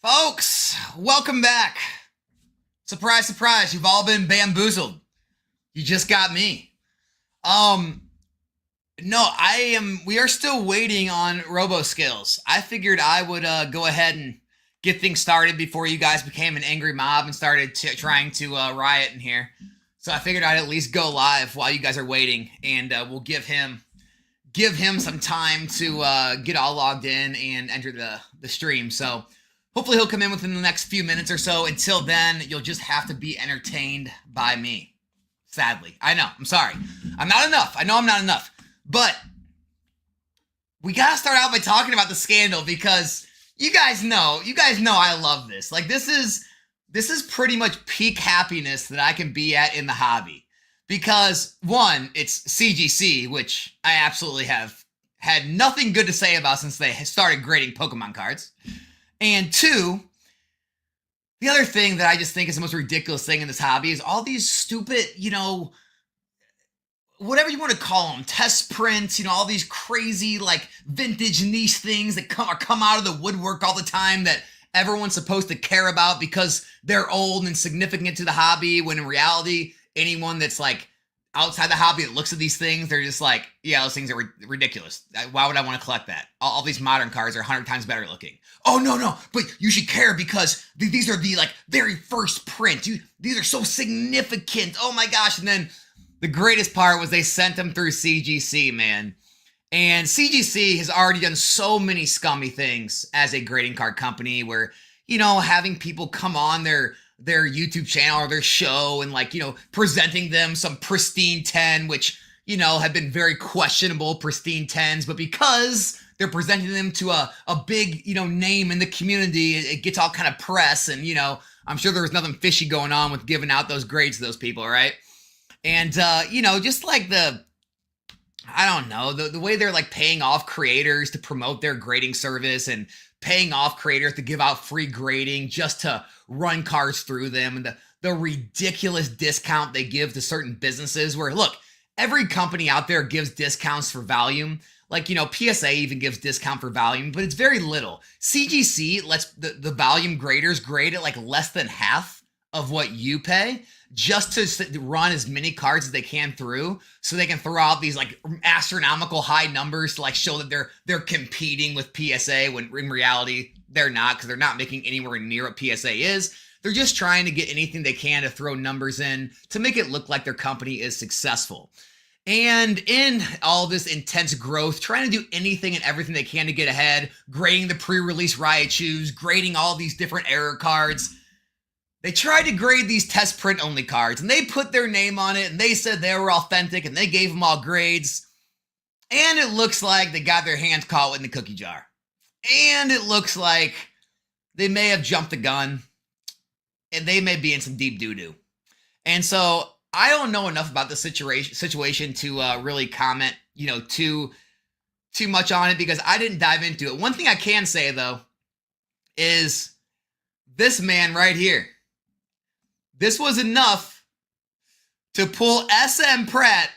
Folks, welcome back. Surprise, surprise, you've all been bamboozled. You just got me. No, we are still waiting on RoboSkillz. I figured I would go ahead and get things started before you guys became an angry mob and started trying to riot in here. So I figured I'd at least go live while you guys are waiting, and we'll give him some time to get all logged in and enter the stream. So hopefully he'll come in within the next few minutes or so. Until then, you'll just have to be entertained by me. Sadly. I know. I'm sorry. I'm not enough. I know I'm not enough. But we got to start out by talking about the scandal, because you guys know I love this. Like, this is pretty much peak happiness that I can be at in the hobby. Because, one, it's CGC, which I absolutely have had nothing good to say about since they started grading Pokemon cards. And two, the other thing that I just think is the most ridiculous thing in this hobby is all these stupid, whatever you want to call them, test prints, all these crazy, like, vintage niche things that come out of the woodwork all the time that everyone's supposed to care about because they're old and significant to the hobby, when in reality, anyone that's, like, outside the hobby that looks at these things, they're just like, yeah, those things are ridiculous. Why would I want to collect that? All these modern cards are 100 times better looking. Oh, no, but you should care because these are the, like, very first print. These are so significant. Oh, my gosh. And then the greatest part was they sent them through CGC, man. And CGC has already done so many scummy things as a grading card company where, having people come on their YouTube channel or their show and, like, presenting them some pristine 10, which, have been very questionable pristine 10s, but because they're presenting them to a big, name in the community, it gets all kind of press, and, I'm sure there was nothing fishy going on with giving out those grades to those people, right? And, just like the way they're, like, paying off creators to promote their grading service and paying off creators to give out free grading just to run cards through them, and the ridiculous discount they give to certain businesses where, look, every company out there gives discounts for volume. Like, PSA even gives discount for volume, but it's very little. CGC lets the volume graders grade at, like, less than half of what you pay, just to run as many cards as they can through, so they can throw out these, like, astronomical high numbers to, like, show that they're competing with PSA, when in reality they're not, because they're not making anywhere near what PSA is. They're just trying to get anything they can to throw numbers in to make it look like their company is successful. And in all this intense growth, trying to do anything and everything they can to get ahead, grading the pre-release Raichus, grading all these different error cards, they tried to grade these test print only cards, and they put their name on it, and they said they were authentic, and they gave them all grades. And it looks like they got their hands caught in the cookie jar. And it looks like they may have jumped the gun, and they may be in some deep doo-doo. And so I don't know enough about the situation to really comment, too much on it, because I didn't dive into it. One thing I can say, though, is this man right here. This was enough to pull SM Pratt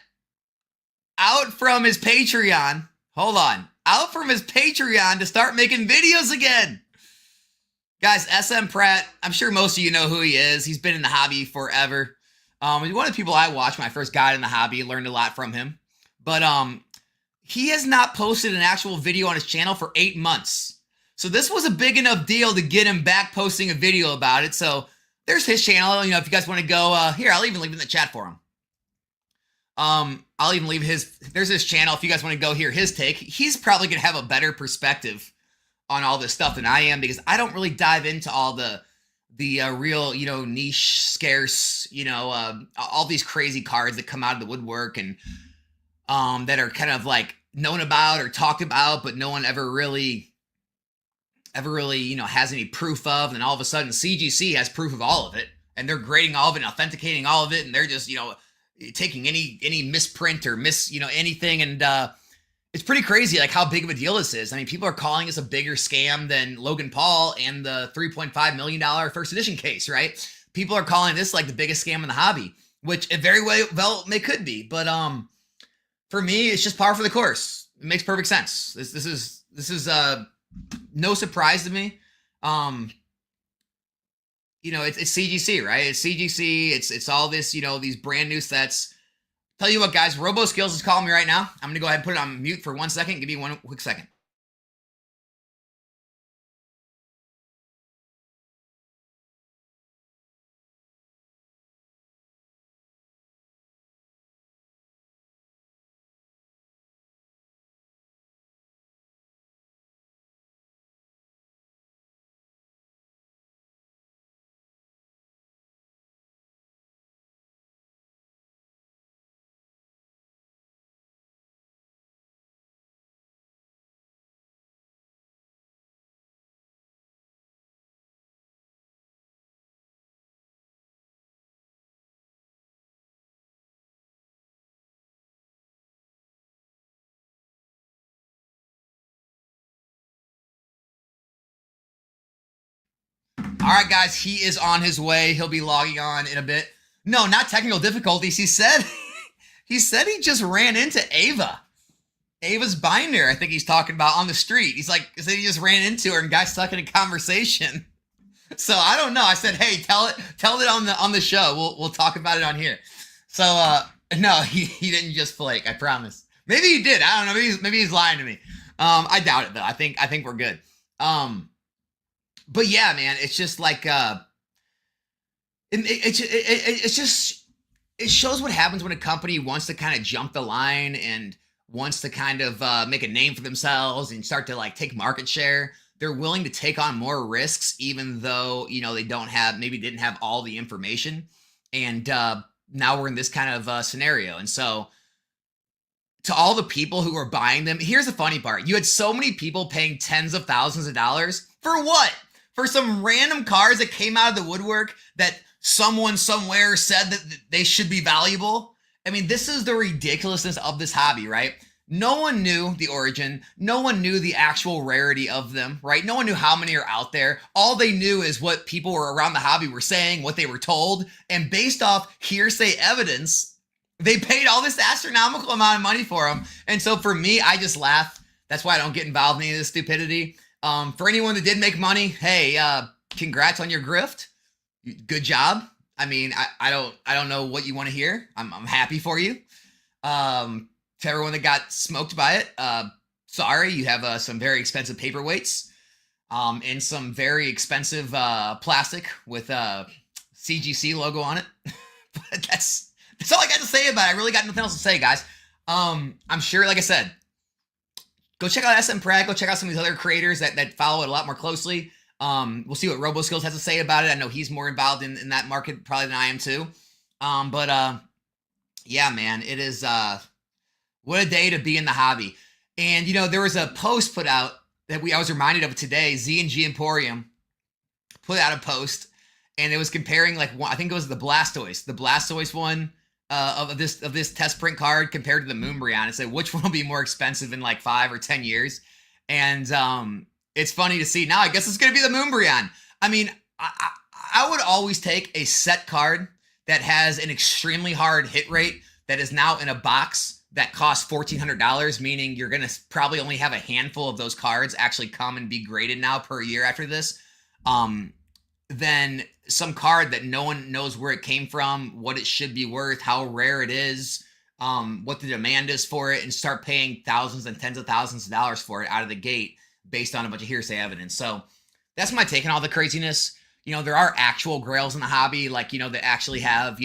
out from his Patreon. Hold on. Out from his Patreon to start making videos again. Guys, SM Pratt, I'm sure most of you know who he is. He's been in the hobby forever. He's one of the people I watched when I first got in the hobby. Learned a lot from him. But he has not posted an actual video on his channel for 8 months. So this was a big enough deal to get him back posting a video about it. So there's his channel. If you guys want to go, here, I'll even leave it in the chat for him. I'll even leave there's his channel. If you guys want to go hear his take, he's probably going to have a better perspective on all this stuff than I am, because I don't really dive into all the real, niche, scarce, all these crazy cards that come out of the woodwork and that are kind of, like, known about or talked about, but no one ever really, has any proof of. And then all of a sudden CGC has proof of all of it, and they're grading all of it and authenticating all of it. And they're just, taking any misprint or anything. And it's pretty crazy, like, how big of a deal this is. I mean, people are calling this a bigger scam than Logan Paul and the $3.5 million first edition case, right? People are calling this, like, the biggest scam in the hobby, which it very well could be. But for me, it's just par for the course. It makes perfect sense. This is no surprise to me. it's CGC, right? It's CGC. It's all this, these brand new sets. Tell you what, guys, RoboSkillz is calling me right now. I'm gonna go ahead and put it on mute for 1 second. Give me one quick second. All right, guys, he is on his way. He'll be logging on in a bit. No, not technical difficulties. He said he just ran into Ava. Ava's binder, I think he's talking about on the street. He said he just ran into her and got stuck in a conversation. So I don't know. I said, hey, tell it on the show. We'll talk about it on here. So no, he didn't just flake. I promise. Maybe he did. I don't know. Maybe he's lying to me. I doubt it though. I think we're good. But yeah, man, it's just like it shows what happens when a company wants to kind of jump the line and wants to kind of make a name for themselves and start to like take market share. They're willing to take on more risks, even though they didn't have all the information. And now we're in this kind of scenario. And so, to all the people who are buying them, here's the funny part: you had so many people paying tens of thousands of dollars for what? For some random cards that came out of the woodwork that someone somewhere said that they should be valuable. I mean, this is the ridiculousness of this hobby, right? No one knew the origin. No one knew the actual rarity of them, right? No one knew how many are out there. All they knew is what people were around the hobby were saying, what they were told. And based off hearsay evidence, they paid all this astronomical amount of money for them. And so for me, I just laugh. That's why I don't get involved in any of this stupidity. For anyone that did make money, hey, congrats on your grift. Good job. I mean, I don't know what you want to hear. I'm happy for you. To everyone that got smoked by it, sorry, you have some very expensive paperweights, and some very expensive plastic with CGC logo on it. But that's all I got to say about it. I really got nothing else to say, guys. I'm sure, like I said, go check out SM Pratt. Go check out some of these other creators that follow it a lot more closely. We'll see what RoboSkillz has to say about it. I know he's more involved in that market probably than I am too. But yeah, man, it is what a day to be in the hobby. And there was a post put out that I was reminded of today. Z&G Emporium put out a post, and it was comparing I think it was the Blastoise one of this test print card compared to the Moonbryon. It said which one will be more expensive in like 5 or 10 years. And it's funny to see now. I guess it's going to be the Moonbryon. I mean, I would always take a set card that has an extremely hard hit rate that is now in a box that costs $1,400, meaning you're going to probably only have a handful of those cards actually come and be graded now per year after this. Then some card that no one knows where it came from, what it should be worth, how rare it is, what the demand is for it, and start paying thousands and tens of thousands of dollars for it out of the gate based on a bunch of hearsay evidence. So that's my take on all the craziness. There are actual grails in the hobby, that actually have,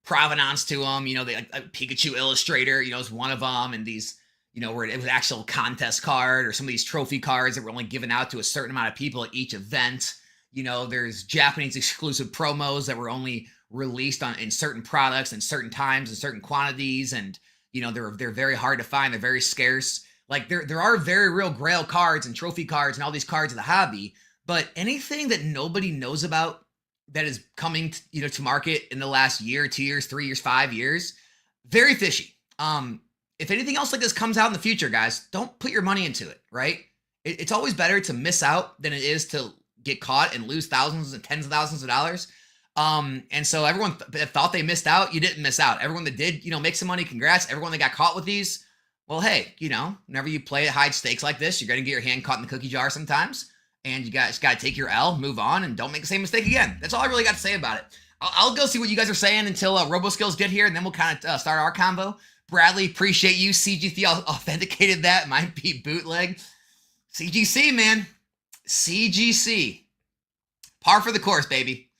provenance to them. They like Pikachu Illustrator, is one of them, and these, where it was an actual contest card, or some of these trophy cards that were only given out to a certain amount of people at each event. There's Japanese exclusive promos that were only released in certain products and certain times and certain quantities, and they're very hard to find. They're very scarce. Like there are very real grail cards and trophy cards and all these cards of the hobby, but anything that nobody knows about that is coming to market in the last year, 2 years, 3 years, 5 years, very fishy. If anything else like this comes out in the future, guys, don't put your money into it, right? It's always better to miss out than it is to get caught and lose thousands and tens of thousands of dollars. And so everyone that thought they missed out, you didn't miss out. Everyone that did, make some money, congrats. Everyone that got caught with these, well, hey, whenever you play at high stakes like this, you're going to get your hand caught in the cookie jar sometimes. and you guys got to take your L, move on, and don't make the same mistake again. That's all I really got to say about it. I'll go see what you guys are saying until RoboSkillz get here, and then we'll kind of start our combo. Bradley, appreciate you. CGC authenticated that. Might be bootleg. CGC, man. CGC. Par for the course, baby.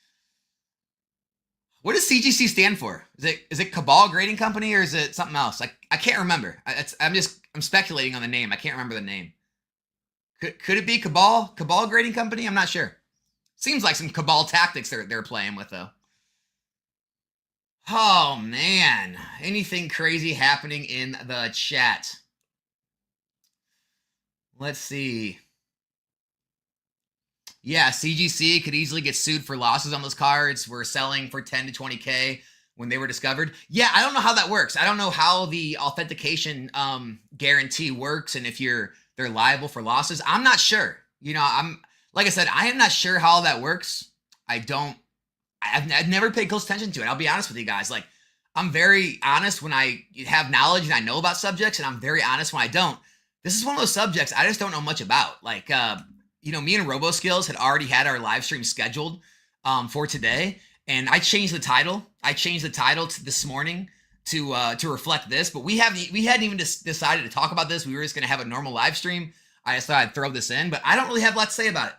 What does CGC stand for? Is it Cabal Grading Company or is it something else? I can't remember. I'm speculating on the name. I can't remember the name. Could it be Cabal Grading Company? I'm not sure. Seems like some Cabal tactics they're playing with though. Oh man, anything crazy happening in the chat? Let's see. Yeah, CGC could easily get sued for losses on those cards. We're selling for 10 to 20K when they were discovered. Yeah, I don't know how that works. I don't know how the authentication guarantee works and if they're liable for losses. I'm not sure. You know, like I said, I am not sure how that works. I've never paid close attention to it. I'll be honest with you guys. Like, I'm very honest when I have knowledge and I know about subjects, and I'm very honest when I don't. This is one of those subjects I just don't know much about. Like, you know, me and RoboSkillz had already had our live stream scheduled for today, and I changed the title. I changed the title this morning to reflect this, but we hadn't even decided to talk about this. We were just going to have a normal live stream. I just thought I'd throw this in, but I don't really have a lot to say about it.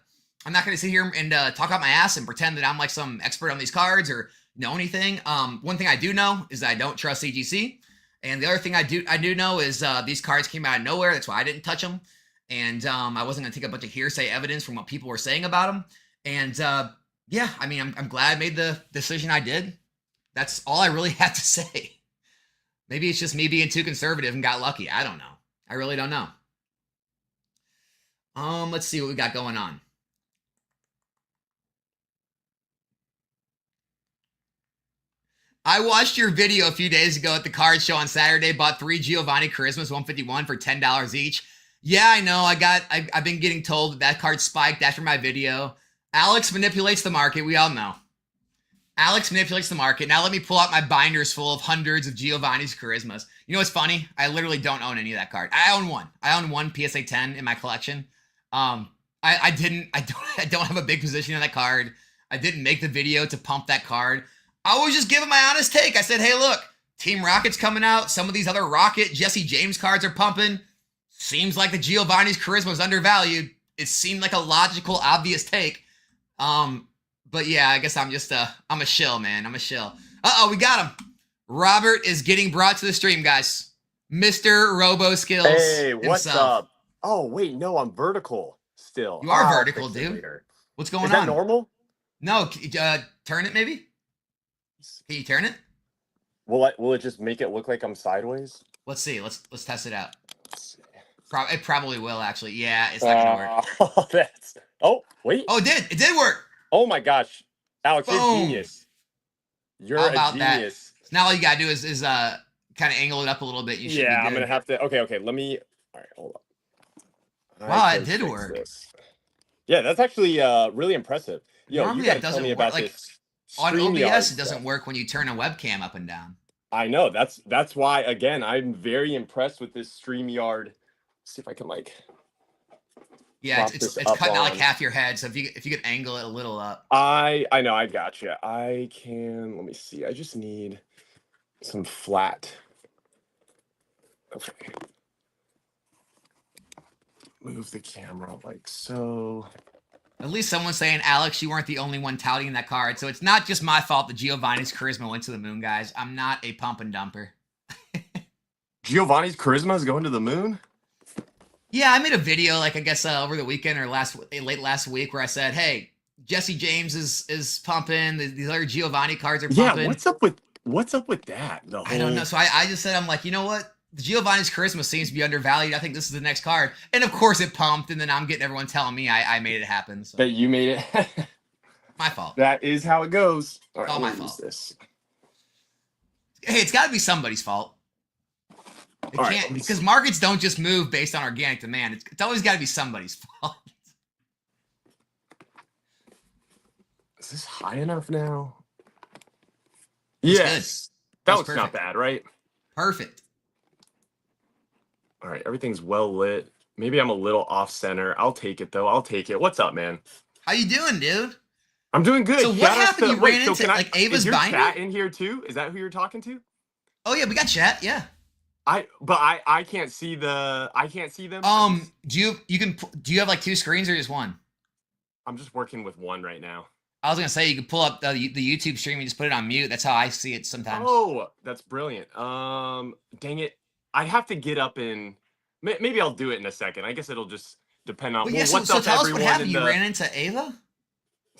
I'm not going to sit here and talk out my ass and pretend that I'm like some expert on these cards or know anything. One thing I do know is that I don't trust CGC. And the other thing I do know is these cards came out of nowhere. That's why I didn't touch them. And I wasn't going to take a bunch of hearsay evidence from what people were saying about them. And yeah, I mean, I'm glad I made the decision I did. That's all I really had to say. Maybe it's just me being too conservative and got lucky. I don't know. I really don't know. Let's see what we got going on. I watched your video a few days ago at the card show on Saturday. Bought 3 Giovanni Charismas 151 for $10 each. Yeah, I know. I've been getting told that card spiked after my video. Alex manipulates the market. We all know. Alex manipulates the market. Now let me pull out my binders full of hundreds of Giovanni's Charismas. You know what's funny? I literally don't own any of that card. I own one. I own one PSA 10 in my collection. I don't have a big position in that card. I didn't make the video to pump that card. I was just giving my honest take. I said, hey, look, Team Rocket's coming out. Some of these other Rocket, Jesse James cards are pumping. Seems like the Giovanni's Charisma was undervalued. It seemed like a logical, obvious take. But yeah, I guess I'm a shill, man. I'm a shill. Uh-oh, we got him. Robert is getting brought to the stream, guys. Mr. RoboSkillz. Hey, what's himself. up? Oh, wait, no, I'm vertical still. You are vertical, dude. What's going on? Is that normal? No, turn it maybe. Can you turn it? Will it just make it look like I'm sideways? Let's see. Let's test it out. It probably will actually. Yeah, it's not gonna work. Oh, wait. Oh, it did work. Oh my gosh, Alex, Boom. you're a genius. You're a genius. That? Now all you gotta do is kind of angle it up a little bit. You should. Yeah, I'm gonna have to. Okay. Let me. All right, hold on. Wow, it did work. This. Yeah, that's actually really impressive. Yo, normally you gotta that doesn't tell me work. about Like, this. on OBS, it doesn't work when you turn a webcam up and down. I know. That's why, again, I'm very impressed with this StreamYard. See if I can like. Yeah, it's cutting out like half your head. So if you could angle it a little up. I know. I got you. I can. Let me see. I just need some flat. Okay. Move the camera like so. At least someone's saying, Alex, you weren't the only one touting that card. So it's not just my fault that Giovanni's Charisma went to the moon, guys. I'm not a pump and dumper. Giovanni's Charisma is going to the moon? Yeah, I made a video, like, I guess over the weekend or late last week where I said, hey, Jesse James is pumping. These other Giovanni cards are pumping. Yeah, what's up with that? I don't know. So I just said, I'm like, you know what? Giovanni's Charisma seems to be undervalued. I think this is the next card. And of course it pumped, and then I'm getting everyone telling me I made it happen. So. That you made it. My fault. That is how it goes. All right, all my fault. Hey, it's got to be somebody's fault. It can't, because markets don't just move based on organic demand. It's always got to be somebody's fault. Is this high enough now? Yes. That looks not bad, right? Perfect. All right, everything's well lit. Maybe I'm a little off center. I'll take it though. I'll take it. What's up, man? How you doing, dude? I'm doing So good. what Shout outs happened? to You wait, ran so into can I like is Ava's your binder? chat in here too? Is that who you're talking to? Oh yeah, we got chat. Yeah. I can't see I can't see them. I just Do you have like two screens or just one? I'm just working with one right now. I was gonna say you could pull up the YouTube stream and just put it on mute. That's how I see it sometimes. Oh, that's brilliant. Dang it. I'd have to get up and maybe I'll do it in a second. I guess it'll just depend on Well, yeah. So what's so up tell us what everyone happened. in You the ran into Ava.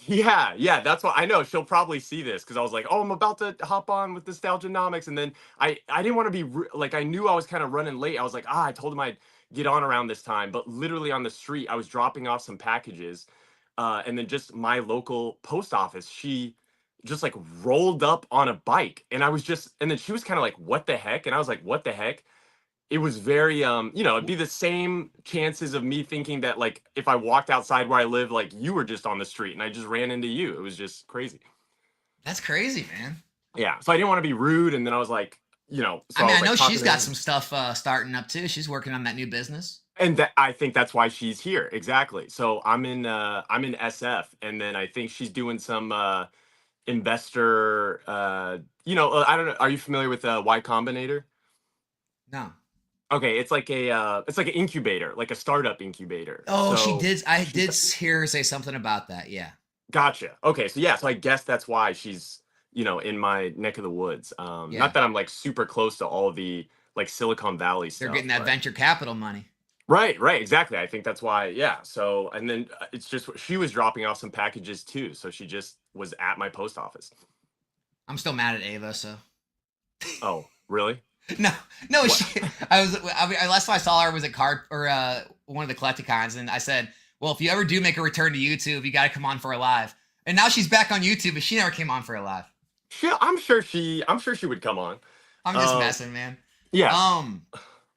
yeah, that's what I know. She'll probably see this because I was like, "Oh, I'm about to hop on with Nostalgianomics," and then I didn't want to be like I knew I was kind of running late. I was like, I told him I'd get on around this time, but literally on the street, I was dropping off some packages, and then just my local post office, she just like rolled up on a bike, and I was just, and then she was kind of like, "What the heck?" And I was like, "What the heck?" It was very it'd be the same chances of me thinking that like if I walked outside where I live, like you were just on the street and I just ran into you. It was just crazy. That's crazy, man. Yeah. So I didn't want to be rude, and then I was like, I so I mean, was I like know talking she's to got her. some stuff starting up too. She's working on that new business. And that I think that's why she's here. Exactly. So I'm in SF, and then I think she's doing some investor I don't know. Are you familiar with Y Combinator? No. Okay, it's like an incubator, like a startup incubator. Oh, she So did. I she's did hear her say something about that. Yeah. gotcha. Okay, so yeah, so I guess that's why she's, in my neck of the woods. Yeah. Not that I'm like super close to all the like Silicon Valley They're stuff, getting that but venture capital money. right, exactly. I think that's why, yeah. So and then it's just she was dropping off some packages too, so she just was at my post office. I'm still mad at Ava, so Oh, really? no, no. What? Last time I saw her was at card or one of the Collecticons, and I said, "Well, if you ever do make a return to YouTube, you got to come on for a live." And now she's back on YouTube, but she never came on for a live. I'm sure she would come on. I'm just Uh, messing, man. yeah.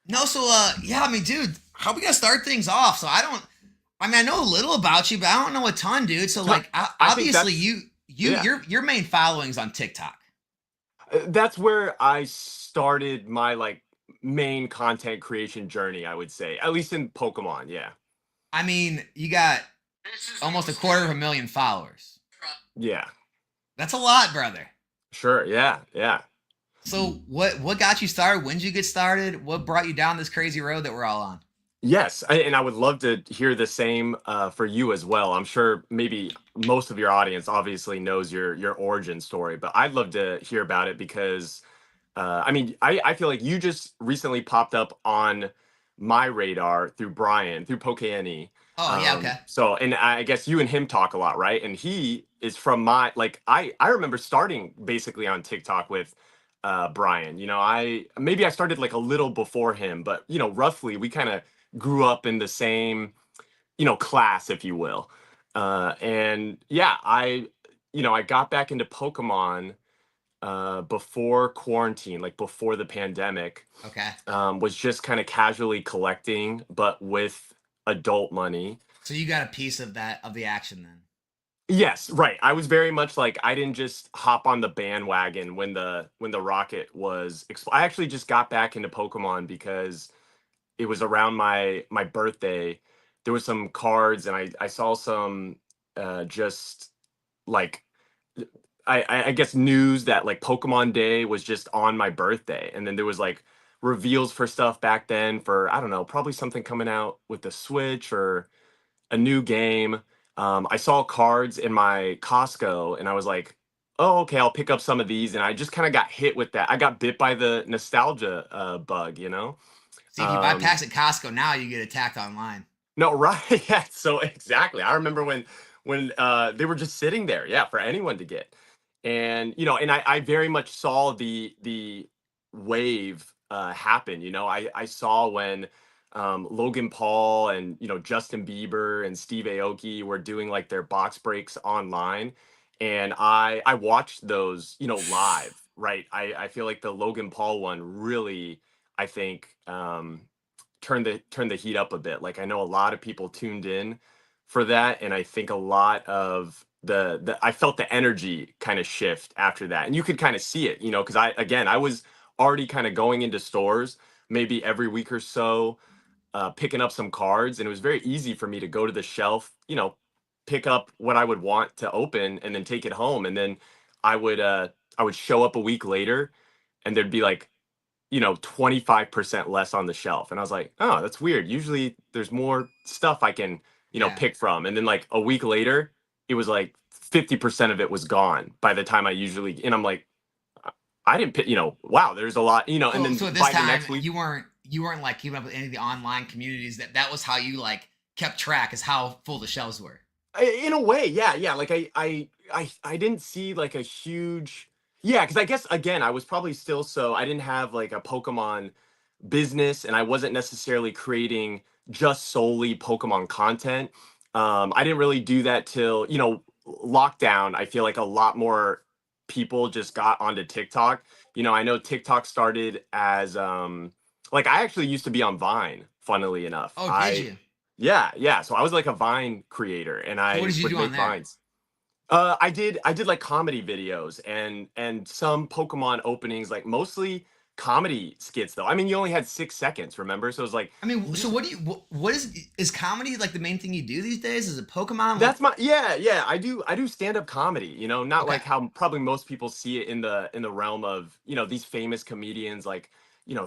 No, so yeah, I mean, dude, how are we gonna start things off? So I mean, I know a little about you, but I don't know a ton, dude. So No, like, I think obviously, that's yeah. your main following's on TikTok. That's where I started my like main content creation journey, I would say. At least in Pokemon, yeah. I mean, you got almost a quarter of a million followers. Yeah. That's a lot, brother. Sure. Yeah. Yeah. So what got you started? When did you get started? What brought you down this crazy road that we're all on? Yes, and I would love to hear the same for you as well. I'm sure maybe most of your audience obviously knows your origin story, but I'd love to hear about it because I mean I feel like you just recently popped up on my radar through Brian through PokeNE. Oh yeah, okay. So and I guess you and him talk a lot, right? And he is from my like I remember starting basically on TikTok with Brian. I started like a little before him, but roughly we kind of grew up in the same, class, if you will. And yeah, I got back into Pokemon before quarantine, like before the pandemic. Okay. Was just kind of casually collecting, but with adult money. So you got a piece of that of the action then. Yes, right. I was very much like I didn't just hop on the bandwagon when the rocket was. I actually just got back into Pokemon because it was around my birthday. There was some cards, and I saw some just like I guess news that like Pokemon Day was just on my birthday, and then there was like reveals for stuff back then for I don't know, probably something coming out with the Switch or a new game. I saw cards in my Costco, and I was like, "Oh, okay, I'll pick up some of these." And I just kind of got hit with that. I got bit by the nostalgia bug, you know. See, if you buy Um, packs at Costco now, you get attacked online. no, right? Yeah. So exactly, I remember when they were just sitting there, yeah, for anyone to get, and and I very much saw the wave happen. I saw when Logan Paul and Justin Bieber and Steve Aoki were doing like their box breaks online, and I watched those live. Right, I feel like the Logan Paul one really I think turn the heat up a bit. Like I know a lot of people tuned in for that, and I think a lot of the I felt the energy kind of shift after that, and you could kind of see it, because I was already kind of going into stores maybe every week or so, picking up some cards, and it was very easy for me to go to the shelf, pick up what I would want to open and then take it home. And then I would show up a week later and there'd be like, 25% less on the shelf. And I was like, oh, that's weird. Usually there's more stuff I can, Yeah. pick from. And then like a week later, it was like 50% of it was gone by the time I usually, and I'm like, I didn't pick, wow, there's a lot, and So then so at this by the time next week, you weren't like keeping up with any of the online communities. That was how you like kept track, is how full the shelves were. In a way, yeah, yeah. Like I didn't see like a huge, yeah, because I guess again, I was probably still so I didn't have like a Pokemon business, and I wasn't necessarily creating just solely Pokemon content. I didn't really do that till lockdown. I feel like a lot more people just got onto TikTok. I know TikTok started as like I actually used to be on Vine. Funnily enough, Oh, did you? yeah, yeah. So I was like a Vine creator, and So what I did you would do on make there? vines. I did like comedy videos and some Pokemon openings, like mostly comedy skits though. I mean, you only had 6 seconds, remember? So it was like I mean, you so just what do you what is comedy like the main thing you do these days? Is it Pokemon? Like, that's my yeah, yeah. I do stand-up comedy, not okay, like how probably most people see it in the realm of, these famous comedians like,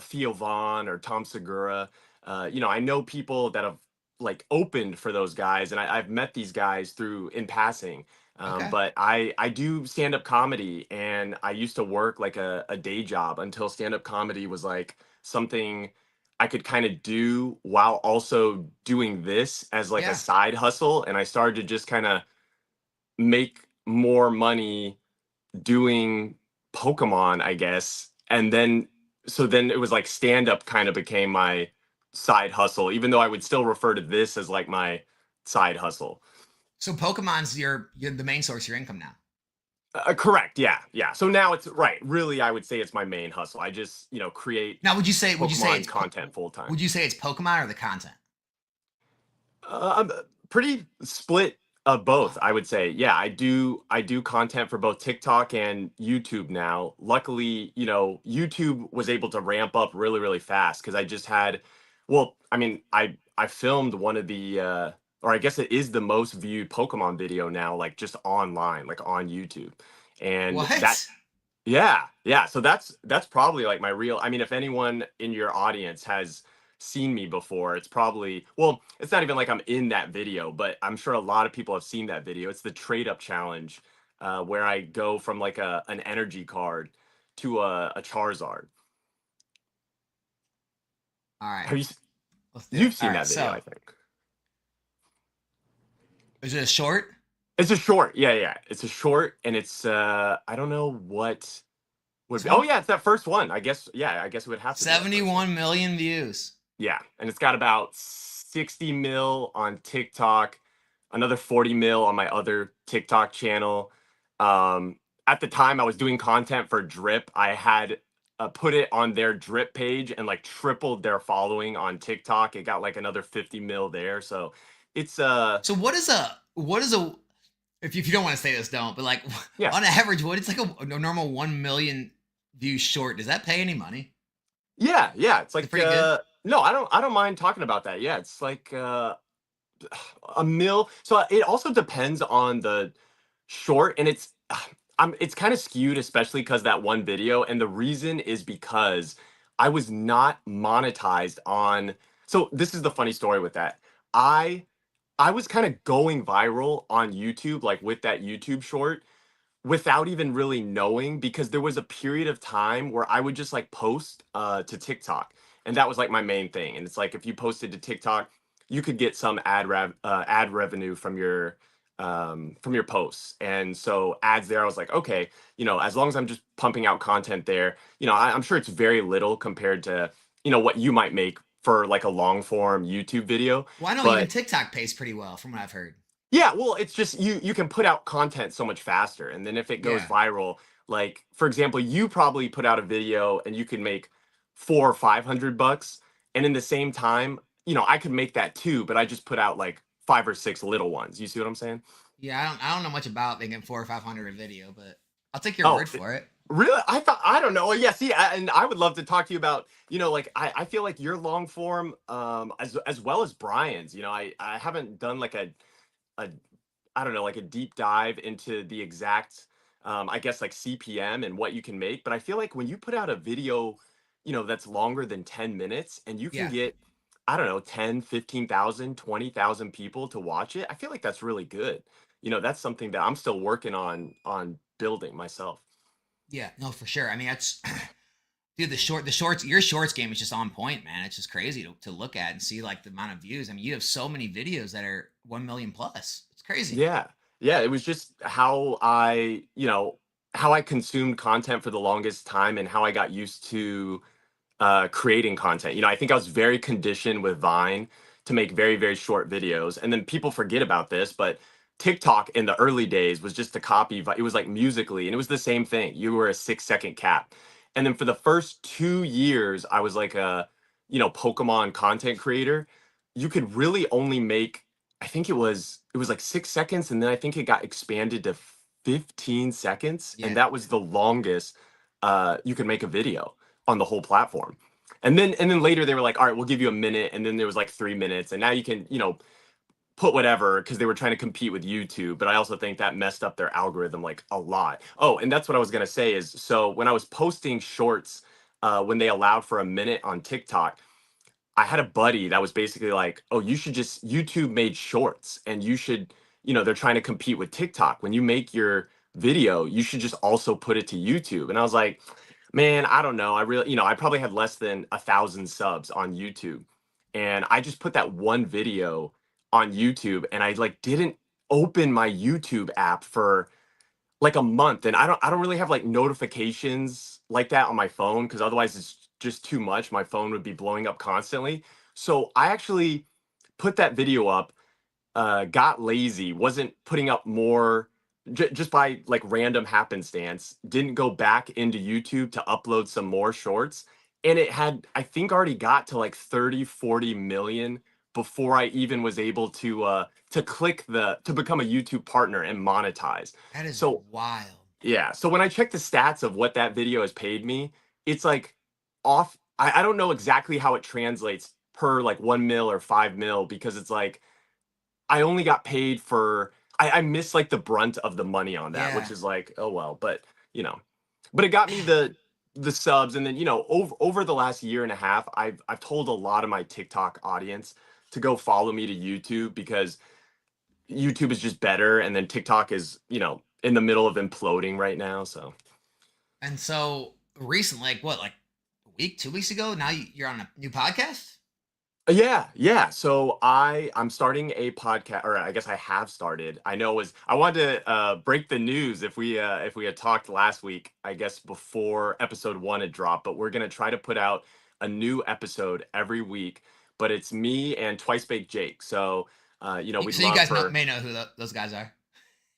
Theo Vaughn or Tom Segura. I know people that have like opened for those guys, and I've met these guys through in passing. okay, But I do stand-up comedy, and I used to work like a day job until stand-up comedy was like something I could kind of do while also doing this as like a yeah. side hustle. And I started to just kind of make more money doing Pokemon, I guess. And then, so then it was like stand up kind of became my side hustle, even though I would still refer to this as like my side hustle. So Pokemon's your the main source of your income now. Correct. Yeah. Yeah. So now it's right. Really, I would say it's my main hustle. I just, create Now, would you say Pokemon it's content full time. would you say it's Pokemon or the content? I'm pretty split of both, I would say. Yeah, I do content for both TikTok and YouTube now. Luckily, YouTube was able to ramp up really, really fast because I just had, well, I mean, I filmed one of the or I guess it is the most viewed Pokemon video now, like just online, like on YouTube. And that What? yeah, yeah. So that's probably like my real. I mean, if anyone in your audience has seen me before, it's probably, well, it's not even like I'm in that video, but I'm sure a lot of people have seen that video. It's the trade up challenge, where I go from like an energy card to a Charizard. All right, Have you let's do it. you've All seen right, that video, so I think. is it a short? It's a short. Yeah, yeah. It's a short, and it's I don't know what would This be. Oh one, yeah, it's that first one. I guess, yeah, I guess it would have to be that first one. 71 million views. Yeah, and it's got about 60 mil on TikTok, another 40 mil on my other TikTok channel. At the time I was doing content for Drip, I had put it on their Drip page and like tripled their following on TikTok. It got like another 50 mil there. So it's So what is a if you don't want to say this, don't. But like yeah. on average, what it's like a normal 1 million view short. Does that pay any money? Yeah, yeah. It's Is it like pretty good? no, I don't mind talking about that. Yeah, it's like a mil. So it also depends on the short, and it's kind of skewed, especially because that one video. And the reason is because I was not monetized on. So this is the funny story with that. I was kind of going viral on YouTube, like with that YouTube short, without even really knowing, because there was a period of time where I would just like post to TikTok, and that was like my main thing. And it's like if you posted to TikTok, you could get some ad revenue from your posts. And so ads there, I was like, okay, as long as I'm just pumping out content there, I'm sure it's very little compared to what you might make for like a long form YouTube video. Well, I know even But TikTok pays pretty well from what I've heard. yeah, well, it's just you can put out content so much faster, and then if it goes Yeah. viral, like for example, you probably put out a video and you can make 400 or 500 bucks, and in the same time, I could make that too, but I just put out like 5 or 6 little ones. You see what I'm saying? Yeah, I don't know much about making 400 or 500 a video, but I'll take your Oh, word for it. Really? I thought, I don't know. Yeah, see, and I would love to talk to you about, like I feel like your long form, as well as Brian's. I haven't done like a I don't know, like a deep dive into the exact, I guess like CPM and what you can make. But I feel like when you put out a video, that's longer than 10 minutes and you can Yeah. get, I don't know, 10, 15,000, 20,000 people to watch it. I feel like that's really good. That's something that I'm still working on building myself. Yeah, no, for sure. I mean, that's dude, the shorts, your shorts game is just on point, man. It's just crazy to look at and see like the amount of views. I mean, you have so many videos that are 1 million plus. It's crazy. Yeah. Yeah, it was just how I consumed content for the longest time and how I got used to creating content. I think I was very conditioned with Vine to make very, very short videos. And then people forget about this, but TikTok in the early days was just a copy. It was like Musically, and it was the same thing. You were a 6-second cap. And then for the first 2 years, I was like a, Pokemon content creator. You could really only make, I think it was like 6 seconds, and then I think it got expanded to 15 seconds, and Yeah, that was the longest you could make a video on the whole platform. And then later they were like, all right, we'll give you a minute. And then there was like 3 minutes. And now you can, put whatever, because they were trying to compete with YouTube. But I also think that messed up their algorithm like a lot. Oh, and that's what I was gonna say is, so when I was posting shorts, when they allowed for a minute on TikTok, I had a buddy that was basically like, "Oh, you should just YouTube made shorts and you should, they're trying to compete with TikTok. When you make your video, you should just also put it to YouTube." And I was like, "Man, I don't know. I really, I probably had less than 1,000 subs on YouTube. And I just put that one video on YouTube and I like didn't open my YouTube app for like a month, and I don't really have like notifications like that on my phone because otherwise it's just too much. My phone would be blowing up constantly. So I actually put that video up, got lazy, wasn't putting up more, just by like random happenstance, didn't go back into YouTube to upload some more shorts. And it had, I think, already got to like 30, 40 million before I even was able to click to become a YouTube partner and monetize. that is So wild. yeah. So when I check the stats of what that video has paid me, it's like off. I don't know exactly how it translates per like 1 mil or 5 mil, because it's like I only got paid for, I missed like the brunt of the money on that, which Yeah, is like, oh well. You know, but it got me the subs. And then, over the last year and a half, I've told a lot of my TikTok audience to go follow me to YouTube, because YouTube is just better, and then TikTok is, in the middle of imploding right now. So and so recently, like what, like a week, 2 weeks ago, now you're on a new podcast. yeah, yeah. So I'm starting a podcast, or I guess I have started. I wanted to break the news if we had talked last week, I guess before episode 1 had dropped, but we're gonna try to put out a new episode every week. But it's me and Twice Baked Jake. So we'd So you love guys for. may know who those guys are.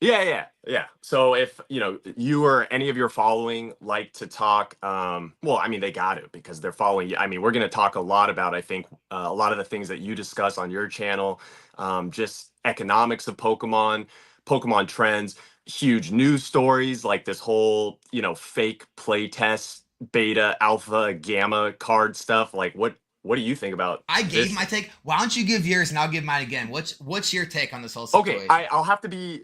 Yeah, yeah, yeah. So if you or any of your following like to talk, well, I mean they got to, because they're following you. I mean, we're going to talk a lot about, I think, a lot of the things that you discuss on your channel, just economics of Pokemon, Pokemon trends, huge news stories like this whole fake playtest, beta, alpha, gamma card stuff. Like what do you think about I gave this? my take. Why don't you give yours and I'll give mine again? What's your take on this whole Okay, situation? I'll have to be.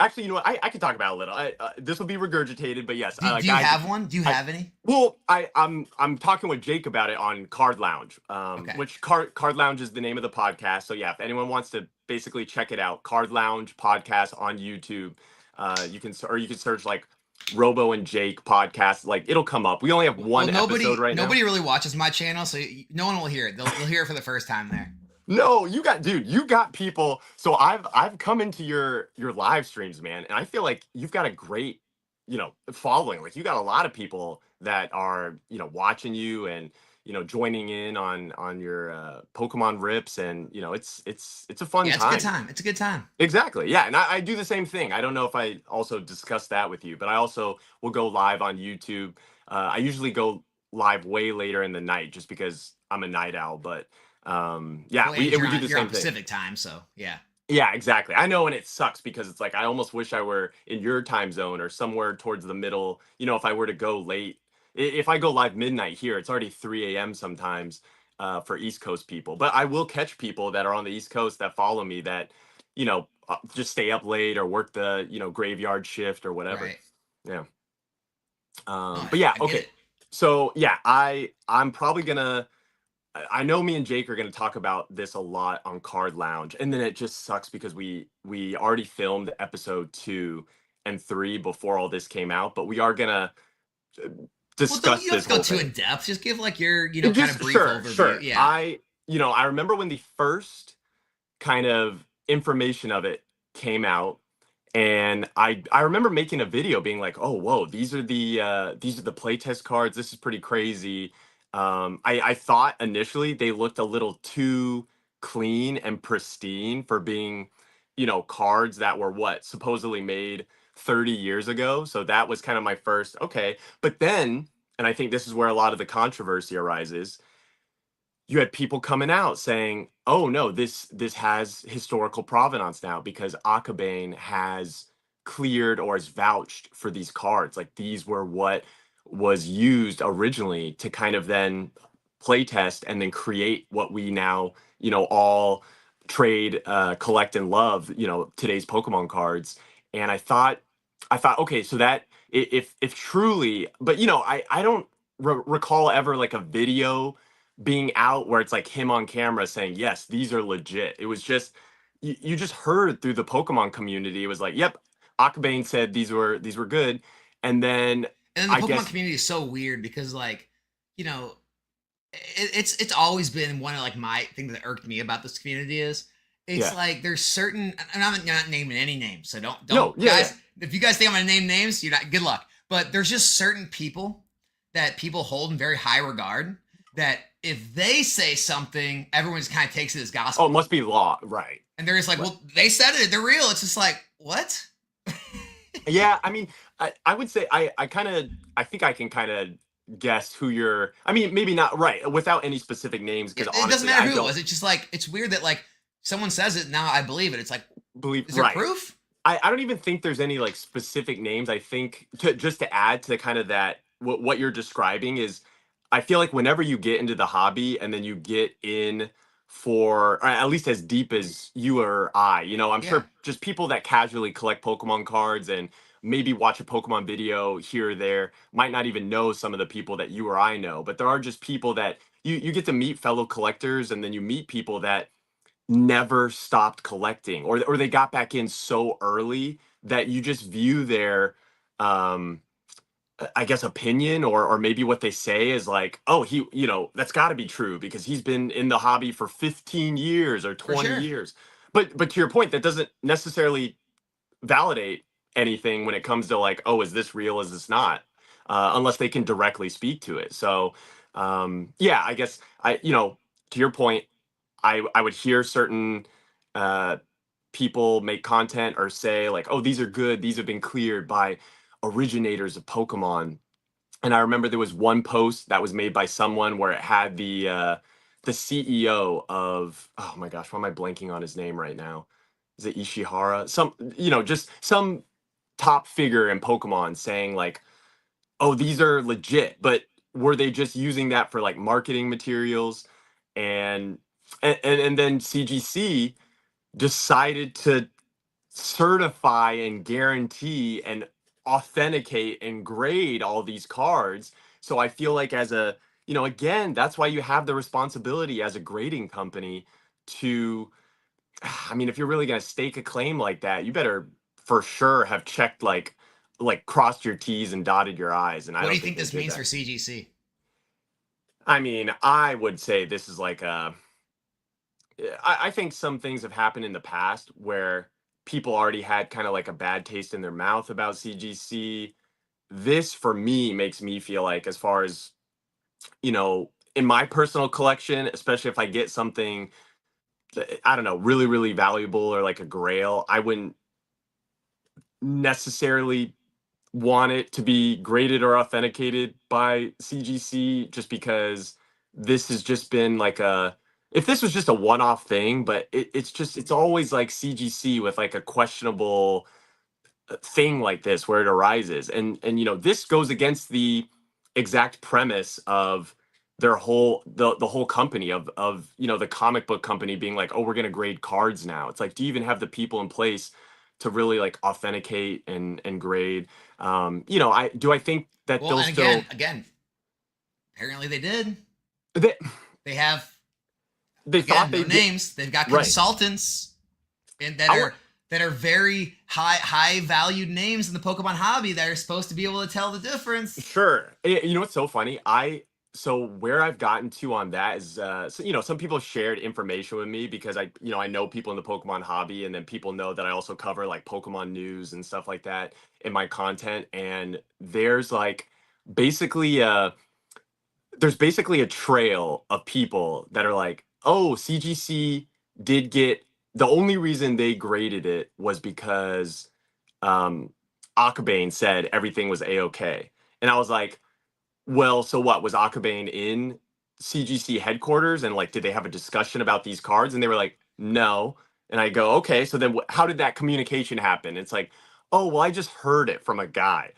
Actually, you know what? I can talk about it a little. This will be regurgitated, but yes, Do you guys. have one? Do you I have any? well, I'm talking with Jake about it on Card Lounge, Okay. which Card Lounge is the name of the podcast. So yeah, if anyone wants to basically check it out, Card Lounge podcast on YouTube, you can search like Robo and Jake podcast. Like it'll come up. We only have Well, one episode right now. nobody really watches my channel, so no one will hear it. They'll hear it for the first time there. No, you got people. So I've come into your live streams, man, and I feel like you've got a great, following. Like you got a lot of people that are, watching you and, joining in on your Pokemon rips, and it's a fun Yeah, it's a good time. time. It's a good time. Exactly. Yeah, and I do the same thing. I don't know if I also discussed that with you, but I also will go live on YouTube. I usually go live way later in the night just because I'm a night owl, but yeah, Well, we and we do the you're on same thing. Pacific time, so yeah. Yeah, exactly. I know, and it sucks because it's like I almost wish I were in your time zone or somewhere towards the middle. You know, if I were to go late, if I go live midnight here, it's already 3 a.m. sometimes for East Coast people. But I will catch people that are on the East Coast that follow me that, just stay up late or work the, graveyard shift or whatever. Right. Yeah. No, But yeah, I get okay. it. So yeah, I'm probably gonna. I know me and Jake are going to talk about this a lot on Card Lounge, and then it just sucks because we already filmed episode 2 and 3 before all this came out, but we are gonna uh, Well, discuss you don't have this to go whole too thing. in depth. Just give like your, And kind of just brief sure, overview. sure. Yeah. I remember when the first kind of information of it came out, and I remember making a video being like, oh whoa, these are the playtest cards, this is pretty crazy. I thought initially they looked a little too clean and pristine for being, cards that were what supposedly made 30 years ago. So that was kind of my first okay. But then, and I think this is where a lot of the controversy arises, you had people coming out saying, "Oh no, this has historical provenance now because Akabane has cleared or has vouched for these cards. Like these were what was used originally to kind of then playtest and then create what we now, all trade, collect, and love. Today's Pokemon cards." And I thought, okay, so that if truly, but I don't recall ever like a video being out where it's like him on camera saying, yes, these are legit. It was just you just heard through the Pokemon community. It was like, yep, Akabane said these were good. And then And then I the Pokemon guess, community is so weird because like, you know, it's always been one of like my things that irked me about this community is it's yeah. like there's certain, and I'm not naming any names, so No, don't yeah, yeah. guys, if you guys think I'm gonna name names, you're not, good luck. But there's just certain people that people hold in very high regard that if they say something, everyone just kind of takes it as Oh, it gospel. must be law. Right. And they're just like, Right. well, they said it, they're real. It's just like, what? Yeah, I mean, I would say I think I can kind of guess who you're. I mean, maybe not right without any specific names because It doesn't honestly, matter I who it don't was. It's just like it's weird that like someone says it now I believe it. It's like, believe. is there Right. proof? I don't even think there's any like specific names. I think just to add to kind of that what you're describing is I feel like whenever you get into the hobby and then you get in for or at least as deep as you or I, I'm Yeah. sure just people that casually collect Pokemon cards and maybe watch a Pokemon video here or there might not even know some of the people that you or I know, but there are just people that you get to meet fellow collectors and then you meet people that never stopped collecting or they got back in so early that you just view their um I guess opinion or maybe what they say is like, oh, he, that's got to be true because he's been in the hobby for 15 years or For 20 sure. years. But to your point, that doesn't necessarily validate anything when it comes to like, oh, is this real, is this not, unless they can directly speak to it. So yeah, I guess to your point, I would hear certain uh, people make content or say like, "Oh, these are good. These have been cleared by originators of Pokemon." And I remember there was one post that was made by someone where it had the CEO of, oh my gosh, why am I blanking on his name right now? Is it Ishihara? Just some top figure in Pokemon saying like, "Oh, these are legit," but were they just using that for like marketing materials? And and then CGC decided to certify and guarantee and authenticate and grade all these cards. So I feel like as a, again, that's why you have the responsibility as a grading company to, I mean, if you're really going to stake a claim like that, you better for sure have checked like crossed your T's and dotted your I's. And I What do don't you think think they this did means for that. CGC? I mean, I would say this is like I think some things have happened in the past where people already had kind of like a bad taste in their mouth about CGC. This for me makes me feel like, as far as, in my personal collection, especially if I get something, I don't know, really, really valuable or like a grail, I wouldn't necessarily want it to be graded or authenticated by CGC just because this has just been like if this was just a one-off thing, but it's always like CGC with like a questionable thing like this where it arises, and this goes against the exact premise of their the whole company of the comic book company being like, oh, we're going to grade cards now. It's like, do you even have the people in place to really like authenticate and grade? I think that Well, they'll and still again, apparently they did. they, They have, they thought again, no they did, names. They've got right. consultants and that I would, are very high valued names in the Pokemon hobby that are supposed to be able to tell the difference. sure. You know what's so funny? So where I've gotten to on that is, some people shared information with me because I know people in the Pokemon hobby, and then people know that I also cover like Pokemon news and stuff like that in my content. And basically, uh, there's basically a trail of people that are like, oh, CGC did get, the only reason they graded it was because um, Akabane said everything was a-okay. And I was like, well, so what? Was Akabane in CGC headquarters, and like, did they have a discussion about these cards? And they were like, no. And I go, okay, so then how did that communication happen? It's like, oh, well, I just heard it from a guy.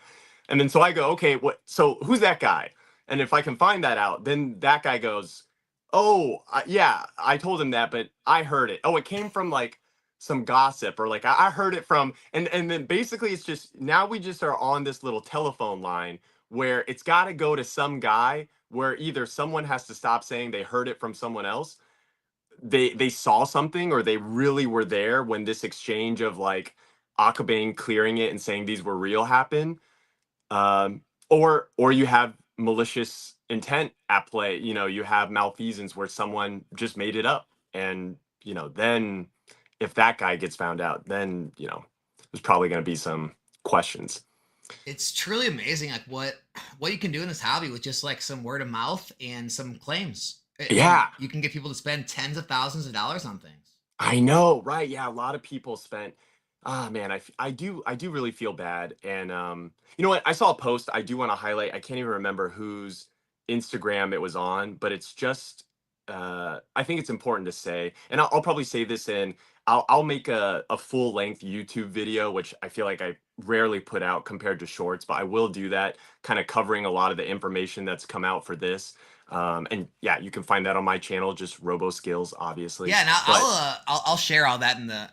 And then so I go, okay, so who's that guy? And if I can find that out, then that guy goes, oh, yeah, I told him that, but I heard it. Oh, it came from like some gossip, or like I heard it from, and then basically it's just, now we just are on this little telephone line where it's got to go to some guy, where either someone has to stop saying they heard it from someone else, they saw something, or they really were there when this exchange of like Akabane clearing it and saying these were real happened, or you have malicious intent at play. You have malfeasance where someone just made it up, and then if that guy gets found out, then there's probably going to be some questions. It's truly amazing, like what you can do in this hobby with just like some word of mouth and some claims. I mean, Yeah, you can get people to spend tens of thousands of dollars on things. I know, right? Yeah, a lot of people spent. Ah, man, I do really feel bad. And you know what? I saw a post I do want to highlight. I can't even remember whose Instagram it was on, but it's just, I think it's important to say, and I'll probably say this in. I'll make a full length YouTube video, which I feel like I rarely put out compared to shorts, but I will do that, kind of covering a lot of the information that's come out for this. And yeah, you can find that on my channel, just RoboSkillz, obviously. Yeah, and But I'll share all that in the.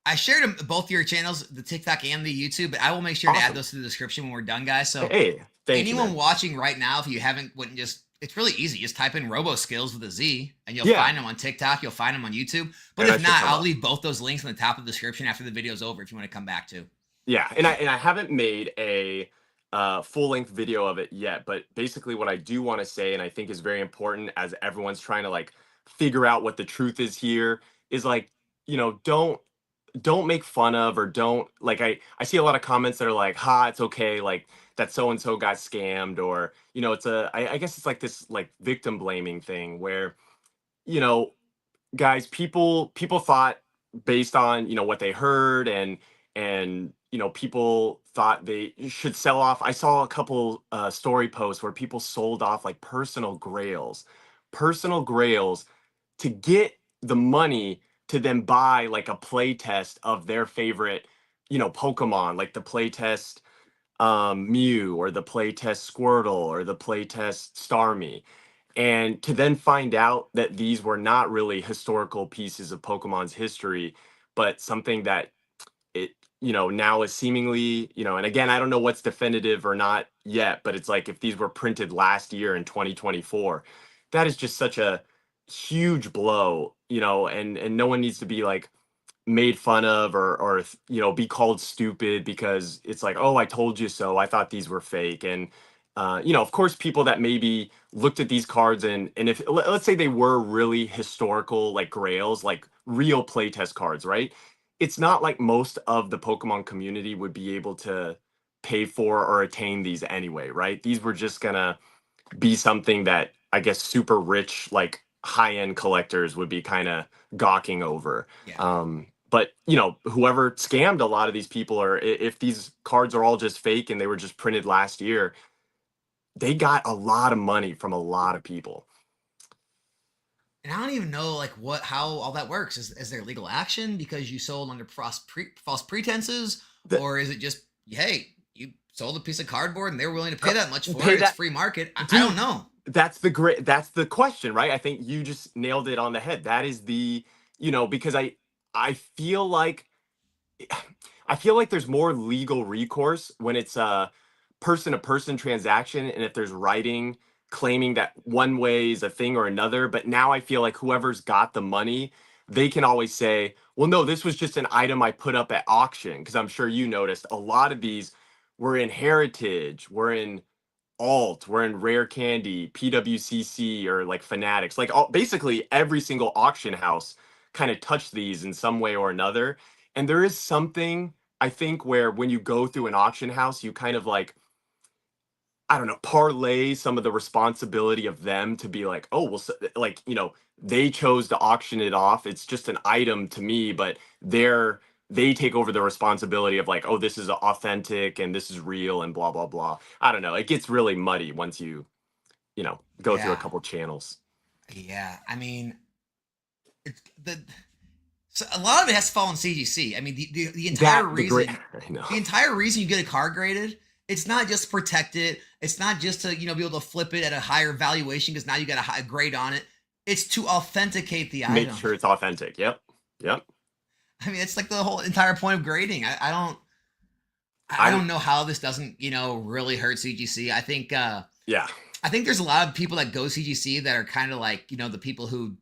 I shared them both your channels, the TikTok and the YouTube, but I will make sure to add awesome. those to the description when we're done, guys. So Hey, thank you, anyone man. watching right now, if you haven't, wouldn't just. It's really easy. Just type in RoboSkillz with a Z, and you'll Yeah, find them on TikTok. You'll find them on YouTube. But and I if should not, come I'll up. leave both those links in the top of the description after the video's over if you want to come back to. Yeah, and I haven't made a full length video of it yet, but basically what I do want to say, and I think is very important as everyone's trying to like figure out what the truth is here, is like, don't make fun of, or don't like, I see a lot of comments that are like, ha, it's okay, like that so and so got scammed, or I guess it's like this like victim blaming thing where, you know guys, people thought, based on what they heard, and people thought they should sell off. I saw a couple story posts where people sold off like personal grails to get the money to then buy like a play test of their favorite Pokemon, like the play test Mew, or the playtest Squirtle, or the playtest Starmie. And to then find out that these were not really historical pieces of Pokemon's history, but something that it, now is seemingly, and again, I don't know what's definitive or not yet, but it's like, if these were printed last year in 2024, that is just such a huge blow, and no one needs to be like made fun of, or be called stupid because it's like, oh, I told you so, I thought these were fake. And of course, people that maybe looked at these cards, and if let's say they were really historical, like grails, like real playtest cards, right? It's not like most of the Pokemon community would be able to pay for or attain these anyway, right? These were just gonna be something that, I guess, super rich, like high-end collectors would be kind of gawking over. Yeah. But whoever scammed a lot of these people, or if these cards are all just fake and they were just printed last year, they got a lot of money from a lot of people. And I don't even know like how all that works. Is there legal action because you sold under false pretenses, The, or is it just hey, you sold a piece of cardboard and they're willing to pay that much for pay it? It's that, free market. I don't dude. know. That's the question, right? I think you just nailed it on the head. That is the, because I feel like I feel like there's more legal recourse when it's a person to person transaction, and if there's writing claiming that one way is a thing or another. But now I feel like whoever's got the money, they can always say, well, no, this was just an item I put up at auction. Because I'm sure you noticed a lot of these were in heritage, were in alt, we're in rare candy, PWCC, or like fanatics, like basically every single auction house kind of touched these in some way or another. And there is something, I think, where when you go through an auction house, you kind of like, I don't know, parlay some of the responsibility of them to be like, oh, well, so, like, they chose to auction it off. It's just an item to me, but they take over the responsibility of like, oh, this is authentic and this is real and blah, blah, blah. I don't know. It gets really muddy once you go through a Yeah, couple channels. yeah. I mean, it's the so a lot of it has to fall in CGC. I mean, the entire The great, reason I know. you get a card graded, it's not just to protect it. It's not just to be able to flip it at a higher valuation because now you got a high grade on it. It's to authenticate the Make item. sure it's authentic. Yep. Yep. I mean, it's like the whole entire point of grading. I I'm, don't know how this doesn't really hurt CGC. yeah. I think there's a lot of people that go CGC that are kind of like the people who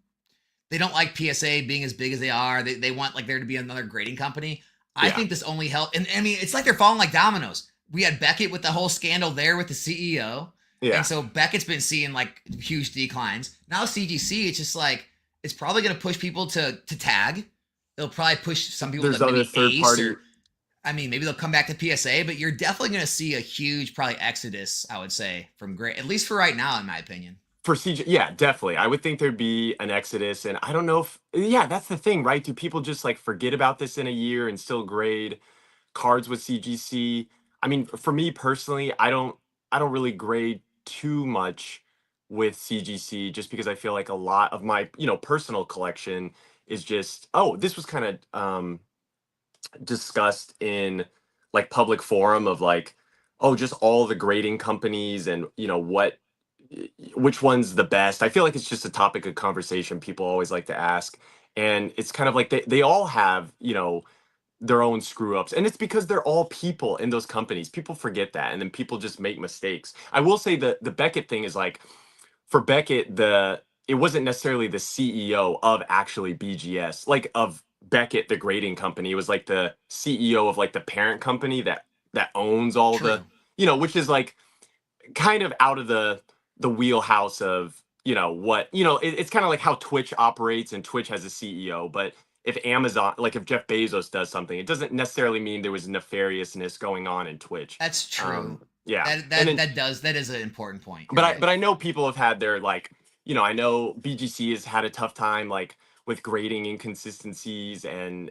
they don't like PSA being as big as they are. They want like there to be another grading company. I Yeah. think this only helped. And I mean, it's like they're falling like dominoes. We had Beckett with the whole scandal there with the CEO. And Yeah. so Beckett's been seeing like huge declines. Now CGC, it's just like, it's probably going to push people to tag. It'll probably push some people There's to other maybe third ace party. or, I mean, maybe they'll come back to PSA, but you're definitely going to see a huge probably exodus, I would say, from grade, at least for right now, in my opinion. For CG, yeah, definitely. I would think there'd be an exodus, and I don't know if, yeah, that's the thing, right? Do people just like forget about this in a year and still grade cards with CGC? I mean, for me personally, I don't really grade too much with CGC just because I feel like a lot of my, personal collection is just, oh, this was kind of discussed in like public forum of like, oh, just all the grading companies and which one's the best. I feel like it's just a topic of conversation people always like to ask. And it's kind of like they all have, their own screw ups. And it's because they're all people in those companies. People forget that. And then people just make mistakes. I will say the Beckett thing is like, for Beckett, it wasn't necessarily the CEO of actually BGS, like of Beckett, the grading company. It was like the CEO of like the parent company that owns all the, True. which is like kind of out of the wheelhouse of what it's kind of like how Twitch operates, and Twitch has a CEO. But if Amazon, like if Jeff Bezos does something, it doesn't necessarily mean there was nefariousness going on in Twitch. That's true. Yeah. That And that then that is an important point. You're but I right. but I know people have had their like, I know BGC has had a tough time like with grading inconsistencies and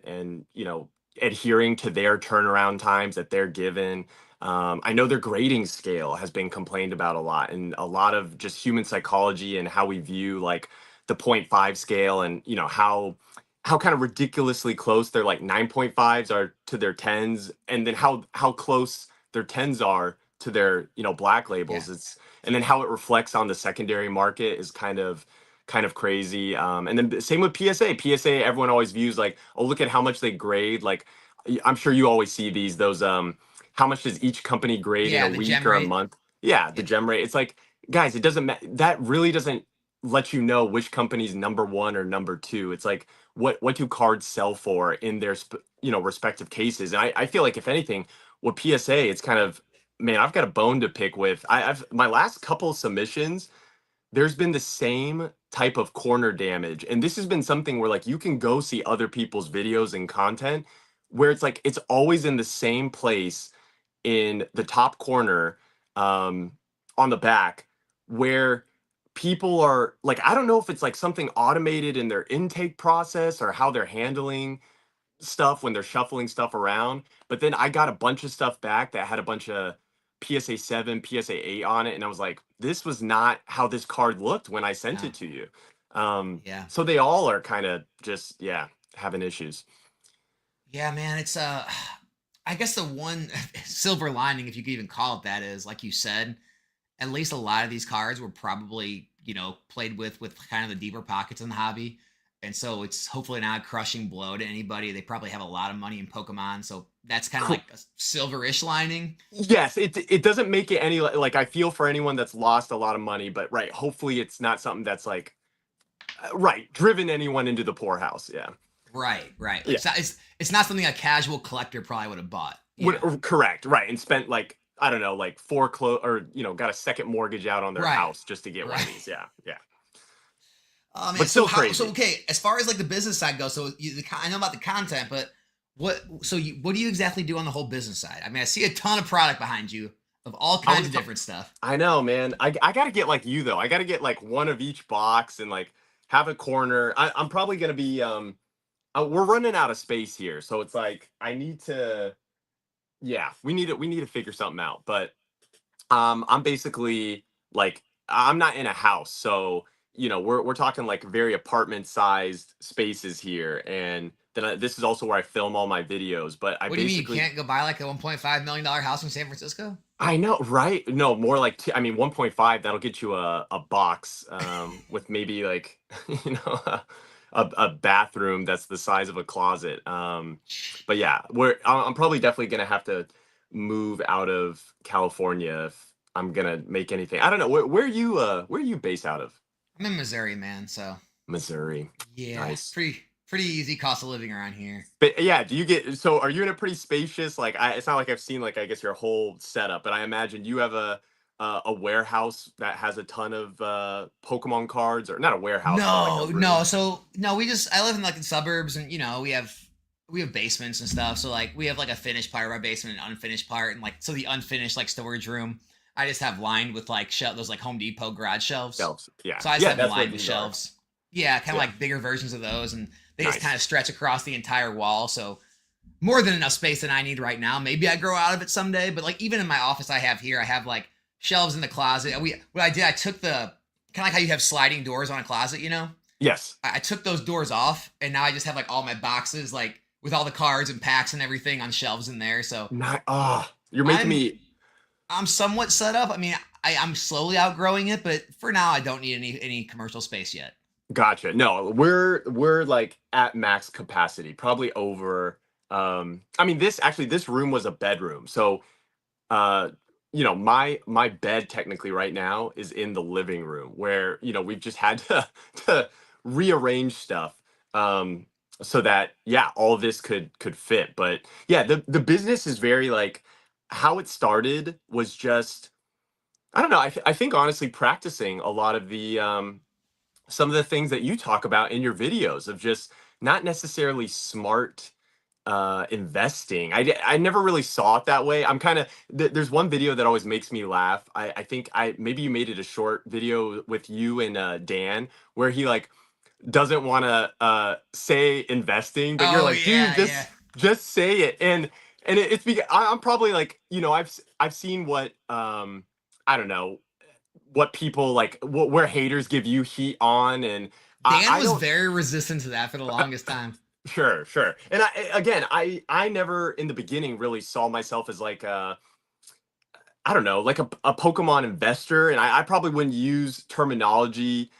adhering to their turnaround times that they're given. I know their grading scale has been complained about a lot, and a lot of just human psychology and how we view like the point 0.5 scale, and how kind of ridiculously close their like 9.5s are to their 10s, and then how close their 10s are to their black Yeah. labels. It's and then how it reflects on the secondary market is kind of crazy. And then same with PSA. Everyone always views like, oh, look at how much they grade. Like I'm sure you always see those how much does each company grade in a Yeah, the week gem or a rate. month. Yeah, the It, gem rate. It's like, guys, it doesn't that really doesn't let you know which company's number one or number two. It's like, what do cards sell for in their respective cases. And I feel like if anything, with PSA, it's kind of, man, I've got a bone to pick with. I've my last couple submissions, there's been the same type of corner damage. And this has been something where like you can go see other people's videos and content where it's like it's always in the same place in the top corner, um, on the back, where people are like, I don't know if it's like something automated in their intake process or how they're handling stuff when they're shuffling stuff around. But then I got a bunch of stuff back that had a bunch of PSA 7, PSA 8 on it. And I was like, this was not how this card looked when I sent no. it to you. Yeah. So they all are kind of just, yeah, having issues. Yeah, man, it's I guess the one silver lining, if you could even call it that, is like you said, at least a lot of these cards were probably, played with kind of the deeper pockets in the hobby. And so it's hopefully not a crushing blow to anybody. They probably have a lot of money in Pokemon, so that's kind of like a silver-ish lining. Yes, it doesn't make it any like I feel for anyone that's lost a lot of money, but right, hopefully it's not something that's like right, driven anyone into the poorhouse. Yeah. Right, right. Like Yeah. it's not something a casual collector probably would have bought. Correct, right, and spent like I don't know, like foreclose or got a second mortgage out on their Right. house just to get one of Right. these. Yeah, yeah. Oh man, But so still how? So crazy. okay, as far as like the business side goes, so I know about the content, but what? So what do you exactly do on the whole business side? I mean, I see a ton of product behind you of all I kinds was of different stuff. I know, man. I gotta get like you though. I gotta get like one of each box and like have a corner. I'm probably gonna be we're running out of space here, so it's like I need to. Yeah, we need to figure something out. But I'm basically like I'm not in a house, so we're talking like very apartment sized spaces here, and then this is also where I film all my videos. But I What do you mean you basically can't go buy like a $1.5 million house in San Francisco? I know, right? No, more like I mean 1.5. That'll get you a box with maybe like a bathroom that's the size of a closet. But yeah, I'm probably definitely gonna have to move out of California if I'm gonna make anything. I don't know where are you based out of? I'm in Missouri, man. So Missouri. yeah, Nice. pretty easy cost of living around here. But yeah, do you get so are you in a pretty spacious like it's not like I've seen like I guess your whole setup, but I imagine you have a warehouse that has a ton of Pokemon cards or not a warehouse, but like a No, room. no. So no, I live in like the suburbs, and we have basements and stuff. So like we have like a finished part of our basement and unfinished part, and like so the unfinished like storage room, I just have lined with like those like Home Depot garage shelves. Shelves. Yeah. So I just Yeah, have them that's what lined with these are. shelves. Yeah, kind of Yeah. like bigger versions of those, and they just kind Nice. of stretch across the entire wall. So more than enough space that I need right now. Maybe I grow out of it someday, but like even in my office I have here, I have like shelves in the closet. What I did, I took the kind of like how you have sliding doors on a closet, Yes. I took those doors off, and now I just have like all my boxes like with all the cards and packs and everything on shelves in there. So Not you're making I'm me I'm somewhat set up. I mean, I'm slowly outgrowing it, but for now I don't need any commercial space yet. gotcha. No, we're like at max capacity, probably over I mean this room was a bedroom. So uh my bed technically right now is in the living room where we've just had to to rearrange stuff um so that yeah all this could fit. But yeah, the business is very like how it started was just I don't know. I think honestly practicing a lot of the some of the things that you talk about in your videos of just not necessarily smart investing. I never really saw it that way. I'm kind of there's one video that always makes me laugh. I think I maybe you made it a short video with you and Dan where he like doesn't want to say investing, but you're Oh like, dude, yeah, yeah. just say it. And it's because I'm probably like I've seen what I don't know what people like where haters give you heat on, and Dan I was don't. very resistant to that for the longest time. Sure, sure. And again, I never in the beginning really saw myself as like I don't know, like a Pokemon investor, and I probably wouldn't use terminology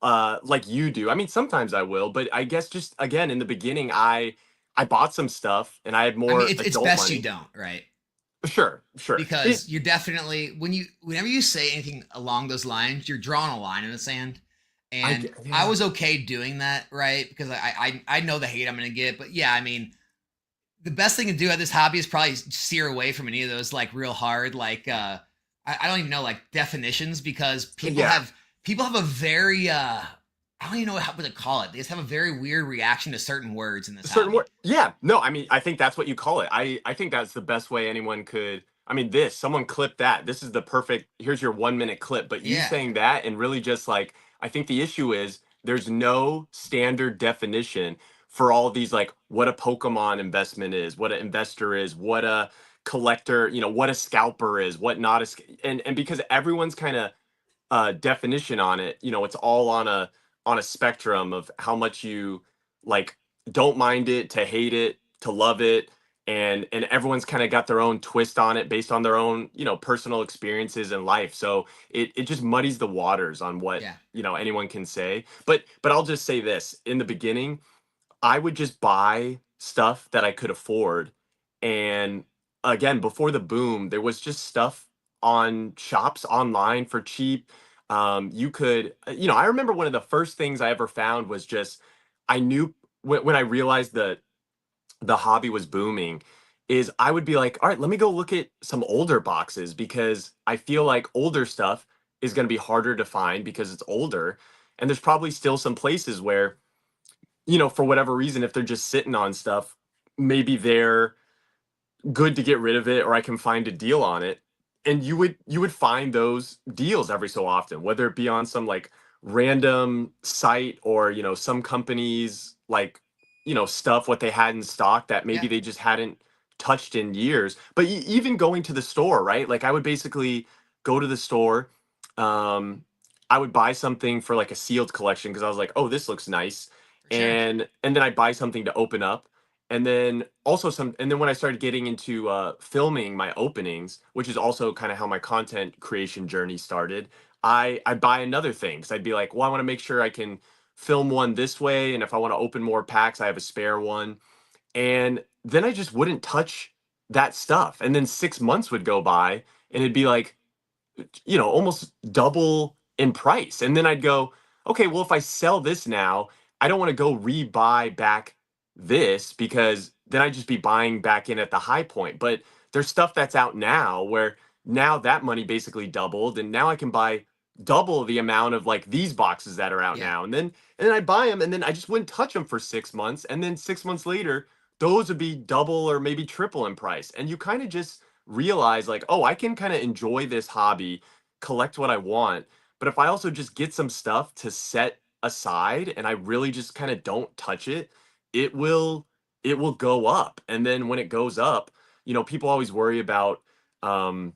like you do. I mean, sometimes I will, but I guess just again in the beginning, I bought some stuff and I had I mean, more it's adult best you money. don't, right? Sure, sure. Because you're definitely whenever you say anything along those lines, you're drawing a line in the sand. And I Yeah. was okay doing that, right? Because I know the hate I'm gonna get, but yeah, I mean, the best thing to do at this hobby is probably steer away from any of those like real hard like I don't even know like definitions, because Yeah. people have a very I don't even know what to call it. They just have a very weird reaction to certain words in this Certain hobby. word. Yeah. No, I mean, I think that's what you call it. I think that's the best way anyone could. I mean, someone clip that. This is the perfect. Here's your 1 minute clip. But you Yeah. saying that and really just like, I think the issue is there's no standard definition for all these like what a Pokemon investment is, what an investor is, what a collector, what a scalper is, what not and because everyone's kind of definition on it, it's all on on a spectrum of how much you like don't mind it to hate it to love it, and everyone's kind of got their own twist on it based on their own, personal experiences in life. So it just muddies the waters on what, Yeah. anyone can say. But I'll just say this, in the beginning I would just buy stuff that I could afford. And again, before the boom, there was just stuff on shops online for cheap. You could, I remember one of the first things I ever found was just, I knew when I realized that the hobby was booming, is I would be like, all right, let me go look at some older boxes, because I feel like older stuff is going to be harder to find because it's older. And there's probably still some places where, for whatever reason, if they're just sitting on stuff, maybe they're good to get rid of it, or I can find a deal on it. And you would find those deals every so often, whether it be on some like random site, or, some companies like, stuff what they had in stock that maybe Yeah. they just hadn't touched in years. But even going to the store, right? Like I would basically go to the store. Um, I would buy something for like a sealed collection because I was like, oh, this looks nice. For sure. And then I buy something to open up, and then also and then when I started getting into filming my openings, which is also kind of how my content creation journey started, I buy another thing because I'd be like, well, I want to make sure I can film one this way, and if I want to open more packs, I have a spare one. And then I just wouldn't touch that stuff, and then 6 months would go by, and it'd be like, almost double in price. And then I'd go, okay, well, if I sell this now, I don't want to go rebuy back this, because then I'd just be buying back in at the high point. But there's stuff that's out now where now that money basically doubled, and now I can buy double the amount of like these boxes that are out Yeah. now. And then I buy them, and then I just wouldn't touch them for 6 months. And then 6 months later, those would be double or maybe triple in price. And you kind of just realize like, oh, I can kind of enjoy this hobby, collect what I want. But if I also just get some stuff to set aside and I really just kind of don't touch it, it will it will go up. And then when it goes up, people always worry about um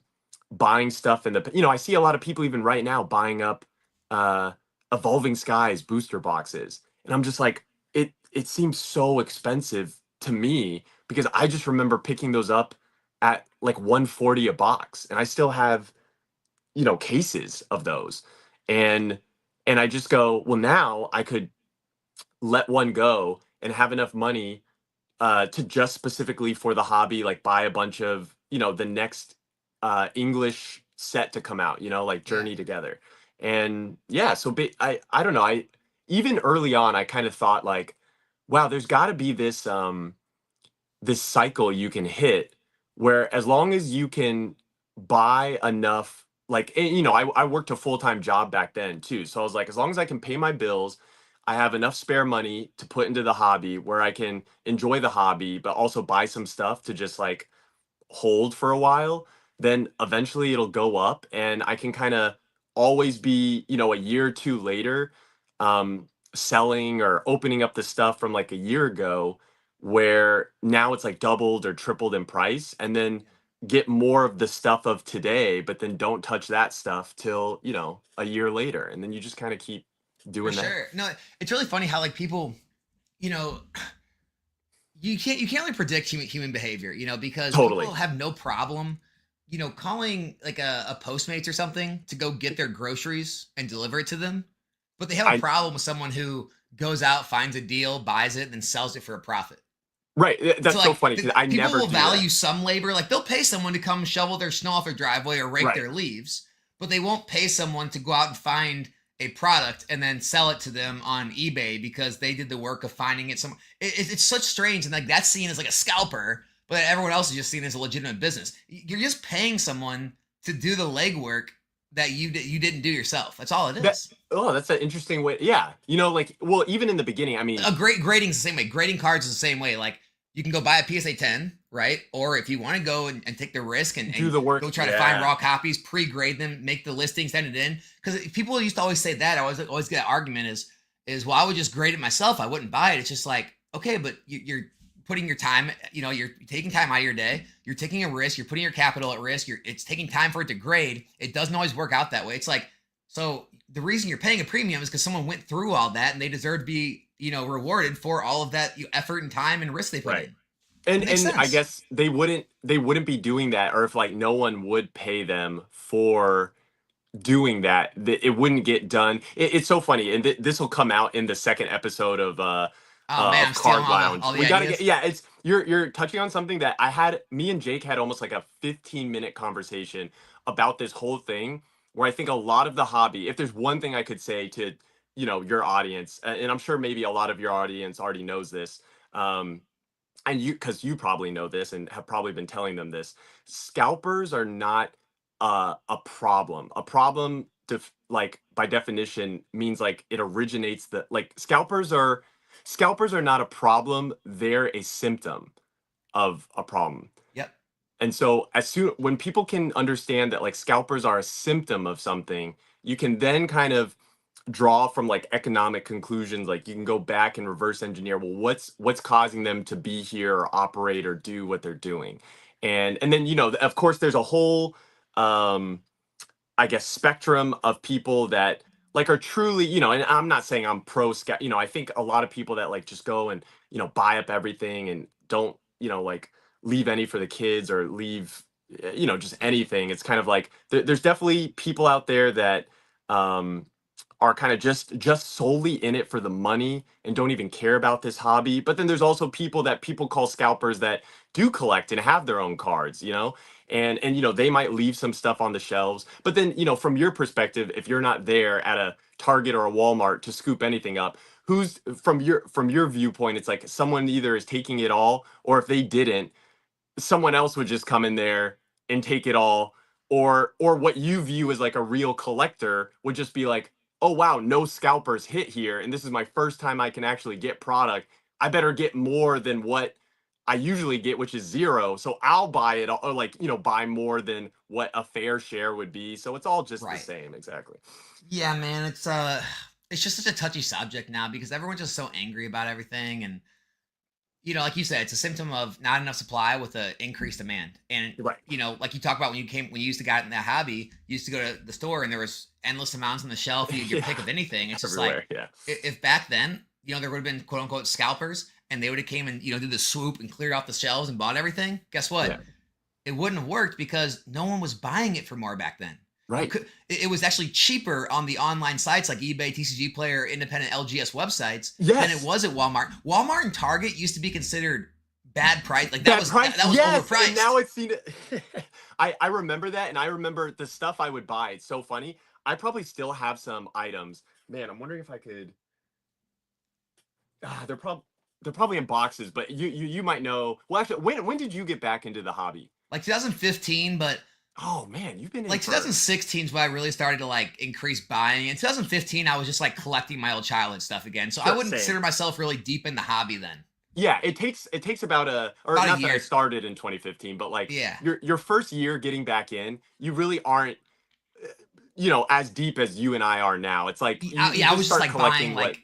buying stuff in the, I see a lot of people even right now buying up uh Evolving Skies booster boxes. And I'm just like, it seems so expensive to me, because I just remember picking those up at like 140 a box, and I still have, cases of those. And I just go, well, now I could let one go and have enough money to just specifically for the hobby, like buy a bunch of, the next English set to come out, like Yeah. Journey Together. And yeah, so I don't know. I even early on, I kind of thought like, wow, there's got to be this cycle you can hit, where as long as you can buy enough, like, and, I worked a full-time job back then too, so I was like, as long as I can pay my bills, I have enough spare money to put into the hobby where I can enjoy the hobby but also buy some stuff to just like hold for a while, then eventually it'll go up, and I can kind of always be, a year or two later, selling or opening up the stuff from like a year ago, where now it's like doubled or tripled in price, and then get more of the stuff of today, but then don't touch that stuff till, a year later. And then you just kind of keep For doing that. sure. No, it's really funny how like people, you know, you can't really predict human behavior, because people Totally. have no problem, calling like a Postmates or something to go get their groceries and deliver it to them, but they have a I problem with someone who goes out, finds a deal, buys it, and then sells it for a profit. Right. So That's so like funny because I people never will do that. value some labor, like they'll pay someone to come shovel their snow off their driveway or rake Right. their leaves, but they won't pay someone to go out and find a product and then sell it to them on eBay because they did the work of finding it. It's such strange, and like that's seen as like a scalper, but everyone else is just seen as a legitimate business. You're just paying someone to do the legwork that you didn't do yourself. That's all it That is. oh, that's an interesting way. Yeah. Like, well, even in the beginning, I mean, A great grading's the same way. Grading cards is the same way. Like you can go buy a PSA 10, right? Or if you want to go and take the risk do and the work. go try to find Yeah. raw copies, pre-grade them, make the listing, send it in. Because people used to always say that. I always get that argument is well, I would just grade it myself. I wouldn't buy it. It's just like, okay, but you're putting your time, you're taking time out of your day. You're taking a risk. You're putting your capital at risk. It's taking time for it to grade. It doesn't always work out that way. It's like So the reason you're paying a premium is because someone went through all that and they deserve to be, rewarded for all of that effort and time and risk they put Right. in. It makes And I sense. guess they wouldn't be doing that, or if like no one would pay them for doing that, it wouldn't get done. It's so funny, and this will come out in the second episode Oh man, I'm of stealing Card all the Lounge. all the We got to get, ideas. yeah, it's you're touching on something that me and Jake had almost like a 15-minute conversation about this whole thing, where I think a lot of the hobby, if there's one thing I could say to, your audience, and I'm sure maybe a lot of your audience already knows this, um, and because you probably know this and have probably been telling them this, scalpers are not a problem. A problem, like by definition, means like it originates the like scalpers are not a problem. They're a symptom of a problem. Yep. And so as soon when people can understand that like scalpers are a symptom of something, you can then kind of draw from like economic conclusions. Like you can go back and reverse engineer, well, what's causing them to be here or operate or do what they're doing. And then, of course there's a whole um I guess spectrum of people that like are truly, and I'm not saying I'm pro scout, I think a lot of people that like just go and, buy up everything and don't, like leave any for the kids or leave, just anything. It's kind of like there's definitely people out there that um are kind of just solely in it for the money and don't even care about this hobby. But then there's also people call scalpers that do collect and have their own cards, and they might leave some stuff on the shelves. But then, from your perspective, if you're not there at a Target or a Walmart to scoop anything up, who's from your viewpoint, it's like someone either is taking it all, or if they didn't, someone else would just come in there and take it all, or what you view as like a real collector would just be like, oh wow, no scalpers hit here, and this is my first time I can actually get product. I better get more than what I usually get, which is zero, so I'll buy it all, or like, buy more than what a fair share would be, so it's all just the Right. same. Exactly. Yeah, man, it's just such a touchy subject now because everyone's just so angry about everything. And like you said, it's a symptom of not enough supply with a increased demand. And Right. like you talk about when you used to get in that hobby, you used to go to the store and there was endless amounts on the shelf. You had your Yeah, pick of anything. It's just like everywhere, yeah. if back then, there would have been quote unquote scalpers and they would have came and did the swoop and cleared off the shelves and bought everything. Guess what? Yeah. It wouldn't have worked because no one was buying it for more back then. Right. It was actually cheaper on the online sites like eBay, TCG Player, independent LGS websites than it Yes. was at Walmart. Walmart and Target used to be considered bad price. Like That price, that was yes, and overpriced. now I've seen it. I remember that, and I remember the stuff I would buy. It's so funny. I probably still have some items. Man, I'm wondering if I could. Ah, they're probably in boxes, but you might know. Well, actually, when did you get back into the hobby? Like 2015, but Oh man, you've been in like for 2016 is when I really started to like increase buying. In 2015, I was just like collecting my old childhood stuff again. So I sure, wouldn't same. consider myself really deep in the hobby then. Yeah, it takes about or About a not that I year. started in 2015, but like Yeah. your first year getting back in, you really aren't as deep as you and I are now. It's like you Yeah, I just was just start like buying collecting what.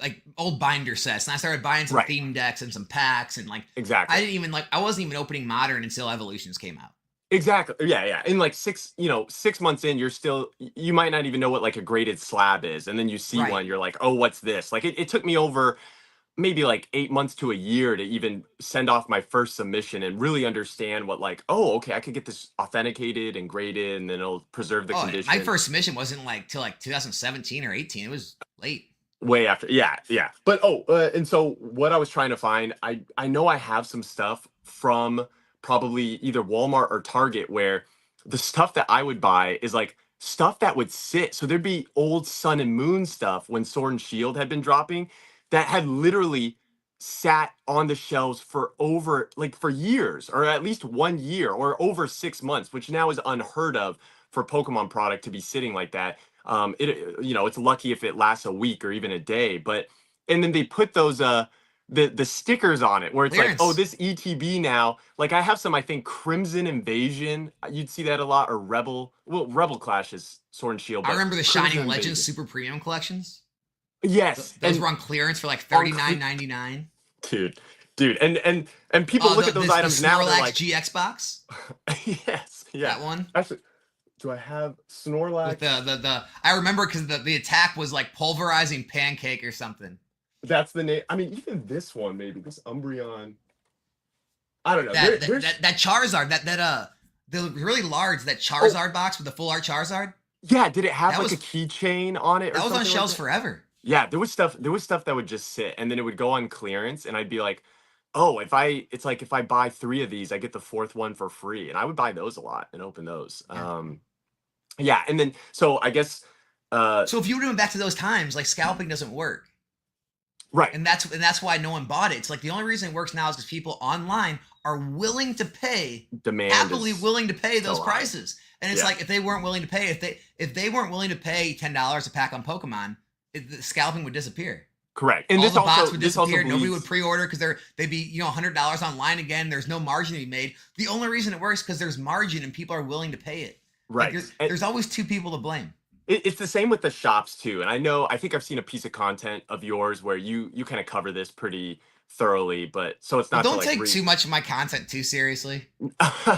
like old binder sets, and I started buying some Right. theme decks and some packs, and like Exactly. I wasn't even opening modern until Evolutions came out. Exactly. Yeah, yeah. In like 6 months in, you're still you might not even know what like a graded slab is. And then you see Right. one, you're like, oh, what's this? Like it took me over maybe like 8 months to a year to even send off my first submission and really understand what like, oh, okay, I could get this authenticated and graded and then it'll preserve the Oh, my condition. first submission wasn't like till like 2017 or 18. It was late. Way after, yeah, yeah. But and so what I was trying to find, I know I have some stuff from probably either Walmart or Target where the stuff that I would buy is like stuff that would sit. So there'd be old Sun and Moon stuff when Sword and Shield had been dropping that had literally sat on the shelves for over like for years or at least 1 year or over 6 months, which now is unheard of for Pokemon product to be sitting like that. It's lucky if it lasts a week or even a day, but and then they put those the stickers on it where it's like, oh, Clearance. this ETB now. Like I have some, I think Crimson Invasion, you'd see that a lot, or Rebel Clash is Sword and Shield, I but remember the Crimson Shining Legends Invasion. Super Premium collections. Yes, Those and were on clearance for like on 39.99. dude, dude, and people Oh, look at those the items now, they're Snorlax like, GX box. yes, yeah, That one. actually, Do I have with Snorlax? the I remember because the attack was like pulverizing pancake or something. That's the name. I mean, even this one, maybe this Umbreon. I don't know. That that There's that, that Charizard, the really large that oh Charizard box with the full art Charizard. yeah. Did it have That like a was keychain on it or that was on something like shelves that? forever. Yeah, there was stuff. There was stuff that would just sit, and then it would go on clearance, and I'd be like, "Oh, it's like if I buy three of these, I get the fourth one for free," and I would buy those a lot and open those. Yeah. Yeah, and then so I guess, So if you were doing back to those times, like scalping doesn't work. right, And that's why no one bought it. It's like the only reason it works now is because people online are willing to pay, demand happily is willing to pay those so high. prices. And it's Yeah, like if they weren't willing to pay, if they weren't willing to pay $10 a pack on Pokemon, the scalping would disappear. correct. And All this the bots also would this also disappear. Nobody would bleeds. pre-order because they'd be $100 online again. There's no margin to be made. The only reason it works because there's margin and people are willing to pay it. Like Right. there's always two people to blame. It's the same with the shops too. And I think I've seen a piece of content of yours where you kind of cover this pretty thoroughly, but so it's Well, not to don't like take too much of my content too seriously.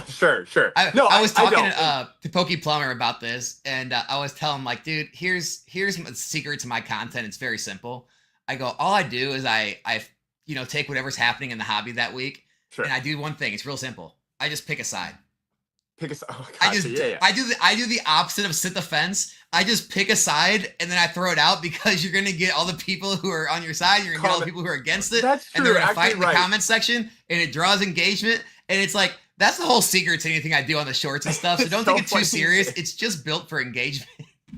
Sure, sure. I, No, I was I talking don't. to Pokey Plumber about this, and I was telling him like, dude, here's the secret to my content. It's very simple. I go, all I do is I take whatever's happening in the hobby that week, Sure. and I do one thing. It's real simple. I just pick a side. Pick a oh, I gotcha. just Yeah, yeah. I do the opposite of sit the fence. I just pick a side and then I throw it out because you're gonna get all the people who are on your side. You're gonna get all the people who are against it, That's and they're true. gonna fight Actually, in the right. comment section, and it draws engagement. And it's like that's the whole secret to anything I do on the shorts and stuff. So It's don't so take it too funny. serious. It's just built for engagement.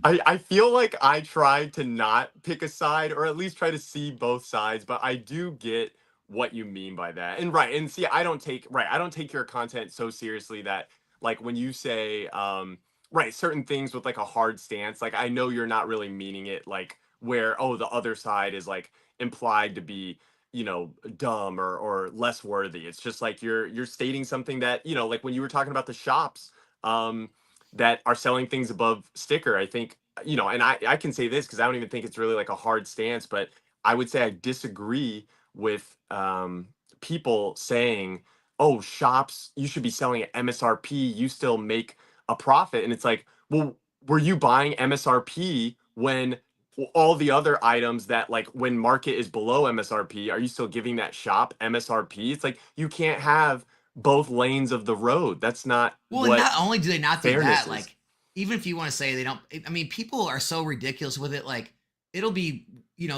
I feel like I try to not pick a side or at least try to see both sides, but I do get what you mean by that. And right, and see, I don't take your content so seriously that like when you say right, certain things with like a hard stance, like I know you're not really meaning it like where oh the other side is like implied to be dumb or less worthy. It's just like you're stating something that like when you were talking about the shops um that are selling things above sticker. I think, and I can say this because I don't even think it's really like a hard stance, but I would say I disagree with people saying, oh, shops, you should be selling at MSRP, you still make a profit. And it's like, well, were you buying MSRP when all the other items that like when market is below MSRP, are you still giving that shop MSRP? It's like you can't have both lanes of the road. That's not Well, and what not only do they not do fairness that, is. like even if you want to say they don't, I mean, people are so ridiculous with it. Like it'll be,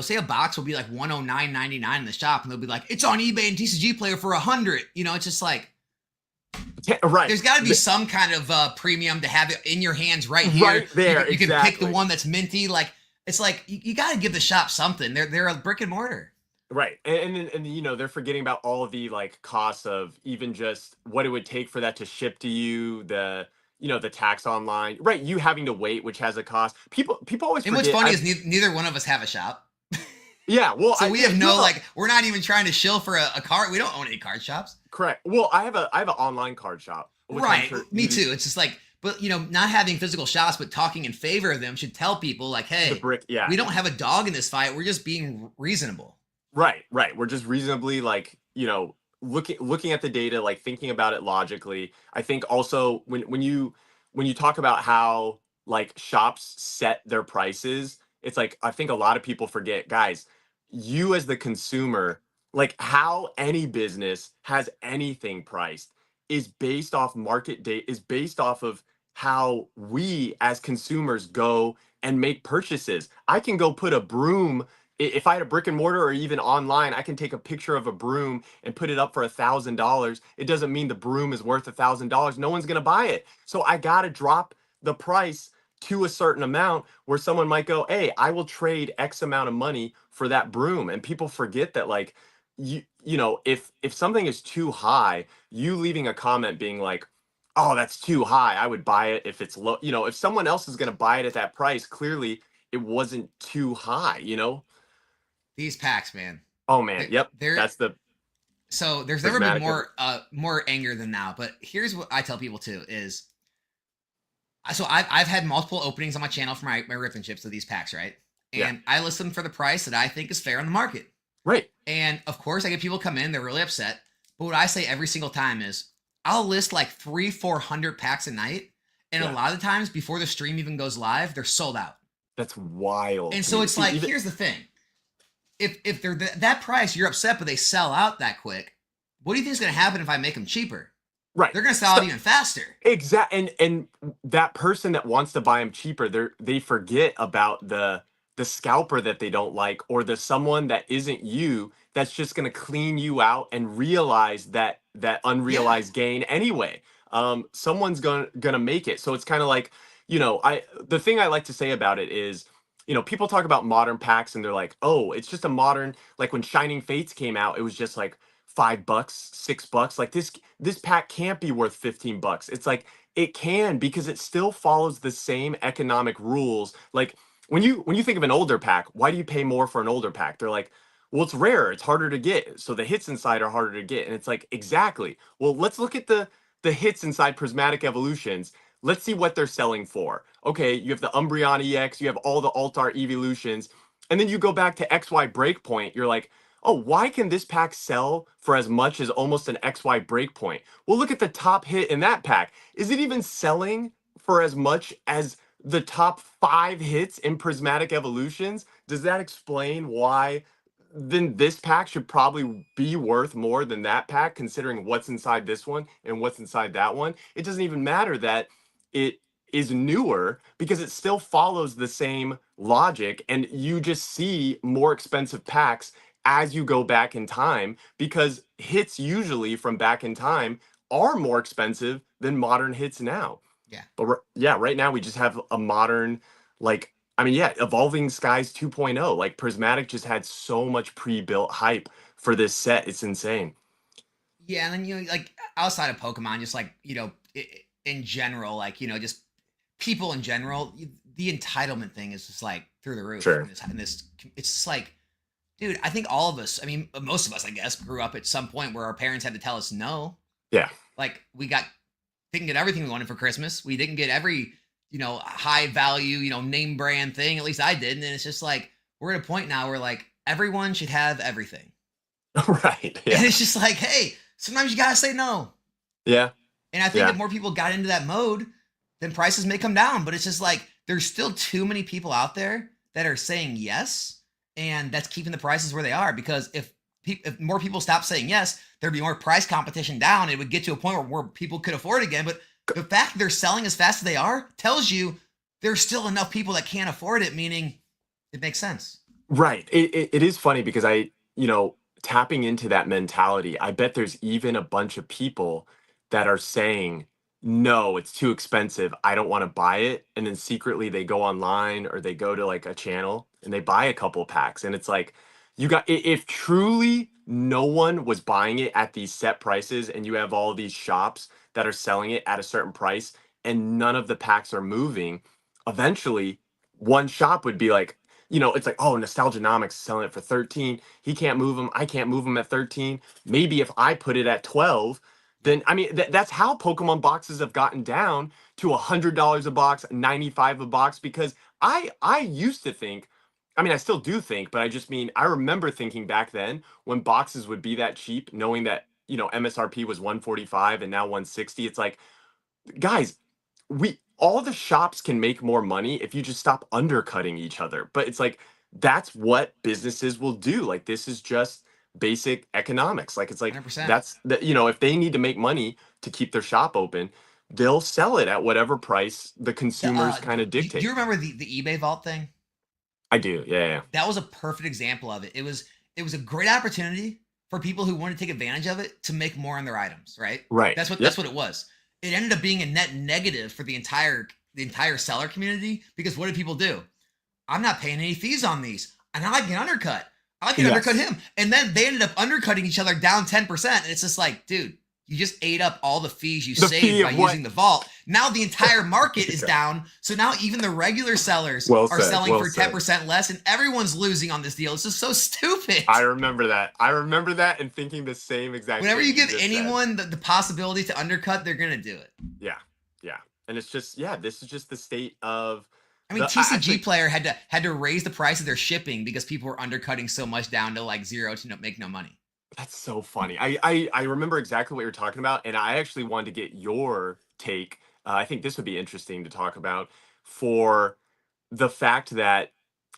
say a box will be like 109.99 in the shop, and they'll be like, it's on eBay and TCG Player for 100. It's just like Yeah, right. there's got to be some kind of premium to have it in your hands right here. Right there, You can pick the exactly. one that's minty. Like it's like you got to give the shop something. They're a brick and mortar. Right. And they're forgetting about all of the like costs of even just what it would take for that to ship to you, the tax online. Right, you having to wait, which has a cost. People always And what's forget. funny is neither one of us have a shop. Yeah, well, So we have you no, like, we're not even trying to shill for a card. We don't own any card shops. correct. Well, I have an online card shop, which I'm Right. sure Me you- too. It's just like, but not having physical shops, but talking in favor of them should tell people like, the hey, brick. Yeah, we don't have a dog in this fight. We're just being reasonable. right, right. We're just reasonably like, looking at the data, like thinking about it logically. I think also when you talk about how like shops set their prices, it's like I think a lot of people forget, guys, you as the consumer, like how any business has anything priced is based off market data, is based off of how we as consumers go and make purchases. I can go put a broom if I had a brick and mortar or even online, I can take a picture of a broom and put it up for $1,000. It doesn't mean the broom is worth $1,000. No one's gonna buy it. So I gotta drop the price to a certain amount where someone might go, hey, I will trade X amount of money for that broom. And people forget that like if something is too high, you leaving a comment being like, oh, that's too high, I would buy it if it's low. If someone else is gonna buy it at that price, clearly it wasn't too high. These packs, man. Oh man, yep. They're That's the so there's never been prismatic of more anger than now. But here's what I tell people too is so I've had multiple openings on my channel for my rip and chips of these packs, right? Yeah. And I list them for the price that I think is fair on the market. right. And of course, I get people come in, they're really upset. But what I say every single time is, I'll list like 300-400 packs a night, And a Yeah. lot of the times before the stream even goes live, they're sold out. That's wild And to so me. it's See, like, even here's the thing. If they're that price, you're upset, but they sell out that quick. What do you think is going to happen if I make them cheaper? right. They're going to sell out even faster. Exact and that person that wants to buy them cheaper, they forget about the scalper that they don't like, or the someone that isn't you that's just going to clean you out and realize that Yeah. unrealized gain anyway. Someone's gonna make it. So it's kind of like, I the thing I like to say about it is, people talk about modern packs and they're like, oh, it's just a modern, like when Shining Fates came out, it was just like $5, $6. Like this pack can't be worth $15. It's like it can, because it still follows the same economic rules. Like when you think of an older pack, why do you pay more for an older pack? They're like, well, it's rare, it's harder to get, so the hits inside are harder to get. And it's like, exactly. Well, let's look at the hits inside Prismatic Evolutions. Let's see what they're selling for. Okay, you have the Umbreon EX, you have all the Altar Evolutions, and then you go back to XY Breakpoint. You're like, oh, why can this pack sell for as much as almost an XY Breakpoint? Well, look at the top hit in that pack. Is it even selling for as much as the top 5 hits in Prismatic Evolutions? Does that explain why then this pack should probably be worth more than that pack, considering what's inside this one and what's inside that one? It doesn't even matter that it is newer, because it still follows the same logic, and you just see more expensive packs as you go back in time, because hits usually from back in time are more expensive than modern hits now. Yeah. But yeah, right now we just have a modern, like, I mean, yeah, Evolving Skies 2.0. Like, Prismatic just had so much pre-built hype for this set. It's insane. Yeah, and then like outside of Pokemon, just like in general, like just people in general, the entitlement thing is just like through the roof. Sure. In this, it's just like, dude, I think all of us, I mean, most of us, I guess, grew up at some point where our parents had to tell us no. Yeah. Like didn't get everything we wanted for Christmas. We didn't get every high value name brand thing. At least I didn't. And it's just like we're at a point now where like everyone should have everything. Right. Yeah. And it's just like, hey, sometimes you gotta say no. Yeah. And I think Yeah. if more people got into that mode, then prices may come down. But it's just like there's still too many people out there that are saying yes, and that's keeping the prices where they are. Because if more people stop saying yes, there'd be more price competition down. It would get to a point where people could afford it again. But the fact that they're selling as fast as they are tells you there's still enough people that can't afford it, meaning it makes sense. Right. It is funny because tapping into that mentality, I bet there's even a bunch of people that are saying, no, it's too expensive, I don't want to buy it. And then secretly they go online or they go to like a channel and they buy a couple packs. And it's like, if truly no one was buying it at these set prices, and you have all these shops that are selling it at a certain price and none of the packs are moving, eventually one shop would be like, it's like, oh, Nostalgianomics is selling it for 13. He can't move them. I can't move them at 13. Maybe if I put it at 12, then I mean that's how Pokemon boxes have gotten down to $100 a box, 95 a box. Because I used to think, I mean, I still do think, but I just mean I remember thinking back then when boxes would be that cheap, knowing that MSRP was 145 and now 160. It's like, guys, we all the shops can make more money if you just stop undercutting each other. But it's like that's what businesses will do. Like, this is just basic economics. Like, it's like 100%. that's that, if they need to make money to keep their shop open, they'll sell it at whatever price the consumers kind of Do dictate. you remember the eBay vault thing? I do. Yeah. That was a perfect example of it. It was a great opportunity for people who wanted to take advantage of it to make more on their items, right? Right. That's what it was. It ended up being a net negative for the entire seller community, because what did people do? I'm not paying any fees on these, and I can undercut. I can undercut him. And then they ended up undercutting each other down 10%. And it's just like, dude, you just ate up all the fees you saved by using the vault. Now the entire market is down. So now even the regular sellers are selling for 10% less, and everyone's losing on this deal. It's just so stupid. I remember that. And thinking the same exact Whenever thing you give just anyone the possibility to undercut, they're going to do it. Yeah. And it's just, this is just the state of. I mean, TCG Player had to raise the price of their shipping because people were undercutting so much down to like zero to make no money. That's so funny. I remember exactly what you're talking about, and I actually wanted to get your take I think this would be interesting to talk about for the fact that,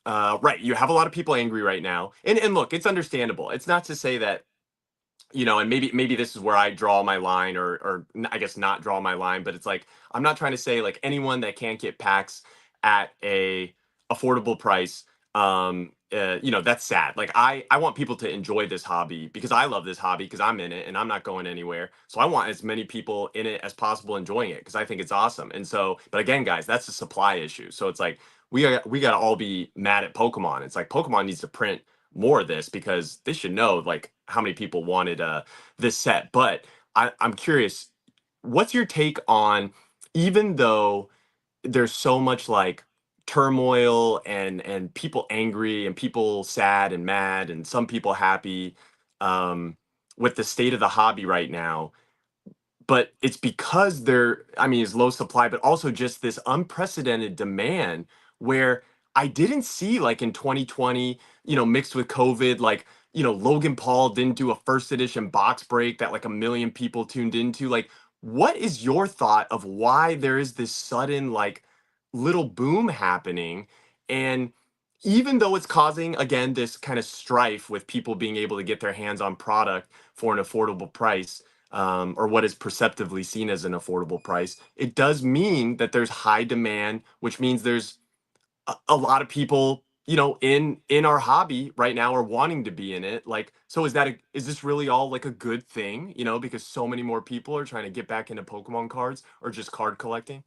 right, you have a lot of people angry right now, and look, it's understandable. It's not to say that, and maybe this is where I draw my line, I guess not draw my line, but it's like I'm not trying to say like anyone that can't get packs at a affordable price. That's sad. Like I want people to enjoy this hobby because I love this hobby because I'm in it and I'm not going anywhere. So I want as many people in it as possible enjoying it because I think it's awesome. And so, but again, guys, that's a supply issue. So it's like we got to all be mad at Pokemon. It's like Pokemon needs to print more of this because they should know like how many people wanted this set. But I'm curious, what's your take on, even though there's so much like turmoil and people angry and people sad and mad and some people happy, with the state of the hobby right now, but it's because it's low supply, but also just this unprecedented demand where I didn't see like in 2020, mixed with COVID, like, Logan Paul didn't do a first edition box break that like a million people tuned into. Like, what is your thought of why there is this sudden like little boom happening? And even though it's causing again this kind of strife with people being able to get their hands on product for an affordable price, or what is perceptively seen as an affordable price, it does mean that there's high demand, which means there's a lot of people, in our hobby right now are wanting to be in it. Like, so is this really all like a good thing? Because so many more people are trying to get back into Pokemon cards or just card collecting.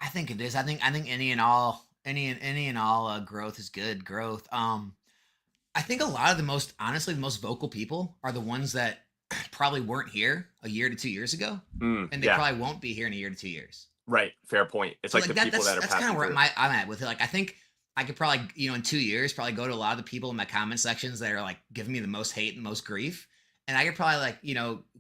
I think it is. I think any and all growth is good growth. I think a lot of the most vocal people are the ones that probably weren't here a year to 2 years ago, and they Yeah, probably won't be here in a year to 2 years. right. Fair point. It's So like like the that people that's that are that's kind of passing where through. I'm at with it. Like I think I could probably in 2 years probably go to a lot of the people in my comment sections that are like giving me the most hate and most grief, and I could probably like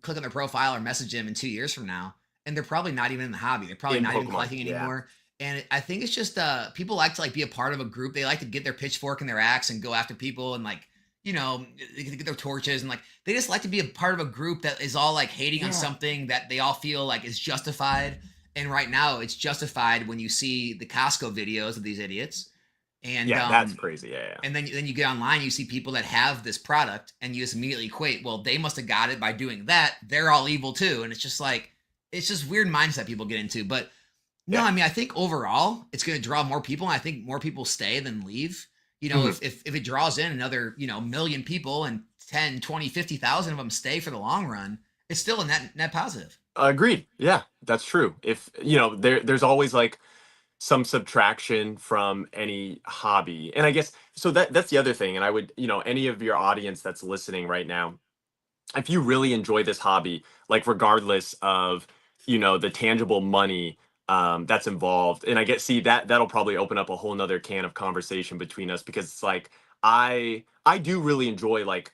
click on their profile or message them in 2 years from now, and they're probably not even in the hobby. They're probably In not even Pokemon. collecting Yeah. anymore. And I think it's just people like to like be a part of a group. They like to get their pitchfork and their axe and go after people and like get their torches and like they just like to be a part of a group that is all like hating on Yeah. something that they all feel like is justified. And right now, it's justified when you see the Costco videos of these idiots, and Yeah, that's crazy. Yeah, yeah. and then you get online, you see people that have this product, and you just immediately equate, well, they must have got it by doing that. They're all evil too, and it's just like it's just weird mindset people get into. But no, Yeah. I mean, I think overall, it's going to draw more people, and I think more people stay than leave. Mhm. If it draws in another million people and 10, 20, 50,000 of them stay for the long run, it's still a net positive. Agreed. Yeah, that's true. If there's always like some subtraction from any hobby. And I guess so that's the other thing. And I would, any of your audience that's listening right now, if you really enjoy this hobby, like regardless of, the tangible money that's involved, and I get see that'll probably open up a whole nother can of conversation between us because it's like I do really enjoy like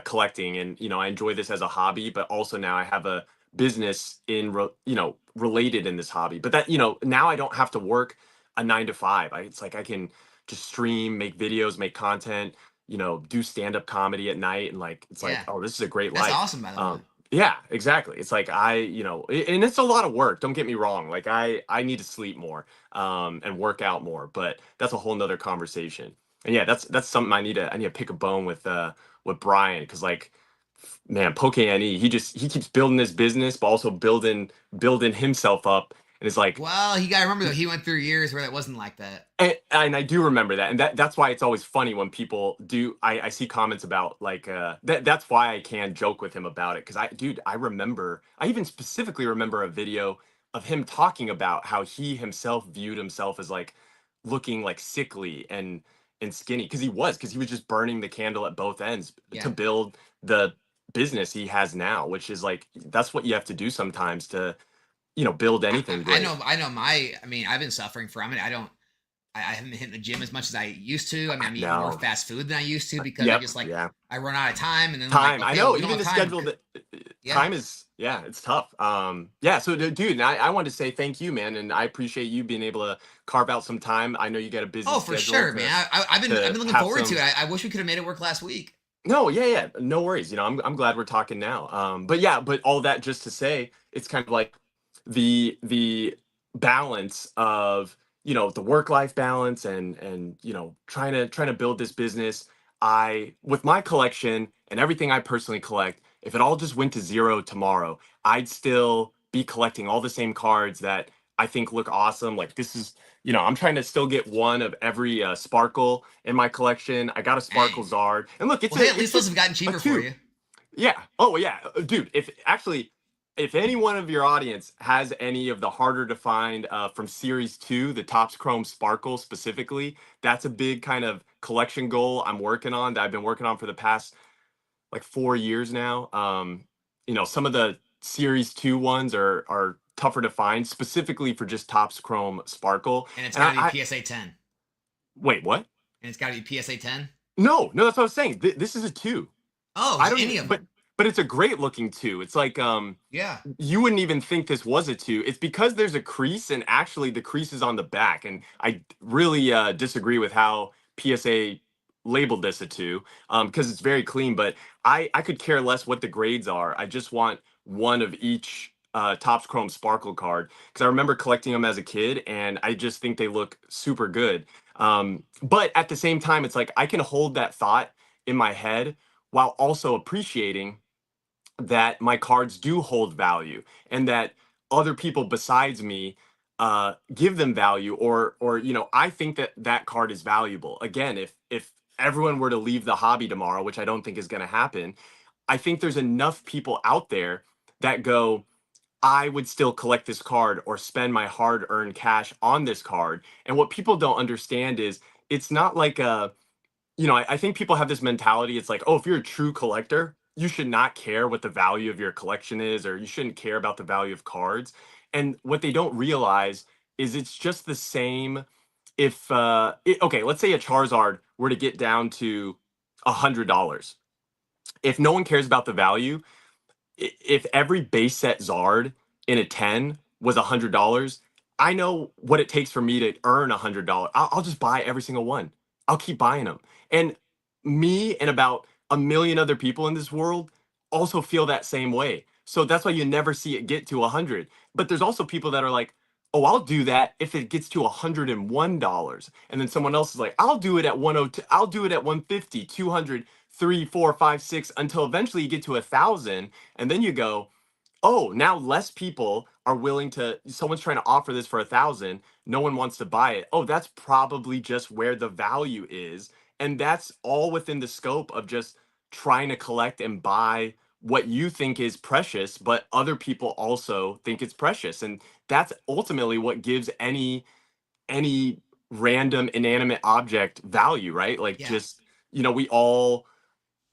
collecting, and I enjoy this as a hobby, but also now I have a business related in this hobby, but that now I don't have to work a 9 to 5. It's like I can just stream, make videos, make content, do stand-up comedy at night, and like it's like, Yeah, oh, this is a great that's life. awesome, by the way. Yeah, exactly. It's like and it's a lot of work, don't get me wrong. Like I need to sleep more, and work out more, but that's a whole nother conversation. And yeah, that's something I need to pick a bone with Brian, because like, man, Poke Ne, he keeps building this business, but also building himself up, and it's like, Well, you gotta remember though, he went through years where that wasn't like that. and I do remember that, and that's why it's always funny when people do. I see comments about like that's why I can joke with him about it, because I even specifically remember a video of him talking about how he himself viewed himself as like looking like sickly and skinny, because he was just burning the candle at both ends to Yeah. build the business he has now, which is like that's what you have to do sometimes to build anything I great. know, I mean, I've been suffering from it. I haven't been hitting the gym as much as I used to. I mean, I'm eating more No. fast food than I used to because I Yep. just like, Yeah. I run out of time and then I'm like, Time. I okay, well, know. we don't Even have the time. schedule. Yeah. Time is. Yeah, it's tough. Yeah. So, dude, and I wanted to say thank you, man, and I appreciate you being able to carve out some time. I know you got a busy Oh, for schedule sure, man. I've been to looking have forward to some. it. I wish we could have made it work last week. No, yeah, yeah, no worries. I'm glad we're talking now. But yeah, but all that just to say, it's kind of like the balance of the work life balance and trying to build this business. I with my collection and everything I personally collect, if it all just went to zero tomorrow, I'd still be collecting all the same cards that I think look awesome. Like this is I'm trying to still get one of every Sparkle in my collection. I got a Sparkle Dang. Zard, and look, Well, hey, at it's least those just have gotten a cheaper for two. you. Yeah. Oh yeah, dude. If any one of your audience has any of the harder to find from Series Two, the Topps Chrome Sparkle specifically, that's a big kind of collection goal I'm working on that I've been working on for the past like 4 years now. Some of the Series Two ones are tougher to find, specifically for just Topps Chrome Sparkle. And it's And got to be I PSA 10. wait, what? And it's got to be PSA 10. No, no, that's what I was saying. This is a two. Oh, I just don't any even, of but them. it's a great looking two. It's like Yeah. you wouldn't even think this was a two. It's because there's a crease, and actually the crease is on the back. And I really disagree with how PSA labeled this a two, because it's very clean. But I could care less what the grades are. I just want one of each Topps Chrome Sparkle card because I remember collecting them as a kid, and I just think they look super good. But at the same time, it's like I can hold that thought in my head while also appreciating that my cards do hold value and that other people besides me give them value, or I think that that card is valuable. Again, if everyone were to leave the hobby tomorrow, which I don't think is going to happen, I think there's enough people out there that go, I would still collect this card or spend my hard earned cash on this card. And what people don't understand is it's not like I think people have this mentality. It's like, oh, if you're a true collector, you should not care what the value of your collection is, or you shouldn't care about the value of cards. And what they don't realize is it's just the same. If okay, let's say a Charizard were to get down to $100. If no one cares about the value, if every base set Zard in a 10 was $100, I know what it takes for me to earn $100. I'll just buy every single one. I'll keep buying them. And me and about a million other people in this world also feel that same way. So that's why you never see it get to 100. But there's also people that are like, oh, I'll do that if it gets to $101. And then someone else is like, I'll do it at 102, I'll do it at 150, 200, 3, 4, 5, 6, until eventually you get to 1,000. And then you go, oh, now less people are willing to, someone's trying to offer this for 1,000. No one wants to buy it. Oh, that's probably just where the value is. And that's all within the scope of just trying to collect and buy what you think is precious, but other people also think it's precious. And that's ultimately what gives any random inanimate object value, right? Like Yeah. just, we all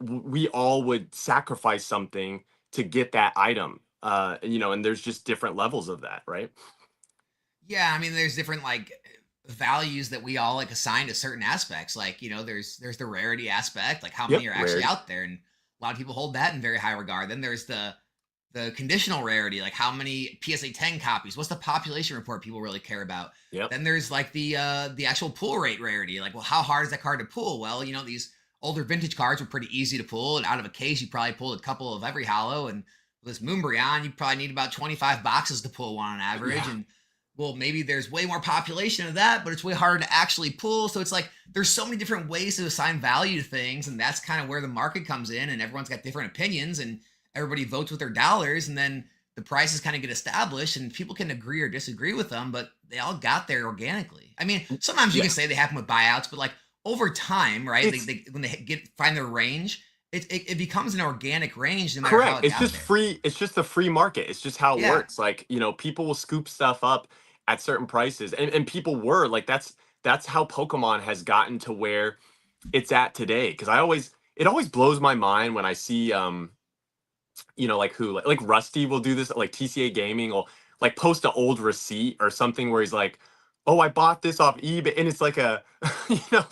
would sacrifice something to get that item. And there's just different levels of that, right? Yeah, I mean, there's different like values that we all like assign to certain aspects. Like, there's the rarity aspect, like how Yep, many are actually rarity. out there, and a lot of people hold that in very high regard. Then there's the conditional rarity, like how many PSA 10 copies, what's the population report people really care about. Yep. Then there's like the actual pull rate rarity, like, well, how hard is that card to pull? Well, these older vintage cards were pretty easy to pull, and out of a case you probably pulled a couple of every hollow, and with this Moonbryon you probably need about 25 boxes to pull one on average. Yeah. And well, maybe there's way more population of that, but it's way harder to actually pull. So it's like there's so many different ways to assign value to things, and that's kind of where the market comes in, and everyone's got different opinions, and everybody votes with their dollars, and then the prices kind of get established, and people can agree or disagree with them, but they all got there organically. I mean, sometimes you Yeah. can say they happen with buyouts, but like over time, right? It's When they find their range, it becomes an organic range no matter how correct. it It's got just there. free. It's just the free market. It's just how it Yeah, works. Like, people will scoop stuff up at certain prices. And people were like, that's how Pokemon has gotten to where it's at today. Cause it always blows my mind when I see like who like Rusty will do this, like TCA Gaming will like post an old receipt or something where he's like, "Oh, I bought this off eBay," and it's like a,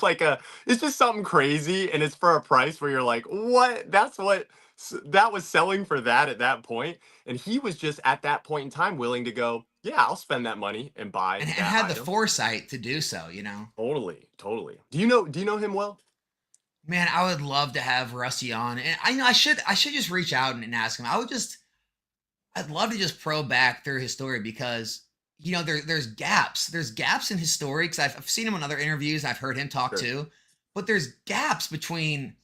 like it's just something crazy, and it's for a price where you're like, "What? That was selling for that at that point," and he was just at that point in time willing to go, "Yeah, I'll spend that money and buy and that had the item." foresight to do so. Totally, totally. Do you know him well? Man, I would love to have Rusty on, and I know I should just reach out and ask him. I'd love to just probe back through his story because there's gaps in his story because I've seen him in other interviews. I've heard him talk Sure. too, but there's gaps between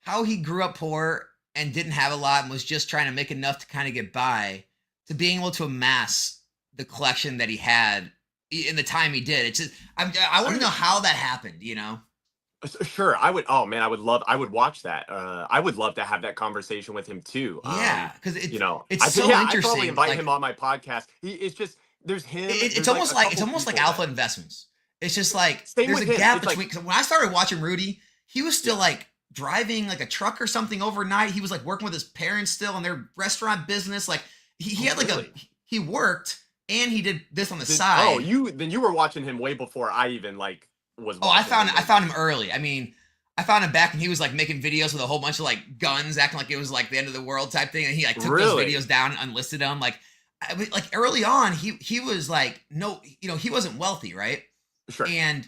how he grew up poor and didn't have a lot and was just trying to make enough to kind of get by to being able to amass the collection that he had in the time he did. It's just I I want to know mean, how that happened. You know? sure. I would. Oh man, I would watch that. I would love to have that conversation with him too. Yeah, because it's I could. so Yeah, I'd probably interesting. invite Like him on my podcast. It's just there's him. it's There's like almost a like it's couple almost like people alpha that investments. It's just like same there's with a him. gap It's like between. Cause when I started watching Rudy, he was still yeah. like driving like a truck or something overnight. He was like working with his parents still in their restaurant business. Like he Oh had like really? he worked and he did this on the Oh, side. you were watching him way before I even like was Oh, watching him. I Then found him early. I mean, I found him back when he was like making videos with a whole bunch of like guns, acting like it was like the end of the world type thing, and he like took those really? videos down and unlisted them. Like early on, he was like no, he wasn't wealthy, right? Sure. And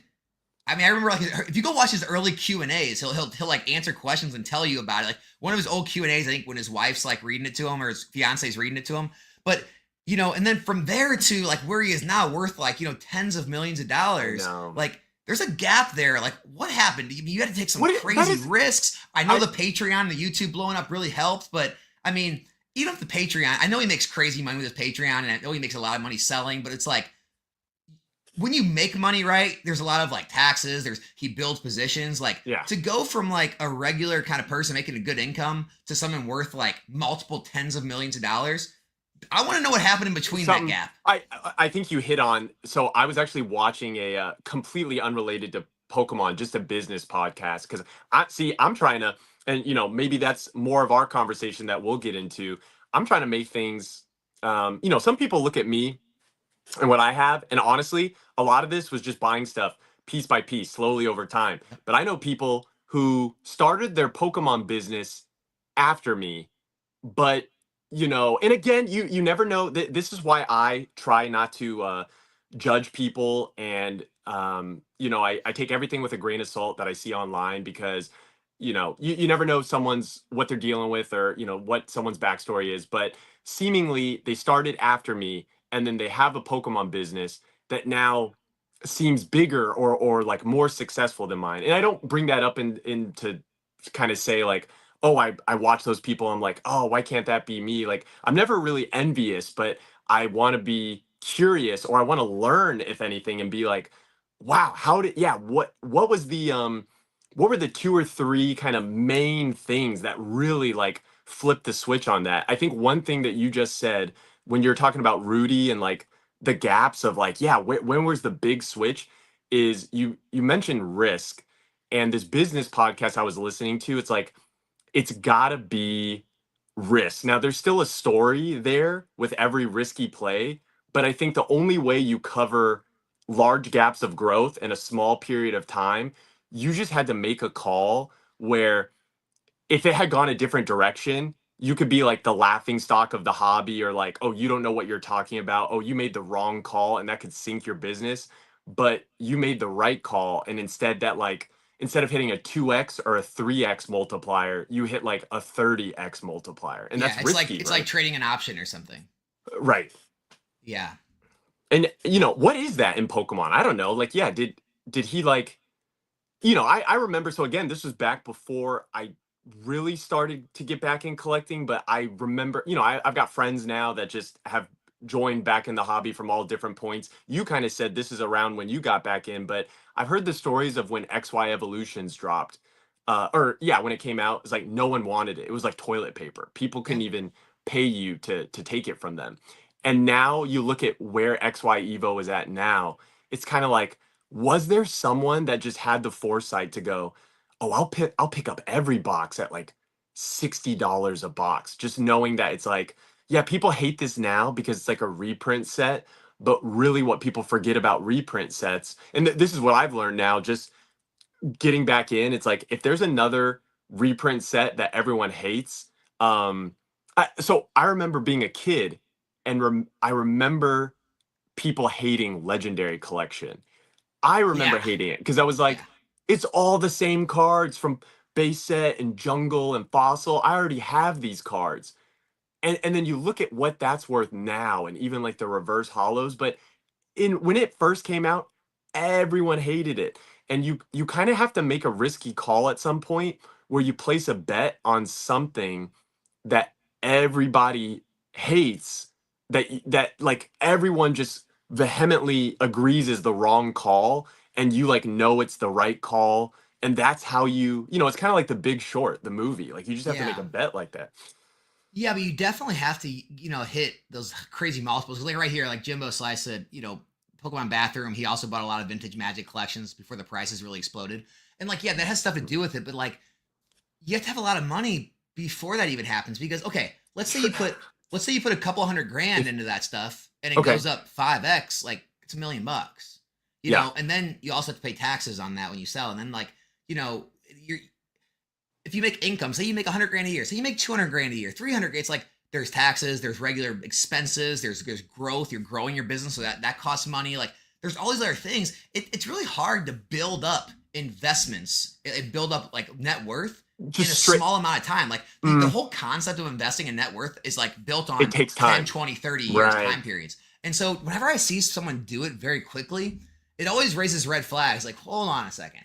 I mean, I remember like if you go watch his early Q and A's, he'll like answer questions and tell you about it. Like one of his old Q and A's, I think when his wife's like reading it to him or his fiance's reading it to him. But and then from there to like where he is now, worth like tens of millions of I dollars. know. Like there's a gap there. Like what happened? You had to take some That crazy is risks. I know I the Patreon and the YouTube blowing up really helped, but I mean, even if the Patreon, I know he makes crazy money with his Patreon, and I know he makes a lot of money selling, but it's like when you make money, right, there's a lot of like taxes, he builds positions, like yeah. to go from like a regular kind of person making a good income to someone worth like multiple tens of millions of dollars. I want to know what happened in between that Something gap. I think you hit on. So I was actually watching a completely unrelated to Pokemon, just a business podcast because I'm trying to, and maybe that's more of our conversation that we'll get into. I'm trying to make things. Some people look at me and what I have, and honestly, a lot of this was just buying stuff piece by piece, slowly over time. But I know people who started their Pokemon business after me, but and again, you never know. This is why I try not to judge people, and I take everything with a grain of salt that I see online because you never know someone's what they're dealing with, or what someone's backstory is. But seemingly they started after me, and then they have a Pokemon business that now seems bigger or like more successful than mine. And I don't bring that up in to kind of say like, oh, I watch those people, I'm like, oh, why can't that be me? Like I'm never really envious, but I want to be curious, or I want to learn, if anything, and be like, wow, what was the what were the two or three kind of main things that really like flipped the switch on that? I think one thing that you just said when you're talking about Rudy and like the gaps of like, yeah, when was the big switch, is you mentioned risk. And this business podcast I was listening to, it's like it's got to be risk. Now, there's still a story there with every risky play, but I think the only way you cover large gaps of growth in a small period of time, you just had to make a call where if it had gone a different direction, you could be like the laughing stock of the hobby, or like, oh, you don't know what you're talking about. Oh, you made the wrong call, and that could sink your business. But you made the right call. And instead of hitting a 2x or a 3x multiplier, you hit like a 30x multiplier. And Yeah, that's risky, it's like right? trading an option or something. Right. Yeah. And what is that in Pokemon? I don't know. Like, yeah, did he like, I remember, so again, this was back before I really started to get back in collecting, but I remember, I've got friends now that just have joined back in the hobby from all different points. You kind of said this is around when you got back in, but I've heard the stories of when XY Evolutions dropped. Or yeah, when it came out, it's like no one wanted it. It was like toilet paper. People Yeah. couldn't even pay you to take it from them. And now you look at where XY Evo is at now, it's kind of like, was there someone that just had the foresight to go, oh, I'll pick up every box at like $60 a box, just knowing that it's like, yeah, people hate this now because it's like a reprint set, but really what people forget about reprint sets, and this is what I've learned now, just getting back in, it's like if there's another reprint set that everyone hates, so I remember being a kid, and I remember people hating Legendary Collection. I remember Yeah. hating it because I was Yeah. like, it's all the same cards from base set and jungle and fossil. I already have these cards. And then you look at what that's worth now, and even like the reverse hollows. But in when it first came out, everyone hated it. And you kind of have to make a risky call at some point where you place a bet on something that everybody hates, that like everyone just vehemently agrees is the wrong call, and you like know it's the right call. And that's how it's kind of like The Big Short, the movie. Like you just have to make Yeah. a bet like that. Yeah, but you definitely have to, hit those crazy multiples. Like right here, like Jimbo Slice said, Pokemon Bathroom, he also bought a lot of vintage Magic collections before the prices really exploded. And like, yeah, that has stuff to do with it, but like, you have to have a lot of money before that even happens because okay, let's say you put a couple $100,000 into that stuff and it Okay. goes up 5x, like it's $1,000,000, Yeah. and then you also have to pay taxes on that when you sell, and then like, you're if you make income, say you make $100,000 a year, say you make $200,000 a year, 300, it's like there's taxes, there's regular expenses, there's growth, you're growing your business, so that costs money. Like there's all these other things. It's really hard to build up investments and build up like net worth in a Just straight. small amount of time. Like the Mm, whole concept of investing in net worth is like built it on takes 10, time. 20, 30 years Right. time periods. And so whenever I see someone do it very quickly, it always raises red flags. Like, hold on a second.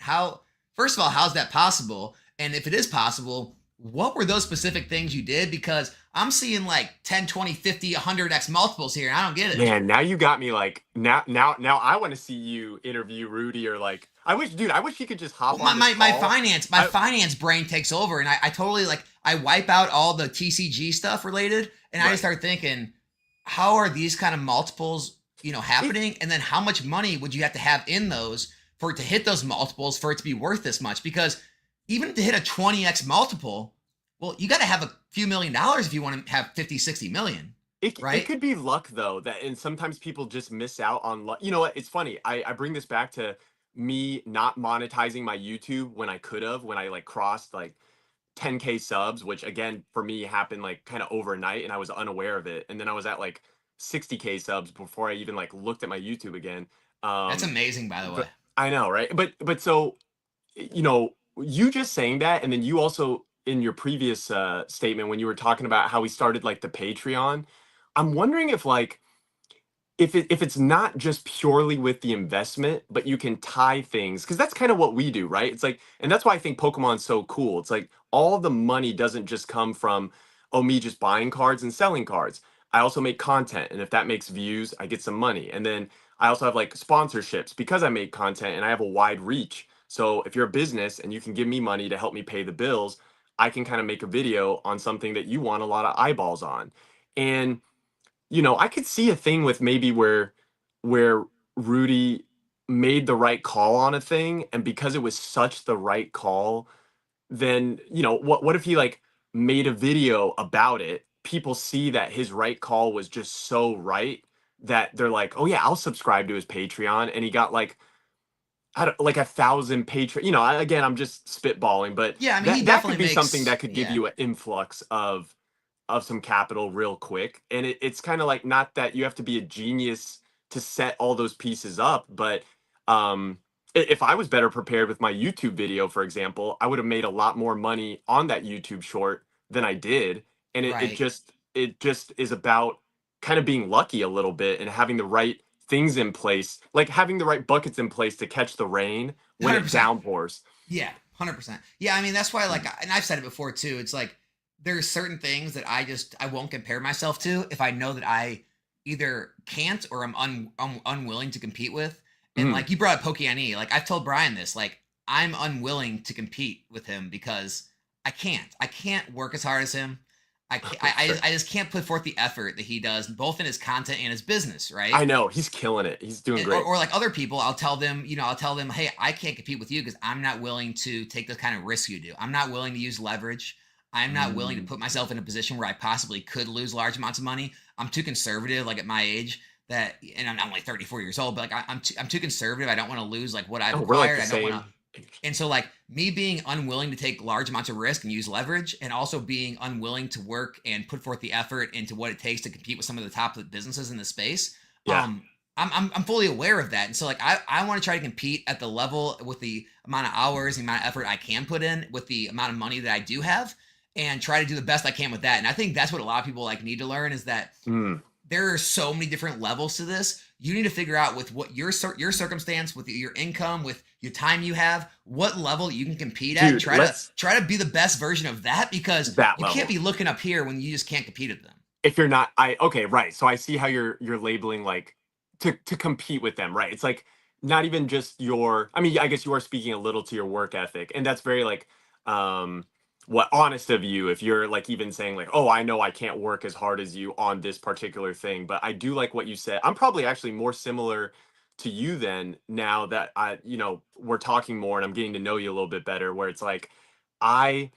First of all, how's that possible? And if it is possible, what were those specific things you did? Because I'm seeing like 10, 20, 50, 100x multiples here, and I don't get it. Man, now you got me like now I want to see you interview Rudy, or like I wish he could just hop Well, on this my call. finance I brain takes over, and I totally like I wipe out all the TCG stuff related, and I just Right. start thinking, how are these kind of multiples, It, happening, and then how much money would you have to have in those for it to hit those multiples for it to be worth this much? Because even to hit a 20x multiple, well, you got to have a few $1,000,000 if you want to have 50, 60 million, it right? could be luck though, that and sometimes people just miss out on luck. You know what? It's funny. I bring this back to me not monetizing my YouTube when I could have, when I like crossed like 10K subs, which again for me happened like kind of overnight and I was unaware of it. And then I was at like 60K subs before I even like looked at my YouTube again. That's Um, amazing, by the way. but I know, right? But so you just saying that, and then you also in your previous statement when you were talking about how we started like the Patreon, I'm wondering if like if it's not just purely with the investment, but you can tie things, because that's kind of what we do, right? It's like, and that's why I think Pokemon's so cool. It's like all the money doesn't just come from, oh, me just buying cards and selling cards. I also make content, and if that makes views, I get some money. And then I also have like sponsorships because I make content and I have a wide reach. So if you're a business and you can give me money to help me pay the bills, I can kind of make a video on something that you want a lot of eyeballs on. And I could see a thing with maybe where Rudy made the right call on a thing, and because it was such the right call, then what if he like made a video about it? People see that his right call was just so right that they're like, oh yeah, I'll subscribe to his Patreon, and he got like I don't, like 1,000 Patreon. Again, I'm just spitballing, but Yeah, I mean, he that could definitely be something makes, that could give yeah. you an influx of some capital real quick. And it's kind of like, not that you have to be a genius to set all those pieces up, but if I was better prepared with my YouTube video, for example, I would have made a lot more money on that YouTube short than I did. And Right. it just is about kind of being lucky a little bit and having the right things in place, like having the right buckets in place to catch the rain when it 100%. downpours. Yeah, 100%. Yeah, I mean, that's why, like, and I've said it before too. It's like there's certain things that I won't compare myself to if I know that I either can't or I'm unwilling to compete with. And Mm, like you brought up Pokemon, like I've told Brian this, like I'm unwilling to compete with him because I can't. I can't work as hard as him. I can't, sure. I just can't put forth the effort that he does, both in his content and his business, right? I know he's killing it. He's doing Or, great. or like other people, I'll tell them, hey, I can't compete with you because I'm not willing to take the kind of risk you do. I'm not willing to use leverage. I'm not willing to Mm. put myself in a position where I possibly could lose large amounts of money. I'm too conservative, like at my age, and I'm only 34 years old, but like I'm too conservative. I don't want to lose like what I've Oh, we're like acquired. the I don't want to. same age. And so, like me being unwilling to take large amounts of risk and use leverage, and also being unwilling to work and put forth the effort into what it takes to compete with some of the top businesses in the space, Yeah. I'm fully aware of that. And so like I want to try to compete at the level with the amount of hours, the amount of effort I can put in with the amount of money that I do have and try to do the best I can with that. And I think that's what a lot of people like need to learn is that Mm. there are so many different levels to this. You need to figure out with what your circumstance, with your income, with your time you have, what level you can compete at. Dude, Try to be the best version of that because that you can't level. be looking up here when you just can't compete at them. If you're not, okay, right. So I see how you're labeling like to compete with them, right? It's like not even just your. I mean, I guess you are speaking a little to your work ethic, and that's very like um what honest of you if you're like even saying like, oh, I know I can't work as hard as you on this particular thing, but I do like what you said. I'm probably actually more similar to you then now that we're talking more and I'm getting to know you a little bit better, where it's like I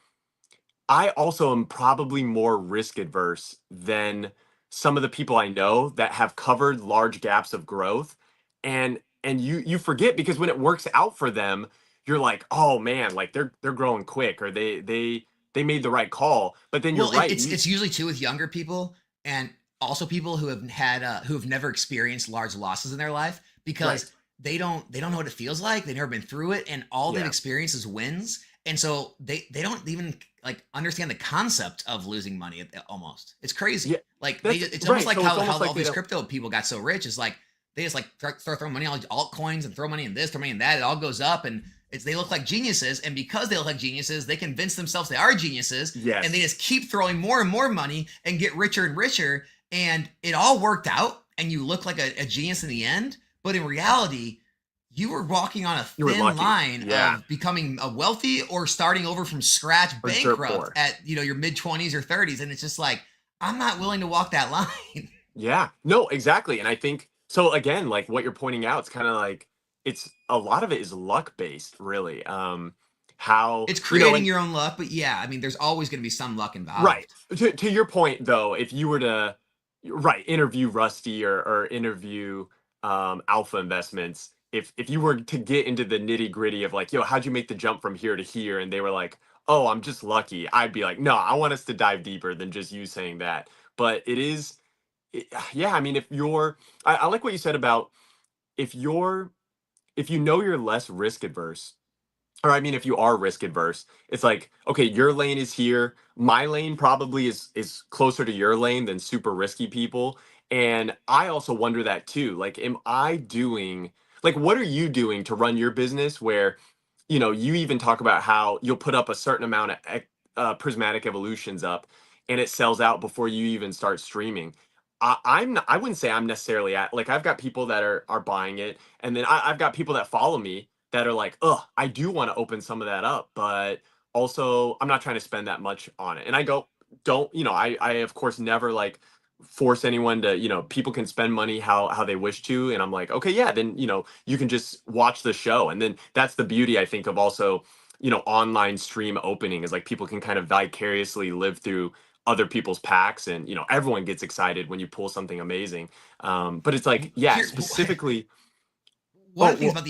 I also am probably more risk adverse than some of the people I know that have covered large gaps of growth. And you forget because when it works out for them, you're like, "Oh man, like they're growing quick or they made the right call." But then you're Well, right. it's usually too with younger people and also people who have had who have never experienced large losses in their life Right. because they don't know what it feels like. They've never been through it, and all they've Yeah. experienced is wins. And so they don't even like understand the concept of losing money. Almost, it's crazy. Yeah. Like That's it's almost right. like So it's how almost like all they these don't. crypto people got so rich. Is like they just like start throwing money on altcoins and throw money in this, throw money in that. It all goes up, and they look like geniuses. And because they look like geniuses, they convince themselves they are geniuses, and they Yes. just keep throwing more and more money and get richer and richer. And it all worked out, and you look like a genius in the end. But in reality, you were walking on a You were thin lucky. line Yeah. of becoming a wealthy or starting over from scratch Or dirt bankrupt poor. at your mid 20s or 30s. And it's just like, I'm not willing to walk that line. Yeah. No, exactly. And I think so again, like what you're pointing out, it's kind of like it's a lot of it is luck based, really. How, It's creating and your own luck, but yeah, I mean, there's always going to be some luck right. involved. To your point though, if you were to right, interview Rusty or interview Alpha Investments, if you were to get into the nitty-gritty of like, yo, how'd you make the jump from here to here? And they were like, oh, I'm just lucky. I'd be like, no, I want us to dive deeper than just you saying that. But yeah, I mean, if you're, I like what you said about if you're, if you know you're less risk adverse, or I mean, if you are risk adverse, it's like, okay, your lane is here. My lane probably is closer to your lane than super risky people. And I also wonder that too. Like, am I doing like what are you doing to run your business where, you even talk about how you'll put up a certain amount of prismatic evolutions up and it sells out before you even start streaming. I wouldn't say I'm necessarily at like I've got people that are buying it, and then I've got people that follow me that are like, "Ugh, I do want to open some of that up, but also I'm not trying to spend that much on it." And I go, "Don't, I of course never like force anyone to, people can spend money how they wish to." And I'm like, "Okay, yeah, then, you can just watch the show." And then that's the beauty I think of also, online stream opening is like people can kind of vicariously live through other people's packs, and everyone gets excited when you pull something amazing. But it's like, yeah, Here, specifically. one Oh of the things well. about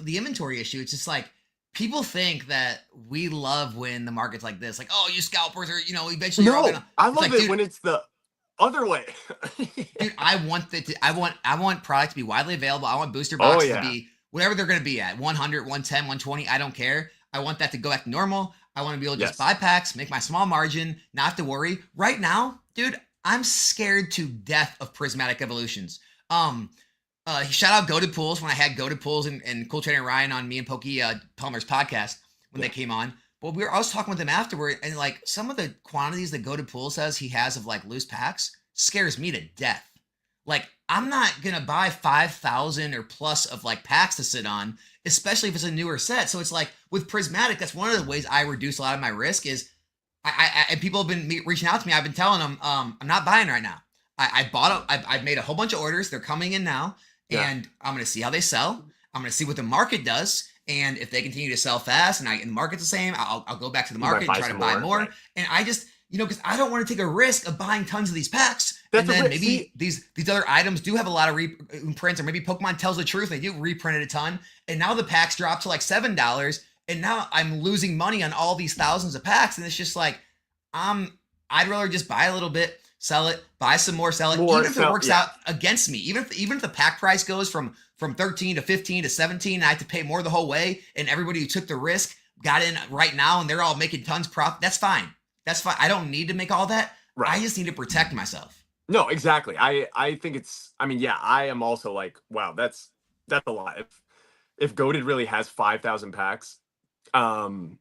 the inventory issue, it's just like people think that we love when the market's like this, like, oh, you scalpers are, eventually you're all No, gonna. I It's love like, it when it's the other way. dude, I want product to be widely available. I want booster Oh boxes to yeah. be whatever they're going to be at 100, 110, 120. I don't care. I want that to go back to normal. I want to be able to just Yes. buy packs, make my small margin, not have to worry. Right now, dude, I'm scared to death of prismatic evolutions. Um, Shout out Goated Pools when I had Goated Pools and Cool Trainer Ryan on me and Pokey Palmer's podcast when they Yeah. came on. But I was talking with them afterward, and like some of the quantities that Goated Pool says he has of like loose packs scares me to death. Like I'm not gonna buy 5,000 or plus of like packs to sit on, especially if it's a newer set. So it's like with Prismatic, that's one of the ways I reduce a lot of my risk. Is and people have been reaching out to me. I've been telling them, I'm not buying right now. I've made a whole bunch of orders. They're coming in now, Yeah. and I'm going to see how they sell. I'm going to see what the market does, and if they continue to sell fast, and the market's the same, I'll go back to the You might market and buy try to some buy more. more. Right. And I just, because I don't want to take a risk of buying tons of these packs, That's and a then risk. See, maybe these other items do have a lot of reprints, or maybe Pokemon tells the truth, they do reprint it a ton, and now the packs drop to like $7, and now I'm losing money on all these thousands of packs, and it's just like, I'd rather just buy a little bit, sell it, buy some more, sell it. More Even if it so, works yeah. out against me, even if the pack price goes from 13 to 15 to 17, and I have to pay more the whole way, and everybody who took the risk got in right now and they're all making tons profit, that's fine. That's fine. I don't need to make all that. I Right. just need to protect myself. No, exactly. I think it's, I mean, yeah, I am also like, wow, that's a lot. If Goated really has 5,000 packs, um,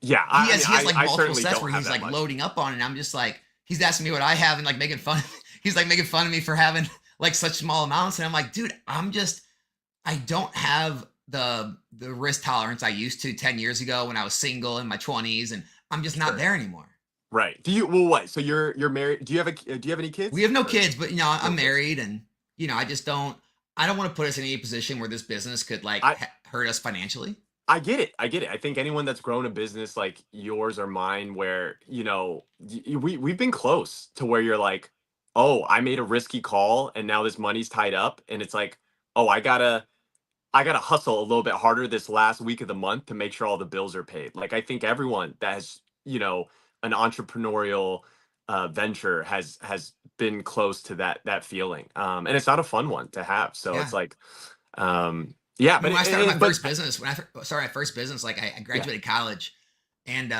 yeah, He I has mean, he has like I multiple certainly sets don't where have he's that like much. loading up on it. And I'm just like, he's asking me what I have and like making fun. He's like making fun of me for having like such small amounts. And I'm like, dude, I don't have the risk tolerance I used to 10 years ago when I was single in my 20s, and I'm just not Sure. there anymore. Right. Do you, well, what? So you're married. Do you have any We kids? have no Or kids, but no I'm kids? married, and I don't want to put us in any position where this business could like I hurt us financially. I get it. I get it. I think anyone that's grown a business like yours or mine, where we've been close to where you're like, oh, I made a risky call, and now this money's tied up, and it's like, oh, I gotta hustle a little bit harder this last week of the month to make sure all the bills are paid. Like I think everyone that has, an entrepreneurial venture has been close to that feeling. And it's not a fun one to have. So it's Yeah. like, yeah, I mean, but when I started my but first business, when I started my first business, like I yeah, graduated college, and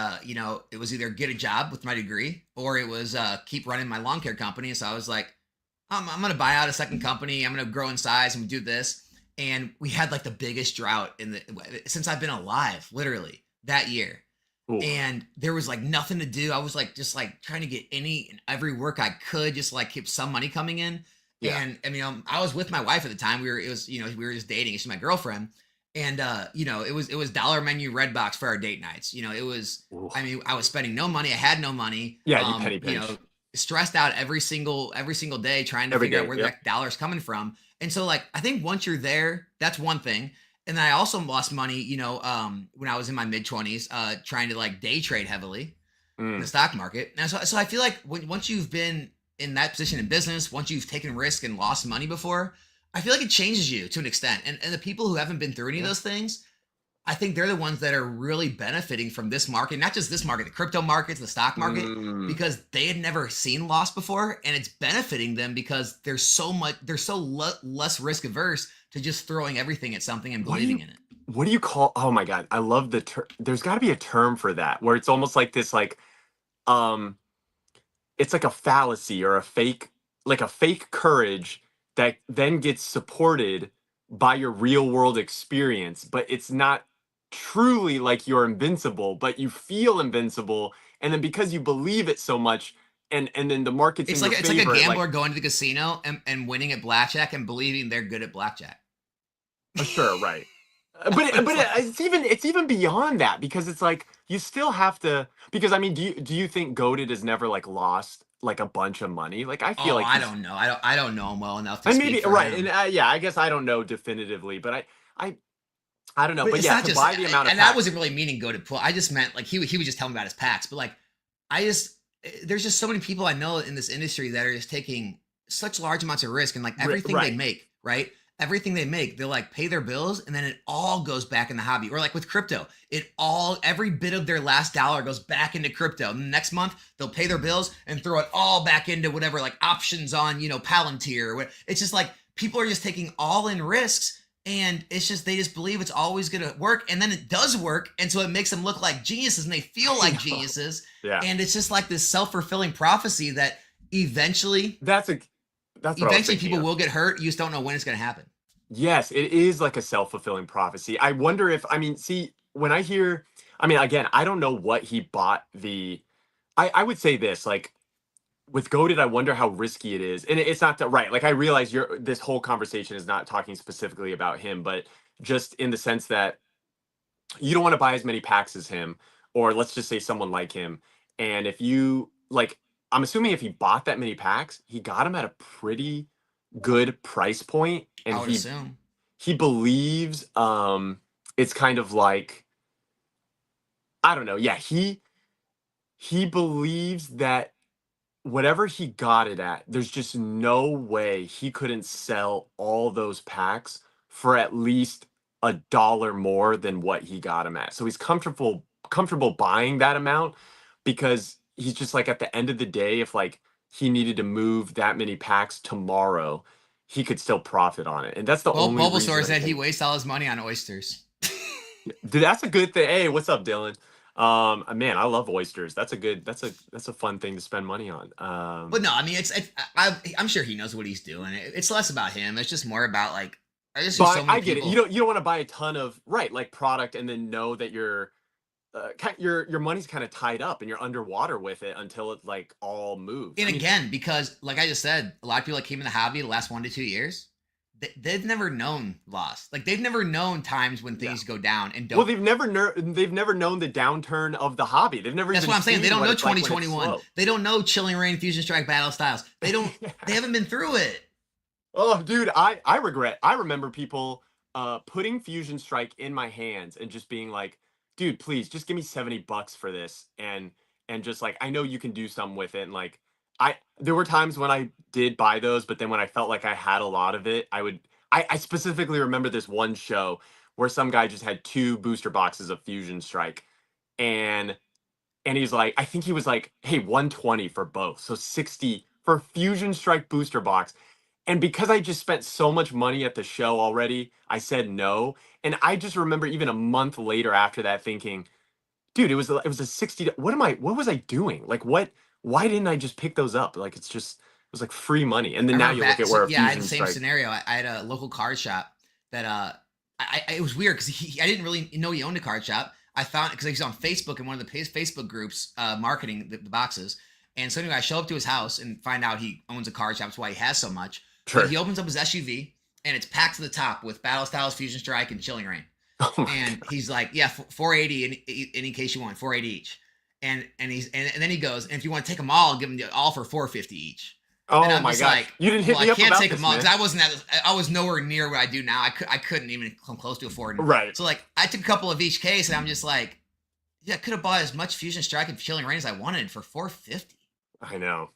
it was either get a job with my degree or it was keep running my lawn care company. So I was like, I'm gonna buy out a second company. I'm gonna grow in size and we do this. And we had like the biggest drought in the since I've been alive, literally that year. oof, And there was like nothing to do. I was like just like trying to get any and every work I could, just like keep some money coming in. yeah, And I mean, I was with my wife at the time. We were just dating. She's my girlfriend, and it was dollar menu red box for our date nights. It was. I oof. mean, I was spending no money. I had no money. Yeah, you penny pinch Stressed out every single day trying to every figure out day. where Yep. that dollar's coming from. And so like I think once you're there, that's one thing. And then I also lost money, when I was in my mid 20s, trying to like day trade heavily in the Mm. stock market. And so I feel like once you've been in that position in business, once you've taken risk and lost money before, I feel like it changes you to an extent. And the people who haven't been through any of Yeah. those things, I think they're the ones that are really benefiting from this market, not just this market, the crypto markets, the stock market, Mm. because they had never seen loss before, and it's benefiting them because they're so less risk averse to just throwing everything at something and What do believing you in it. what do you call, oh my God, I love the term. There's got to be a term for that where it's almost like this, like, um it's like a fallacy or a fake courage that then gets supported by your real world experience, but it's not truly like you're invincible, but you feel invincible. And then because you believe it so much, and then the market's in your It's like a favor, like, gambler going to the casino and winning at blackjack and believing they're good at blackjack. sure, right. It's like, It's even beyond that, because it's like you still have to, because I mean, do you think Goated has never like lost like a bunch of money? Like I feel oh, like I he's, don't know. I don't know him well enough to and speak maybe for right, and him. yeah, I guess I don't know definitively, but I I don't know, But but it's yeah, not to just, buy the amount of and I packs, wasn't really meaning go to pull. I just meant like he would just tell me about his packs. But like I just there's just so many people I know in this industry that are just taking such large amounts of risk, and like everything they right, make, right? Everything they make, they'll like pay their bills and then it all goes back in the hobby. Or like with crypto, every bit of their last dollar goes back into crypto. And the next month they'll pay their bills and throw it all back into whatever like options on, Palantir or what. It's just like people are just taking all in risks, and it's just they just believe it's always going to work, and then it does work, and so it makes them look like geniuses and they feel I like know, geniuses, yeah, and it's just like this self-fulfilling prophecy that eventually that's a that's what I was eventually thinking people of. will get hurt. You just don't know when it's going to happen. Yes, it is like a self-fulfilling prophecy. I wonder if, I mean, see, when I hear, I mean, again, I don't know what he bought the, I would say this, like, with Goated, I wonder how risky it is. And it's not that, right. Like, I realize this whole conversation is not talking specifically about him, but just in the sense that you don't want to buy as many packs as him, or let's just say someone like him. And if you, like, I'm assuming if he bought that many packs, he got them at a pretty good price point, and I would he assume. he believes it's kind of like, I don't know. Yeah, he believes that whatever he got it at, there's just no way he couldn't sell all those packs for at least $1 more than what he got him at. So he's comfortable buying that amount, because he's just like, at the end of the day, if like he needed to move that many packs tomorrow, he could still profit on it. And that's the only reason Bulbasaur I said he think. wastes all his money on oysters. Dude, that's a good thing. Hey, what's up, Dylan? Man, I love oysters. That's a fun thing to spend money on. But no, I mean, I'm sure he knows what he's doing. It's less about him. It's just more about like, I just see so But many I get it. people. You don't want to buy a ton of right like product and then know that your money's kind of tied up and you're underwater with it until it like all moves. And I mean, again, because like I just said, a lot of people that came in the hobby the last 1 to 2 years, they've never known loss. Like they've never known times when yeah. things go down and Well, don't. they've never known the downturn of the hobby. They've never That's even what I'm saying. They seen don't what know it's like when it's 2021. slow. They don't know Chilling Reign, Fusion Strike, Battle Styles. They don't. Yeah. They haven't been through it. Oh, dude, I remember people putting Fusion Strike in my hands and just being like, dude, please just give me $70 for this and just like I know you can do something with it. And like there were times when I did buy those, but then when I felt like I had a lot of it, I specifically remember this one show where some guy just had 2 booster boxes of Fusion Strike and he's like, I think he was like, hey, 120 for both. So 60 for Fusion Strike booster box. And because I just spent so much money at the show already, I said no. And I just remember even a month later after that thinking, dude, it was a 60. What was I doing? Like why didn't I just pick those up? Like it was like free money. And I then now remember you look back. at So, where a yeah, I had Fusion the same Strike. scenario. I had a local card shop that it was weird because I didn't really know he owned a card shop. I found because he's on Facebook in one of the Facebook groups marketing the boxes. And so anyway, I show up to his house and find out he owns a card shop. That's why he has so much. But Sure. he opens up his SUV and it's packed to the top with Battle Styles, Fusion Strike, and Chilling Reign. Oh my And God. he's like, yeah, 480 in case you want 480 each. And then he goes, and if you want to take them all, I'll give them all for 450 each. And Oh I'm my just gosh. like, You didn't hit well, I me up can't about take this, them all man. because I was nowhere near what I do now. I couldn't even come close to affording. Right. So like, I took a couple of each case, and I'm just like, yeah, I could have bought as much Fusion Strike and Chilling Reign as I wanted for 450. I know.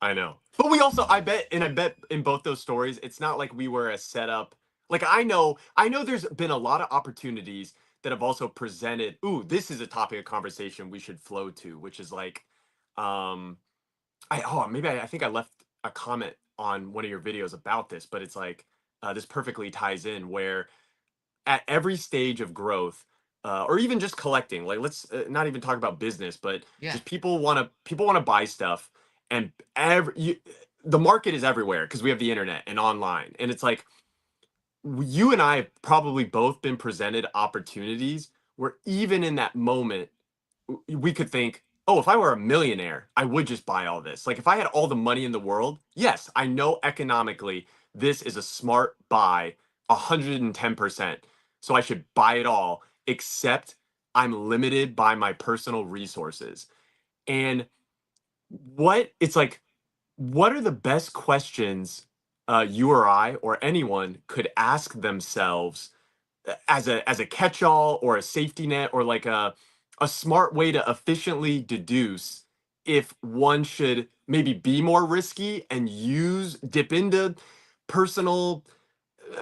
I know. But we also, I bet in both those stories, it's not like we were a setup. Like I know there's been a lot of opportunities that have also presented. Ooh, this is a topic of conversation we should flow to, which is like, um, I think I left a comment on one of your videos about this, but it's like, this perfectly ties in where at every stage of growth, or even just collecting, like let's not even talk about business, but Yeah. just people want to buy stuff, and the market is everywhere because we have the internet and online, and it's like you and I have probably both been presented opportunities where even in that moment we could think, oh, if I were a millionaire, I would just buy all this. Like if I had all the money in the world, yes, I know economically this is a smart buy, 110%. So I should buy it all, except I'm limited by my personal resources. And it's like, what are the best questions you or I or anyone could ask themselves as a catch-all or a safety net or like a smart way to efficiently deduce if one should maybe be more risky and dip into personal,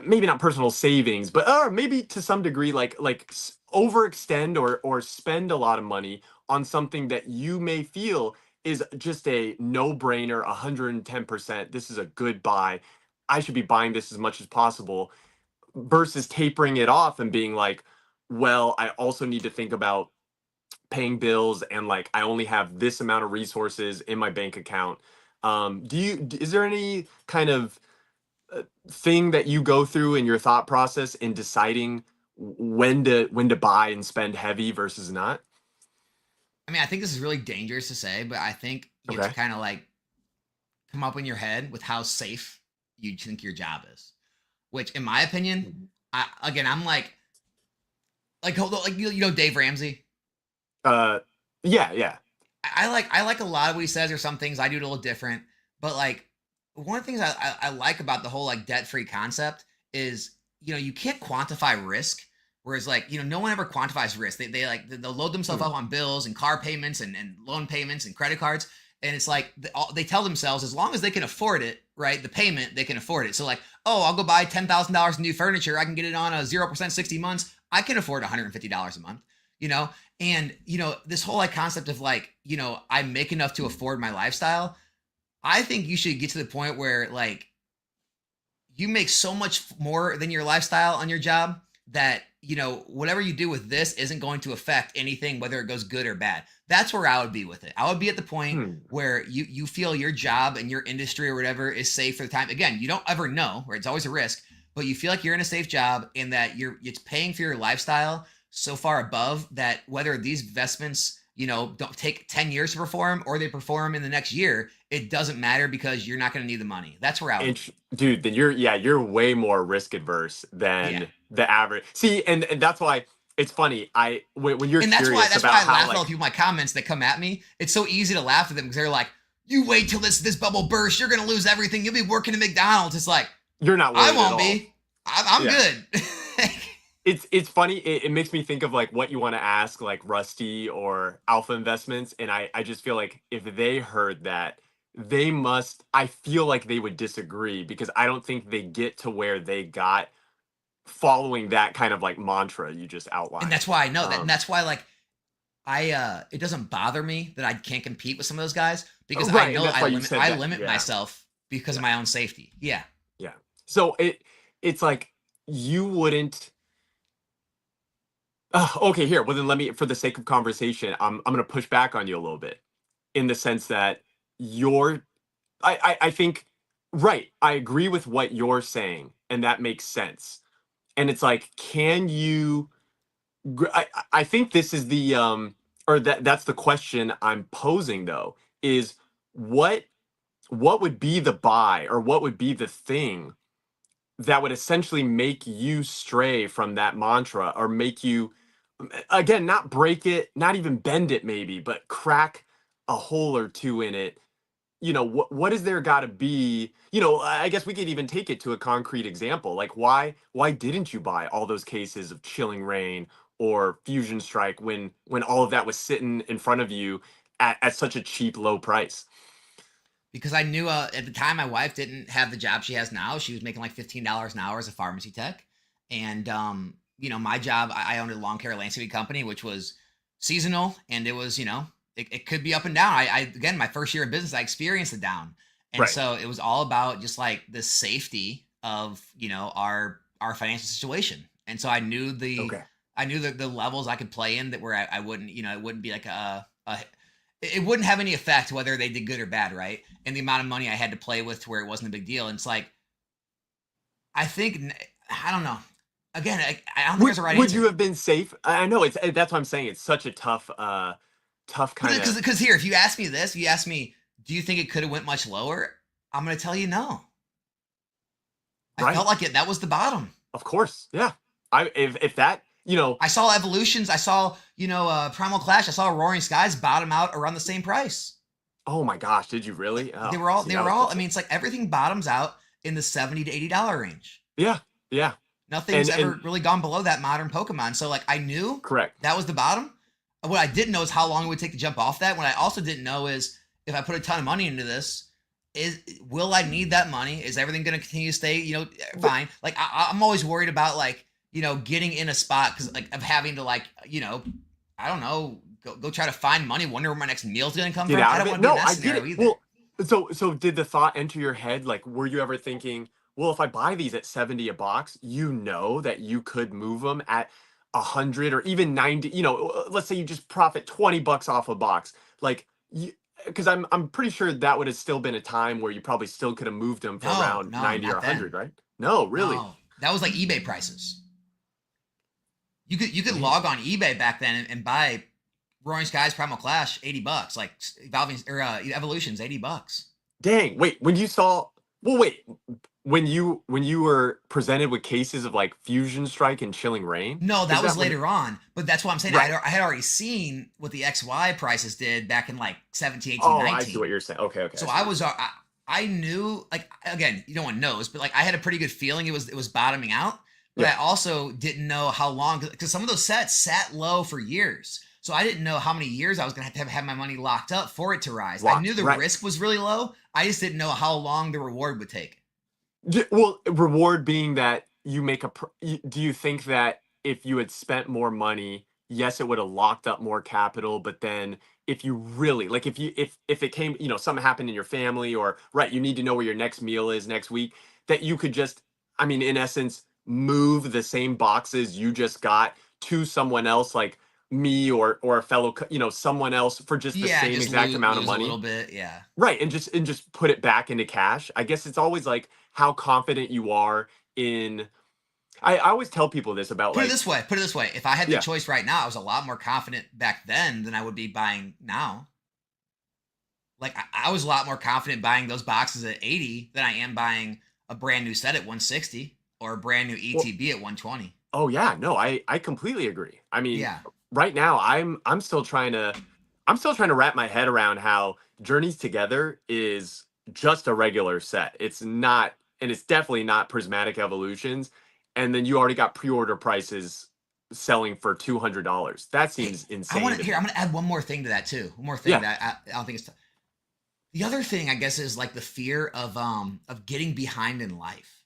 maybe not personal savings, but maybe to some degree overextend or spend a lot of money on something that you may feel is just a no-brainer, 110%. This is a good buy. I should be buying this as much as possible versus tapering it off and being like, well, I also need to think about paying bills and like I only have this amount of resources in my bank account. Is there any kind of thing that you go through in your thought process in deciding when to buy and spend heavy versus not? I mean, I think this is really dangerous to say, but I think you have to Okay. kind of like come up in your head with how safe you think your job is. Which, in my opinion, I'm like hold on, like you know Dave Ramsey. Uh, yeah, yeah. I like a lot of what he says. Or some things I do it a little different, but like one of the things I like about the whole like debt free concept is you can't quantify risk. Whereas like no one ever quantifies risk. They like they'll load themselves Hmm. up on bills and car payments and loan payments and credit cards, and it's like they tell themselves as long as they can afford it, right? The payment they can afford it. So like, oh, I'll go buy $10,000 in new furniture. I can get it on a 0% 60 months. I can afford $150 a month. You know, and this whole like concept of like I make enough to afford my lifestyle. I think you should get to the point where like you make so much more than your lifestyle on your job that whatever you do with this isn't going to affect anything, whether it goes good or bad. That's where I would be with it. I would be at the point Hmm. where you feel your job and your industry or whatever is safe for the time. Again, you don't ever know, right? It's always a risk, but you feel like you're in a safe job and that it's paying for your lifestyle so far above that whether these investments don't take 10 years to perform or they perform in the next year, it doesn't matter because you're not going to need the money. That's where I would be. Dude, then you're way more risk adverse Yeah. than the average. See, and that's why it's funny. When you're And that's why curious about I how laugh at like all the people in my comments that come at me. It's so easy to laugh at them because they're like, "You wait till this bubble bursts. You're gonna lose everything. You'll be working at McDonald's." It's like you're not I worried at won't all. be. I'm Yeah. good. It's funny. It makes me think of like what you want to ask like Rusty or Alpha Investments, and I just feel like if they heard that, they must. I feel like they would disagree because I don't think they get to where they got following that kind of like mantra you just And outlined. that's why I know that. And Um, that's why like it doesn't bother me that I can't compete with some of those guys because I right, and know that's why you said I that. limit Yeah, myself because of yeah, my own safety. Yeah. yeah. So it's like you wouldn't. Okay, here. Well, then let me, for the sake of conversation, I'm going to push back on you a little bit in the sense that you're. I think right. I agree with what you're saying, and that makes sense. And it's like, can you? I think this is the or that's the question I'm posing though is what what would be the buy or what would be the thing that would essentially make you stray from that mantra or make you again not break it, not even bend it maybe, but crack a hole or two in it. What is there got to be? I guess we could even take it to a concrete example. Like why didn't you buy all those cases of Chilling Reign or Fusion Strike when all of that was sitting in front of you at such a cheap low price? Because I knew at the time my wife didn't have the job she has now. She was making like $15 an hour as a pharmacy tech, and my job I owned a lawn care landscaping company, which was seasonal, and it was it could be up and down. I again my first year in business I experienced the down, and Right. so it was all about just like the safety of our financial situation, and so Okay. I knew the levels I could play in that where I wouldn't it wouldn't be like it wouldn't have any effect whether they did good or bad, right? And the amount of money I had to play with to where it wasn't a big deal. And it's like, I think, I don't know. Again, I don't think there's a right Would you answer. have been safe? I know that's what I'm saying. It's such a tough kind of Because here, if you ask me this, if you ask me, do you think it could have went much lower? I'm going to tell you no. I felt right. like that was the bottom. Of course, yeah. If that I saw evolutions. I saw, Primal Clash. I saw Roaring Skies bottom out around the same price. oh my gosh, did you really? They Oh, were all, see, that was I closer. mean, it's like everything bottoms out in the $70 to $80 range. Yeah, yeah, Nothing's and ever really gone below that modern Pokemon. So like I knew correct. that was the bottom. What I didn't know is how long it would take to jump off that. What I also didn't know is if I put a ton of money into this, will I need that money? Is everything going to continue to stay, But fine? Like I'm always worried about like, getting in a spot because like of having to like, I don't know, go try to find money, wonder where my next meal's going to come get from. I out of don't it. want to be No, in that I get scenario it. either. Well, so did the thought enter your head? Like, were you ever thinking, well, if I buy these at 70 a box, that you could move them at 100 or even 90, let's say you just profit 20 bucks off a box. Like, because I'm pretty sure that would have still been a time where you probably still could have moved them for No, around no, 90 or not then. 100, right? No, really. No, that was like eBay prices. You could Man. log on eBay back then and buy Roaring Skies Primal Clash $80, like Evolving or Evolutions $80. Dang. Wait, when you saw, well, wait, when you were presented with cases of like Fusion Strike and Chilling Reign, No, is that was that when later on, but that's what I'm saying. right. I had already seen what the XY prices did back in like 17, 18, Oh, I see what 19. you're saying. Okay, okay, I So see what you're saying. I knew like again, no one knows, but like I had a pretty good feeling it was bottoming out. But Yeah. I also didn't know how long because some of those sets sat low for years. So I didn't know how many years I was gonna have my money locked up for it to rise. I knew Locked. the Right. risk was really low. I just didn't know how long the reward would take. Well, reward being that you make do you think that if you had spent more money, yes, it would have locked up more capital, but then if you really like, if it came, something happened in your family, or right, you need to know where your next meal is next week, that you could just, I mean, in essence, move the same boxes you just got to someone else, like me, or a fellow, someone else, for just the Yeah, same just exact amount of lose a little money. bit. Yeah. Right, and just put it back into cash. I guess it's always like how confident you are in. I always tell people this about, Put it like, this way. Put it this way. If I had the yeah. choice right now, I was a lot more confident back then than I would be buying now. Like I was a lot more confident buying those boxes at 80 than I am buying a brand new set at 160 or a brand new Well, ETB at 120. oh yeah, no, I completely agree. I mean, Yeah. right now I'm still trying to wrap my head around how Journeys Together is just a regular set. It's not, and it's definitely not Prismatic Evolutions. And then you already got pre-order prices selling for $200. That Hey, seems insane to I'm me. gonna add one more thing to that too. One more thing Yeah. that I don't think it's the other thing I guess is like the fear of getting behind in life.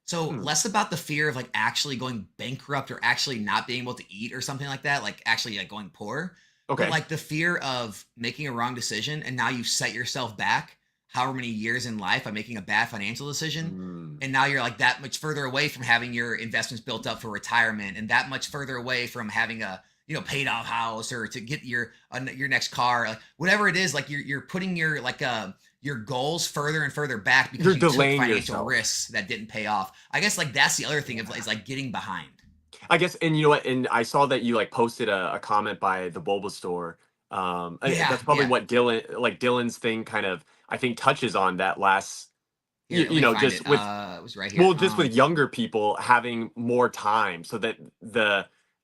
So Hmm. less about the fear of like actually going bankrupt or actually not being able to eat or something like that, like actually like going poor, but Okay. like the fear of making a wrong decision and now you've set yourself back however many years in life by making a bad financial decision. Mm. And now you're like that much further away from having your investments built up for retirement and that much further away from having a paid off house or to get your next car, like whatever it is, like you're putting your goals further and further back You're because you took delaying financial yourself. risks that didn't pay off. I guess like that's the other thing of Yeah. is like getting behind. I guess, and you know what? And I saw that you like posted a comment by the Bulba store. Yeah, That's probably yeah. what Dylan's thing kind of, I think, touches on that last, Here, let me find it. just with, It was right here. well, just with younger people having more time, so that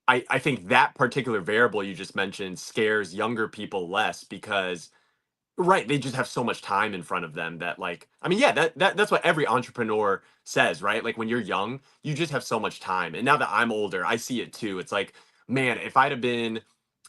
I think that particular variable you just mentioned scares younger people less, because right, they just have so much time in front of them that, like, I mean, yeah, that's what every entrepreneur says, right? Like, when you're young, you just have so much time. And now that I'm older, I see it too. It's like, man, if I'd have been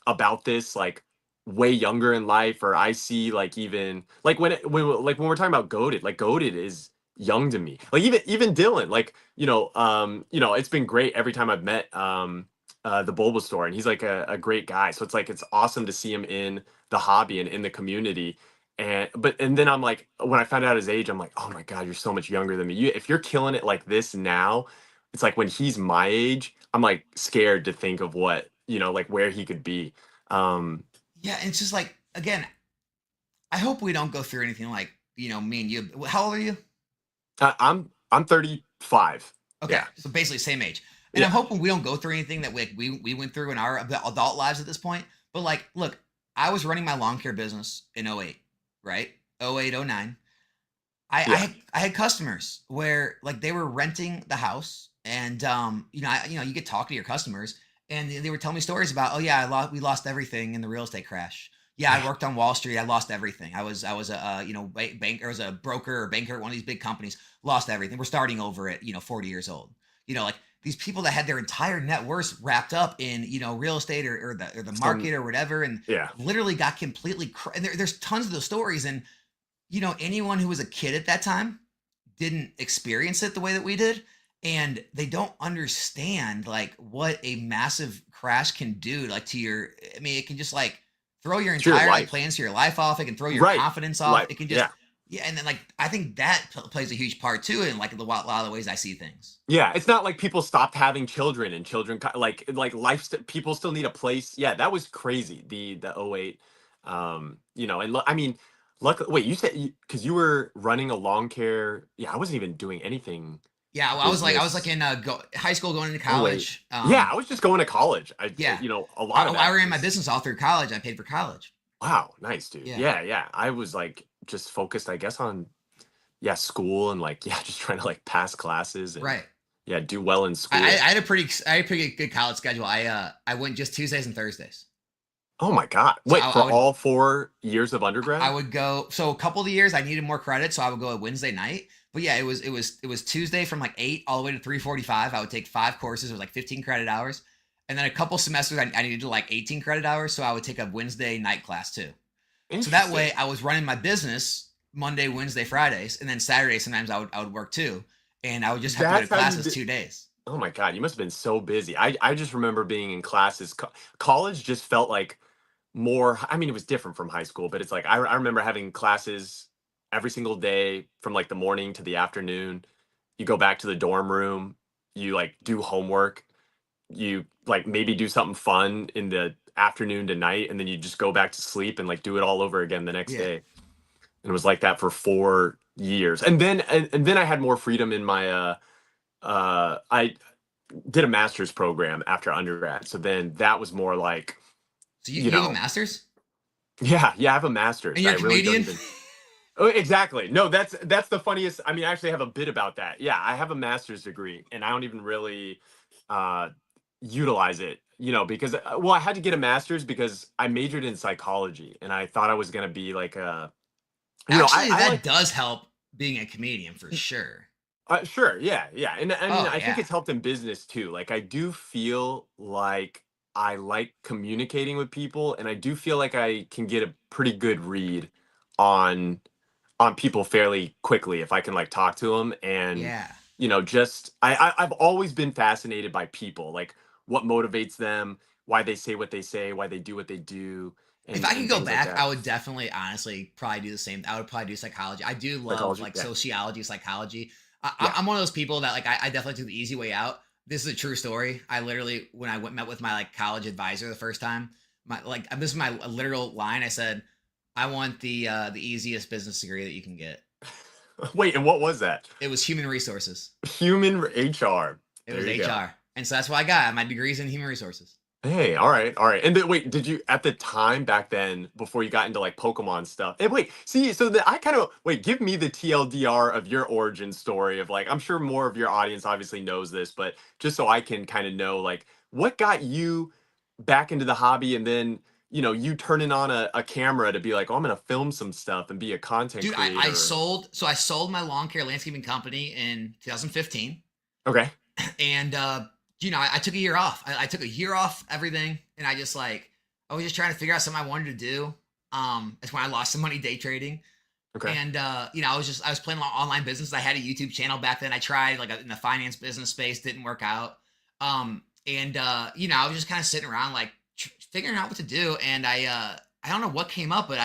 about this like way younger in life, or I see, like, even like when we're talking about goaded, like goaded is young to me. Like, even Dylan, like, it's been great every time I've met the Bulba store, and he's like a great guy. So it's like it's awesome to see him in the hobby and in the community. And then I'm like, when I found out his age, I'm like, oh my god, you're so much younger than me. If you're killing it like this now, it's like when he's my age, I'm like scared to think of what, like where he could be. um Yeah, and it's just like again, I hope we don't go through anything like me and you. How old are you? I'm 35. Okay, Yeah. so basically same age. And I'm Yeah. hoping we don't go through anything that we went through in our adult lives at this point. But like, look, I was running my lawn care business in '08, right? '08, '09. Yeah. I had customers where like they were renting the house and you get talk to your customers and they were telling me stories about, oh yeah, we lost everything in the real estate crash. Yeah, I Yeah. worked on Wall Street. I lost everything. I was a banker, I was a broker or banker at one of these big companies. Lost everything. We're starting over at 40 years old. Like these people that had their entire net worth wrapped up in real estate or the Some. market or whatever, and Yeah. literally got completely. And there's tons of those stories, and anyone who was a kid at that time didn't experience it the way that we did, and they don't understand like what a massive crash can do like to your. I mean, it can just like throw your It's your entire like life. plans to your life off. It can throw your Right. confidence off. Life. It can just Yeah. yeah, and then like I think that plays a huge part too in like a lot of the ways I see things. Yeah, it's not like people stopped having children, and children like life people still need a place. Yeah, that was crazy. The '08, and I mean, luck wait, you said, because you were running a lawn care. Yeah, I wasn't even doing anything Yeah, well, I was like business. in high school going into '08. college. Yeah, I was just going to college. Yeah, A lot of I that ran my was, business all through college. I paid for college. wow, nice, dude. Yeah, Yeah, yeah. I was like just focused, I guess, on, yeah, school, and like, yeah, just trying to like pass classes and, right. yeah, do well in I school. had a pretty good college schedule. I went just Tuesdays and Thursdays. Oh my God. So Wait, I for would all 4 years of I undergrad? would go. So a couple of the years I needed more credit, so I would go a Wednesday night. But yeah, it was Tuesday from like 8 all the way to 3:45. I would take 5 courses. It was like 15 credit hours, and then a couple semesters I needed to like 18 credit hours, so I would take a Wednesday night class too. So that way Interesting. I was running my business Monday, Wednesday, Fridays, and then Saturday sometimes I would work too, and I would just have to go to That's how you classes did. 2 days. Oh my God, you must have been so busy. I just remember being in classes. College just felt like more, I mean, it was different from high school, but it's like I remember having classes every single day from like the morning to the afternoon. You go back to the dorm room, you like do homework, you like maybe do something fun in the afternoon to night, and then you just go back to sleep and like do it all over again the next Yeah. day. And it was like that for 4 years. And then I had more freedom in my I did a master's program after undergrad. So then that was more like, So you you have a know, master's yeah, I have a and master's. you're I a really don't comedian? even. Oh, exactly. No, that's the funniest. I mean, I actually have a bit about that. Yeah, I have a master's degree, and I don't even really uh, utilize it. Because well, I had to get a master's because I majored in psychology, and I thought I was gonna be like a. Actually, I that like. does help being a comedian for sure. Sure, yeah, yeah, and I mean, Oh I think yeah. it's helped in business too. Like, I do feel like I like communicating with people, and I do feel like I can get a pretty good read on people fairly quickly if I can like talk to them. And Yeah. just I've always been fascinated by people, like what motivates them, why they say what they say, why they do what they do, If and I could go things like back, that. I would definitely, honestly, probably do the same. I would probably do psychology. I do love Psychology, like yeah, sociology, psychology. yeah. I'm one of those people that like I definitely took the easy way out. This is a true story. I literally, when I met with my like college advisor the first time, my like this is my literal line. I said, I want the easiest business degree that you can get. Wait, and what was that? It was human resources. Human HR. It There was you go. HR, and so that's what I got. My degrees in human resources. Hey, all right, all right. And then, wait, did you at the time back then before you got into like Pokemon stuff? And wait, see, so I kind of wait. Give me the TLDR of your origin story of like I'm sure more of your audience obviously knows this, but just so I can kind of know like what got you back into the hobby, and then you turning on a camera to be like, oh, I'm gonna film some stuff and be a content Dude, I creator. sold my lawn care landscaping company in 2015. Okay, And I took a year off. I took a year off everything, and I was just trying to figure out something I wanted to do. That's when I lost some money day trading. okay, And I was playing online business. I had a YouTube channel back then. I tried like in the finance business space, didn't work out. I was just kind of sitting around like figuring out what to do. And I don't know what came up, but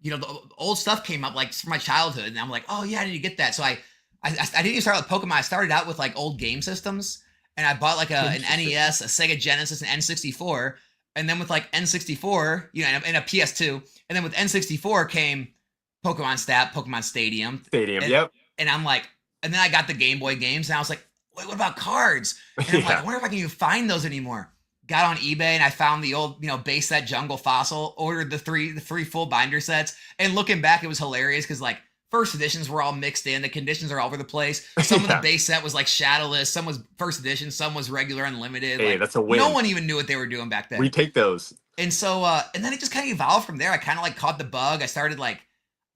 the old stuff came up like from my childhood, and I'm like, oh yeah, I need to get that. So I didn't even start with Pokemon. I started out with like old game systems, and I bought like an interesting. NES, a Sega Genesis, an N64, and then with like N64, and a PS2, and then with N64 came Pokemon Snap, Pokemon Stadium, Stadium. and Yep. and I'm like, and then I got the Game Boy games, and I was like, wait, what about cards? And I'm like, I Yeah. wonder if I can even find those anymore. Got on eBay and I found the old, base set Jungle Fossil. Ordered the three full binder sets, and looking back, it was hilarious because like first editions were all mixed in. The conditions are all over the place. Some of the Yeah. base set was like shadowless. Some was first edition. Some was regular unlimited. Hey, Like that's a no win. one even knew what they were doing back then. We take those. And so, and then it just kind of evolved from there. I kind of like caught the bug. I started like,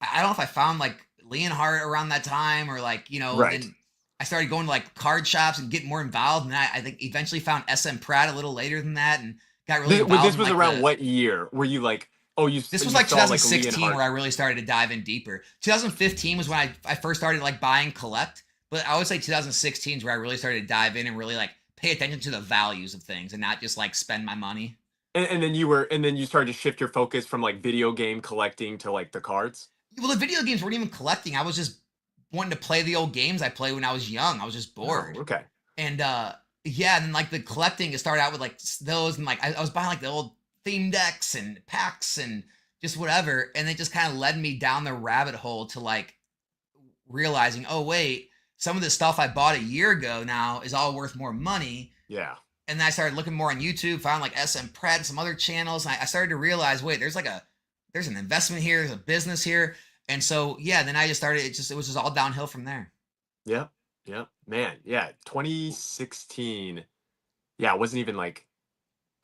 I don't know if I found like Leonhardt around that time or like, Right. then I started going to like card shops and getting more involved. And I think eventually found SM Pratt a little later than that and got really This involved in was like around what year? Were you like, oh, this was you like saw like a 2016 Leonhardt? where I really started to dive in deeper. 2015 was when I first started like buying collect, but I would say 2016 is where I really started to dive in and really like pay attention to the values of things and not just like spend my money. And then you started to shift your focus from like video game collecting to like the cards. Well, the video games weren't even collecting. I was just wanting to play the old games I played when I was young. I was just Oh, bored. okay. And yeah, and then like the collecting, it started out with like those, and like I was buying like the old theme decks and packs and just whatever, and it just kind of led me down the rabbit hole to like realizing, oh wait, some of the stuff I bought a year ago now is all worth more money. Yeah. And then I started looking more on YouTube, found like SM Pratt and some other channels, and I started to realize, wait, there's an investment here, there's a business here. And so yeah, then I just started, it was just all downhill from there. Yeah. Yeah. Man. Yeah. 2016. Yeah. It wasn't even like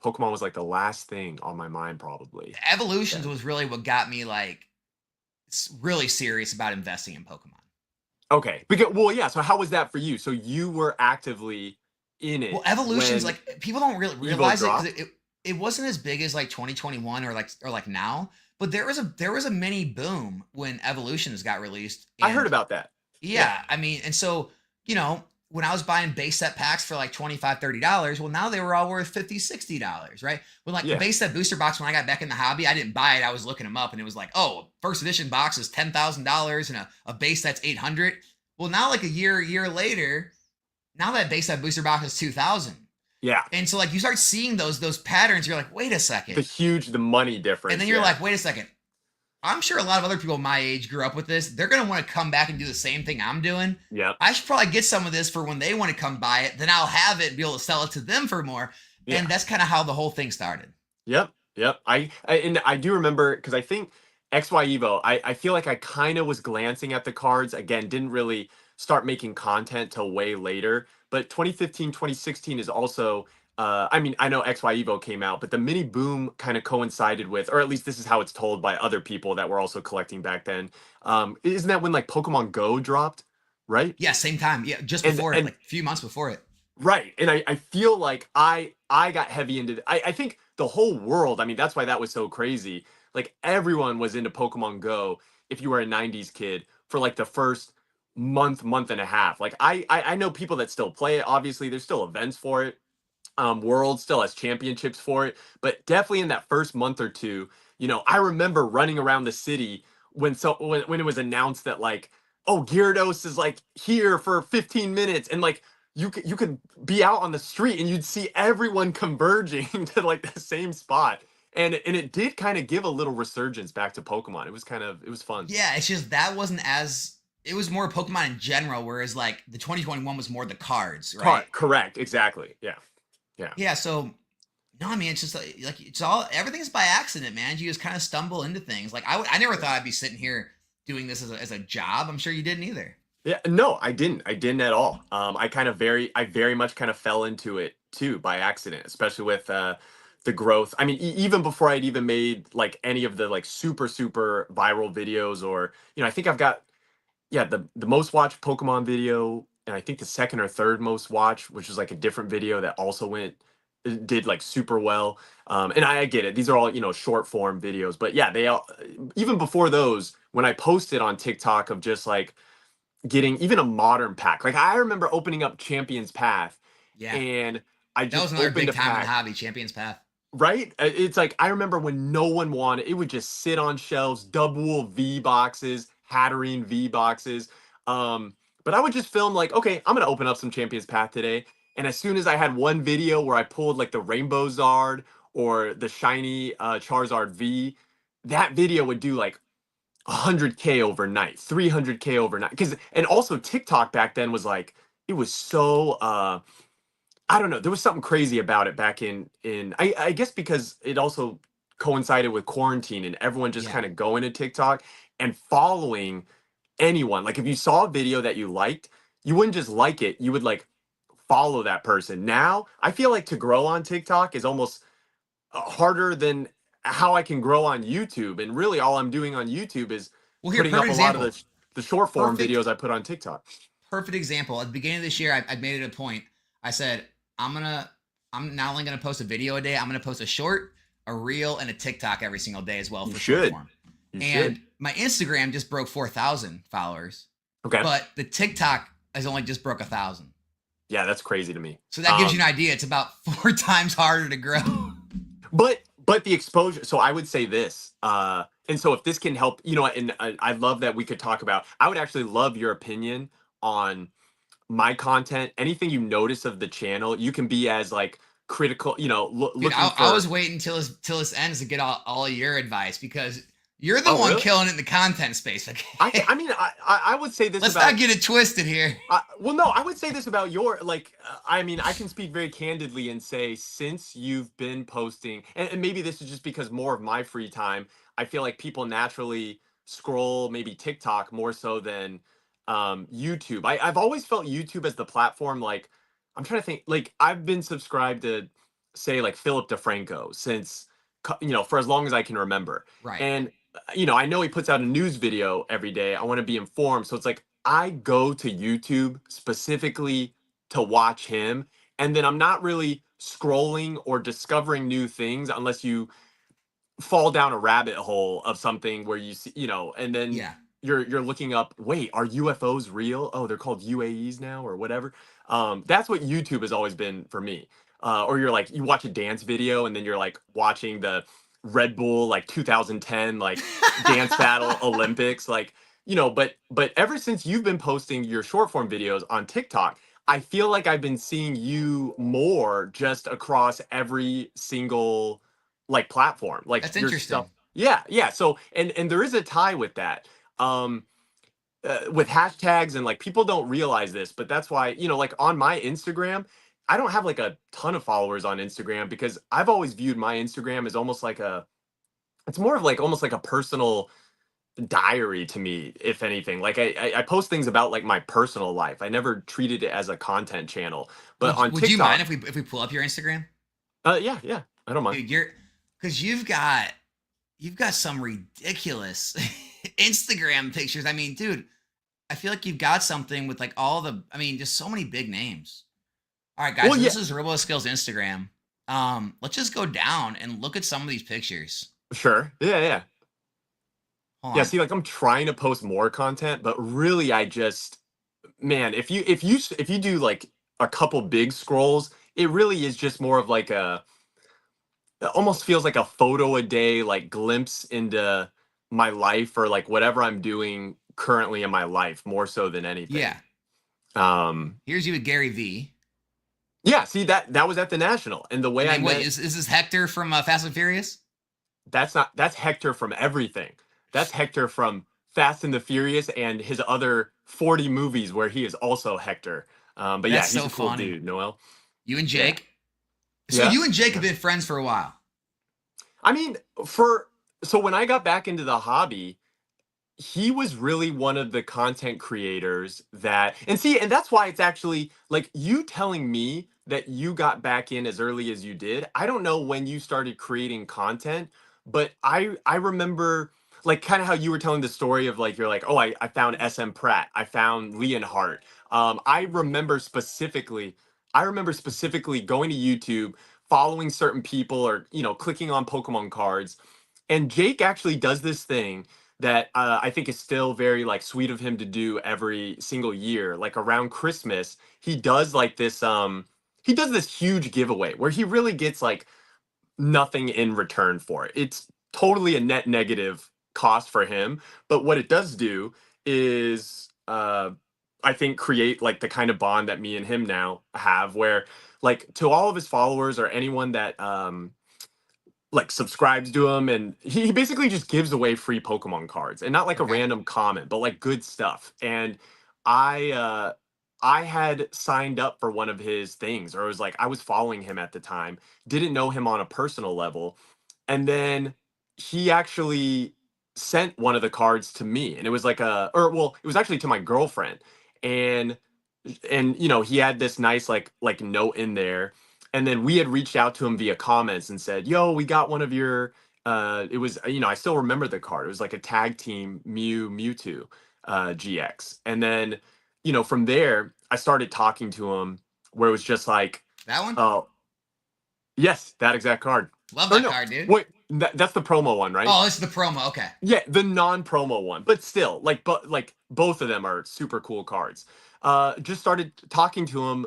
Pokemon was like the last thing on my mind, probably. Evolutions Then. was really what got me like really serious about investing in Pokemon. Okay. Because, well, yeah. So how was that for you? So you were actively in Well, it Evolutions, when like people don't really Evo realize it because dropped? it wasn't as big as like 2021 or like now, but there was a mini boom when Evolutions got released. I heard And about that. Yeah. yeah, I mean, and so, you know, when I was buying base set packs for like $25, $30, well, now they were all worth $50, $60, right? When like the Yeah. base set booster box, when I got back in the hobby, I didn't buy it. I was looking them up and it was like, oh, first edition box is $10,000 and a base that's 800. Well, now like a year later, now that base set booster box is 2,000. Yeah. And so like you start seeing those patterns, you're like, wait a second. The money difference. And then you're like, wait a second. I'm sure a lot of other people my age grew up with this. They're going to want to come back and do the same thing I'm doing. Yeah. I should probably get some of this for when they want to come buy it. Then I'll have it and be able to sell it to them for more. Yeah. And that's kind of how the whole thing started. Yep. I do remember, because I think XY Evo, I feel like I kind of was glancing at the cards. Again, didn't really start making content till way later. But 2015, 2016 is also, I mean, I know XY Evo came out, but the mini boom kind of coincided with, or at least this is how it's told by other people that were also collecting back then. Isn't that when like Pokemon Go dropped, right? Yeah, same time. Yeah, just before it, like a few months before it. Right. And I feel like I got heavy into, I think the whole world, I mean, that's why that was so crazy. Like everyone was into Pokemon Go if you were a 90s kid for like the first month and a half. Like I know people that still play it. Obviously, there's still events for it. World still has championships for it, but definitely in that first month or two, you know, I remember running around the city when when it was announced that like, oh, Gyarados is like here for 15 minutes, and like you could be out on the street and you'd see everyone converging to like the same spot. And it did kind of give a little resurgence back to Pokemon. It was fun. Yeah, it's just that wasn't as, it was more Pokemon in general, whereas like the 2021 was more the cards, right? Correct, exactly. Yeah. Yeah. Yeah, so no, I mean it's just like it's all, everything's by accident, man. You just kind of stumble into things. Like I never thought I'd be sitting here doing this as a job. I'm sure you didn't either. Yeah, no, I didn't. I didn't at all. I very much kind of fell into it too by accident, especially with the growth. I mean, even before I'd even made like any of the like super viral videos, or you know, I think I've got, yeah, the most watched Pokemon video, and I think the second or third most watched, which was like a different video that also did like super well. And I get it; these are all, you know, short form videos, but yeah, they all, even before those, when I posted on TikTok of just like getting even a modern pack, like I remember opening up Champions Path, Yeah, and I that was just another opened big a time in pack. the hobby, Champions Path. Right? It's like I remember when no one wanted it, would just sit on shelves, double V boxes, Hatterene V boxes. But I would just film like, okay, I'm gonna open up some Champions Path today. And as soon as I had one video where I pulled like the Rainbow Zard or the shiny Charizard V, that video would do like 100K overnight, 300K overnight. And also TikTok back then was like, it was so I don't know. There was something crazy about it back I guess because it also coincided with quarantine and everyone just Yeah. kind of going to TikTok and following anyone. Like if you saw a video that you liked, you wouldn't just like it, you would like follow that person. Now, I feel like to grow on TikTok is almost harder than how I can grow on YouTube. And really all I'm doing on YouTube is Well, here, putting up perfect a lot of example. the short form Perfect, videos I put on TikTok. perfect example. At the beginning of this year, I made it a point. I said, I'm not only gonna post a video a day, I'm gonna post a short, a reel, and a TikTok every single day as well You for short should. form. You And should. my Instagram just broke 4,000 followers, Okay. but the TikTok has only just broke 1,000. Yeah, that's crazy to me. So that gives you an idea. It's about 4 times harder to grow. But the exposure, so I would say this, and so if this can help, you know, and I love that we could talk about, I would actually love your opinion on my content. Anything you notice of the channel, you can be as like critical, you know, Dude, looking I for. was waiting till this ends to get all your advice because you're the Oh, one really? killing it in the content space. Okay? I mean, I would say this Let's about. not get it twisted here. Well, no, I would say this about your, like, I mean, I can speak very candidly and say, since you've been posting, and maybe this is just because more of my free time, I feel like people naturally scroll maybe TikTok more so than YouTube. I've always felt YouTube as the platform, like, I'm trying to think, like, I've been subscribed to, say, like, Philip DeFranco since, you know, for as long as I can remember. Right. And, you know, I know he puts out a news video every day. I want to be informed. So it's like, I go to YouTube specifically to watch him, and then I'm not really scrolling or discovering new things unless you fall down a rabbit hole of something where you see, you know, and then Yeah. you're looking up, wait, are UFOs real? Oh, they're called UAEs now or whatever. That's what YouTube has always been for me. Or you're like, you watch a dance video and then you're like watching the Red Bull like 2010 like dance battle Olympics, like, but ever since you've been posting your short form videos on TikTok, I feel like I've been seeing you more just across every single like platform, like That's your stuff. interesting. Yeah, yeah. So and there is a tie with that. Um with hashtags, and like people don't realize this, but that's why, like on my Instagram, I don't have like a ton of followers on Instagram because I've always viewed my Instagram as almost like it's more of like almost like a personal diary to me, if anything. Like I post things about like my personal life. I never treated it as a content channel. But on Would you mind TikTok, if we pull up your Instagram? yeah, yeah, I don't mind. Dude, because you've got some ridiculous Instagram pictures. I mean, dude, I feel like you've got something with like just so many big names. All right, guys, Well, so yeah, this is RoboSkillz Instagram. Let's just go down and look at some of these pictures. sure. Yeah, yeah. Hold Yeah, on. see, like I'm trying to post more content, but really I just, man, if you do like a couple big scrolls, it really is just more of like it almost feels like a photo a day, like glimpse into my life or like whatever I'm doing currently in my life, more so than anything. Yeah, Um, here's you with Gary V. yeah, see, that was at the National, and the way And I then what met, is this Hector from Fast and Furious? that's Hector from everything. That's Hector from Fast and the Furious and his other 40 movies where he is also Hector. But yeah, That's he's so a cool funny. dude, Noel. You and Yeah. Jake. So Yeah. you and Jake have Yeah. been friends for a while. I mean, for so when I got back into the hobby, he was really one of the content creators that, and see, and that's why it's actually like you telling me that you got back in as early as you did. I don't know when you started creating content, but I remember like kind of how you were telling the story of like you're like, oh, I found SM Pratt, I found Leonhardt. I remember specifically going to YouTube, following certain people, or clicking on Pokemon cards. And Jake actually does this thing that I think is still very like sweet of him to do every single year. Like around Christmas, he does this huge giveaway where he really gets like nothing in return for it. It's totally a net negative cost for him, but what it does do is I think create like the kind of bond that me and him now have, where like to all of his followers or anyone that like subscribes to him, and he basically just gives away free Pokemon cards, and not like a Okay. random comment, but like good stuff. And I had signed up for one of his things, or it was like I was following him at the time, didn't know him on a personal level, and then he actually sent one of the cards to me, and it was like or well, it was actually to my girlfriend. And he had this nice like note in there, and then we had reached out to him via comments and said, yo, we got one of your it was, I still remember the card. It was like a tag team Mewtwo GX. And then from there I started talking to him, where it was just like, That one? oh, yes, that exact card. Love Or that no, card, dude. wait, that's the promo one, right? Oh, this is the promo. Okay. Yeah, the non-promo one, but still, like, but like both of them are super cool cards. Just started talking to him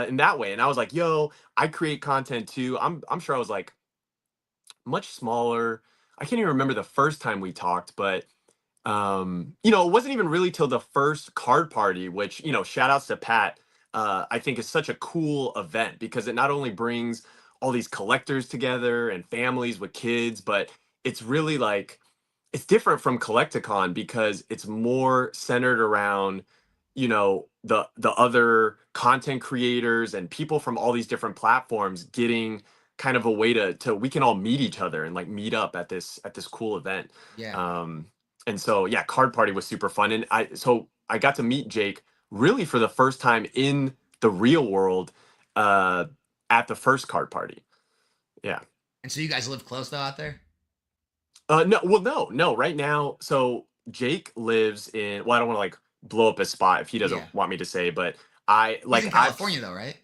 in that way, and I was like, "Yo, I create content too." I'm sure I was like much smaller. I can't even remember the first time we talked, but it wasn't even really till the first card party, which shout outs to Pat. I think is such a cool event because it not only brings all these collectors together and families with kids, but it's really like it's different from Collecticon because it's more centered around the other content creators and people from all these different platforms getting kind of a way to we can all meet each other and like meet up at this cool event. Yeah. Um and so yeah, card party was super fun, and I got to meet Jake really for the first time in the real world uh at the first card party. Yeah. And so you guys live close though out there? No, well, no, no. Right now, so Jake lives in. Well, I don't want to like blow up his spot if he doesn't Yeah. want me to say, but I He's like in California though, right?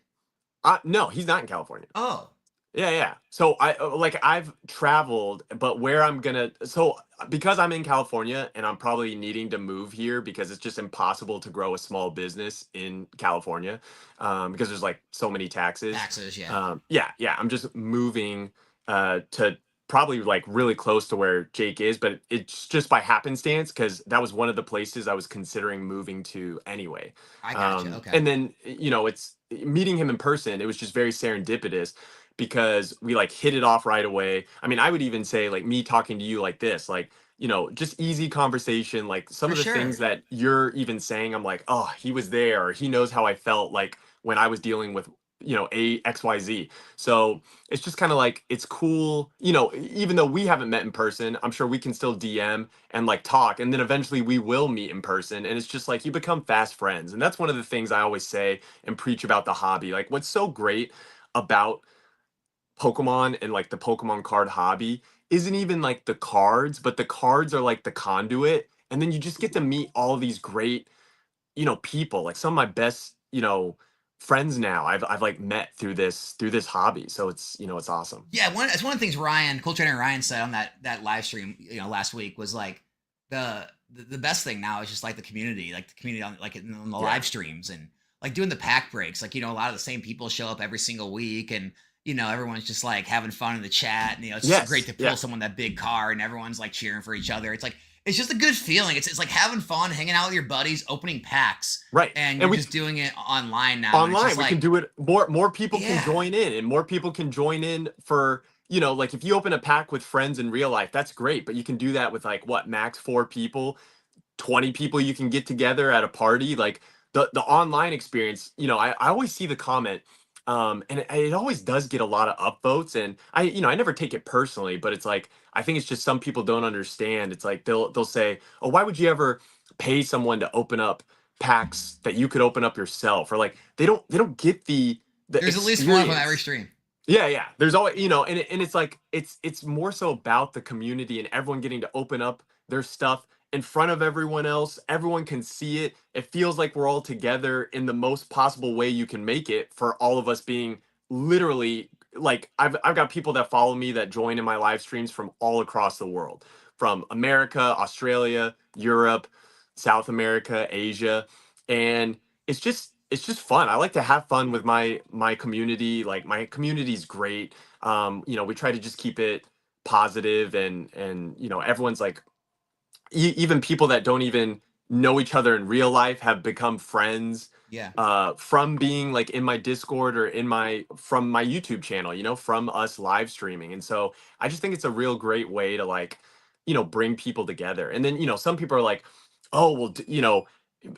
no, he's not in California. Oh. Yeah. So I've traveled, but where I'm gonna so because I'm in California and I'm probably needing to move here because it's just impossible to grow a small business in California, because there's like so many taxes. Taxes, yeah. Yeah. I'm just moving to probably like really close to where Jake is, but it's just by happenstance because that was one of the places I was considering moving to anyway. I gotcha. Okay. And then it's meeting him in person. It was just very serendipitous because we like hit it off right away. I mean, I would even say like me talking to you like this, like, just easy conversation. Like some For of the things sure. that you're even saying, I'm like, oh, he was there, or he knows how I felt like when I was dealing with, a XYZ. So it's just kind of like it's cool, even though we haven't met in person, I'm sure we can still DM and like talk, and then eventually we will meet in person. And it's just like you become fast friends. And that's one of the things I always say and preach about the hobby. Like what's so great about Pokemon and like the Pokemon card hobby isn't even like the cards, but the cards are like the conduit. And then you just get to meet all these great, people. Like some of my best, friends now I've like met through this hobby. So it's awesome. Yeah, it's one of the things Ryan, cool trainer Ryan, said on that live stream, last week, was like the best thing now is just like the community on like in the Yeah. live streams, and like doing the pack breaks. Like, a lot of the same people show up every single week, and everyone's just like having fun in the chat, and it's just great Yes. to pull Yeah. someone that big card, and everyone's like cheering for each other. It's just a good feeling. It's like having fun, hanging out with your buddies, opening packs, Right. and And you're we just doing it online now, and it's online just we can like, do it more people can yeah, join in, and more people can join in for like if you open a pack with friends in real life, that's great, but you can do that with like what, max 4 people, 20 people you can get together at a party. Like the online experience, I always see the comment, and it always does get a lot of upvotes, and I never take it personally, but it's like I think it's just some people don't understand. It's like they'll say, oh, why would you ever pay someone to open up packs that you could open up yourself? Or like they don't get the there's at least one from every experience. stream. Yeah. There's always, and it's like it's more so about the community and everyone getting to open up their stuff in front of everyone else. Everyone can see it. It feels like we're all together in the most possible way you can make it, for all of us being literally like I've got people that follow me that join in my live streams from all across the world, from America, Australia, Europe, South America, Asia, and it's just fun. I like to have fun with my community. Like my community's great. We try to just keep it positive, and everyone's like even people that don't even know each other in real life have become friends Yeah. from being like in my Discord or from my YouTube channel, from us live streaming. And so I just think it's a real great way to like, bring people together. And then, some people are like, oh, well,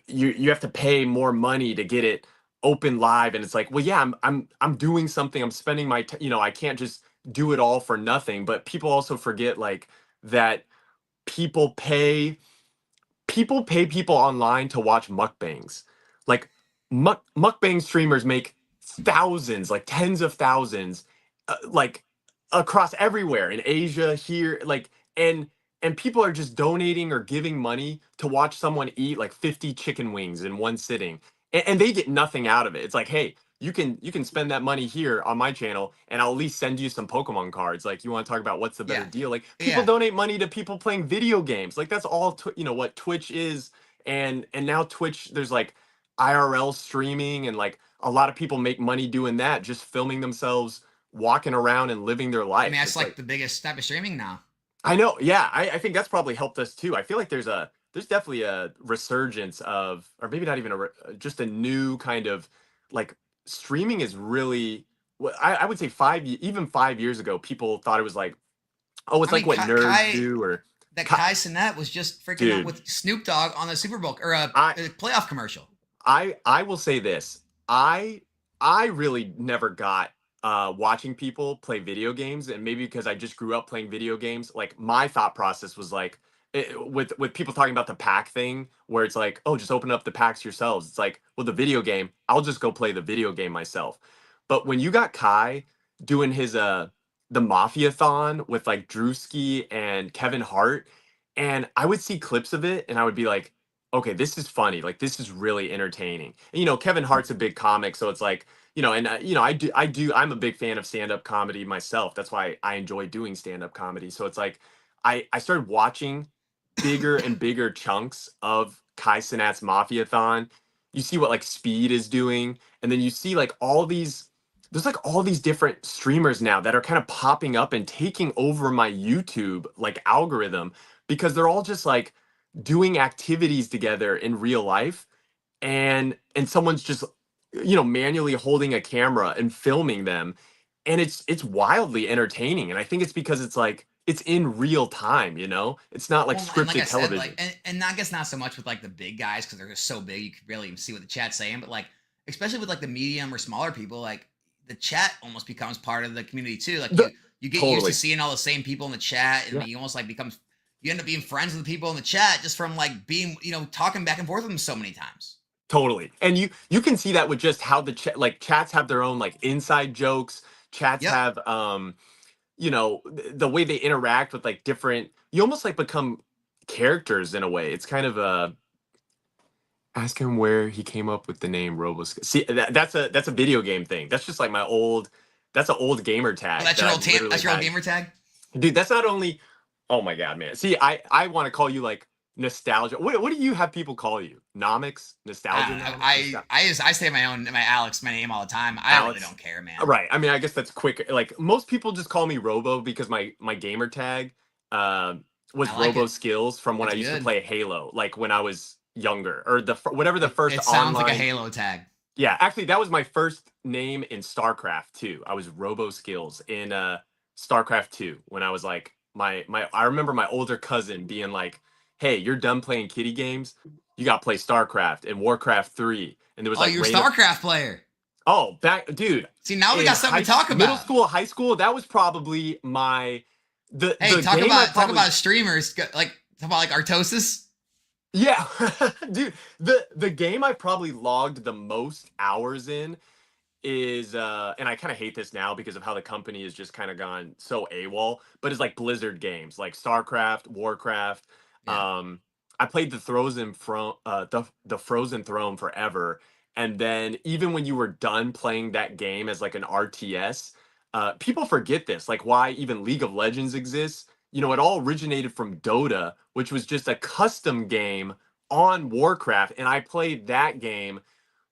you have to pay more money to get it open live. And it's like, well, yeah, I'm doing something. I'm spending I can't just do it all for nothing. But people also forget like that people pay people online to watch mukbangs. Like mukbang streamers make thousands, like tens of thousands, like across everywhere in Asia, here, like, and people are just donating or giving money to watch someone eat like 50 chicken wings in one sitting, and they get nothing out of it. It's like, hey, you can spend that money here on my channel, and I'll at least send you some Pokemon cards. Like, you want to talk about what's the better Yeah. deal? Like, people Yeah. donate money to people playing video games. Like, that's all what Twitch is. And now Twitch, there's like IRL streaming, and like a lot of people make money doing that, just filming themselves walking around and living their I mean, life. that's It's like like, the biggest type of streaming now. I know, yeah, I think that's probably helped us too. I feel like there's definitely a resurgence of, or maybe not even just a new kind of like streaming is really. Well, I would say even 5 years ago, people thought it was like, oh, it's I like mean, what nerds do, or that Kai, Kai Cenat was just freaking out dude. with Snoop Dogg on the Super Bowl, or I a playoff commercial. I will say this. I I really never got watching people play video games, and maybe because I just grew up playing video games, like my thought process was like with people talking about the pack thing, where it's like, oh, just open up the packs yourselves. It's like, well, the video game, I'll just go play the video game myself. But when you got Kai doing his the Mafia-thon with like Drewski and Kevin Hart, and I would see clips of it and I would be like, okay, this is funny. Like this is really entertaining. And, you know, Kevin Hart's a big comic, so it's like, you know, and you know, I'm a big fan of stand-up comedy myself. That's why I enjoy doing stand-up comedy. So it's like I started watching bigger and bigger chunks of Kai Cenat's Mafiathon. You see what like Speed is doing, and then you see like all these there's like all these different streamers now that are kind of popping up and taking over my YouTube like algorithm because they're all just like doing activities together in real life, and someone's just, you know, manually holding a camera and filming them, and it's wildly entertaining. And I think it's because it's like it's in real time, you know, it's not like Well, and like I scripted said, television. like, and I guess not so much with like the big guys because they're just so big you can barely even see what the chat's saying. But like, especially with like the medium or smaller people, like the chat almost becomes part of the community too. Like The, you get used to totally. seeing all the same people in the chat, and Yeah. you almost like becomes you end up being friends with the people in the chat just from like being talking back and forth with them so many times. Totally. And you can see that with just how the chat, like chats have their own like inside jokes. Chats Yep. have you know, the way they interact with like different, you almost like become characters in a way. It's kind of a ask him where he came up with the name RoboSkillz. See, that's a video game thing. That's just like my old that's an old gamer Oh, tag that's that your I've old literally that's your old had. gamer tag. Dude, that's not only, oh my god, man. See, I want to call you like nostalgia. What do you have people call you? Nomics? I Nostalgia don't know. nomics? I say my Alex, my name all the time. I really Alex. don't care, man. Right. I mean, I guess that's quick. Like most people just call me Robo because my gamer tag uh, was I like it. RoboSkillz from when I It's used to good. play Halo, like when I was younger, or whatever the first It sounds like a online. Halo tag. Yeah, actually, that was my first name in StarCraft 2. I was RoboSkillz in StarCraft 2 when I was like my. I remember my older cousin being like, "Hey, you're done playing kiddie games. You got to play StarCraft and Warcraft 3." And there was Oh, like you're a random. StarCraft player. Oh, back, dude, See, now we in got something to talk middle about. school, high school, that was probably my Hey, the game I talk probably about streamers. Like talk about like Artosis. yeah, dude, the game I probably logged the most hours in is and I kind of hate this now because of how the company has just kind of gone so AWOL, but it's like Blizzard games like StarCraft, Warcraft. Yeah, I played the Frozen Throne forever, and then even when you were done playing that game as like an RTS, people forget this, like why even League of Legends exists. You know, it all originated from Dota, which was just a custom game on Warcraft, and I played that game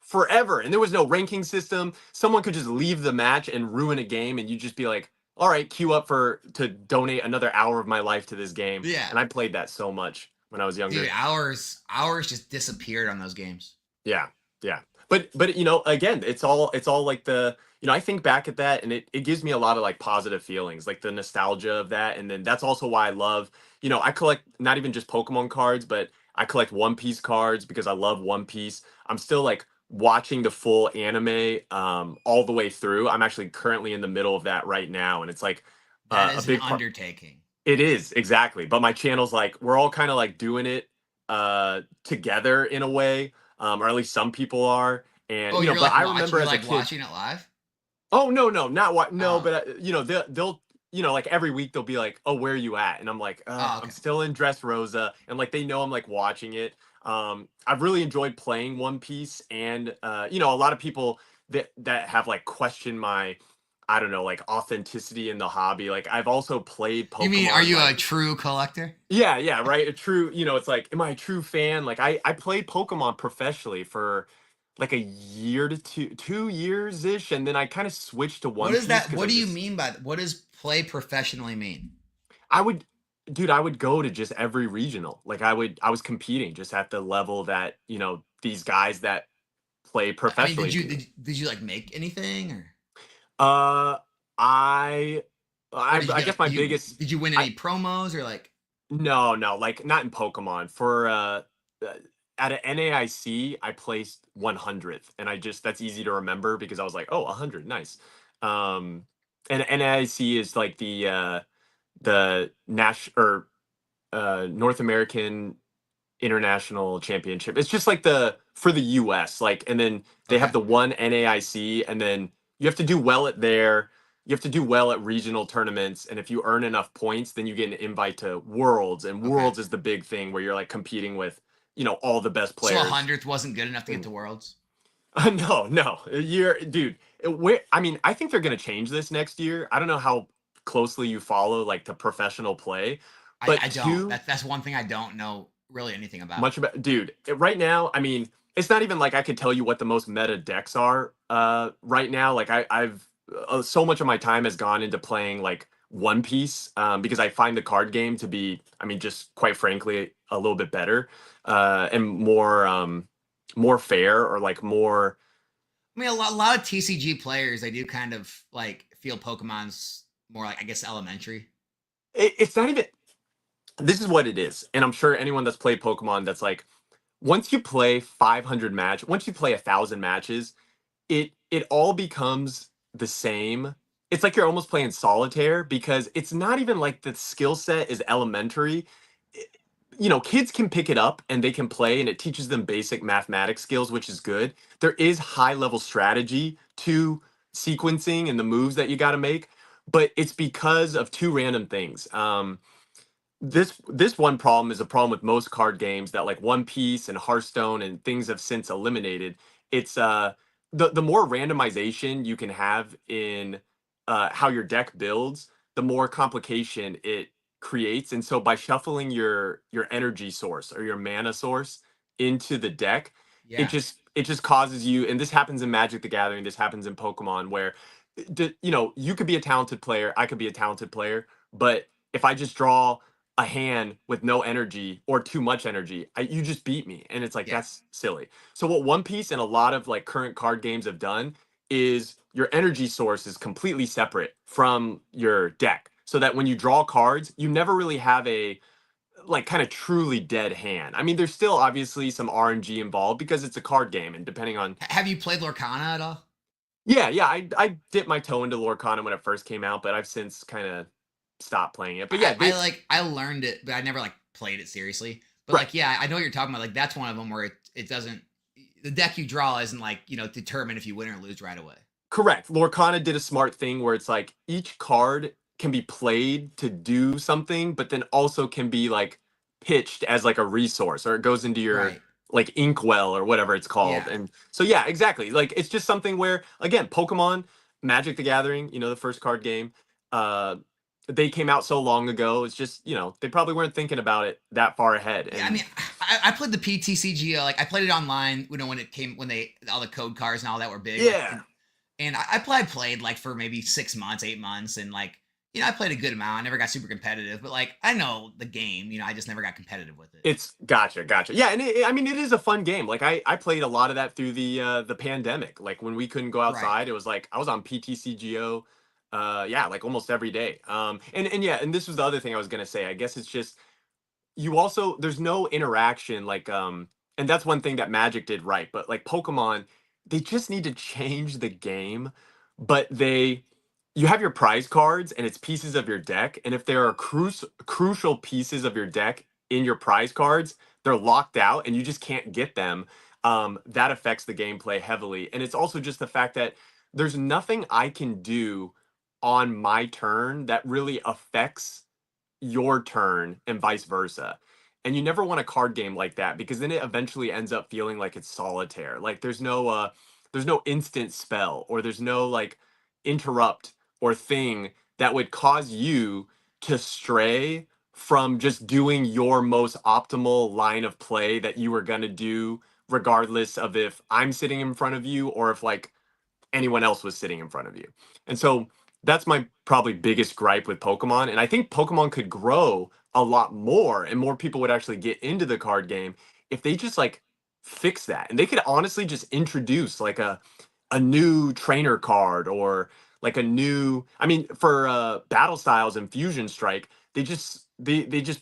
forever, and there was no ranking system. Someone could just leave the match and ruin a game, and you'd just be like, all right, queue up for to donate another hour of my life to this game. yeah, And I played that so much when I was dude. younger. Hours just disappeared on those games. Yeah, yeah. But you know, again, it's all like the, you know, I think back at that, and it gives me a lot of like positive feelings, like the nostalgia of that. And then that's also why I love, you know, I collect not even just Pokemon cards, but I collect One Piece cards because I love One Piece. I'm still like watching the full anime all the way through. I'm actually currently in the middle of that right now, and it's like That a is an big part. undertaking. It is, exactly. But my channel's like we're all kind of like doing it together in a way, or at least some people are. And Oh, you know, you're but like I watching. remember You're as a like kid. watching it live. Oh no, no, not what? No, Oh, but you know, they'll you know, like every week they'll be like, "Oh, where are you at?" And I'm like, oh, I'm okay. still in Dressrosa," and like they know I'm like watching it. I've really enjoyed playing One Piece, and you know, a lot of people that have like questioned my, I don't know, like authenticity in the hobby. Like I've also played You mean, are Pokemon, you a like true collector? yeah, yeah, right. A true, you know, it's like, am I a true fan? Like I played Pokemon professionally for like a year to 2 years ish, and then I kind of switched to What One is Piece that? because What I do you just mean by what does play professionally mean? I would, dude, I would go to just every regional. Like I was competing just at the level that, you know, these guys that play I mean, professionally do. did you like make anything or Uh, I, or did you I get guess like my biggest, did you win I any promos or like no, no, like not in Pokemon. For uh, at an NAIC, I placed 100th, and I just that's easy to remember because I was like, oh, 100, nice. Um, and NAIC is like the Nash or North American International Championship. It's just like the for the US, like, and then they have okay? the one NAIC, and then you have to do well at there. You have to do well at regional tournaments, and if you earn enough points, then you get an invite to Worlds, and Okay. Worlds is the big thing where you're like competing with all the best So a players. hundredth wasn't good enough to get And to Worlds. no, no, dude. I mean, I think they're gonna change this next year. I don't know how closely you follow like the professional play, I but don't. two That's one thing I don't know really anything about. much about, dude. Right now, I mean, it's not even like I could tell you what the most meta decks are. Right now, like I've so much of my time has gone into playing like One Piece, because I find the card game to be, I mean, just quite frankly, a little bit better, and more fair, or like more. I mean, a lot of TCG players, they do kind of like feel Pokemon's more like, I guess, elementary. It's not even. This is what it is, and I'm sure anyone that's played Pokemon, that's like, once you play 500 match, once you play 1,000 matches, it all becomes the same. It's like you're almost playing solitaire, because it's not even like the skill set is elementary. It- Kids can pick it up and they can play, and it teaches them basic mathematics skills, which is good. There is high level strategy to sequencing and the moves that you got to make, but it's because of two random things. This one problem is a problem with most card games that like One Piece and Hearthstone and things have since eliminated. It's the more randomization you can have in how your deck builds, the more complication it creates. And so by shuffling your energy source or your mana source into the deck, Yeah. it just causes you, and this happens in Magic the Gathering, this happens in Pokemon, where you could be a talented player, I could be a talented player, but if I just draw a hand with no energy or too much energy, you just beat me. And it's like, Yeah. that's silly. So what One Piece and a lot of like current card games have done is your energy source is completely separate from your deck. So that when you draw cards, you never really have a like kind of truly dead hand. I mean, there's still obviously some RNG involved because it's a card game, and depending on. Have you played Lorcana at all? Yeah, yeah, I dipped my toe into Lorcana when it first came out, but I've since kind of stopped playing it. But yeah, I like I learned it, but I never like played it seriously. But right. like, yeah, I know what you're talking about. Like that's one of them where it doesn't, the deck you draw isn't like, determine if you win or lose right away. Correct. Lorcana did a smart thing where it's like each card can be played to do something, but then also can be like pitched as like a resource, or it goes into your Right. like inkwell or whatever it's called. Yeah. And so yeah, exactly. Like it's just something where, again, Pokemon, Magic the Gathering, the first card game, uh they came out so long ago. It's just, they probably weren't thinking about it that far ahead. Yeah, I And mean, I played the PTCG. Like I played it online. When it came, when they all the code cards and all that were big. Like, yeah, and played like for maybe 6 months, 8 months, and like I played a good amount. I never got super competitive, but like I know the game. I just never got competitive with it. it's gotcha. Yeah, and I mean, it is a fun game. Like I played a lot of that through the pandemic. Like when we couldn't go Right. outside, it was like I was on PTCGO, yeah, like almost every day. And yeah, and this was the other thing I was gonna say. I guess it's just, you also, there's no interaction, like and that's one thing that Magic did right, but like Pokemon, they just need to change the game. But you have your prize cards and it's pieces of your deck, and if there are crucial pieces of your deck in your prize cards, they're locked out and you just can't get them. That affects the gameplay heavily. And it's also just the fact that there's nothing I can do on my turn that really affects your turn and vice versa. And you never want a card game like that, because then it eventually ends up feeling like it's solitaire. Like there's no instant spell, or there's no like interrupt or thing that would cause you to stray from just doing your most optimal line of play that you were going to do, regardless of if I'm sitting in front of you or if like anyone else was sitting in front of you. And so that's my probably biggest gripe with Pokemon. And I think Pokemon could grow a lot more and more people would actually get into the card game if they just like fix that. And they could honestly just introduce like a new trainer card, or like a new, I mean, for battle styles and Fusion Strike, they just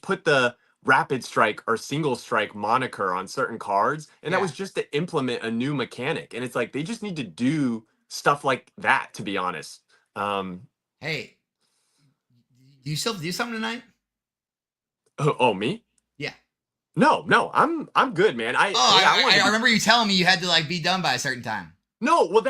put the rapid strike or single strike moniker on certain cards, and that Yeah. was just to implement a new mechanic. And it's like they just need to do stuff like that, to be honest. Um, Hey, do you still do something tonight? oh, me? Yeah. No, no, I'm good, man. Oh, I wanted to I be. remember you telling me you had to like be done by a certain time. No, well,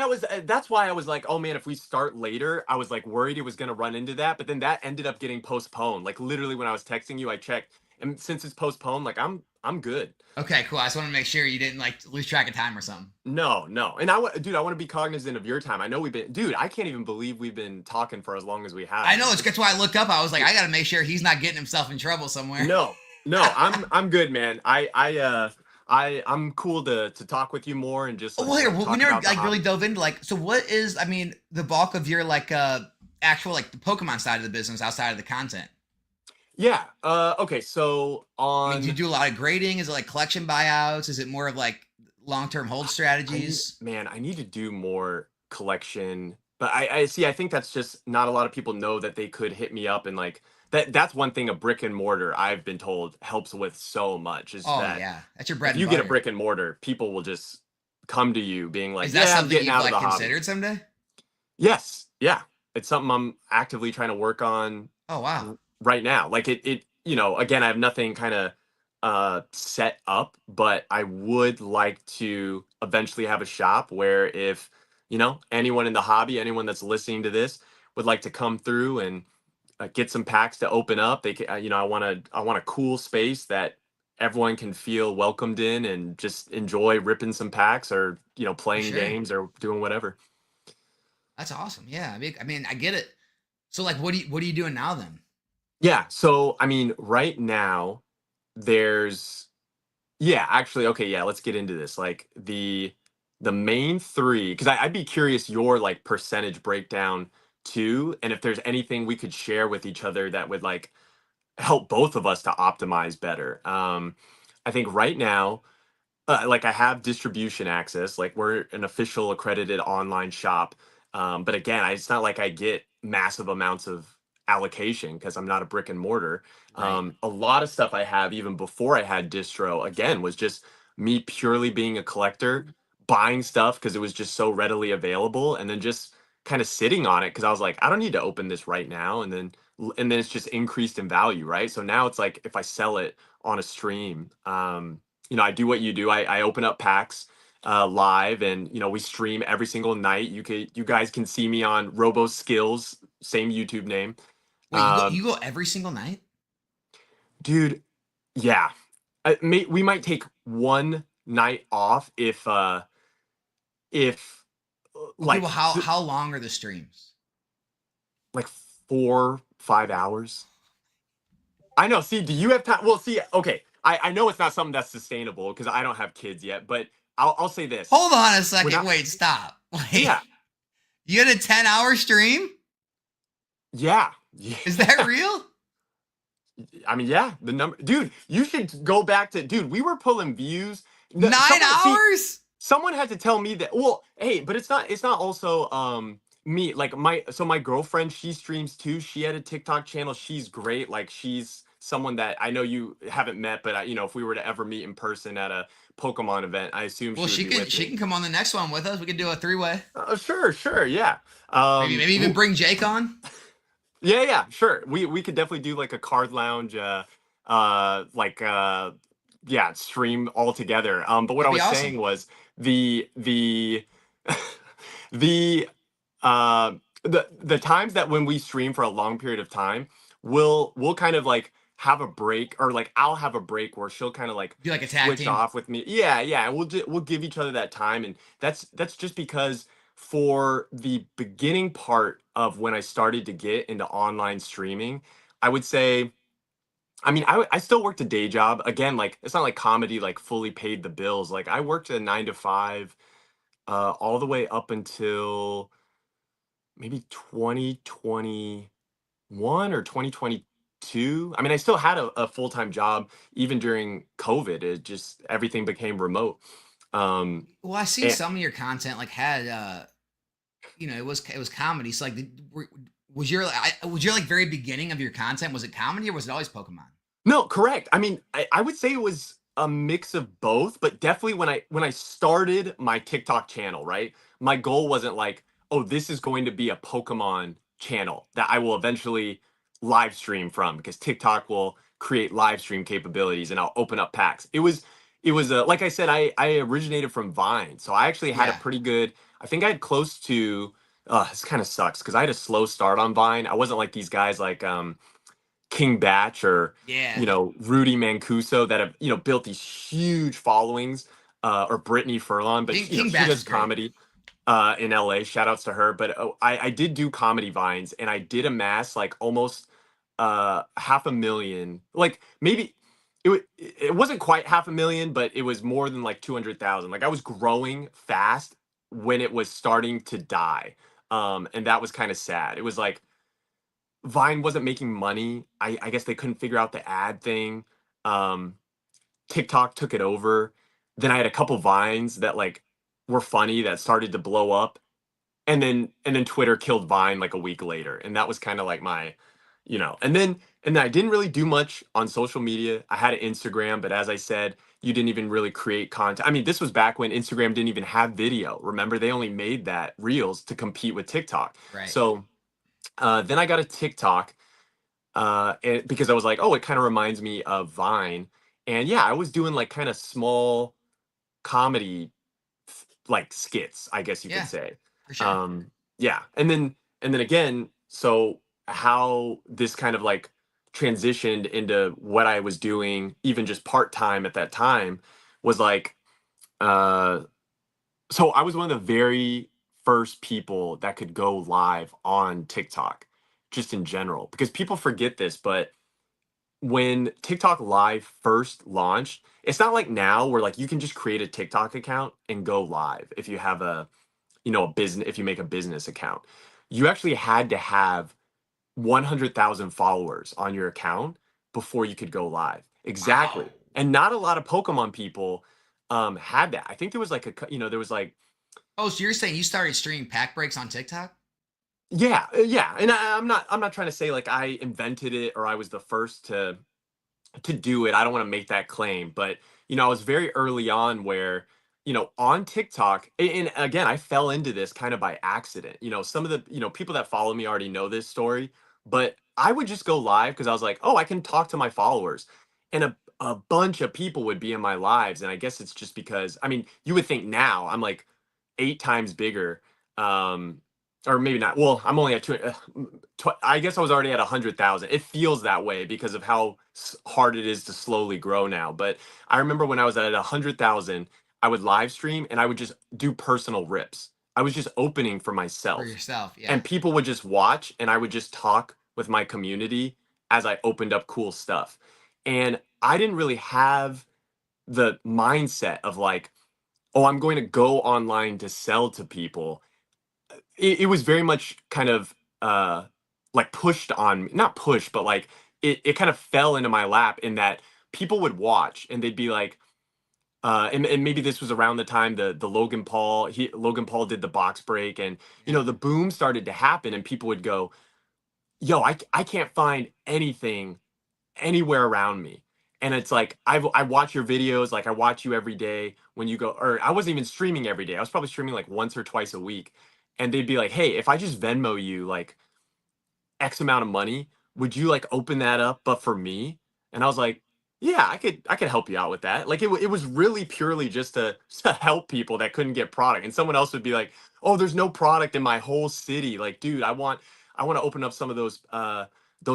that's why I was like, oh man, if we start later, I was like worried it was gonna run into that, but then that ended up getting postponed. Like literally when I was texting you, I checked, and since it's postponed, like I'm good. Okay, cool. I just want to make sure you didn't like lose track of time or something. No, no. And dude, I want to be cognizant of your time. I know dude, I can't even believe we've been talking for as long as we have, I know man. it's that's why I looked up. I was like, I got to make sure he's not getting himself in trouble somewhere. No, no, I'm good, man. I'm cool to talk with you more and just Well, here we talk never about the like really hobby. dove into like. So, what is? I mean, the bulk of your like actual like the Pokemon side of the business outside of the content. Yeah. Okay. So I mean, do you on, do a lot of grading? Is it like collection buyouts? Is it more of like long term hold strategies? I need to do more collection, but I see. I think that's just not a lot of people know that they could hit me up and like that. That's one thing a brick and mortar I've been told helps with so much is Oh that yeah, that's your bread if and you get a butter. brick and mortar, people will just come to you being Is like, that "Yeah, I'm something getting you've out of like the hobby." considered someday? Yes. Yeah. It's something I'm actively trying to work on Oh wow, right now. Like again, I have nothing kind of set up, but I would like to eventually have a shop where if, anyone in the hobby, anyone that's listening to this would like to come through and get some packs to open up, they can, I want a cool space that everyone can feel welcomed in and just enjoy ripping some packs or, for playing sure. games or doing whatever. That's awesome. Yeah, I mean, I get it. So like, what are you doing now then? Yeah. So, I mean, right now there's, yeah, actually, okay, yeah, let's get into this. Like the main three, because I'd be curious your like percentage breakdown too, and if there's anything we could share with each other that would like help both of us to optimize better. I think right now, like I have distribution access, like we're an official accredited online shop. But again, it's not like I get massive amounts of allocation because I'm not a brick and mortar. Right. A lot of stuff I have even before I had distro again was just me purely being a collector, buying stuff because it was just so readily available, and then just kind of sitting on it because I was like, I don't need to open this right now, and then it's just increased in value, right? So now it's like if I sell it on a stream, I do what you do. I open up packs live, and we stream every single night. You guys can see me on RoboSkillz, same YouTube name. Wait, you go Um, you go every single night? dude, yeah. We might take one night off if Okay, well, like how long are the streams? like 4 5 hours. I know. See, do you have time? Well, see, okay. I know it's not something that's sustainable because I don't have kids yet, but I'll say this. Hold on a We're second. not. Wait, stop. Wait, Yeah. you had a 10-hour stream? Yeah. Is that Yeah. real? I mean, yeah, the number, dude, you should go back to, dude, we were pulling views. No, Nine hours? someone had to tell me that. Well, hey, but it's not also, me, like my girlfriend, she streams too. She had a TikTok channel. She's great. Like she's someone that I know you haven't met, but if we were to ever meet in person at a Pokemon event, I assume Well, she would she be can with she me. can come on the next one with us. We can do a three-way. Sure, sure, yeah. Maybe even bring Jake on. Yeah, yeah, sure. We could definitely do like a card lounge, like yeah, stream all together. But what I That'd be was awesome. saying was the the uh the times that when we stream for a long period of time, we'll kind of like have a break, or like I'll have a break where she'll kind of like Do like a tag switch team. off with me. Yeah, yeah, and we'll give each other that time, and that's just because for the beginning part of when I started to get into online streaming, I would say, I mean, I still worked a day job. Again, like it's not like comedy like fully paid the bills. Like I worked a 9 to 5 all the way up until maybe 2021 or 2022. I mean, I still had a full-time job even during COVID. It just everything became remote. Um Well, I seen and some of your content like had it was comedy. So like, was your like very beginning of your content, was it comedy or was it always Pokemon? No, correct. I mean, I would say it was a mix of both, but definitely when I started my TikTok channel, right? My goal wasn't like, oh, this is going to be a Pokemon channel that I will eventually live stream from because TikTok will create live stream capabilities and I'll open up packs. It was like I said, I originated from Vine. So I actually had a Yeah. pretty good, I think I had close to this kind of sucks because I had a slow start on Vine. I wasn't like these guys like King Batch or, Yeah. you know, Rudy Mancuso that have, you know, built these huge followings, or Brittany Furlan, but you know, King she Batch does is great. comedy in LA. Shout outs to her. But I did do comedy vines, and I did amass like almost 500,000, like maybe it wasn't quite 500,000, but it was more than like 200,000. Like I was growing fast when it was starting to die. And that was kind of sad. It was like Vine wasn't making money. I guess they couldn't figure out the ad thing. Um, TikTok took it over. Then I had a couple vines that like were funny that started to blow up, and then Twitter killed Vine like a week later, and that was kind of like my, you know, and then I didn't really do much on social media. I had an Instagram, but as I said, you didn't even really create content. I mean, this was back when Instagram didn't even have video. Remember, they only made that Reels to compete with TikTok. Right. So then I got a TikTok, because I was like, oh, it kind of reminds me of Vine. And yeah, I was doing like kind of small comedy, like skits, I guess you could Yeah, say. for sure. Yeah, and then again, so how this kind of like transitioned into what I was doing, even just part time at that time, was like, uh, so I was one of the very first people that could go live on TikTok, just in general, because people forget this, but when TikTok Live first launched, it's not like now where like you can just create a TikTok account and go live if you have a, you know, a business, if you make a business account. You actually had to have 100,000 followers on your account before you could go live. Wow. Exactly. And not a lot of Pokemon people had that. I think there was like you know, there was like, Oh, so you're saying you started streaming pack breaks on TikTok? yeah, yeah. And I'm not trying to say like I invented it or I was the first to do it. I don't want to make that claim, but you know, I was very early on where, you know, on TikTok, and again, I fell into this kind of by accident. You know, some of the, you know, people that follow me already know this story, but I would just go live because I was like, oh, I can talk to my followers. And a bunch of people would be in my lives. And I guess it's just because, I mean, you would think now I'm like 8 times bigger. Um, or maybe not. Well, I'm only at I guess I was already at 100,000. It feels that way because of how hard it is to slowly grow now. But I remember when I was at 100,000, I would live stream and I would just do personal rips. I was just opening for For myself, yourself, yeah. and people would just watch, and I would just talk with my community as I opened up cool stuff. And I didn't really have the mindset of like, oh, I'm going to go online to sell to people. It was very much kind of like pushed on me, not pushed, but like it kind of fell into my lap in that people would watch and they'd be like, and maybe this was around the time the Logan Paul did the box break, and you Yeah. know, the boom started to happen and people would go, yo, I can't find anything anywhere around me. And it's like I watch your videos, like I watch you every day when you go, or I wasn't even streaming every day. I was probably streaming like once or twice a week. And they'd be like, "Hey, if I just Venmo you like X amount of money, would you like open that up but for me?" And I was like, "Yeah, I could help you out with that." Like it was really purely just to to help people that couldn't get product. And someone else would be like, "Oh, there's no product in my whole city. Like, dude, I want to open up some of those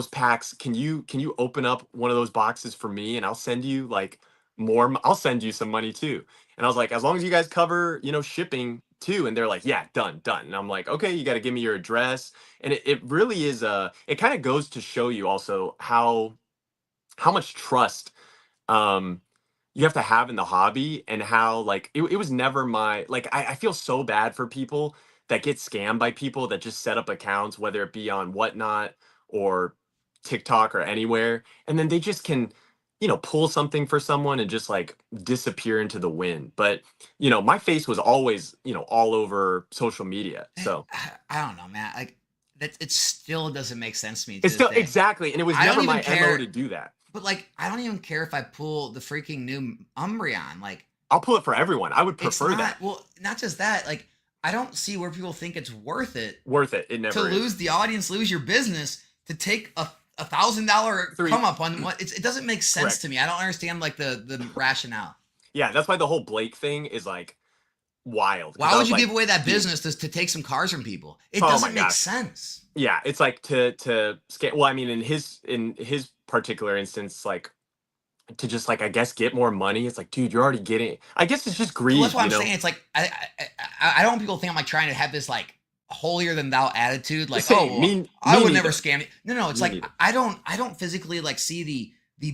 packs. Can you open up one of those boxes for me and I'll send you like I'll send you some money too." And I was like, "As long as you guys cover, you know, shipping too." And they're like, "Yeah, done, done." And I'm like, "Okay, you got to give me your address." And it really is it kind of goes to show you also how much trust um you have to have in the hobby, and how like it was never my like I feel so bad for people that get scammed by people that just set up accounts, whether it be on Whatnot or TikTok or anywhere, and then they just can, you know, pull something for someone and just like disappear into the wind. But you know, my face was always, you know, all over social media. So I don't know, man. Like that, it still doesn't make sense to me to it's this still day. exactly, and it was I don't never even my MO care, to do that. but like, I don't even care if I pull the freaking new Umbreon. Like, I'll pull it for everyone. I would it's prefer not. that. Well, not just that. Like, I don't see where people think it's worth it Worth it. It to never is. lose the audience, lose your business, to take a $1,000 Three. come up on what it doesn't make sense Correct. to me. I don't understand like the rationale. Yeah, that's why the whole Blake thing is like, wild because Why I would was you like, give away that dude, business to take some cars from people? It oh my doesn't make gosh. sense. Yeah, it's like to scale. Well, I mean, in his particular instance, like to just like I guess get more money. It's like, dude, you're already getting. I guess it's just So that's greed, why you I'm know. saying it's like I don't want people to think I'm like trying to have this like holier than thou attitude, like, oh Same. well, Me, I me would never neither. scam you. No, it's Me like neither. I don't physically like see the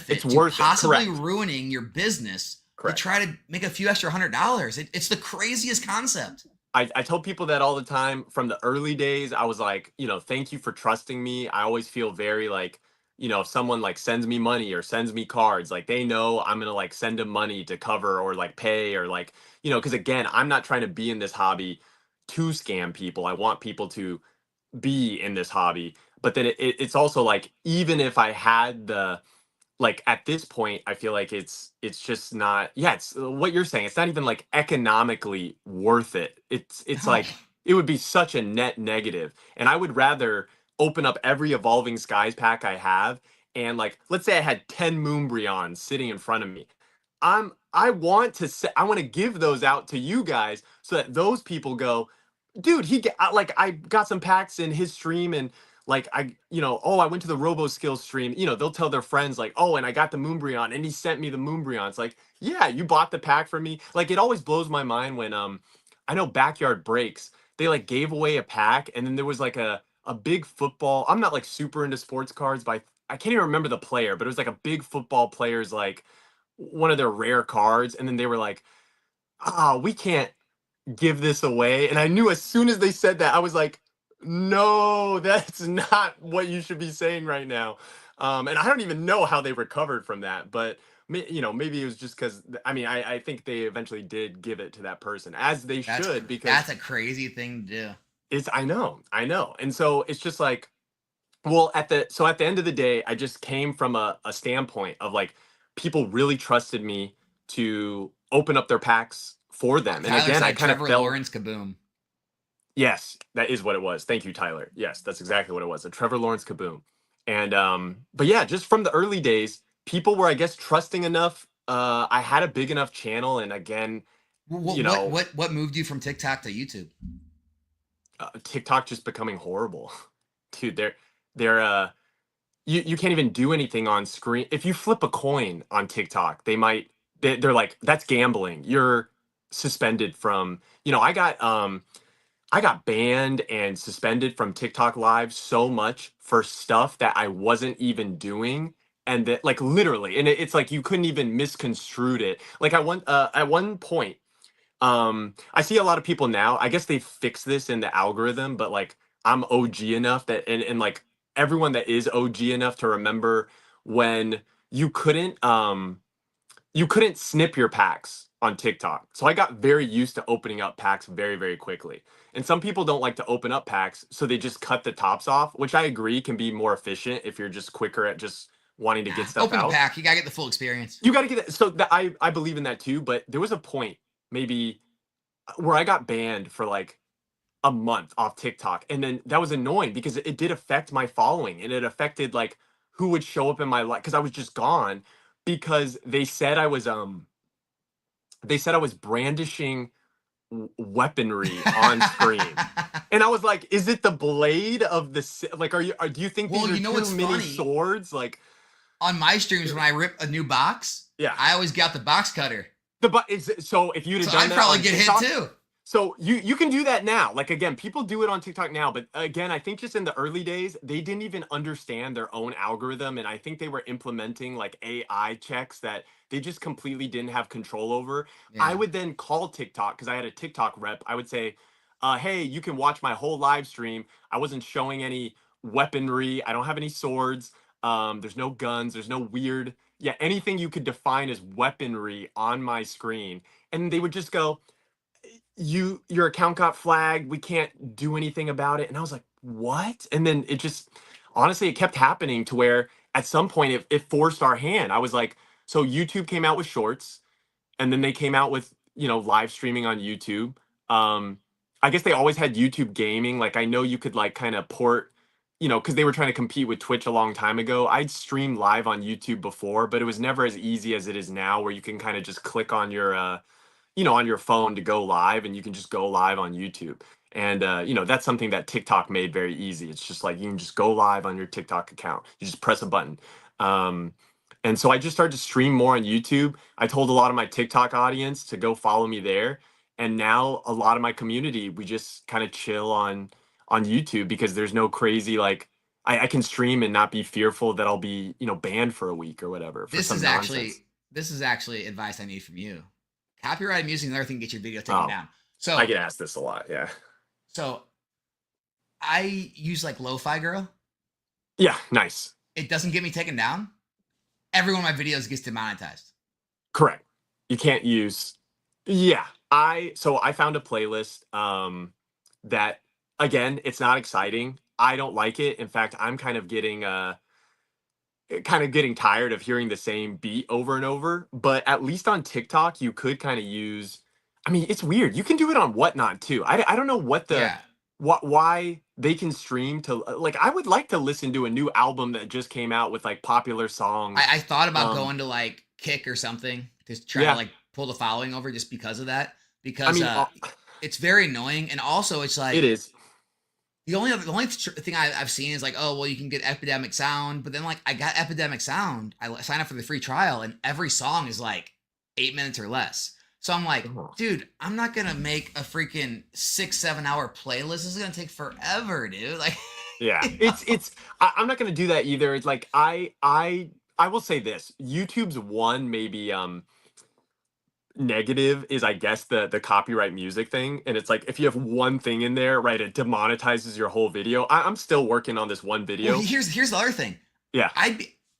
It's benefit to worth it. possibly Correct. ruining your business to Correct. try to make a few extra $100. It's the craziest concept. I tell people that all the time. From the early days, I was like, thank you for trusting me. I always feel very like, if someone like sends me money or sends me cards, like they know I'm gonna like send them money to cover or like pay or like, because again, I'm not trying to be in this hobby to scam people. I want people to be in this hobby. But then it's also like, even if I had the like at this point, I feel like it's just not. Yeah, it's what you're saying. It's not even like economically worth it. It's No. like it would be such a net negative, and I would rather open up every Evolving Skies pack I have, and like let's say I had 10 Moonbreons sitting in front of me. I want to give those out to you guys so that those people go, dude, like I got some packs in his stream, and like oh, I went to the RoboSkillz stream. They'll tell their friends like, oh, and I got the Moonbreon, and he sent me the Moonbreon. It's like, yeah, you bought the pack for me. Like it always blows my mind when I know Backyard Breaks, they like gave away a pack, and then there was like a big football. I'm not like super into sports cards, but I can't even remember the player, but it was like a big football player's like one of their rare cards, and then they were like, ah, we can't give this away. And I knew as soon as they said that, I was like, no, that's not what you should be saying right now. And I don't even know how they recovered from that, but maybe it was just because I mean, I think they eventually did give it to that person as they That's should because that's a crazy thing to do. I know. And so it's just like, well, at the end of the day, I just came from a standpoint of like people really trusted me to open up their packs for them. And Tyler again, I said kind of Trevor felt. Lawrence kaboom. Yes, that is what it was. Thank you, Tyler. Yes, that's exactly what it was. A Trevor Lawrence kaboom. And but yeah, just from the early days, people were, I guess, trusting enough. I had a big enough channel, and again, What you what know, what what moved you from TikTok to YouTube? TikTok just becoming horrible. Dude, they're you can't even do anything on screen. If you flip a coin on TikTok, they're like, that's gambling. You're suspended from, I got banned and suspended from TikTok Live so much for stuff that I wasn't even doing. And that, like, literally, and it's like you couldn't even misconstrued it. Like, at one point, I see a lot of people now. I guess they fixed this in the algorithm, but like, I'm OG enough that, and like everyone that is OG enough to remember when you couldn't, you couldn't snip your packs on TikTok. So I got very used to opening up packs very, very quickly. And some people don't like to open up packs, so they just cut the tops off, which I agree can be more efficient if you're just quicker at just wanting to Nah, get stuff open a out. pack. You gotta get the full experience. You got to get it. So I believe in that too, but there was a point maybe where I got banned for like a month off TikTok. And then that was annoying because it did affect my following, and it affected like who would show up in my life because I was just gone because they said I was brandishing weaponry on screen. And I was like, is it the blade of like, do you think Well, these are you know two what's mini funny? swords? Like, On my streams, when I rip a new box, yeah. I always got the box cutter. But so if you'd have So done I'd that probably on get hit TikTok, too. so you can do that now. Like again, people do it on TikTok now, but again, I think just in the early days, they didn't even understand their own algorithm, and I think they were implementing like AI checks that they just completely didn't have control over. I Yeah. would then call TikTok because I had a TikTok rep. I would say, "Hey, you can watch my whole live stream. I wasn't showing any weaponry. I don't have any swords. There's no guns. There's no weird, yeah, anything you could define as weaponry on my screen." And they would just go, your account got flagged, we can't do anything about it. And I was like, what? And then it just, honestly, it kept happening to where at some point it forced our hand. I was like, so YouTube came out with shorts, and then they came out with, live streaming on YouTube. I guess they always had YouTube gaming. Like I know you could like kind of port, because they were trying to compete with Twitch a long time ago. I'd streamed live on YouTube before, but it was never as easy as it is now, where you can kind of just click on on your phone to go live, and you can just go live on YouTube. And that's something that TikTok made very easy. It's just like you can just go live on your TikTok account. You just press a button. Um, and so I just started to stream more on YouTube. I told a lot of my TikTok audience to go follow me there. And now a lot of my community, we just kind of chill on YouTube because there's no crazy like I can stream and not be fearful that I'll be, banned for a week or whatever for This some is nonsense. actually this is actually advice I need from you. Copyrighted music is another thing to get your video taken Oh, down. I So get asked this a lot. Yeah. so I use like Lo-Fi Girl. Yeah. Nice. It doesn't get me taken down. Every one of my videos gets demonetized. Correct. You can't use. Yeah. I found a playlist that again, it's not exciting. I don't like it. In fact, I'm kind of getting tired of hearing the same beat over and over. But at least on TikTok, you could kind of use. I mean, it's weird. You can do it on Whatnot too. I don't know Yeah. why they can stream to like. I would like to listen to a new album that just came out with like popular songs. I thought about Um, going to like Kick or something to try to yeah. like pull the following over just because of that. I Because mean, it's very annoying. And also it's it like is. the only thing I've seen is like, oh well, you can get Epidemic Sound, but then like I got Epidemic Sound, I signed up for the free trial, and every song is like 8 minutes or less. So I'm like, Oh. dude, I'm not gonna make a freaking 6-7 hour playlist. This is gonna take forever, dude. Like, Yeah, you know? I'm not gonna do that either. It's like I will say this. YouTube's one maybe negative is I guess the copyright music thing. And it's like if you have one thing in there, right, it demonetizes your whole video. I'm still working on this one Well, video. here's the other thing. Yeah.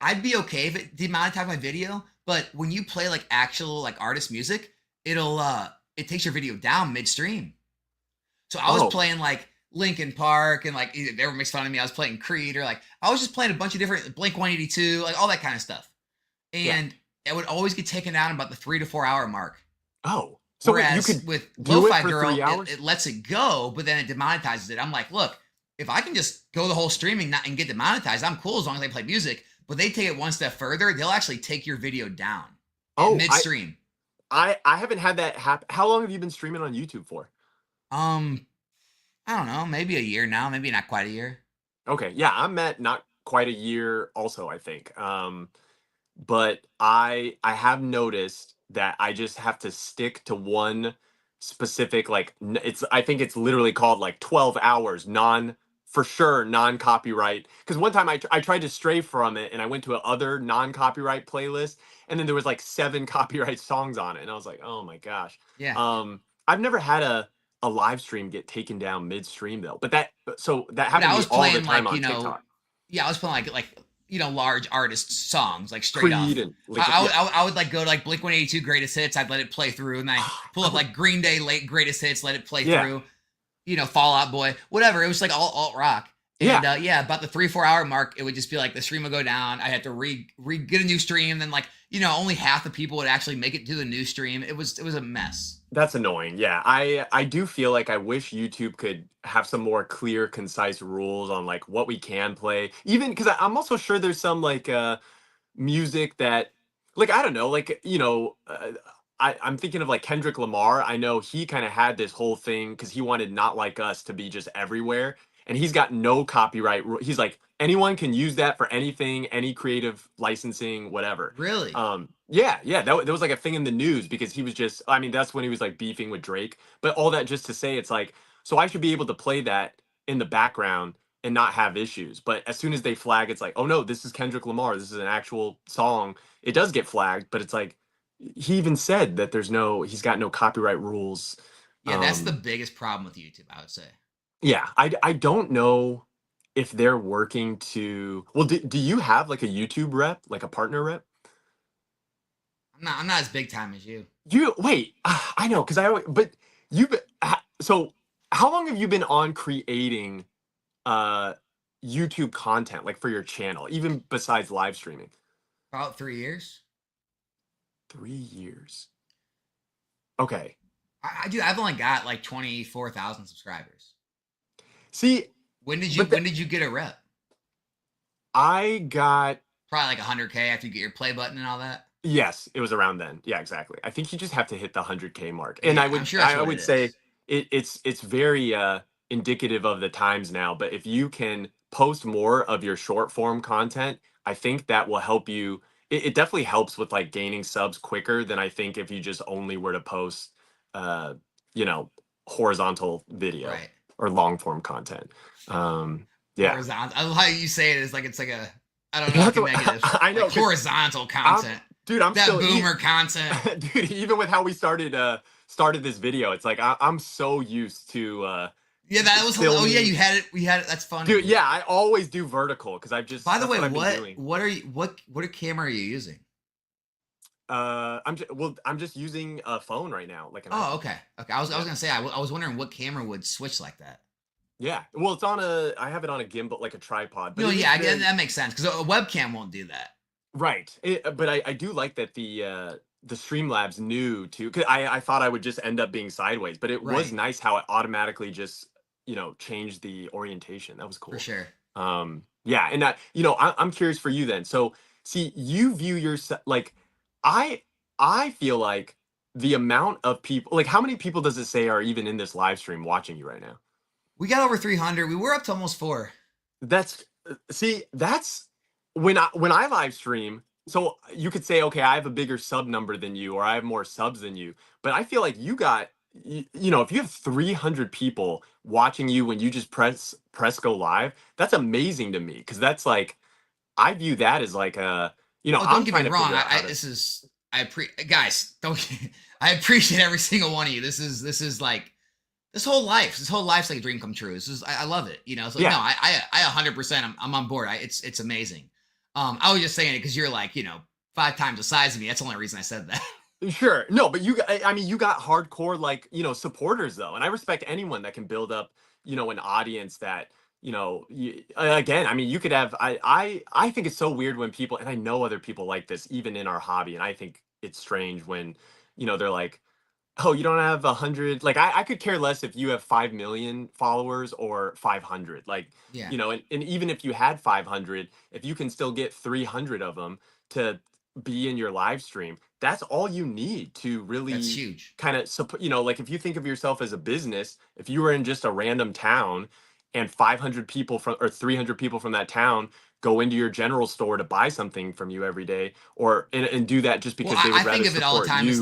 I'd be okay if it demonetized my video, but when you play like actual like artist music, it takes your video down midstream. So I was Oh, playing like Linkin Park and like everyone makes fun of me. I was playing Creed or like I was just playing a bunch of different Blink 182, like all that kind of stuff. yeah. And it would always get taken down about the 3 to 4 hour mark. Oh. So wait, you Whereas could with do it Lo-Fi for Girl, 3 hours? it lets it go, but then it demonetizes it. I'm like, look, if I can just go the whole streaming and get demonetized, I'm cool as long as I play music. But they take it one step further. They'll actually take your video down in Oh, midstream. I haven't had that happen. How long have you been streaming on YouTube for? Um, I don't know, maybe a year now, maybe not quite a year. Okay, yeah, I'm at not quite a year also, I think. But I have noticed that I just have to stick to one specific like it's I think it's literally called like 12 hours non for sure non-copyright because one time I tried to stray from it and I went to a other non-copyright playlist and then there was like seven copyright songs on it and I was like, "Oh my gosh." Yeah. I've never had a live stream get taken down midstream though. But that But happened I to me was all the playing time like, on TikTok. yeah, I was playing like large artist songs, like straight Creed off. and Linkin, I, I would yeah. I would I would like go to like Blink 182 greatest hits. I'd let it play through, and I pull I up would, like Green Day late greatest hits, let it play yeah. through. Fallout Boy, whatever. It was like all alt rock. And Yeah. yeah, about the 3-4 hour mark, it would just be like the stream would go down. I had to get a new stream. Then like only half the people would actually make it to the new stream. It was a mess. That's annoying. Yeah, I do feel like I wish YouTube could have some more clear, concise rules on like what we can play. Even because I'm also sure there's some like music that like I don't know, like I'm thinking of like Kendrick Lamar. I know he kind of had this whole thing because he wanted Not Like Us to be just everywhere, and he's got no copyright. He's like anyone can use that for anything, any creative licensing, whatever. Really? Yeah, yeah, that was like a thing in the news because he was just. I mean, that's when he was like beefing with Drake. But all that just to say, it's like so I should be able to play that in the background and not have issues. But as soon as they flag, it's like, oh no, this is Kendrick Lamar. This is an actual song. It does get flagged, but it's like he even said that he's got no copyright rules. Yeah, that's the Um, biggest problem with YouTube, I would say. yeah, I don't know if they're working to. Well, do you have like a YouTube rep, like a partner rep? I'm not as big time as you. You wait, I know because I always, but you so how long have you been on creating uh YouTube content like for your channel, even besides live streaming? About 3 years. 3 years. Okay. I do. I've only got like 24,000 subscribers. See, When did you but when did you get a rep? I got Probably like 100K after you get your play button and all that. Yes, it was around then. Yeah, exactly. I think you just have to hit the 100K mark. And Yeah, I'm sure that's I what it would say is. it's very indicative of the times now, but if you can post more of your short form content, I think that will help you. It definitely helps with like gaining subs quicker than I think if you just only were to post uh, you know, horizontal video Right. or long form content. Yeah. Horizontal. I love how you say it. It's like a, I don't know, like That's a what negative, I like know because horizontal I'm content. dude, I'm That still boomer content. dude, even with how we started this video, it's like I'm so used to Yeah, that was. Oh yeah, filming. you had it. We had it. That's Dude, funny. yeah, I always do vertical because I've just By the that's way, what I've been doing. what are you? What camera are you using? I'm just using a phone right now, like an Oh, iPhone. okay. Okay. I was Yeah. gonna say I was wondering what camera would switch like that. Yeah. Well, it's on a I have it on a gimbal, like a tripod, but You know, it is yeah, very that makes sense because a webcam won't do that. right. But I do like that the Streamlabs knew to, because I thought I would just end up being sideways, but it was Right, nice how it automatically just, changed the orientation. That was for cool. sure. Yeah, and that, I'm curious for you then. So, see, you view yourself like I I feel like the amount of people, like how many people does it say are even in this live stream watching you right now? We got over 300. We were up to almost four. That's see, that's when I live stream. So you could say, okay, I have a bigger sub number than you, or I have more subs than you. But I feel like you got, if you have 300 people watching you when you just press go live, that's amazing to me because that's like I view that as like Oh, don't I'm get me trying to wrong. figure out how to. This is guys. Don't I appreciate every single one of you. This is like this whole life's like a dream come true. This is I love it. You know, so no, Yeah, I 100%. I'm on board. It's amazing. I was just saying it because you're like 5 times the size of me. That's the only reason I said that. sure. No, but I mean, you got hardcore, like, supporters though. And I respect anyone that can build up, an audience that, again, I mean, you could have, I think it's so weird when people, and I know other people like this, even in our hobby. And I think it's strange when, they're like, oh, you don't have 100. Like, I could care less if you have 5 million followers or 500. Like, Yeah, and even if you had 500, if you can still get 300 of them to be in your live stream, that's all you need to that's really huge. kind of support. Like if you think of yourself as a business, if you were in just a random town and 500 people from or 300 people from that town go into your general store to buy something from you every day, or and do that just Well, because they would I think rather of it all the support time you.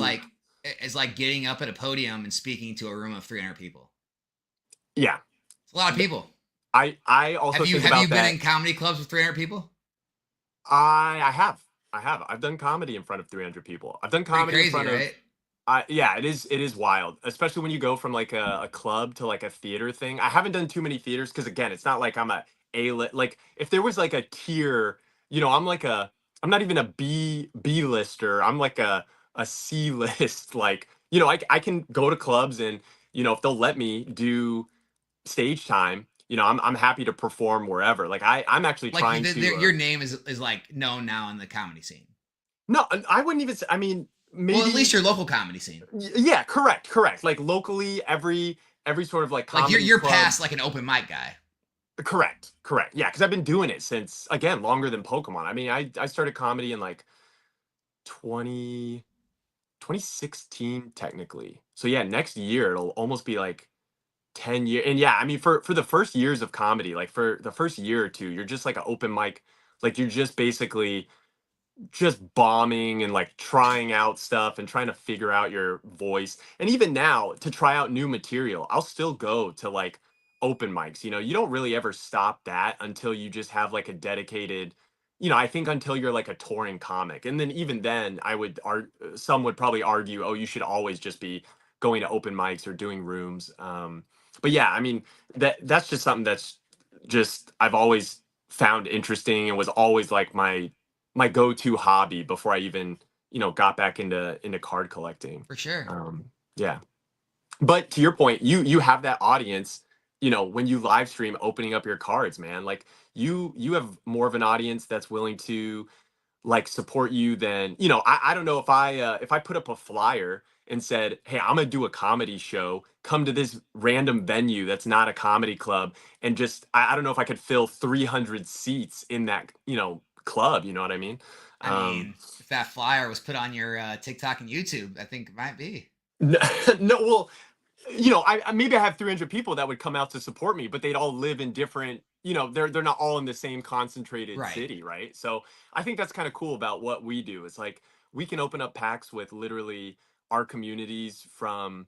as like getting up at a podium and speaking to a room of 300 people. Yeah. It's a lot of people. I also think Have you about been that. in comedy clubs with 300 people? I have. I have. I've done comedy in front of 300 people. I've done Pretty comedy in crazy, front of right? yeah, it is wild, especially when you go from like a club to like a theater thing. I haven't done too many theaters because again, it's not like I'm like if there was like a tier, I'm not even a B lister. I'm like a C list. Like, I can go to clubs and if they'll let me do stage time, I'm happy to perform wherever. Like I'm actually Like trying to your name is like known now in the comedy scene. no, I wouldn't even say, I mean, Well, at least maybe your local comedy scene. yeah, correct. Like locally, every sort of like Like comedy you're club. past like an open mic guy. Correct. Yeah, because I've been doing it since again longer than Pokemon. I mean, I started comedy in like 20 2016 technically. So yeah, next year it'll almost be like 10 years. And yeah, I mean for the first years of comedy, like for the first year or two, you're just like an open mic, like you're just basically just bombing and like trying out stuff and trying to figure out your voice. And even now, to try out new material, I'll still go to like open mics. You don't really ever stop that until you just have like a dedicated, I think until you're like a touring comic. And then even then, some would probably argue, oh, you should always just be going to open mics or doing rooms. But yeah, I mean, that's just something that's just I've always found interesting and was always like my go-to hobby before I even, got back into card collecting. For sure. Yeah. But to your point, you have that audience, when you live stream opening up your cards, man. Like you have more of an audience that's willing to like support you than, I don't know if I put up a flyer and said, "Hey, I'm gonna do a comedy show. Come to this random venue that's not a comedy club," and just I don't know if I could fill 300 seats in that, club. You know what I mean? I mean, if that flyer was put on your TikTok and YouTube, I think it might be. No, no, well, you know, maybe I have 300 people that would come out to support me, but they'd all live in different, you know, they're not all in the same concentrated Right. city, right? So I think that's kind of cool about what we do. It's like we can open up packs with literally our communities from,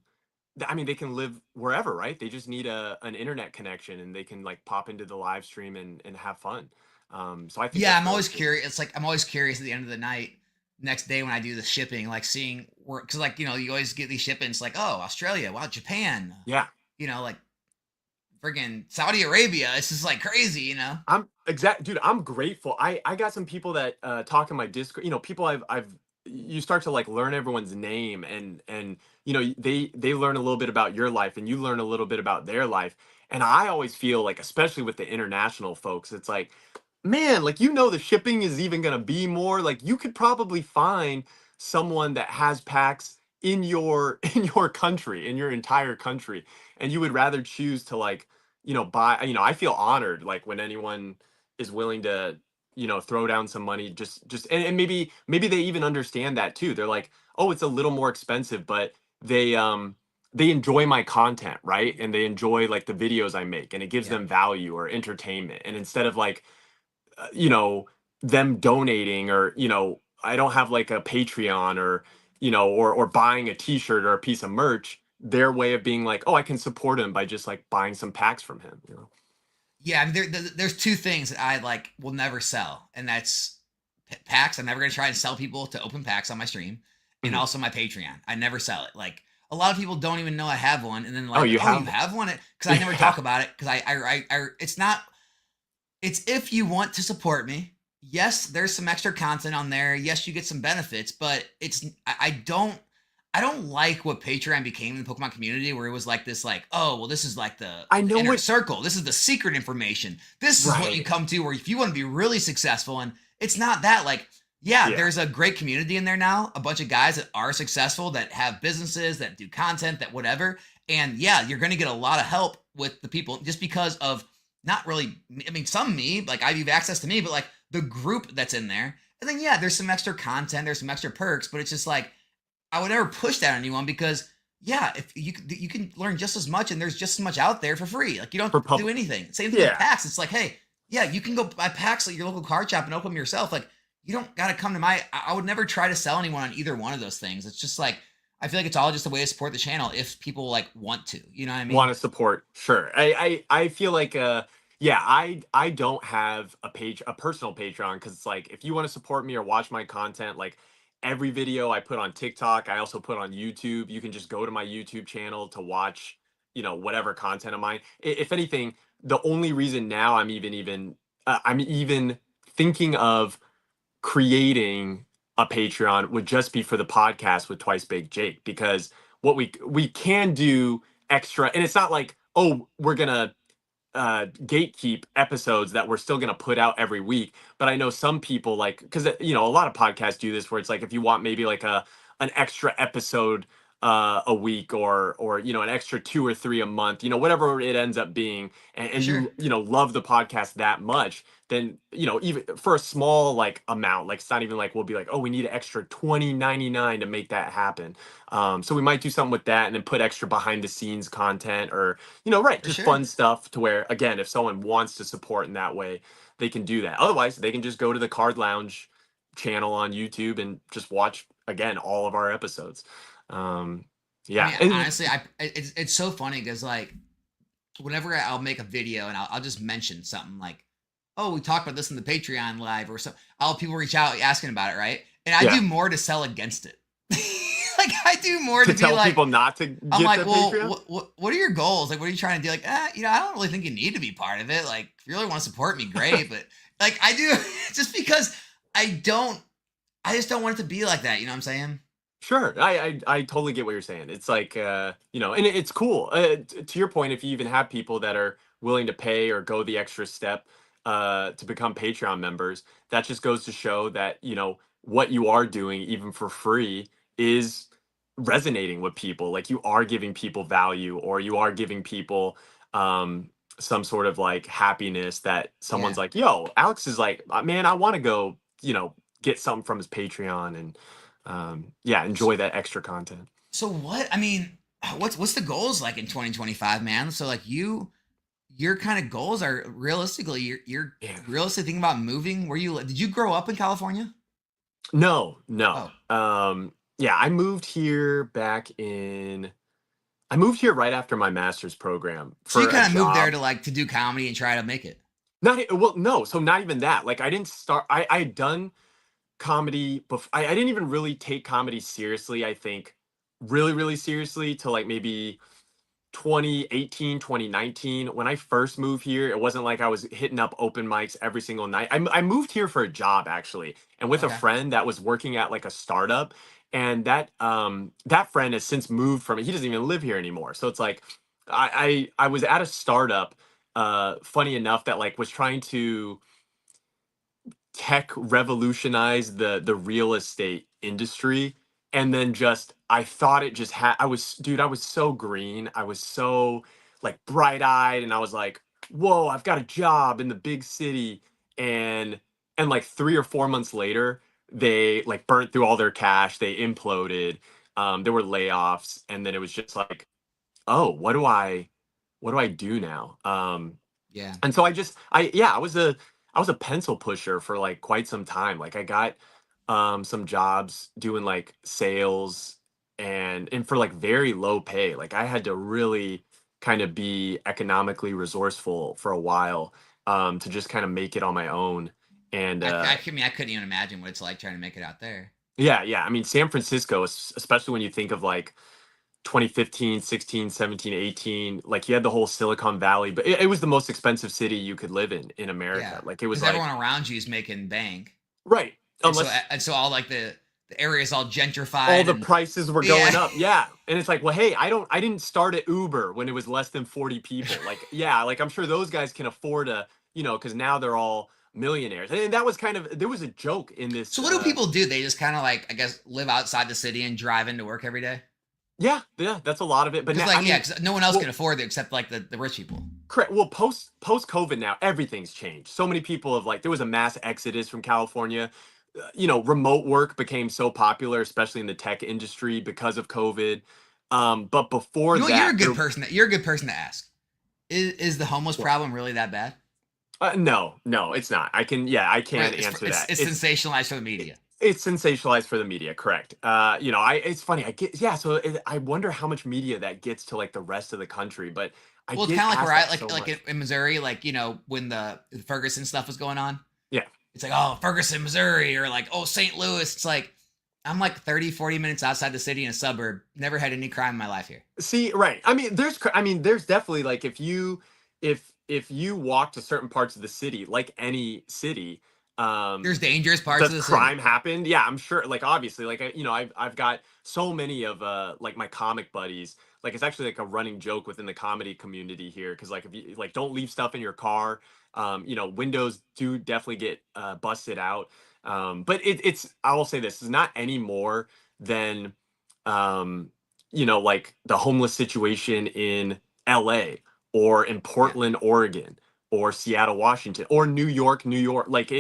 I mean, they can live wherever, right? They just need an internet connection and they can like pop into the live stream and have fun. So I think Yeah, that's I'm really always cool. curious. It's like I'm always curious at the end of the night, next day when I do the shipping, like seeing where, because like you always get these shipments like, oh, Australia, wow, Japan, Yeah. like friggin' Saudi Arabia. It's just like crazy. Dude, I'm grateful. I got some people that talk in my Discord, you know, people I've you start to like learn everyone's name and you know, they learn a little bit about your life and you learn a little bit about their life. And I always feel like, especially with the international folks, it's like, man, like, you know, the shipping is even going to be more like you could probably find someone that has packs in your in your country, in your entire country, and you would rather choose to like, you know, buy, you know, I feel honored like when anyone is willing to, you know, throw down some money, just and maybe they even understand that too. They're like, oh, it's a little more expensive, but they enjoy my content, right? And they enjoy like the videos I make and it gives Yeah. them value or entertainment. And instead of like, you know, them donating, or, you know, I don't have like a Patreon, or, you know, or buying a t-shirt or a piece of merch, their way of being like, oh, I can support him by just like buying some packs from him, you know. Yeah, I mean, there's two things that I like will never sell, and that's packs. I'm never gonna try and sell people to open packs on my stream, and Mhm. also my Patreon. I never sell it. Like a lot of people don't even know I have one, and then Oh, like, you oh, you have. have one, because I never Yeah. talk about it because it's not. It's if you want to support me. Yes, there's some extra content on there. Yes, you get some benefits, but I don't like what Patreon became in the Pokemon community, where it was like this, like, oh, well, this is like the, I the know inner what. circle. This is the secret information. This is what you Right. come to, where if you want to be really successful, and it's not that. Like, yeah, Yeah. there's a great community in there now, a bunch of guys that are successful, that have businesses, that do content, that whatever. And yeah, you're going to get a lot of help with the people just because of not really, I mean, some me, like I have access to me, but like the group that's in there. And then, yeah, there's some extra content, there's some extra perks, but it's just like, I would never push that on anyone because, yeah, if you can learn just as much, and there's just as much out there for free. Like you don't For do public. anything. Same thing with Yeah. packs. It's like, hey, yeah, you can go buy packs at your local card shop and open them yourself. Like you don't got to come to my. I would never try to sell anyone on either one of those things. It's just like I feel like it's all just a way to support the channel if people like want to. You know what I Want mean? to support, sure. I feel like yeah, I don't have a personal Patreon, because it's like, if you want to support me or watch my content, like every video I put on TikTok, I also put on YouTube. You can just go to my YouTube channel to watch, you know, whatever content of mine. If anything, the only reason now I'm even thinking of creating a Patreon would just be for the podcast with Twice Baked Jake, because what we can do extra, and it's not like, oh, we're gonna gatekeep episodes that we're still going to put out every week. But I know some people, like, because you know, a lot of podcasts do this, where it's like, if you want maybe like an extra episode a week, or you know, an extra two or three a month, you know, whatever it ends up being, For and sure. you know, love the podcast that much, then, you know, even for a small like amount, like it's not even like we'll be like, oh, we need an extra 20.99 to make that happen. So we might do something with that, and then put extra behind the scenes content, or, you know, right, For just sure. fun stuff, to where, again, if someone wants to support in that way, they can do that. Otherwise, they can just go to the Card Lounge channel on YouTube and just watch, again, all of our episodes. Um, I yeah, mean, and honestly, it's so funny because like whenever I'll make a video and I'll just mention something like, oh, we talked about this in the Patreon live or something. I'll have people reach out asking about it, right? And I do yeah, more to sell against it. Like I do more to to be tell like, people not to I'm get like, the well, Patreon. what are your goals? Like, what are you trying to do? Like, I don't really think you need to be part of it. Like, if you really want to support me, great. But like, I do just because I just don't want it to be like that. You know what I'm saying? Sure, I totally get what you're saying. It's like, you know, and it's cool. To your point, if you even have people that are willing to pay or go the extra step to become Patreon members, that just goes to show that, you know, what you are doing, even for free, is resonating with people. Like, you are giving people value, or you are giving people some sort of like happiness, that someone's Yeah. like, yo, Alex is like, man, I want to go, you know, get something from his Patreon and yeah, enjoy that extra content. So what? I mean, what's the goals like in 2025, man? So like your kind of goals are realistically you're Yeah. realistically thinking about moving. Did you grow up in California? No, no. Oh, Yeah, I moved here right after my master's program so you for a kind of moved there job. to like to do comedy and try to make it. Well, no, so not even that. Like I didn't start I had done comedy before. I didn't even really take comedy seriously, I think, really, really seriously till like maybe 2018, 2019. When I first moved here, it wasn't like I was hitting up open mics every single night. I moved here for a job actually, and with a Okay. friend that was working at like a startup, and that friend has since moved from it. He doesn't even live here anymore. So it's like I was at a startup, funny enough, that like was trying to tech revolutionized the real estate industry, and then just I thought it just had I was so green, I was so like bright-eyed, and I was like, whoa, I've got a job in the big city. And like 3 or 4 months later, they like burnt through all their cash, they imploded, there were layoffs, and then it was just like, oh, what do I do now? Yeah. And so yeah, I was a pencil pusher for like quite some time. Like I got some jobs doing like sales, and for like very low pay. Like I had to really kind of be economically resourceful for a while, to just kind of make it on my own. And I couldn't even imagine what it's like trying to make it out there. yeah, yeah. I mean, San Francisco, especially when you think of like 2015, 16, 17, 18, like you had the whole Silicon Valley, but it was the most expensive city you could live in America. Yeah, Like it was because everyone like, around you is making bank, right, unless and so all like the area is all all gentrified the and prices were yeah. going up. Yeah. And it's like, well, hey, I didn't start at Uber when it was less than 40 people. Like, yeah, like I'm sure those guys can afford because now they're all millionaires. And that was kind of, there was a joke in So this. what do people do? They just kind of like I guess live outside the city and drive into work every day. Yeah, yeah, that's a lot of it. But Because now, I like yeah, mean, because no one else can well, afford it except like the rich people. correct. Well, post COVID now, everything's changed. So many people have like there was a mass exodus from California. Remote work became so popular, especially in the tech industry because of COVID. But before You know what? You're a that, good person. You're a good person to ask. Is the homeless well, problem really that bad? no, no, it's not. I Or can answer that. it's sensationalized for the It, media. it's sensationalized for the media, correct? It's funny. Yeah. So I wonder how much media that gets to like the rest of the country, but I Well, it's get kind of like where asked I that so like much. in Missouri, like when the Ferguson stuff was going on. Yeah. It's like, oh, Ferguson, Missouri, or like, oh, St. Louis. It's like, I'm like 30, 40 minutes outside the city in a suburb. Never had any crime in my life here. See, right. I mean, there's definitely like if you walk to certain parts of the city, like any city, There's dangerous parts does of the city. crime happen? Yeah, I'm sure. Like obviously, like I've got so many of like my comic buddies. Like it's actually like a running joke within the comedy community here, because like if you like don't leave stuff in your car, windows do definitely get busted out. But it's I will say this is not any more than um like the homeless situation in LA or in Yeah. Portland, Oregon, or Seattle, Washington, or New York, like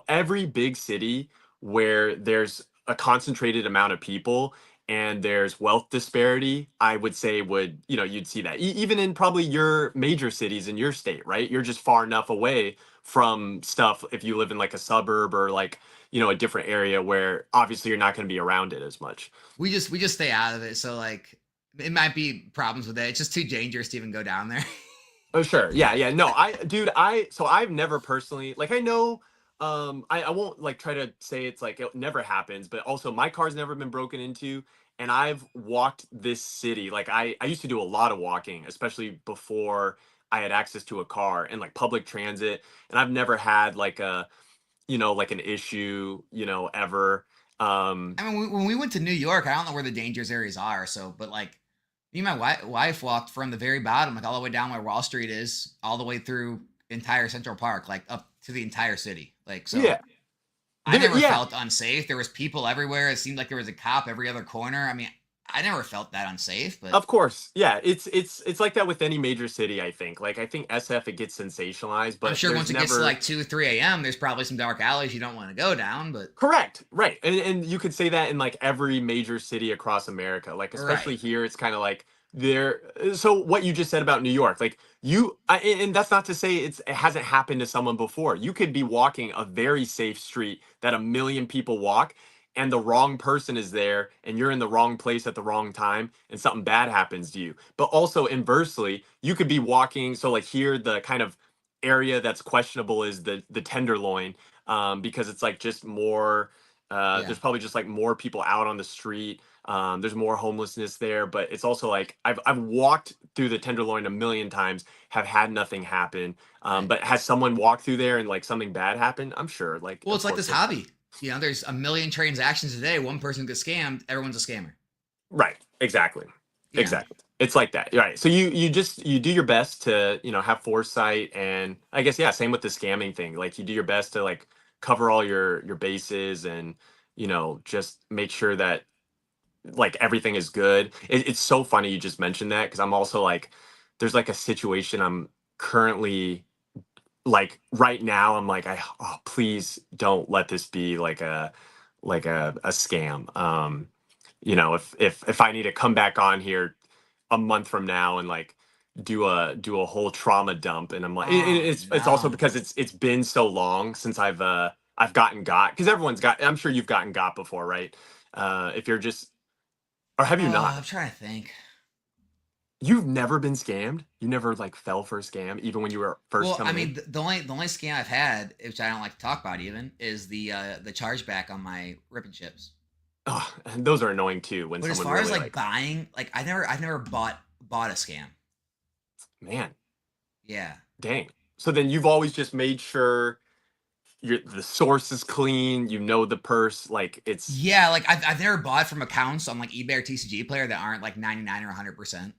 every big city where there's a concentrated amount of people and there's wealth disparity, I would say you'd see that. Even in probably your major cities in your state, right? You're just far enough away from stuff if you live in like a suburb or like, a different area where obviously you're not going to be around it as much. We just stay out of it. So like it might be problems with it. It's just too dangerous to even go down there. Oh, sure. Yeah, yeah. No, so I've never personally, like, I know, I won't like try to say it's like it never happens, but also my car's never been broken into, and I've walked this city. Like, I used to do a lot of walking, especially before I had access to a car and like public transit, and I've never had like like an issue, ever. Um, I mean, when we went to New York, I don't know where the dangerous areas are. So, but like, me and my wife walked from the very bottom, like all the way down where Wall Street is, all the way through entire Central Park, like up to the entire city. Like, so yeah, I never yeah. felt unsafe. There was people everywhere. It seemed like there was a cop every other corner. I mean, I never felt that unsafe, but Of course, yeah, it's like that with any major city, I think. Like, I think SF, it gets sensationalized, I'm but sure there's once it gets to never. like 2 3 a.m., there's probably some dark alleys you don't want to go down, but Correct, right, and you could say that in, like, every major city across America, like, especially right. here, it's kinda like there so what you just said about New York, like, and that's not to say it hasn't happened to someone before. You could be walking a very safe street that 1,000,000 people walk, and the wrong person is there, and you're in the wrong place at the wrong time, and something bad happens to you. But also inversely, you could be walking so, like, here, the kind of area that's questionable is the Tenderloin, because it's like just more. Yeah. There's probably just like more people out on the street. There's more homelessness there, but it's also like I've walked through the Tenderloin 1,000,000 times, have had nothing happen. Right. But has someone walked through there and like something bad happened? I'm sure. Like, Well, of it's like course this it has. hobby. There's a million transactions a day. One person gets scammed, everyone's a scammer. Right. Exactly. You know. Exactly. It's like that. Right. So you do your best to, have foresight, and I guess, yeah, same with the scamming thing. Like, you do your best to like cover all your bases, and just make sure that like everything is good. It's so funny you just mentioned that, because I'm also like, there's like a situation I'm currently like right now. I'm like, please don't let this be like a scam. If I need to come back on here a month from now and like do a whole trauma dump, and I'm like, Oh it's also no. because it's been so long since I've gotten got, because everyone's got, I'm sure you've gotten got before, right? If you're just, or have you Oh, not? I'm trying to think. You've never been scammed? You never like fell for a scam even when you were first Well, I coming in? mean, the only scam I've had, which I don't like to talk about even, is the chargeback on my ripping chips. Oh, and those are annoying too when But as someone far as really like like, buying, like I've never bought a scam. man, Yeah. dang. So then you've always just made sure the source is clean, the purse, like it's. Yeah, like I've never bought from accounts on like eBay or TCG Player that aren't like 99 or 100%.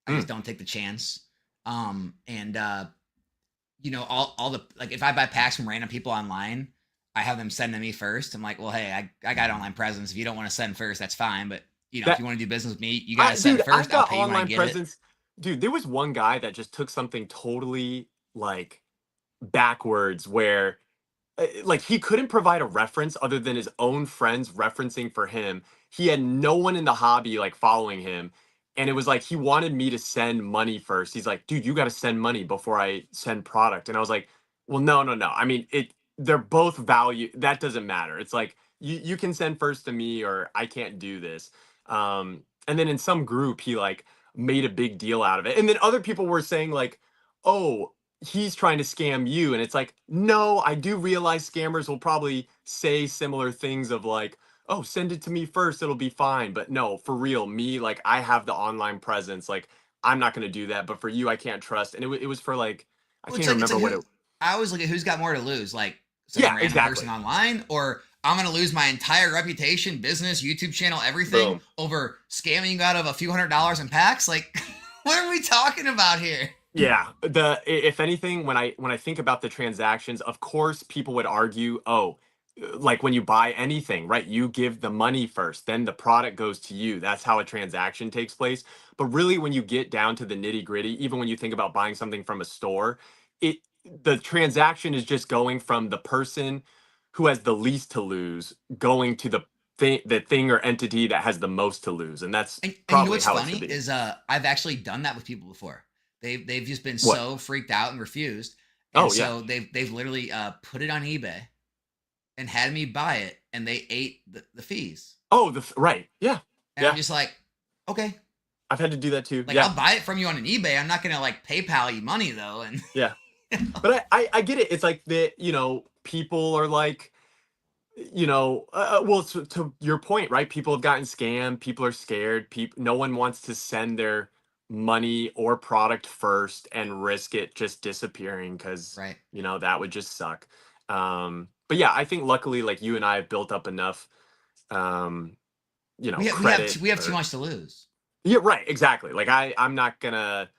I just Mm, don't take the chance. And all the like if I buy packs from random people online, I have them send to me first. I'm like, well, hey, I got online presence. If you don't want to send first, that's fine. But if that you want to do business with me, you gotta send dude, I've first. I'll got pay you when I online get it. presence. Dude, there was one guy that just took something totally like backwards, where like he couldn't provide a reference other than his own friends referencing for him. He had no one in the hobby like following him. And it was like he wanted me to send money first. He's like, dude, you got to send money before I send product. And I was like, well, no, no, no. I mean, they're both value. That doesn't matter. It's like you can send first to me, or I can't do this. And then in some group, he like made a big deal out of it. And then other people were saying like, oh, he's trying to scam you. And it's like, no, I do realize scammers will probably say similar things of like, oh, send it to me first, it'll be fine. But no, for real, me, like, I have the online presence, like, I'm not going to do that. But for you, I can't trust. And it was for like, I Well, can't it's remember like what who it. I always look at who's got more to lose, like some Yeah, random person exactly. online, or I'm gonna lose my entire reputation, business, YouTube channel, everything Boom. over scamming you out of a few $100s in packs. Like, what are we talking about here? Yeah, if anything, when I think about the transactions, of course, people would argue, oh, like when you buy anything, right? You give the money first, then the product goes to you. That's how a transaction takes place. But really, when you get down to the nitty gritty, even when you think about buying something from a store, it the transaction is just going from the person who has the least to lose going to the thing or entity that has the most to lose, and that's And you know probably what's how it funny should be. is I've actually done that with people before. They've just been What? so freaked out and refused, and Oh yeah. so they've literally put it on eBay and had me buy it, and they ate the fees. Oh, right. Yeah. And I'm Yeah. just like, okay, I've had to do that too. like Yeah. I'll buy it from you on an eBay. I'm not gonna like PayPal you money though. And Yeah. But I get it. It's like people are like, well, to your point, right? People have gotten scammed. People are scared. No one wants to send their money or product first and risk it just disappearing, because, right, that would just suck. But yeah, I think luckily, like, you and I have built up enough, um, credit we have too or. much to lose. Yeah, right, exactly. Like, I'm not gonna,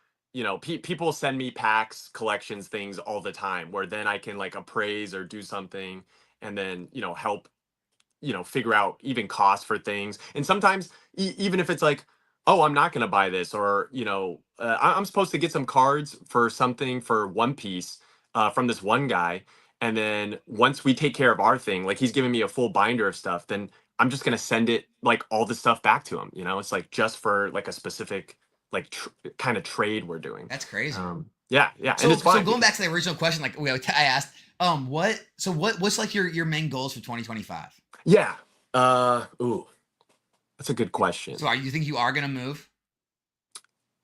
people send me packs, collections, things all the time, where then I can like appraise or do something, and then, help figure out even costs for things. And sometimes even if it's like, oh, I'm not going to buy this, or I'm supposed to get some cards for something for One Piece from this one guy, and then once we take care of our thing, like he's giving me a full binder of stuff, then I'm just going to send it, like all the stuff, back to him. It's like just for like a specific like kind of trade we're doing. That's crazy. Yeah, yeah, and it's So fine going back because to the original question, like I asked, what's like your main goals for 2025? yeah, ooh, that's a good question. So are you think you are gonna move?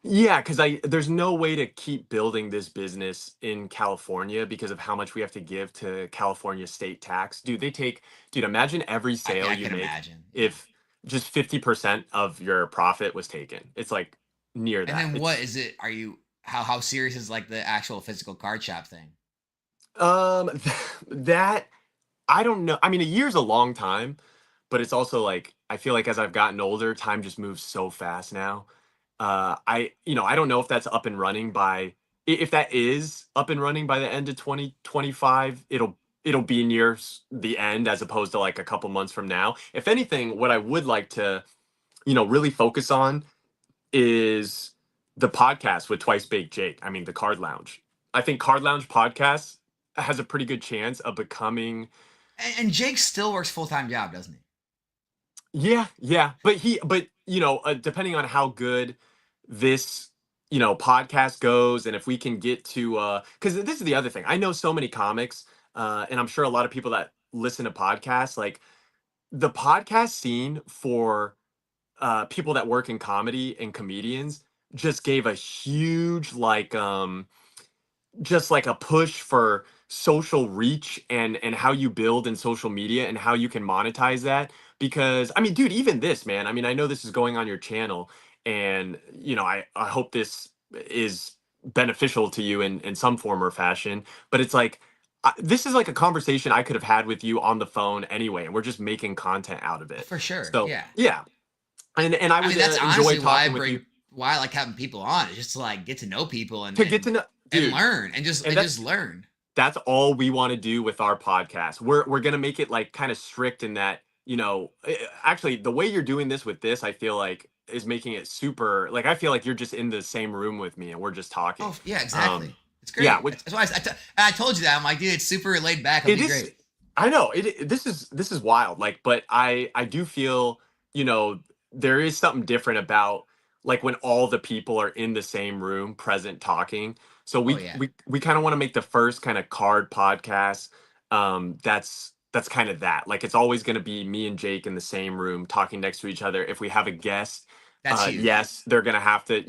Yeah, because there's no way to keep building this business in California because of how much we have to give to California state tax. Dude, imagine every sale I you can make imagine. Yeah. if just 50% of your profit was taken. It's like near And that. then what It's is it? Are you how serious is like the actual physical card shop thing? um that I don't know. I mean, a year's a long time, but it's also like I feel like as I've gotten older, time just moves so fast now. I don't know if that's up and running if that is up and running by the end of 2025, it'll be near the end as opposed to like a couple months from now. If anything, what I would like to, really focus on is the podcast with Twice Baked Jake. I mean, the Card Lounge. I think Card Lounge podcast has a pretty good chance of becoming. And Jake still works full-time job, doesn't he? Yeah, yeah, but depending on how good this podcast goes, and if we can get to, because this is the other thing. I know so many comics, and I'm sure a lot of people that listen to podcasts, like the podcast scene for people that work in comedy and comedians just gave a huge just like a push for social reach and how you build in social media and how you can monetize that. Because I mean, dude, even this, man, I mean, I know this is going on your channel, and I hope this is beneficial to you in some form or fashion. But it's like this is like a conversation I could have had with you on the phone anyway, and we're just making content out of it. For sure. So Yeah. yeah, and I I mean, would that's enjoy honestly talking with you why I like having people on, is just to like get to know people to get to know, and dude. learn And and just learn. that's all we want to do with our podcast. We're gonna make it like kind of strict in that, actually the way you're doing this with this, I feel like is making it super. Like I feel like you're just in the same room with me and we're just talking. Oh yeah, Um, exactly. It's yeah, great. That's why I told you that. I'm like, dude, it's super laid back. It'll it be is. great. I know this is wild. Like, but I do feel there is something different about like when all the people are in the same room, present, talking. So Oh we yeah. we we kind of want to make the first kind of card podcast. That's kind of that. Like, it's always going to be me and Jake in the same room talking next to each other. If we have a guest, That's huge. yes, they're going to have to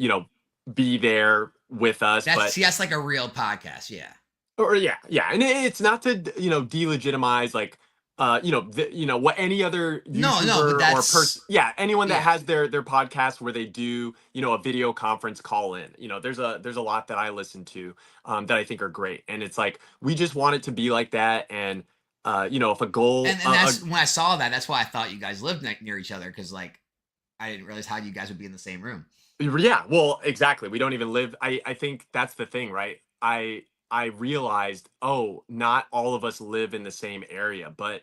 be there with us, but That's like a real podcast. Yeah. or yeah, yeah, and it's not to delegitimize like what any other No, but YouTuber or that's person, yeah, anyone that yeah. has their podcast where they do a video conference call in. There's a lot that I listen to that I think are great, and it's like we just want it to be like that. And if a goal, And that's when I saw that. That's why I thought you guys lived near each other, because like I didn't realize how you guys would be in the same room. yeah, well, exactly. We don't even live. I think that's the thing, right? I realized, oh, not all of us live in the same area, but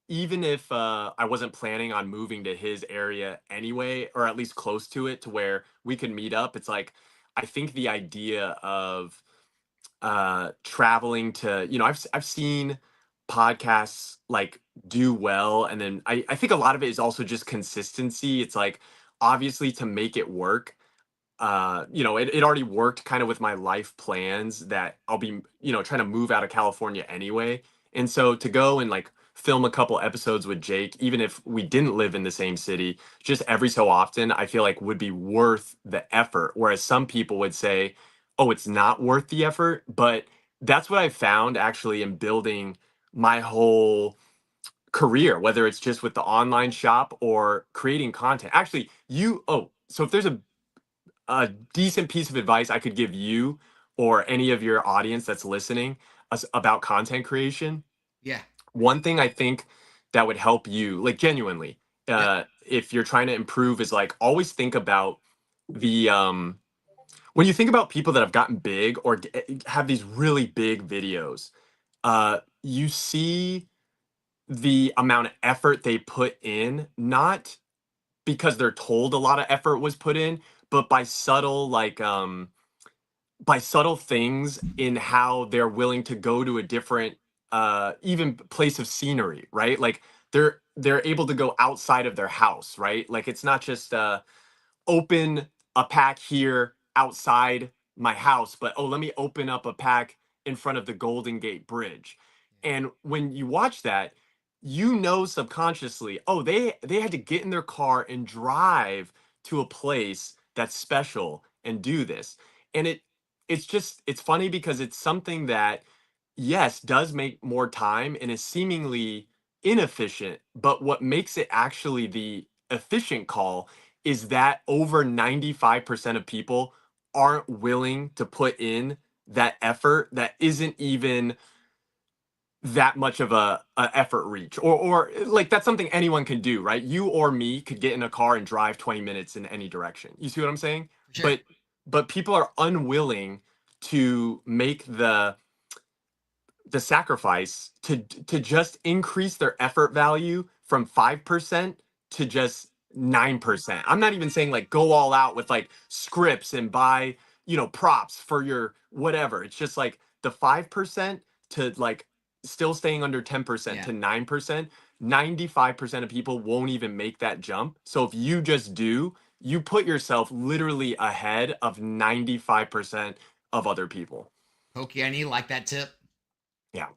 even if I wasn't planning on moving to his area anyway, or at least close to it, to where we could meet up, it's like I think the idea of traveling to, I've seen podcasts like do well, and then I think a lot of it is also just consistency. It's like obviously to make it work, it already worked kind of with my life plans that I'll be, trying to move out of California anyway. And so to go and like film a couple episodes with Jake, even if we didn't live in the same city, just every so often, I feel like would be worth the effort. Whereas some people would say, oh, it's not worth the effort. But that's what I found actually in building my whole career, whether it's just with the online shop or creating content. Actually, so if there's a decent piece of advice I could give you or any of your audience that's listening about content creation, Yeah. one thing I think that would help you, like genuinely, Yep. if you're trying to improve, is like always think about the when you think about people that have gotten big or have these really big videos, you see the amount of effort they put in, not because they're told a lot of effort was put in, but by subtle things in how they're willing to go to a different even place of scenery, right? Like they're able to go outside of their house, right? Like it's not just open a pack here outside my house, but oh, let me open up a pack in front of the Golden Gate Bridge. And when you watch that, you know subconsciously, oh, they had to get in their car and drive to a place that's special and do this. And it's funny because it's something that yes, does make more time and is seemingly inefficient, but what makes it actually the efficient call is that over 95% of people aren't willing to put in that effort that isn't even that much of a effort reach or like that's something anyone can do, right? You or me could get in a car and drive 20 minutes in any direction. You see what I'm saying? For sure. But people are unwilling to make the sacrifice to just increase their effort value from 5% to just 9%. I'm not even saying like go all out with like scripts and buy, props for your whatever. It's just like the 5% to like still staying under 10% Yeah. to 9%. 95% of people won't even make that jump. So if you just do, you put yourself literally ahead of 95% of other people. Pokey, I need like that tip. Yeah.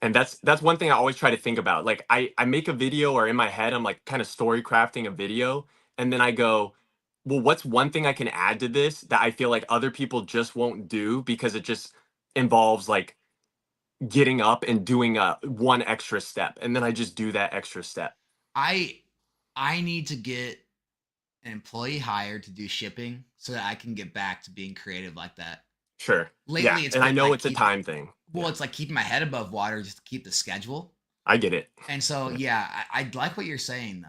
And that's one thing I always try to think about. Like I make a video or in my head I'm like kind of story crafting a video and then I go, well, what's one thing I can add to this that I feel like other people just won't do because it just involves like getting up and doing a one extra step and then I just do that extra step. I I need to get an employee hired to do shipping so that I can get back to being creative like that. Sure. Yeah, Lately, it's and I been know like it's a time thing. Yeah. it's like keeping my head above water just to keep the schedule. I get it. And so, Yeah. yeah, I like what you're saying though.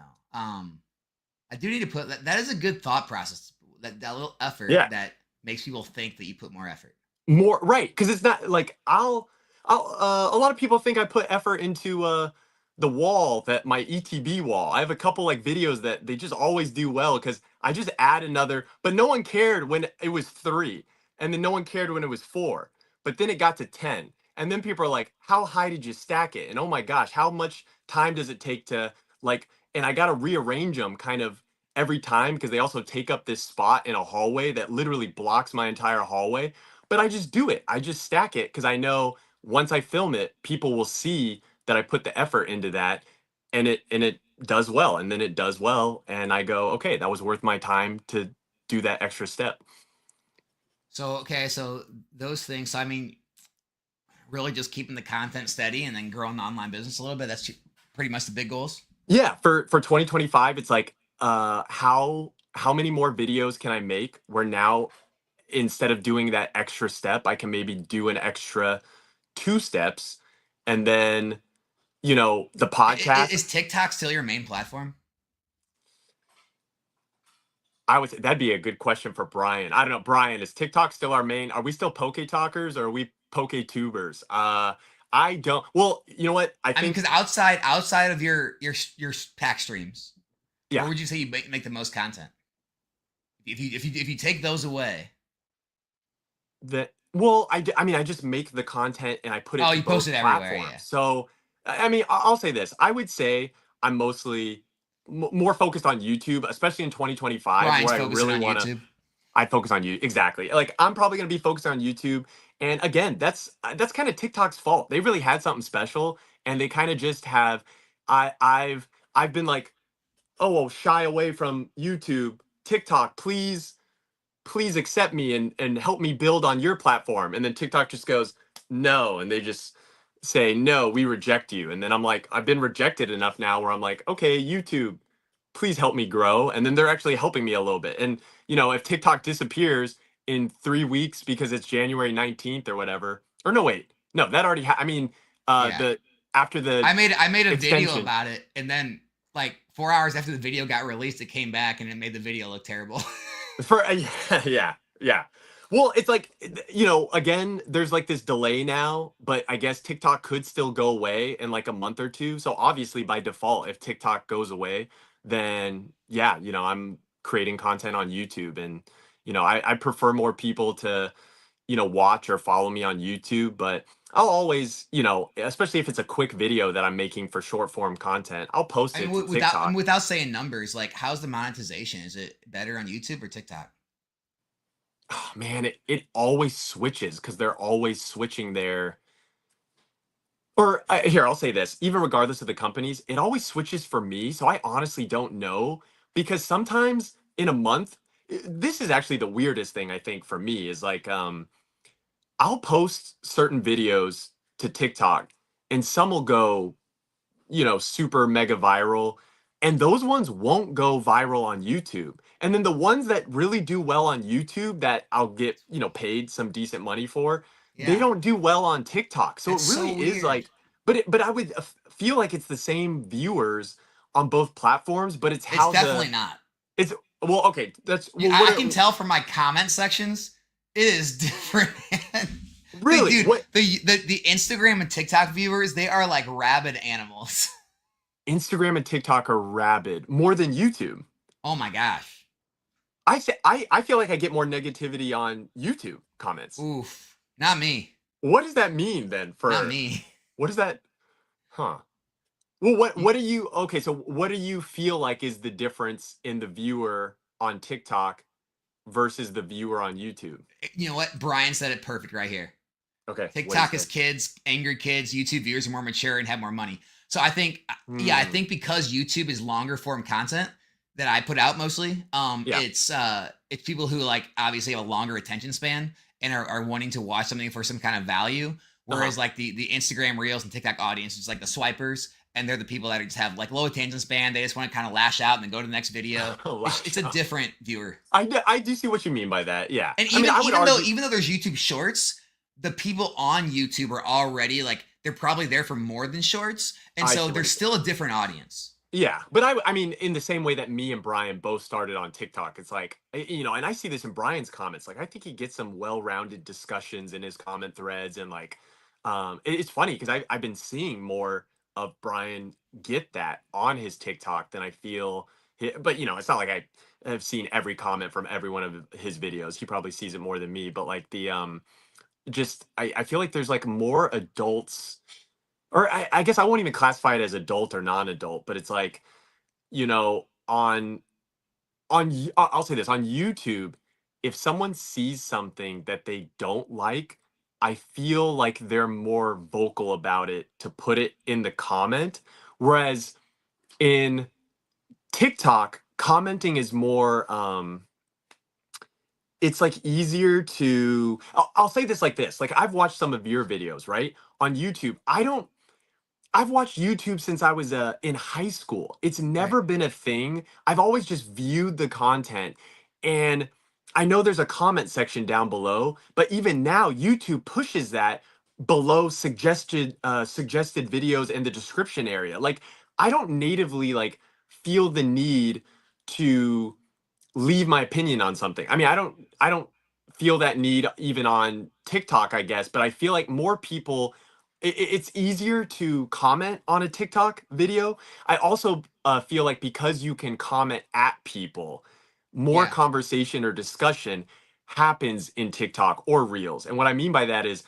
I do need to put that. That is a good thought process. That little effort Yeah. that makes people think that you put more effort. More right, because it's not like I'll a lot of people think I put effort into the wall that my ETB wall. I have a couple like videos that they just always do well because I just add another, but no one cared when it was 3, and then no one cared when it was 4. But then it got to 10. And then people are like, how high did you stack it? And oh my gosh, how much time does it take to like and I gotta rearrange them kind of every time because they also take up this spot in a hallway that literally blocks my entire hallway, but I just do it. I just stack it because I know once I film it, people will see that I put the effort into that and it does well. And then it does well. And I go, okay, that was worth my time to do that extra step. So, okay, so those things. So, I mean, really just keeping the content steady and then growing the online business a little bit. That's pretty much the big goals. Yeah, for 2025, it's like how many more videos can I make where now instead of doing that extra step, I can maybe do an extra 2 steps and then the podcast. Is TikTok still your main platform? I would say that'd be a good question for Brian. I don't know, Brian, is TikTok still our main? Are we still Poke Talkers or are we Poke Tubers? I don't. Well, you know what? I I mean, think because outside of your pack streams, where yeah. would you say you make the most content? If you take those away, That well, I mean, I just make the content and I put it oh, to you post both it everywhere. platforms. Yeah, So, I mean, I'll say this. I would say I'm mostly more focused on YouTube, especially in 2025, Brian's where I focusing really on want to. YouTube. I focus on you exactly. Like I'm probably gonna be focused on YouTube, and again, that's kind of TikTok's fault. They really had something special, and they kind of just have. I've been like, oh, well, shy away from YouTube, TikTok, please accept me and help me build on your platform. And then TikTok just goes, no. And they just say, no, we reject you. And then I'm like, I've been rejected enough now where I'm like, okay, YouTube, please help me grow. And then they're actually helping me a little bit. And, if TikTok disappears in 3 weeks because it's January 19th or whatever, or no, wait, no, that already, I mean, Yeah, the, after the I made a video extension about it, and then like 4 hours after the video got released, it came back and it made the video look terrible. for, yeah, yeah. Well, it's like, you know, again, there's like this delay now, but I guess TikTok could still go away in like a month or two. So obviously, by default, if TikTok goes away, then yeah, you know, I'm creating content on YouTube, and you know, I prefer more people to, you know, watch or follow me on YouTube, but I'll always, you know, especially if it's a quick video that I'm making for short form content, I'll post I mean, it to without TikTok. without saying numbers, like how's the monetization? Is it better on YouTube or TikTok? Oh, man, it always switches because they're always switching their. Or here, I'll say this, even regardless of the companies, it always switches for me. So I honestly don't know, because sometimes in a month, this is actually the weirdest thing I think for me is like, I'll post certain videos to TikTok and some will go, you know, super mega viral. And those ones won't go viral on YouTube. And then the ones that really do well on YouTube that I'll get, you know, paid some decent money for, they Yeah, don't do well on TikTok. So it it's really so is weird. like, but I would feel like it's the same viewers on both platforms, but it's It's how definitely the not. it's well, okay, that's Yeah, well what I can tell from my comment sections. It is different. The really dude, what the Instagram and TikTok viewers, they are like rabid animals. Instagram and TikTok are rabid more than YouTube. Oh my gosh. I feel like I get more negativity on YouTube comments. Oof. Not me. What does that mean then Not for me. what is that? Huh. Well, You, what do you okay, so what do you feel like is the difference in the viewer on TikTok versus the viewer on YouTube? you know what? Brian said it perfect right here. Okay, what do you TikTok is say? kids, angry kids. YouTube viewers are more mature and have more money. So I think, yeah, I Hmm. think because YouTube is longer form content that I put out mostly, Yeah. it's people who like obviously have a longer attention span and are wanting to watch something for some kind of value. Uh-huh. Whereas like the Instagram Reels and TikTok audience is like the swipers, and they're the people that just have like low attention span. They just want to kind of lash out and then go to the next video. It's Lash a out. different viewer. I do see what you mean by that. Yeah. And I mean, even I would even though argue even though there's YouTube Shorts, the people on YouTube are already like they're probably there for more than Shorts, and I so see what there's you're saying. still a different audience. Yeah, but I mean, in the same way that me and Brian both started on TikTok, it's like, you know, and I see this in Brian's comments. Like, I think he gets some well-rounded discussions in his comment threads, and like, it's funny because I've been seeing more of Brian get that on his TikTok than I feel. But you know, it's not like I have seen every comment from every one of his videos. He probably sees it more than me. But like the just I feel like there's like more adults, or I guess I won't even classify it as adult or non-adult, but it's like, you know, I'll say this on YouTube, if someone sees something that they don't like, I feel like they're more vocal about it to put it in the comment. Whereas in TikTok, commenting is more it's like easier to I'll say this like this. Like I've watched some of your videos, right? On YouTube. I've watched YouTube since I was in high school. It's Right. never been a thing. I've always just viewed the content. And I know there's a comment section down below, but even now YouTube pushes that below suggested videos in the description area. Like I don't natively like feel the need to leave my opinion on something. I mean, I don't feel that need even on TikTok, I guess, but I feel like more people it's easier to comment on a TikTok video. I also feel like because you can comment at people, more Yeah. conversation or discussion happens in TikTok or Reels. And what I mean by that is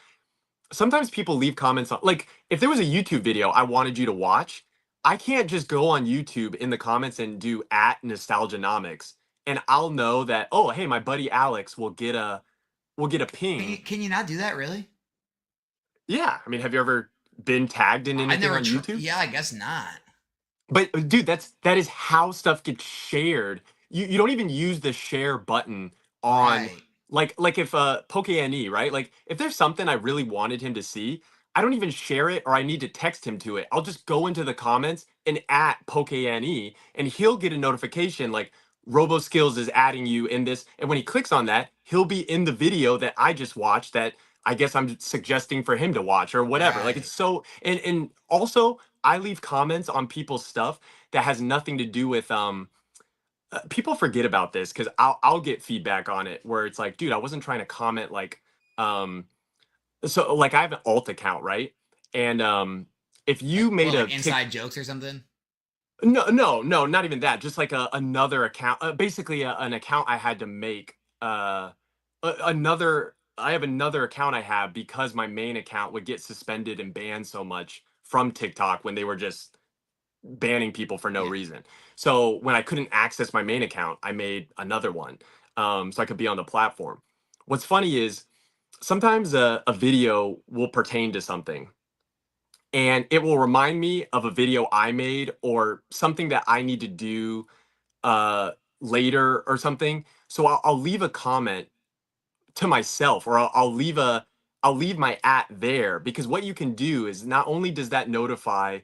sometimes people leave comments on, like if there was a YouTube video I wanted you to watch, I can't just go on YouTube in the comments and do at nostalgianomics and I'll know that, oh hey, my buddy Alex will get a ping. Can you not do that really? Yeah, I mean, have you ever been tagged in I anything never on YouTube? yeah, I guess not. But dude, that is how stuff gets shared. You don't even use the share button on Right. like if Poke NE, right? Like if there's something I really wanted him to see, I don't even share it or I need to text him to it. I'll just go into the comments and at Poke NE and he'll get a notification like RoboSkillz is adding you in this. And when he clicks on that, he'll be in the video that I just watched that I guess I'm suggesting for him to watch or whatever. Like it's Right. so and also I leave comments on people's stuff that has nothing to do with People forget about this because I'll get feedback on it where it's like, dude, I wasn't trying to comment like, so like I have an alt account, right? And if you Like what, made a like tick, inside jokes or something? no, not even that. Just like another account, basically an account I had to make. Another, I have another account I have because my main account would get suspended and banned so much from TikTok when they were just banning people for no Yeah. reason. So when I couldn't access my main account, I made another one, so I could be on the platform. What's funny is sometimes a video will pertain to something and it will remind me of a video I made or something that I need to do uh, later or something. So I'll leave a comment to myself or I'll leave my at there because what you can do is not only does that notify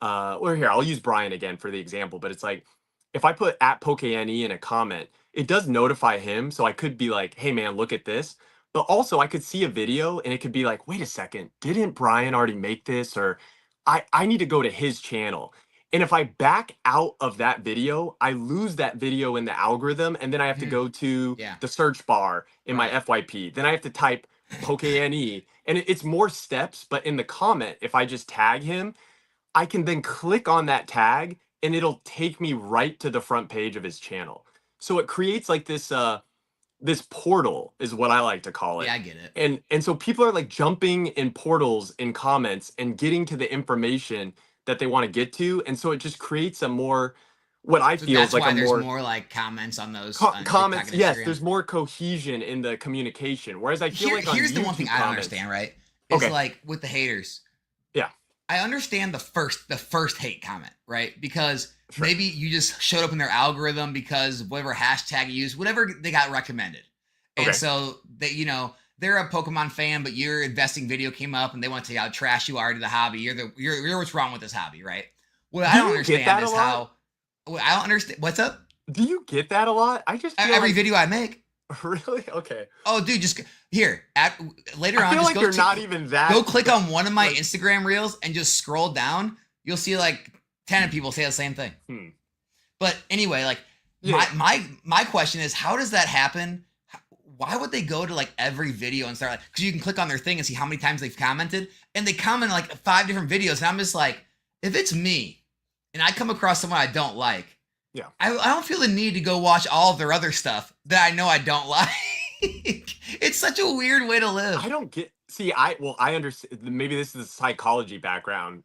or here I'll use Brian again for the example, but it's like if I put at pokene in a comment, it does notify him, so I could be like, hey man, look at this. But also I could see a video and it could be like, wait a second, didn't Brian already make this? Or I need to go to his channel. And if I back out of that video, I lose that video in the algorithm, and then I have to Hmm. go to Yeah. the search bar in my Right. FYP. Then I have to type PokeNE, and it's more steps. But in the comment, if I just tag him, I can then click on that tag, and it'll take me right to the front page of his channel. So it creates like this portal is what I like to call Yeah, it. I get it. And so people are like jumping in portals in comments and getting to the information that they want to get to. And so it just creates a more what I So feel is that's like a why there's more more like comments on those on TikTok comments. and Yes, Instagram. there's more cohesion in the communication. Whereas I feel like on Here's the one thing YouTube I don't comments, understand, right? Is okay, like with the haters. yeah, I understand the first hate comment, right? Because sure, maybe you just showed up in their algorithm because whatever hashtag you use, whatever they got recommended. And okay, so they, they're a Pokemon fan, but your investing video came up and they want to tell you how trash you are to the hobby. You're what's wrong with this hobby, right? What I do don't you get understand that a is lot? how what I don't understand what's up? Do you get that a lot? I just feel Every like video I make. really okay. Oh, dude, just here later I on, feel just like you're not even go that click on one of my like Instagram reels and just scroll down. You'll see like 10 people say the same thing. hmm. But anyway, like Yeah, my question is, how does that happen? Why would they go to like every video and start like, because you can click on their thing and see how many times they've commented, and they comment like 5 different videos, and I'm just like, if it's me and I come across someone I don't like, yeah. I don't feel the need to go watch all of their other stuff that I know I don't like. It's such a weird way to I live. don't get see, I understand maybe this is a psychology background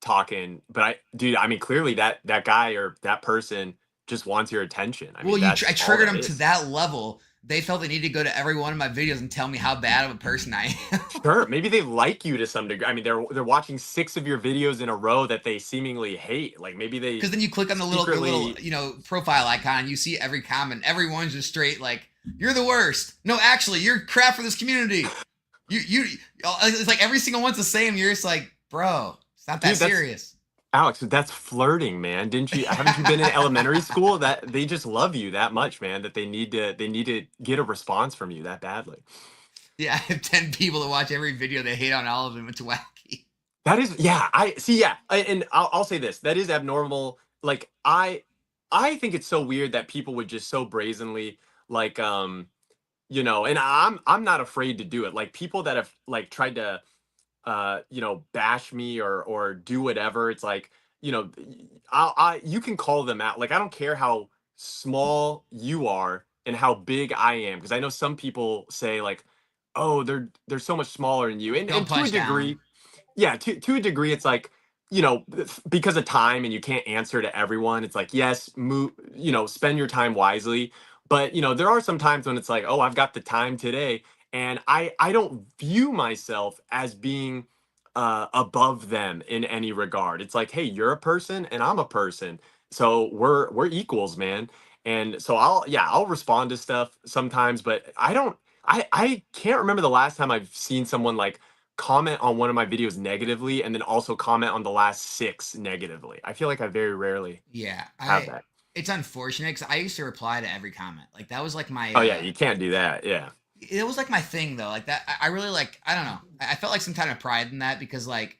talking, but dude, I mean clearly that guy or that person just wants your attention. I Well, mean, I that's all triggered that them to is. that level. They felt they needed to go to every one of my videos and tell me how bad of a person I am. Sure, maybe they like you to some degree. I mean, they're watching 6 of your videos in a row that they seemingly hate. Like maybe they Because then you click on the little secretly profile icon, and you see every comment. Everyone's just straight like, "You're the worst." No, actually, you're crap for this community. You. It's like every single one's the same. You're just like, bro, it's not that dude, that's serious. Alex, that's flirting, man. Didn't you haven't you been in elementary school that they just love you that much, man, that they need to get a response from you that badly. Yeah, I have 10 people to watch every video. They hate on all of them. It's wacky. That is, yeah. I see. Yeah, and I'll say this: that is abnormal. Like I think it's so weird that people would just so brazenly like, and I'm not afraid to do it. Like people that have like tried to, bash me or do whatever. It's like, you can call them out. Like I don't care how small you are and how big I am, because I know some people say like, oh, they're so much smaller than you, and Don't to a punch down. degree yeah, to a degree it's like, because of time and you can't answer to everyone, it's like, yes, move, spend your time wisely. But there are some times when it's like, oh, I've got the time today, and I don't view myself as being above them in any regard. It's like, hey, you're a person and I'm a person, so we're equals, man. And so I'll respond to stuff sometimes, but I can't remember the last time I've seen someone like comment on one of my videos negatively and then also comment on the last 6 negatively. I feel like I very rarely Yeah, have that. it's unfortunate because I used to reply to every comment. Like that was like my Oh yeah, you can't do that. Yeah. it was like my thing though. Like that I really like I don't know. I felt like some kind of pride in that because like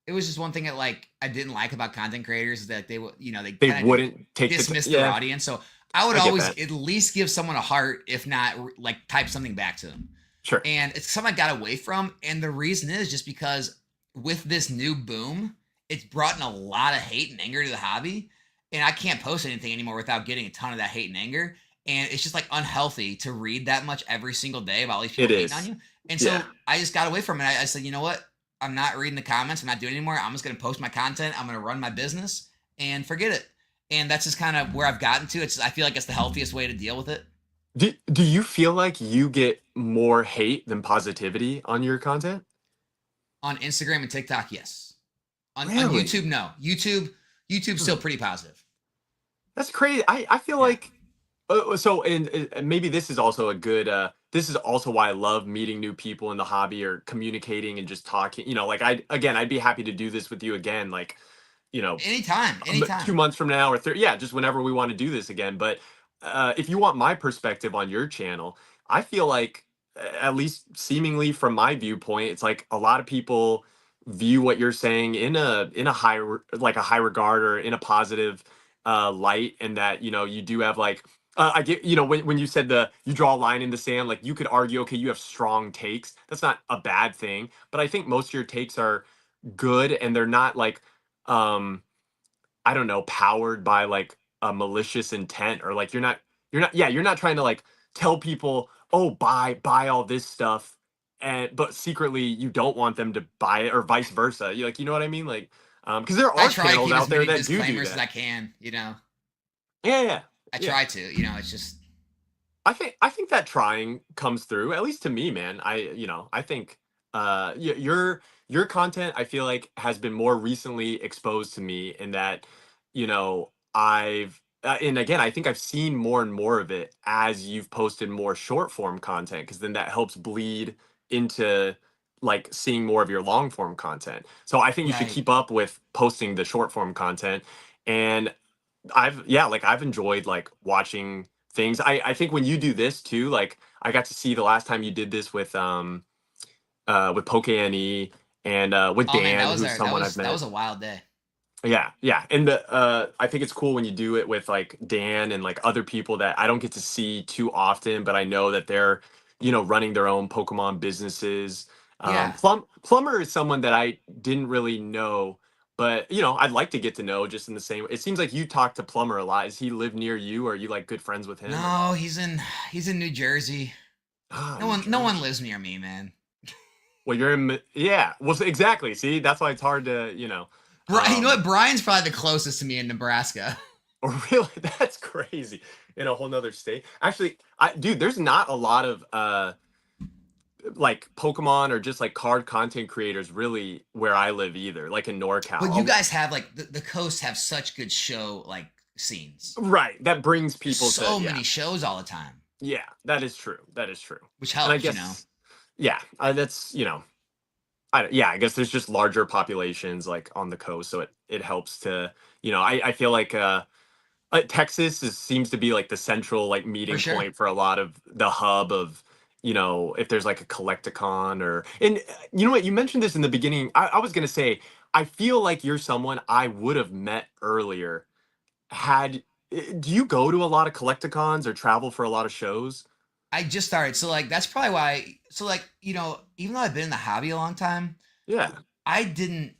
it was just one thing that like I didn't like about content creators is that they would, they They kind of wouldn't take dismiss their yeah, audience. So I would I get always that. at least give someone a heart, if not like type something back to them. Sure. And it's something I got away from. And the reason is just because with this new boom, it's brought in a lot of hate and anger to the hobby. And I can't post anything anymore without getting a ton of that hate and anger. And it's just like unhealthy to read that much every single day about all these It people hating on is. you. And so Yeah. I just got away from it. I said, you know what? I'm not reading the comments. I'm not doing it anymore. I'm just going to post my content. I'm going to run my business and forget it. And that's just kind of where I've gotten to. I feel like it's the healthiest way to deal with it. Do you feel like you get more hate than positivity on your content? On Instagram and TikTok, yes. On Really? YouTube, no. YouTube's Hmm. still pretty positive. That's crazy. I feel Yeah. like so and maybe this is also a good this is also why I love meeting new people in the hobby or communicating and just talking. Like I'd be happy to do this with you again. Like, you know, Anytime, 2 anytime. months from now or yeah, just whenever we want to do this again. But if you want my perspective on your channel, I feel like at least seemingly from my viewpoint, it's like a lot of people view what you're saying in a like a high regard or in a positive light, and that you do have like I get when you said you draw a line in the sand, like you could argue, okay, you have strong takes. That's not a bad thing, but I think most of your takes are good, and they're not like um I don't know, powered by like a malicious intent, or like you're not trying to like tell people, "Oh, buy all this stuff," and but secretly you don't want them to buy it, or vice versa. You know what I mean? Like because there I are try to channels keep as out there many that do disclaimers as that. I can. Yeah, yeah. I Yeah. try to, it's just I think that trying comes through, at least to me, man. I think your content, I feel like, has been more recently exposed to me, in that I've and again, I think I've seen more and more of it as you've posted more short form content, because then that helps bleed into like seeing more of your long form content. So I think you should right. keep up with posting the short form content. And I've enjoyed like watching things. I think when you do this too, like I got to see the last time you did this with Poke Ne, and with Oh man, Dan, who's someone I've that met. was a wild day. Yeah, yeah. And I think it's cool when you do it with like Dan and like other people that I don't get to see too often, but I know that they're, running their own Pokemon businesses. Yeah. Plumber is someone that I didn't really know, but I'd like to get to know, just in the same. It seems like you talk to Plumber a lot. Is he live near you, or are you like good friends with him, or? No, he's in New Jersey. Ah, No New one no one Jersey. lives near me, man. Well, you're in, yeah. Well, exactly. See, that's why it's hard to, You know what? um, Brian's probably the closest to me in Nebraska. Oh, really? That's crazy. In a whole nother state. Actually, dude, there's not a lot of like Pokemon or just like card content creators really where I live either, like in But you NorCal. guys have like the coasts have such good show like scenes. Right. That brings There's people to, so yeah. many shows all the time, Yeah, that is true. That is true. which And I helps. guess, yeah, that's, yeah, I guess there's just larger populations like on the coast, so it helps to, I feel like Texas seems to be like the central like For meeting sure. point for a lot of the hub of, if there's like a collecticon, or and you know what, you mentioned this in the beginning. I was gonna say, I feel like you're someone I would have met earlier had. Do you go to a lot of collecticons or travel for a lot of shows? I just started. So like that's probably why so like, even though I've been in the hobby a long time, Yeah, I didn't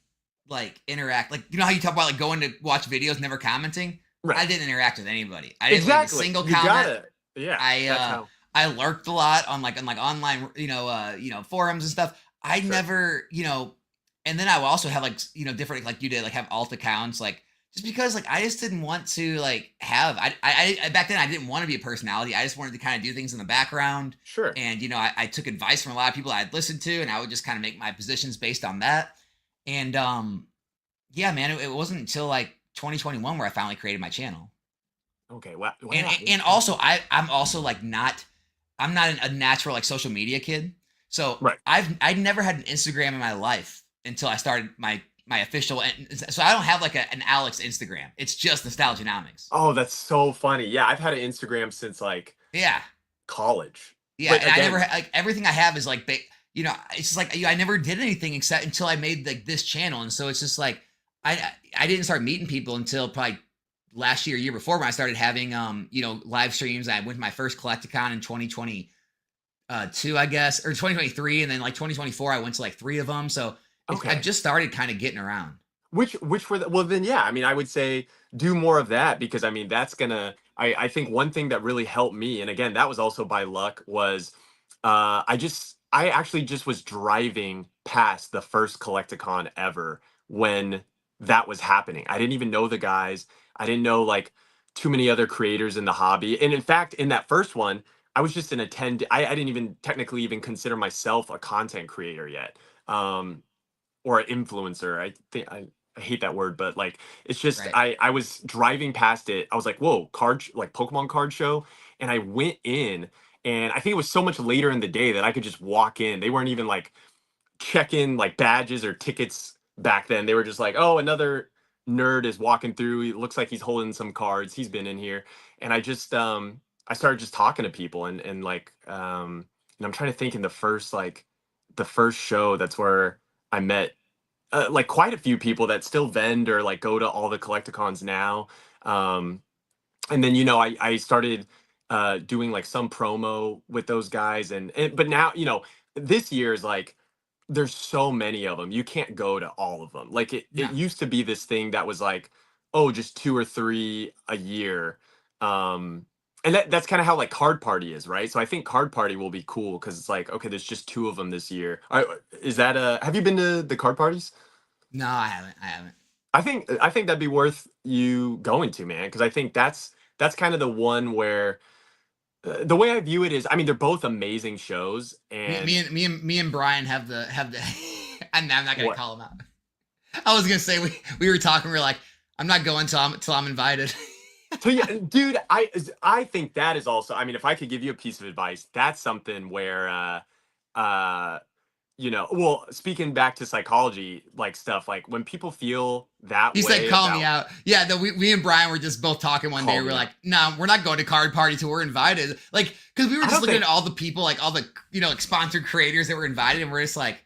like interact. Like, how you talk about like going to watch videos, never commenting? I right. didn't interact with anybody. I didn't leave a Exactly. single You comment. gotta. Yeah, I that's uh how. I lurked a lot on like online, forums and stuff. I Sure. never, and then I will also have like, different like you did, like have alt accounts, like just because like I just didn't want to like have I back then I didn't want to be a personality. I just wanted to kind of do things in the background. Sure. And I took advice from a lot of people I'd listened to, and I would just kind of make my positions based on that. And yeah, man, it wasn't until like 2021 where I finally created my channel. Okay. Wow. And Wow. and also I'm also like I'm not a natural like social media kid. So Right. I'd never had an Instagram in my life until I started my official. So I don't have like an Alex Instagram. It's just Nostalgianomics. Oh, that's so funny. Yeah, I've had an Instagram since like Yeah, college. yeah. But And I never again, like everything I have is like it's just like I never did anything except until I made like this channel, and so it's just like I didn't start meeting people until probably last year before, when I started having live streams. I went to my first Collecticon in 2022, I guess, or 2023, and then like 2024 I went to like 3 of them. So I've Okay. just started kind of getting around. Which were well then, yeah, I mean, I would say do more of that, because I mean that's gonna I think one thing that really helped me, and again that was also by luck, was I actually just was driving past the first Collecticon ever when that was happening. I didn't even know the guys. I didn't know like too many other creators in the hobby. And in fact, in that first one, I was just an attend. I didn't even technically even consider myself a content creator yet. Or an influencer. I hate that word, but like it's just Right. I was driving past it. I was like, whoa, like Pokemon card show. And I went in, and I think it was so much later in the day that I could just walk in. They weren't even like checking like badges or tickets back then. They were just like, oh, another nerd is walking through. He looks like he's holding some cards. He's been in here. And I started just talking to people, and like and I'm trying to think, in the first show, that's where I met like quite a few people that still vend or like go to all the collecticons now. Um, and then I started doing like some promo with those guys, and but now this year is like there's so many of them, you can't go to all of them. Like it No. used to be this thing that was like, oh, just 2 or 3 a year. And that's kind of how like Card Party is, right? So I think Card Party will be cool because it's like, okay, there's just 2 of them this year. Is that have you been to the card parties? No, I haven't. I haven't. I think that'd be worth you going to, man, because I think that's kind of the one where the way I view it is, I mean, they're both amazing shows, Me, me and and me and me and Brian have the. I'm not gonna what? call him out. I was gonna say we were talking. We are like, I'm not going till I'm invited. So yeah, dude, I think that is also. I mean, if I could give you a piece of advice, that's something where uh well, speaking back to psychology like stuff, like when people feel that He said, way "Call me about out." Yeah, we and Brian were just both talking one day. call We're me like, out. "No, we're not going to card party till we're invited." Like, because we were I just don't looking at think, all the people, like all the like sponsored creators that were invited, and we're just like,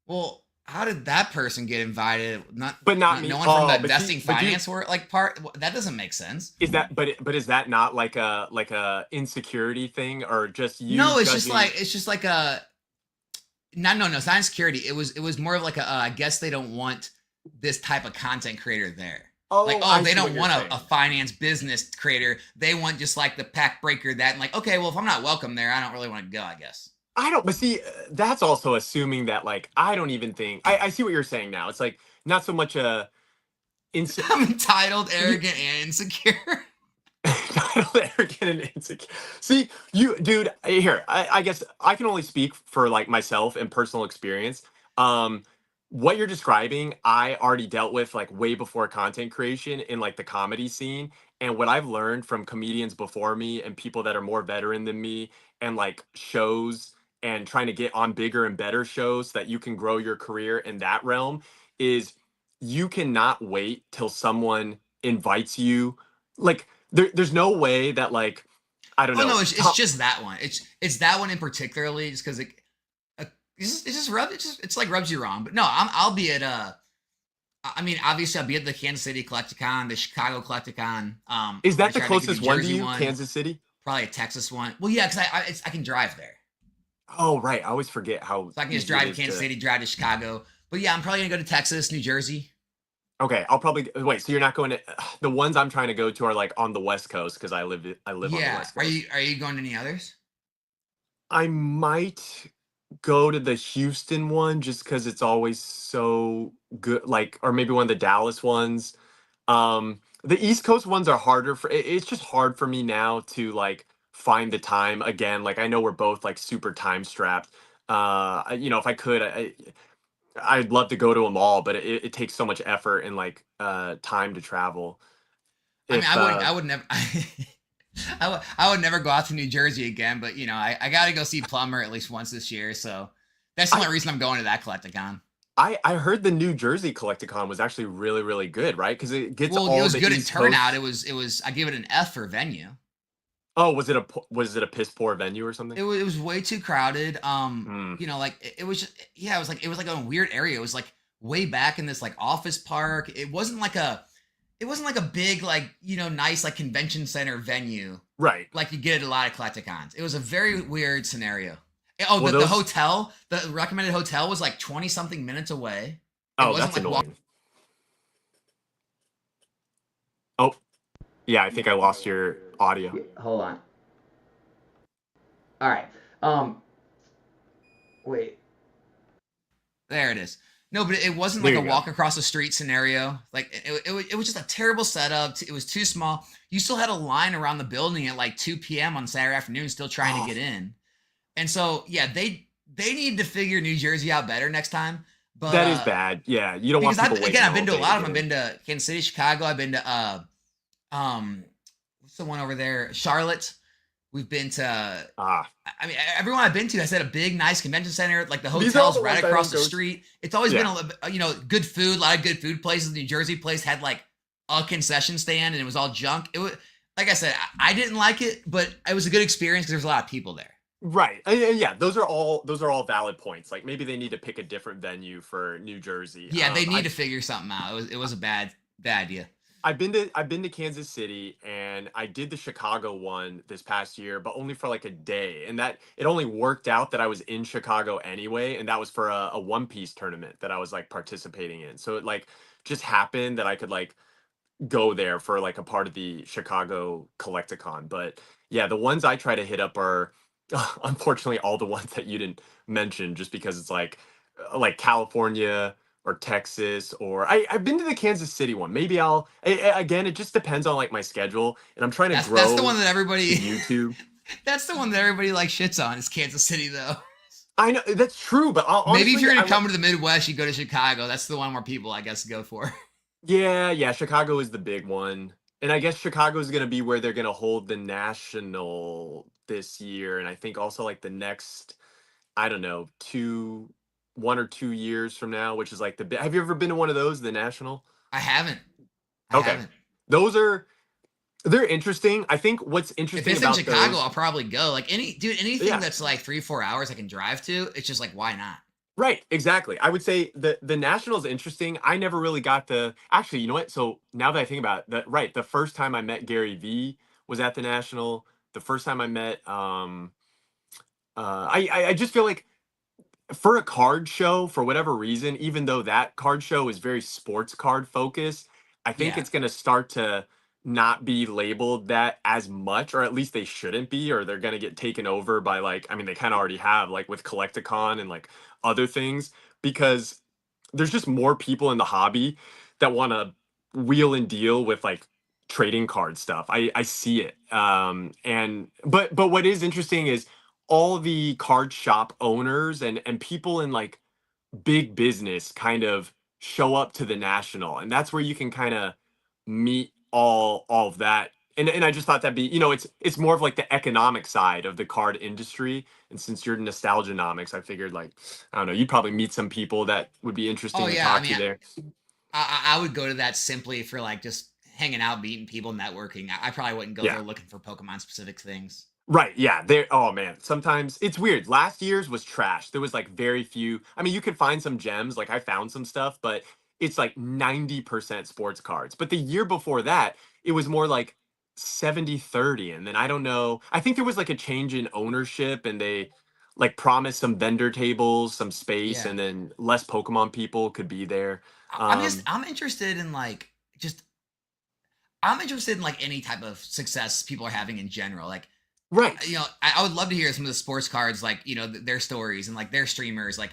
"Well, how did that person get invited? but not Not me. no one from Oh, the but see, investing but dude, finance were like part. That doesn't make sense." is that but is that not like a insecurity thing, or just you No, judging? it's just like a no, it's not insecurity. It was more of like a I guess they don't want this type of content creator there. Like, Oh, oh, I they see what don't you're want a saying. finance business creator. They want just like the pack breaker that, and like, okay, well, if I'm not welcome there, I don't really want to go, I guess. I don't, but see, that's also assuming that like I don't even think I see what you're saying now. It's like not so much a ins I'm entitled, you arrogant, and insecure. not arrogant and insecure. See, you dude, here, I guess I can only speak for like myself and personal experience. Um, what you're describing, I already dealt with like way before content creation in like the comedy scene. And what I've learned from comedians before me and people that are more veteran than me, and like shows, and trying to get on bigger and better shows so that you can grow your career in that realm, is you cannot wait till someone invites you. Like there's no way that like I don't Oh know. no, it's just that one. It's that one in particularly, just because uh, it's like rubs you wrong. But no, I'll be at I mean, obviously, I'll be at the Kansas City Collecticon, the Chicago Collecticon. Is Probably that the try to make a New closest one to Jersey you, one, Kansas City? probably a Texas one. Well, yeah, because I can drive there, Oh, right. I always forget how so I can just easy it drive to is Kansas to. City, drive to Chicago. But yeah, I'm probably gonna go to Texas, New Jersey. Okay, I'll probably wait. So you're not going to the ones I'm trying to go to are like on the West Coast because I live on the Yeah, West are Coast. you going to any others? I might go to the Houston one just because it's always so good, like, or maybe one of the Dallas ones. The East Coast ones are harder it's just hard for me now to like find the time again. Like I know we're both like super time strapped. If I could, I'd love to go to them all, but it takes so much effort and like time to travel. I mean, If I would never. I would never go out to New Jersey again, but I got to go see Plumber at least once this year, so that's the I only reason I'm going to that Collecticon. I heard the New Jersey Collecticon was actually really really good, right? Because it gets Well, it all was the good in East turnout. Coast. It was I give it an F for venue. Oh, was it a piss poor venue or something? It was way too crowded. Mm, Like it was just, yeah, it was like a weird area. It was like way back in this like office park. It wasn't like a big like, nice like convention center venue right. like you get at a lot of collecticons. It was a very weird scenario. Oh, Well, the those. hotel, the recommended hotel was like 20 something minutes away. It Oh, wasn't that's like annoying. Oh, yeah. I think I lost your audio. hold on. All right. Um wait. There it is. No, but it wasn't There like a you go. walk across the street scenario. Like it was just a terrible setup. It was too small. You still had a line around the building at like 2 p.m. on Saturday afternoon, still trying to Oh, get in. And so yeah, they need to figure New Jersey out better next time. But that is bad. Yeah, you don't because want people waiting I've all been to a day to lot of get them. I've in. been to Kansas City, Chicago. I've been to what's the one over there? Charlotte. We've been to Ah, I mean, everyone I've been to has had a big, nice convention center. Like the these are all hotel's the right ones I across don't the go. street. It's always been Yeah. good food. A lot of good food places. The New Jersey place had like a concession stand, and it was all junk. It was like I said, I didn't like it, but it was a good experience because there was a lot of people there. Right. Yeah, those are all valid points. Like maybe they need to pick a different venue for New Jersey. Yeah, they need to figure something out. It was a bad idea. I've been to Kansas City and I did the Chicago one this past year, but only for like a day. And that it only worked out that I was in Chicago anyway, and that was for a One Piece tournament that I was like participating in. So it like just happened that I could like go there for like a part of the Chicago Collecticon. But yeah, the ones I try to hit up are unfortunately all the ones that you didn't mention, just because it's like California or Texas, or I've been to the Kansas City one. Maybe again, it just depends on like my schedule, and I'm trying to That's the grow one that the everybody YouTube. that's the one that everybody like shits on is Kansas City though. I know that's true, but Maybe if honestly, you're gonna come to the Midwest, you go to Chicago. That's the one where people I guess go for. yeah, Chicago is the big one. And I guess Chicago is going to be where they're going to hold the national this year. And I think also like the next, I don't know, 1 or 2 years from now, which is like have you ever been to one of those, the national? I haven't. I Okay. haven't. Those are, they're interesting. I think what's If interesting it's in about Chicago, those, I'll probably go. Like anything yeah, that's like 3-4 hours I can drive to. It's just like why not? right, exactly. I would say the national is interesting. I never really got the, actually, you know what? So now that I think about it, right, the first time I met Gary V was at the national. The first time I met, I just feel like for a card show, for whatever reason, even though that card show is very sports card focused, I think Yeah. it's going to start to not be labeled that as much, or at least they shouldn't be, or they're going to get taken over by like, I mean, they kind of already have, like with Collecticon and like other things, because there's just more people in the hobby that want to wheel and deal with like trading card stuff. I see it. And but what is interesting is all the card shop owners and people in like big business kind of show up to the national, and that's where you can kind of meet all of that. And I just thought that'd be, it's more of like the economic side of the card industry. And since you're nostalgianomics, I figured like, I don't know, you'd probably meet some people that would be Oh interesting to yeah. I talk mean, to there. I would go to that simply for like just hanging out, meeting people, networking. I probably wouldn't go Yeah. there looking for Pokemon specific things. Right. Yeah. There. Oh man. Sometimes it's weird. Last year's was trash. There was like very few. I mean, you could find some gems. Like I found some stuff, but it's like 90% sports cards. But the year before that, it was more like 70-30. And then I don't know. I think there was like a change in ownership, and they like promised some vendor tables, some space, Yeah. and then less Pokemon people could be there. Um, I'm interested in like just I'm interested in like any type of success people are having in general. Like right. I would love to hear some of the sports cards, like, their stories and like their streamers, like,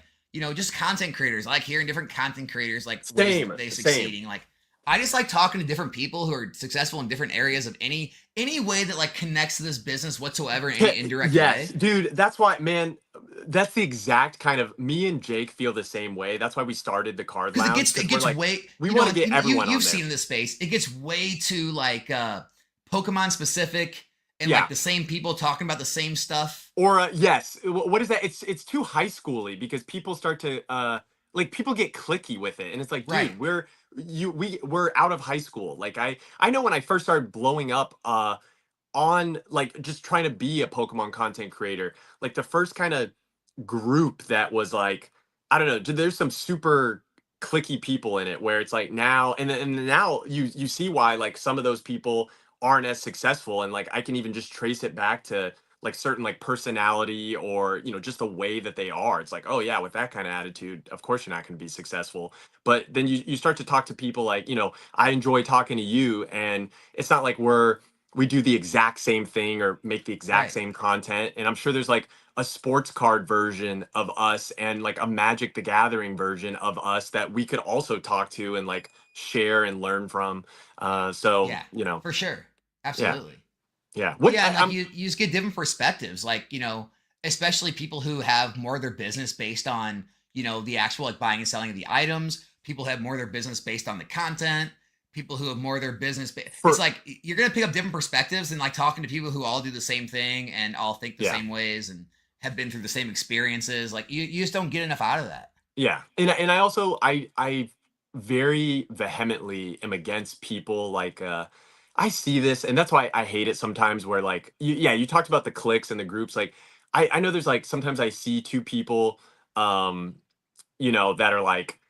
just content creators. I like hearing different content creators, like ways Same. that they Same. succeeding. Like, I just like talking to different people who are successful in different areas of any way that like connects to this business whatsoever in any indirect Yes, way. dude, that's why, man, that's the exact kind of, me and Jake feel the same way. That's why we started the card Because lounge, it because we're gets like, way, we want to get everyone you've on there. seen this space. It gets way too like Pokemon specific and Yeah. like the same people talking about the same stuff. Or yes, what is that? It's too high schooly, because people start to like, people get clicky with it, and it's like, Right. dude, we're out of high school. Like I know when I first started blowing up on like just trying to be a Pokemon content creator, like the first kind of group that was like, I don't know, there's some super clicky people in it where it's like now and now you see why like some of those people aren't as successful, and like I can even just trace it back to like certain like personality or just the way that they are. It's like, oh yeah, with that kind of attitude, of course you're not going to be successful. But then you start to talk to people like, I enjoy talking to you, and it's not like we do the exact same thing or make the exact Right. same content. And I'm sure there's like a sports card version of us and like a Magic the Gathering version of us that we could also talk to and like share and learn from. So Yeah, for sure. yeah, Absolutely. yeah. What Yeah, and like I'm you just get different perspectives. Like, especially people who have more of their business based on, the actual like buying and selling of the items. People have more of their business based on the content. People who have more of their business. It's for like you're gonna pick up different perspectives and like talking to people who all do the same thing and all think the yeah. same ways and have been through the same experiences. Like you just don't get enough out of that. Yeah, and I also I very vehemently am against people like I see this, and that's why I hate it sometimes where like yeah, you talked about the cliques and the groups. Like I know there's like sometimes I see two people um that are like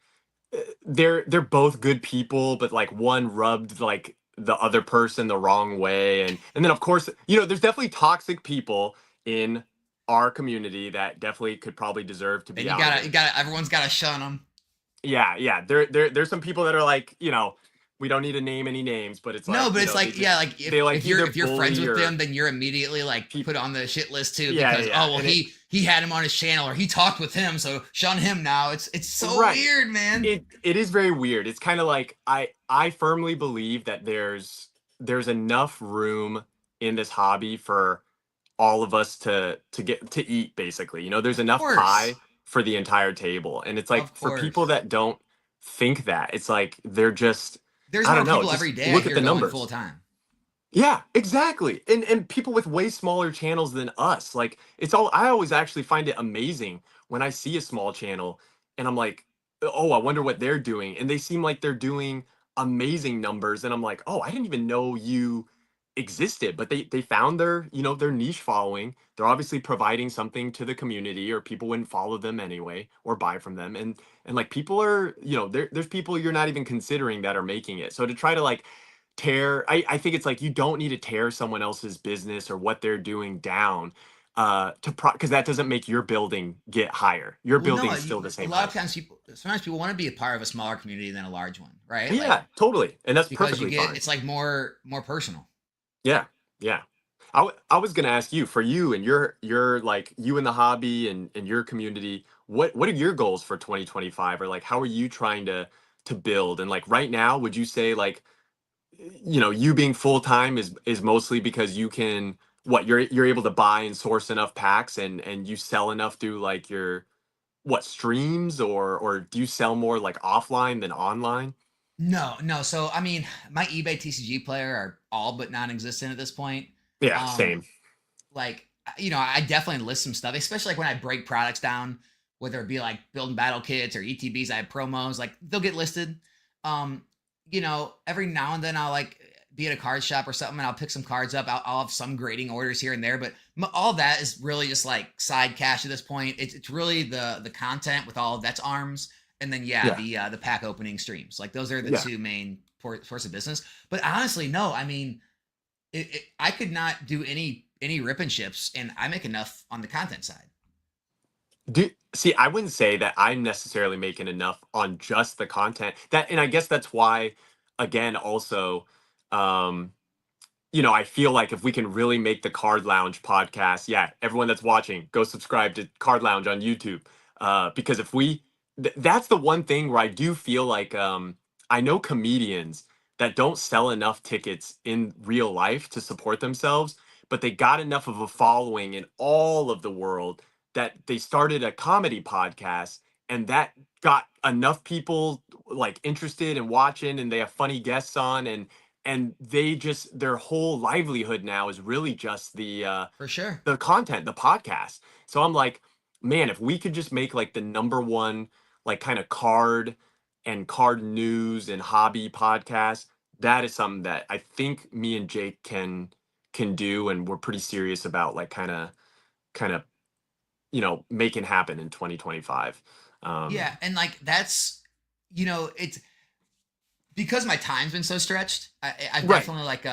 they're both good people, but like one rubbed like the other person the wrong way, and then of course there's definitely toxic people in our community that definitely could probably deserve to Then be you out of gotta it. everyone's gotta shun them. Yeah, yeah. There's some people that are like, we don't need to name any names, but it's No, like, but it's they like just yeah, like they like if you're either if you're friends bully with or them, then you're immediately like people. put on the shit list too Yeah, yeah, because yeah. oh well And it he had him on his channel or he talked with him, so shun him now. It's so right. weird, man. It is very weird. It's kind of like I firmly believe that there's enough room in this hobby for all of us to get to eat basically. There's Of enough course. pie for the entire table. And it's like Of for people course. that don't think that, it's like they're just There's I more don't know, people just every day I look at hear the going full numbers. time. Yeah, exactly. And people with way smaller channels than us. Like I always actually find it amazing when I see a small channel and I'm like, "Oh, I wonder what they're doing." And they seem like they're doing amazing numbers and I'm like, "Oh, I didn't even know you existed." But they found their niche following. They're obviously providing something to the community or people wouldn't follow them anyway or buy from them. And like people are, there's people you're not even considering that are making it. So to try to like I think it's like you don't need to tear someone else's business or what they're doing down because that doesn't make your building get higher. Your Well, no, building's still the a same lot of height. times sometimes people want to be a part of a smaller community than a large one, right? Like Yeah, totally. And that's because you perfectly get fine. it's like more personal. Yeah. Yeah. I was gonna ask you for you and your like you in the hobby and your community, what are your goals for 2025? Or like how are you trying to build? And like right now, would you say like you being full time is mostly because you can you're able to buy and source enough packs and you sell enough through like your streams or do you sell more like offline than online? No, no. So I mean, my eBay TCG player are all but non-existent at this point. Yeah, Um, same. like I definitely list some stuff, especially like when I break products down, whether it be like building battle kits or ETBs. I have promos, like they'll get listed. Um, every now and then I'll like be at a card shop or something, and I'll pick some cards up. I'll have some grading orders here and there, but all that is really just like side cash at this point. It's really the content with all of that's arms, and then yeah, Yeah, the pack opening streams. Like those are the yeah. two main source of business. But honestly, no, I mean I could not do any rip and ships, and I make enough on the content side. See, I wouldn't say that I'm necessarily making enough on just the content. And I guess that's why, again, also, um, I feel like if we can really make the Card Lounge podcast, yeah, everyone that's watching, go subscribe to Card Lounge on YouTube. Because if that's the one thing where I do feel like I know comedians that don't sell enough tickets in real life to support themselves, but they got enough of a following in all of the world that they started a comedy podcast and that got enough people like interested and watching and they have funny guests on and they just their whole livelihood now is really just For sure. the content, the podcast. So I'm like, man, if we could just make like the number one like kind of card and card news and hobby podcast, that is something that I think me and Jake can do, and we're pretty serious about like kind of making happen in 2025. Yeah, and like that's it's because my time's been so stretched. I've Right. definitely like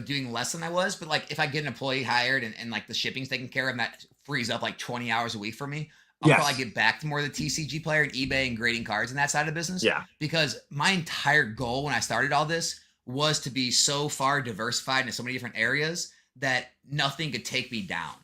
doing less than I was, but like if I get an employee hired and like the shipping's taken care of, and that frees up like 20 hours a week for me, I'll probably Yes. get back to more of the TCG player and eBay and grading cards and that side of business. Yeah. Because my entire goal when I started all this was to be so far diversified into so many different areas that nothing could take me down.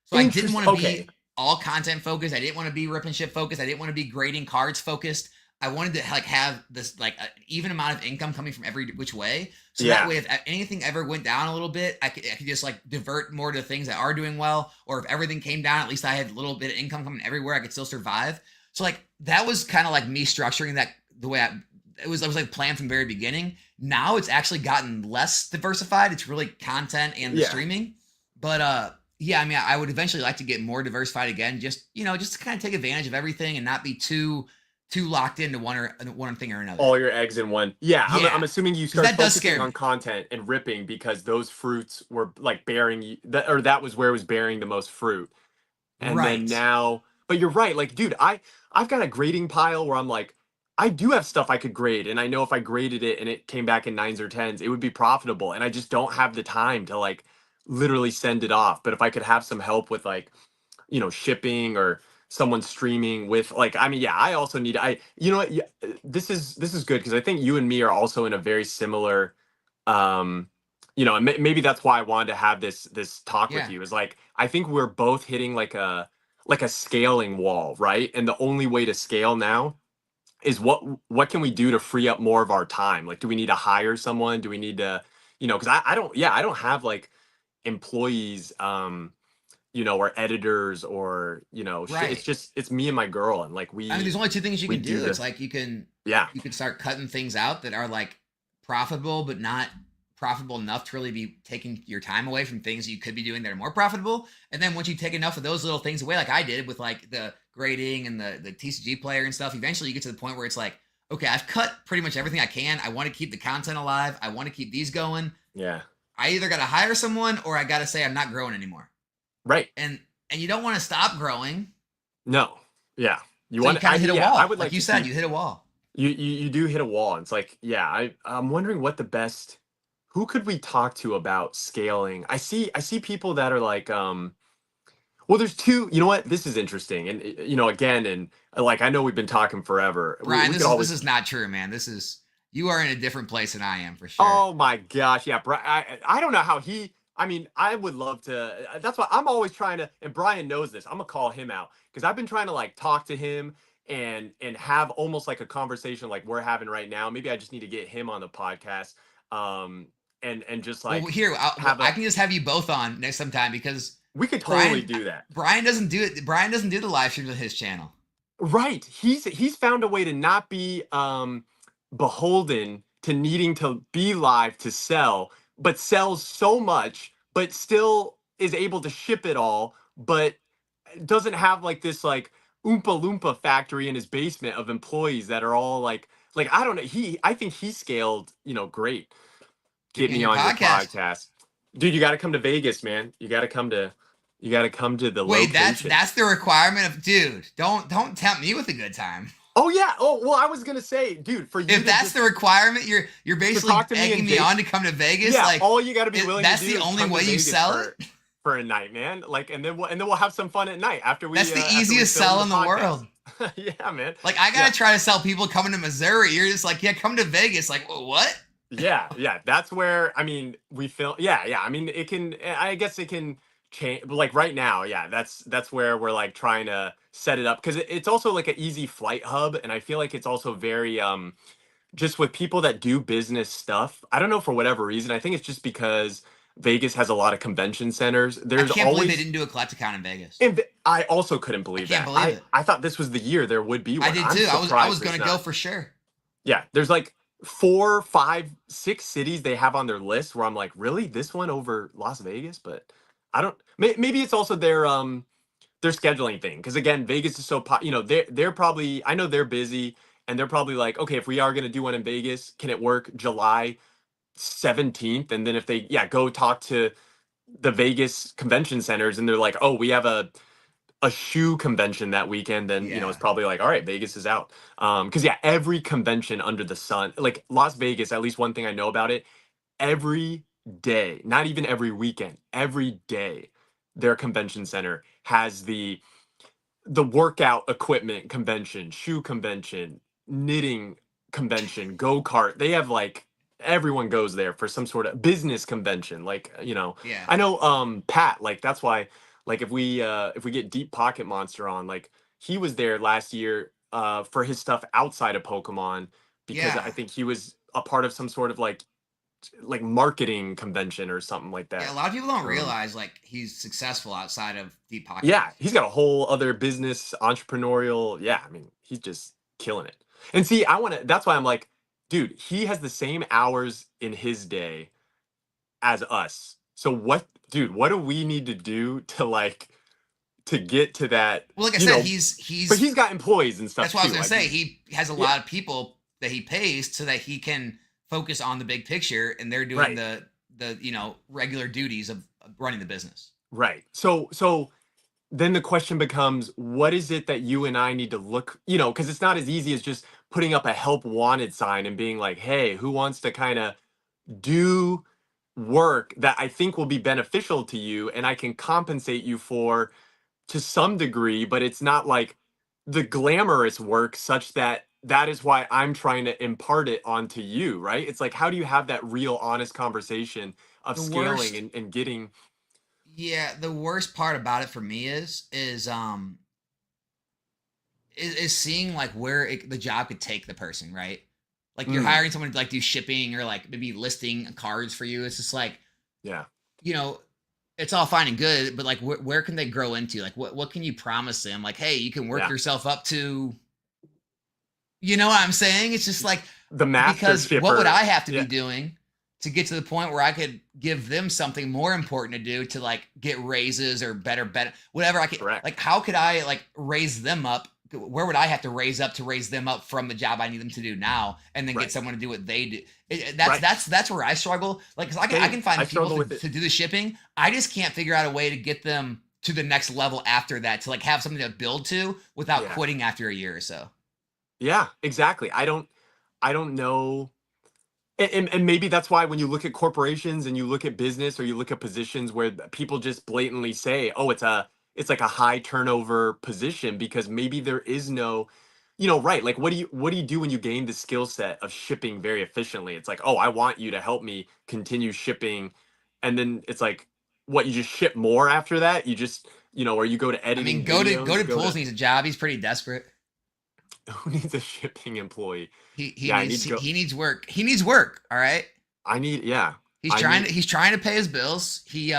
So I didn't want to Okay. be all content focused. I didn't want to be rip and ship focused. I didn't want to be grading cards focused. I wanted to like have this like an even amount of income coming from every which way. So that Yeah. way, if anything ever went down a little bit, I could just like divert more to things that are doing well. Or if everything came down, at least I had a little bit of income coming everywhere. I could still survive. So like that was kind of like me structuring that the way I was like planned from the very beginning. Now it's actually gotten less diversified. It's really content and the Yeah. streaming. But yeah, I mean, I would eventually like to get more diversified again. Just just to kind of take advantage of everything and not be too locked into one thing or another. All your eggs in one. Yeah, I'm Yeah, assuming you because started that does focusing scare on me. content and ripping because those fruits were like bearing that was where it was bearing the most fruit. And then Right. now, but you're right. Like, dude, I've got a grading pile where I'm like, I do have stuff I could grade, and I know if I graded it and it came back in nines or tens, it would be profitable. And I just don't have the time to like literally send it off. But if I could have some help with like, shipping or someone streaming with like, I mean, yeah, I also need you know what, yeah, this is good because I think you and me are also in a very similar um and maybe that's why I wanted to have this talk with Yeah. you is like I think we're both hitting like a scaling wall, right? And the only way to scale now is what can we do to free up more of our time? Like, do we need to hire someone? Do we need to, because I don't have like employees, or editors or, it's Right. just, it's me and my girl. And like, I mean, there's only two things you we can do do. It's the, like yeah, you can start cutting things out that are like profitable, but not profitable enough to really be taking your time away from things that you could be doing that are more profitable. And then once you take enough of those little things away, like I did with like the grading and the TCG player and stuff, eventually you get to the point where it's like, okay, I've cut pretty much everything I can. I want to keep the content alive. I want to keep these going. yeah, I either got to hire someone or I got to say I'm not growing anymore. right. And you don't want to stop growing. No, yeah. So you kind of hit a I wall. would Like like you to said, keep, you hit a wall. you do hit a wall. It's like, yeah, I'm wondering what the best, who could we talk to about scaling? I see people that are like, well, there's two, you know what? This is interesting. And, again, and like, I know we've been talking forever. We, Brian, we could this always, is not true, man. This is you are in a different place than I am for sure. oh my gosh. Yeah. I don't know how I mean, I would love to, that's why I'm always trying to, and Brian knows this. I'm gonna call him out because I've been trying to like talk to him and have almost like a conversation like we're having right now. Maybe I just need to get him on the podcast. And just Well, like here have I a, can just have you both on next sometime because we could totally Brian do that. Brian doesn't do it. Brian doesn't do the live streams on his channel. Right. He's found a way to not be beholden to needing to be live to sell, but sells so much, but still is able to ship it all, but doesn't have like this like oompa loompa factory in his basement of employees that are all like I don't know. I think he scaled, great. Get Get me on me your on your podcast. podcast. Dude, you gotta come to Vegas, man. You gotta come to the Wait, location. that's the requirement of dude. Don't tempt me with a good time. Oh yeah. Oh well, I was gonna say, dude, for you If to that's just the requirement, you're to basically talk to me egging in me Vegas. on to come to Vegas. Yeah, Like all you got to be willing to that's do the is only come to way you Vegas sell it. for a night, man. Like, and then we'll have some fun at night after we That's the after we easiest film sell in the podcast. world. Yeah, man. Like I Yeah, gotta try to sell people coming to Missouri. You're just like, yeah, come to Vegas. Like what? yeah. That's where I mean we film. Yeah. I mean it can. I guess it can change. But like right now, yeah. That's where we're like trying to set it up because it's also like an easy flight hub, and I feel like it's also very just with people that do business stuff. I don't know for whatever reason. I think it's just because Vegas has a lot of convention centers. I There's can't believe they always, didn't do a Collecticon in Vegas. and I also couldn't I believe can't that. believe I it. I thought this was the year there would be I one. did I'm too. I was surprised gonna it's go not. for sure. Yeah, there's like 4, 5, 6 cities they have on their list where I'm like, really, this one over Las Vegas? But I don't. Maybe it's also their scheduling thing because again, Vegas is so they're probably I know they're busy and they're probably like, okay, if we are gonna do one in Vegas, can it work July? 17th, and then if they go talk to the Vegas convention centers and they're like, oh, we have a shoe convention that weekend, then it's Yeah. probably like, all right, Vegas is out. Because every convention under the sun, like Las Vegas, at least one thing I know about it, every day, not even every weekend, every day, their convention center has the workout equipment convention, shoe convention, knitting convention, go-kart. They have like everyone goes there for some sort of business convention. Like, Yeah. I know Pat, like that's why like if we get Deep Pocket Monster on, like he was there last year for his stuff outside of Pokemon because I Yeah. think he was a part of some sort of like marketing convention or something like Yeah, a that. lot of people don't Um, realize like he's successful outside of Deep Pocket Yeah, he's Monsters. got a whole other business, entrepreneurial. Yeah, I mean, he's just killing it. And see, I want to, that's why I'm like, dude, he has the same hours in his day as us. So dude, what do we need to do to to get to that, Well, like I said, but he's he's got employees and stuff that's what I was too. gonna Like say. he's, He has a yeah, lot of people that he pays so that he can focus on the big picture, and they're doing right, the regular duties of running the business. right. So then the question becomes, what is it that you and I need to look, because it's not as easy as just putting up a help wanted sign and being like, hey, who wants to kind of do work that I think will be beneficial to you and I can compensate you for to some degree, but it's not like the glamorous work such that that is why I'm trying to impart it onto you, right? It's like, how do you have that real honest conversation of The scaling worst, and getting, yeah, the worst part about it for me is seeing like where the job could take the person, right? Like you're mm, hiring someone to like do shipping or like maybe listing cards for you. It's just like, yeah, you know, it's all fine and good, but like where can they grow into? Like what can you promise them? Like, hey, you can work yeah, yourself up to, you know what I'm saying? It's just like, the master because what would shipper. I have to be Yeah, doing to get to the point where I could give them something more important to do to like get raises or better whatever I could, correct. like how could I like raise them up? Where would I have to raise them up from the job I need them to do now, and then get Right, someone to do what they do? right. That's where I struggle. Like, 'cause I Same. can find I people struggle with it. to do the shipping. I just can't figure out a way to get them to the next level after that to like have something to build to without Yeah. quitting after a year or so. Yeah, exactly. I don't know. And maybe that's why when you look at corporations and you look at business or you look at positions where people just blatantly say, oh, it's like a high turnover position because maybe there is no, right. Like what do you do when you gain the skill set of shipping very efficiently? It's like, oh, I want you to help me continue shipping. And then it's like, what, you just ship more after that? You just, or you go to I mean, editing go videos, to go Pools to needs a job. He's pretty desperate. who needs a shipping employee? He Yeah, I need needs to go. he needs work. He needs work. All right. Yeah, I need, He's trying to pay his bills. He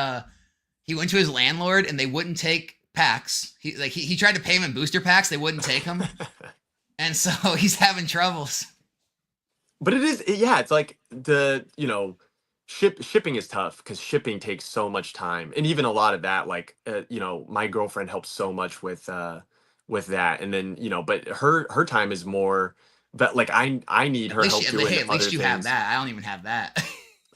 went to his landlord and they wouldn't take packs. He tried to pay him in booster packs. They wouldn't take them, and so he's having troubles. but yeah, it's like shipping is tough because shipping takes so much time. And even a lot of that, like, my girlfriend helps so much with that. And then, but her time is more that like I need her help doing At other least you have things. that. I don't even have that.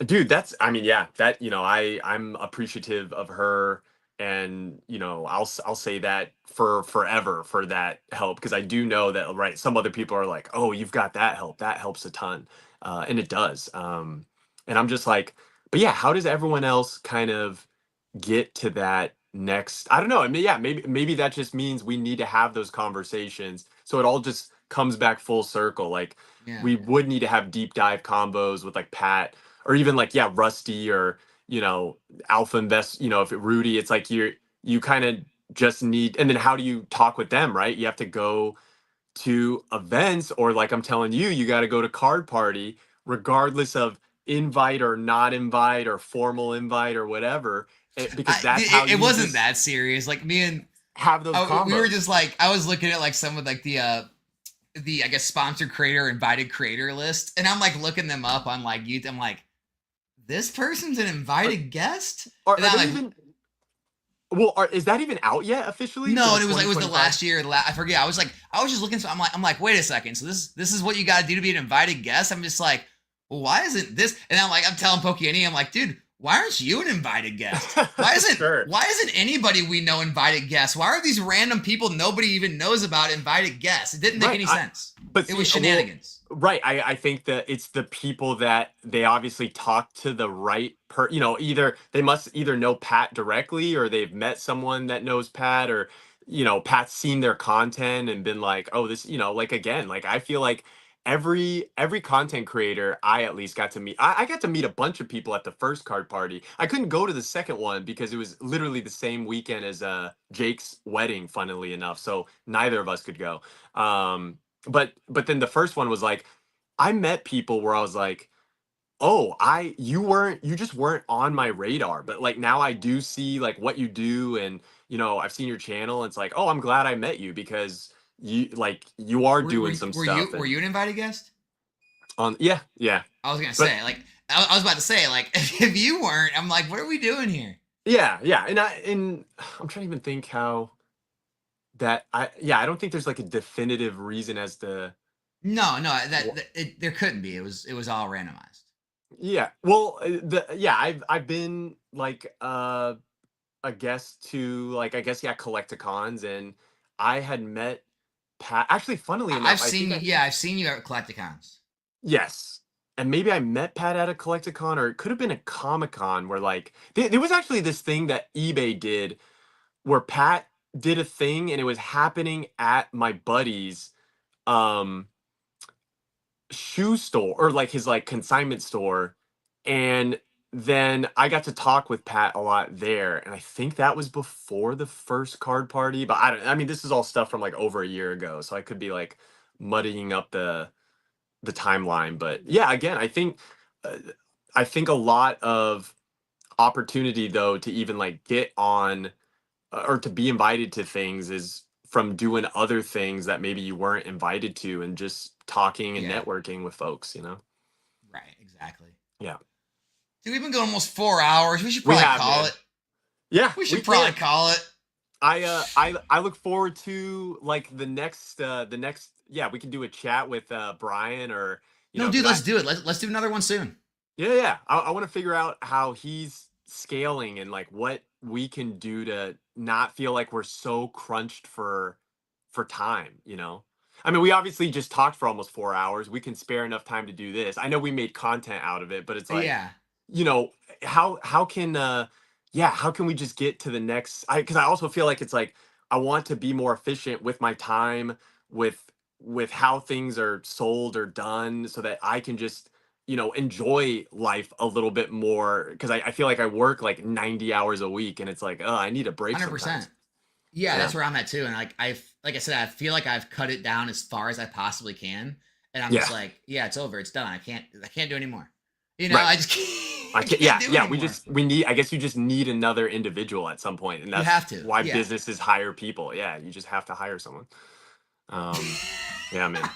Dude, that's, I mean, yeah, that, I'm appreciative of her, and I'll say that for forever for that help, because I do know that, right, some other people are like, oh, you've got that help, that helps a ton, and it does. And I'm just like, but yeah, how does everyone else kind of get to that next, I don't know, I mean, yeah, maybe that just means we need to have those conversations so it all just comes back full circle. Like, Yeah. we would need to have deep dive combos with like Pat, or even like, yeah, Rusty, or Alpha Invest, if Rudy, it's like you kind of just need, and then how do you talk with them, right? You have to go to events, or like I'm telling you, you got to go to card party regardless of invite or not invite or formal invite or whatever, because that's how It you wasn't just that serious. Like me and have those we were combos. just like I was looking at like some of like the I guess sponsored creator invited creator list, and I'm like looking them up on like YouTube. I'm like, this person's an Are, invited guest, are, and are then they I'm like, even, well, is that even out yet officially for no, the and it was the 2025? last year. I forget. I was just looking. So I'm like, wait a second. So this is what you got to do to be an invited guest. I'm just like, well, why isn't this? And I'm telling Pokey, I'm like, dude, why aren't you an invited guest? Why isn't Sure. why isn't anybody we know invited guests? Why are these random people nobody even knows about invited guests? It didn't make any sense. But It was shenanigans. right. I think that it's the people that they obviously talk to the right either they must either know Pat directly or they've met someone that knows Pat or Pat's seen their content and been like, oh, this, like again, like I feel like every content creator I at least got to meet. I got to meet a bunch of people at the first card party. I couldn't go to the second one because it was literally the same weekend as Jake's wedding, funnily enough. So neither of us could go. But then the first one was like, I met people where I was like, oh, you just weren't on my radar, but like now I do see like what you do, and I've seen your channel. And it's like, oh, I'm glad I met you because you are doing some stuff. Were you an invited guest? Yeah. I was gonna But say, like, I was about to say, like, if you weren't, I'm like, what are we doing here? yeah, and I'm trying to even think how I don't think there's like a definitive reason as to No, there couldn't be. It was all randomized. yeah. Well, I've been like a guest to like I guess Collecticons, and I had met Pat. Actually, funnily enough, I've seen you. Yeah, I've seen you at Collecticons. yes, and maybe I met Pat at a Collecticon, or it could have been a Comic Con where like there was actually this thing that eBay did where Pat did a thing, and it was happening at my buddy's um shoe store or like his like consignment store, and then I got to talk with Pat a lot there, and I think that was before the first card party, but I mean this is all stuff from like over a year ago, so I could be like muddying up the timeline. But yeah, again, uh, I think a lot of opportunity though to even like get on or to be invited to things is from doing other things that maybe you weren't invited to, and just talking and Yeah, networking with folks. right, exactly. Yeah. Dude, we've been going almost 4 hours. We should We probably have, call man. it. Yeah, We should probably call it. I look forward to like the next yeah, we can do a chat with Brian, or No, dude, let's do it. Let's do another one soon. yeah. I want to figure out how he's scaling and like what we can do to not feel like we're so crunched for time. I mean, we obviously just talked for almost 4 hours. We can spare enough time to do this. I know we made content out of it, but it's like, Yeah, you know, how can how can we just get to the next because I also feel like it's like I want to be more efficient with my time, with how things are sold or done, so that I can just enjoy life a little bit more, because I feel like I work like 90 hours a week, and it's like, oh, I need a break 100%. sometimes. Yeah, Yeah. that's where I'm at too. And like I said, I feel like I've cut it down as far as I possibly can. And I'm Yeah. just like, yeah, it's over. It's done. I can't do anymore. Right. I just I can't, can't, yeah, do yeah. anymore. We need. I guess you just need another individual at some point, and You that's have to. why Yeah. businesses hire people. Yeah, you just have to hire someone. Yeah, man.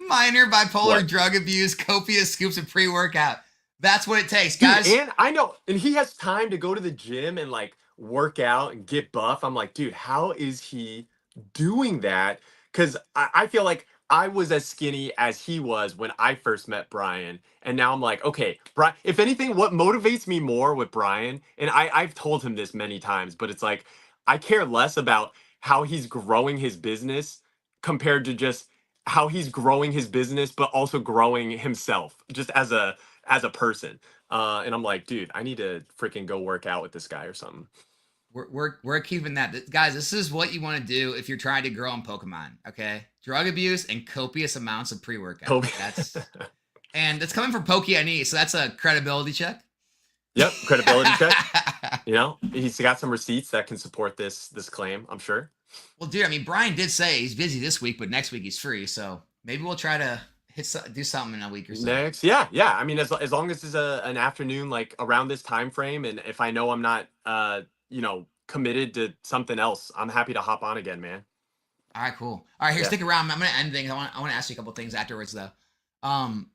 Minor bipolar What? drug abuse, copious scoops of pre-workout. That's what it takes, Dude, guys. and I know, and he has time to go to the gym and like work out and get buff. I'm like, dude, how is he doing that? Because I feel like I was as skinny as he was when I first met Brian. And now I'm like, okay, Brian, if anything, what motivates me more with Brian, and I've told him this many times, but it's like, I care less about how he's growing his business compared to just how he's growing his business, but also growing himself just as a person. And I'm like, dude, I need to freaking go work out with this guy or something. We're keeping that, guys. This is what you want to do if you're trying to grow in Pokemon. Okay, drug abuse and copious amounts of pre-workout. Kobe. And it's coming from Pokey, so that's a credibility check. Yep, credibility check. He's got some receipts that can support this claim, I'm sure. Well, dude, I mean, Brian did say he's busy this week, but next week he's free. So maybe we'll try to do something in a week or so. Next, yeah. I mean, as long as it's an afternoon, like around this time frame, and if I know I'm not, committed to something else, I'm happy to hop on again, man. All right, cool. All right, here, Yeah. stick around. I'm gonna end things. I want to ask you a couple things afterwards, though.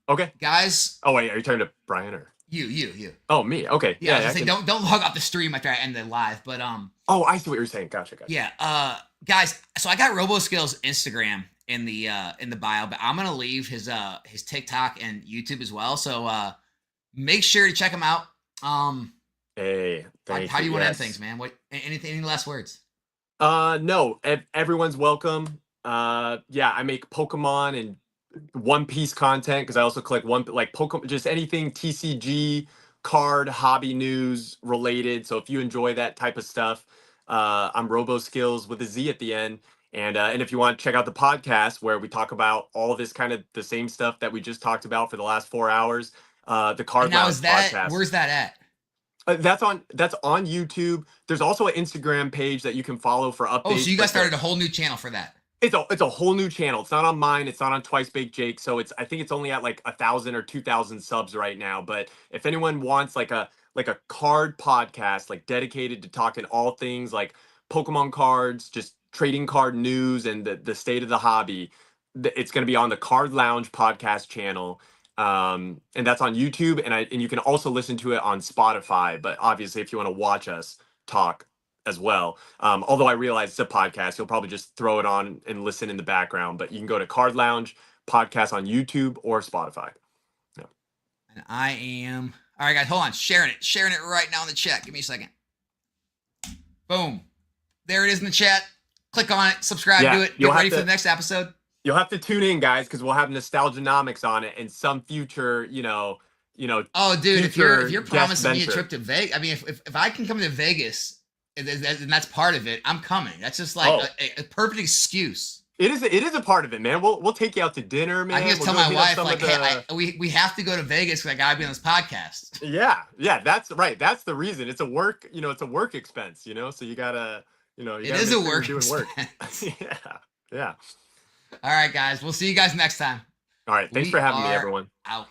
Okay. Guys. Oh wait, are you turning to Brian or you? Oh, me. Okay. Yeah. Don't log off the stream after I end the live, but Oh, I see what you're saying. Gotcha. Yeah. Guys. So I got RoboSkillz Instagram, in the bio, but I'm gonna leave his TikTok and YouTube as well. So make sure to check him out. Hey, thank how do you want to end Yes. things, man? What any last words? No, everyone's welcome. Yeah, I make Pokemon and One Piece content because I also collect Pokemon, just anything TCG, card, hobby news related. So if you enjoy that type of stuff, I'm RoboSkillz with a Z at the end. And if you want to check out the podcast where we talk about all this kind of the same stuff that we just talked about for the last 4 hours, the Card And now Lounge podcast. where's that at? That's on YouTube. There's also an Instagram page that you can follow for updates. Oh, so you guys started a whole new channel for that. It's a whole new channel. It's not on mine. It's not on Twice Baked Jake. So I think it's only at like 1,000 or 2,000 subs right now. But if anyone wants like a card podcast, like dedicated to talking all things like Pokemon cards, just trading card news and the state of the hobby, it's going to be on the Card Lounge podcast channel. And that's on YouTube, and you can also listen to it on Spotify. But obviously, if you want to watch us talk as well, although I realize it's a podcast, you'll probably just throw it on and listen in the background. But you can go to Card Lounge podcast on YouTube or Spotify. Yeah. And I am all right, guys. Hold on, sharing it right now in the chat. Give me a second. Boom, there it is in the chat. Click on it, subscribe to it. Get ready for the next episode. You'll have to tune in, guys, because we'll have Nostalgianomics on it and some future, Oh, dude, if you're promising me a trip to Vegas, I mean, if I can come to Vegas and that's part of it, I'm coming. That's just like a perfect excuse. It is a part of it, man. We'll take you out to dinner, man. I can just tell my wife, like, hey, we have to go to Vegas because I gotta be on this podcast. Yeah, that's right. That's the reason. It's a work, it's a work expense, so you gotta, it is a work expense. Yeah. All right, guys. We'll see you guys next time. All right. Thanks for having me, everyone. Out.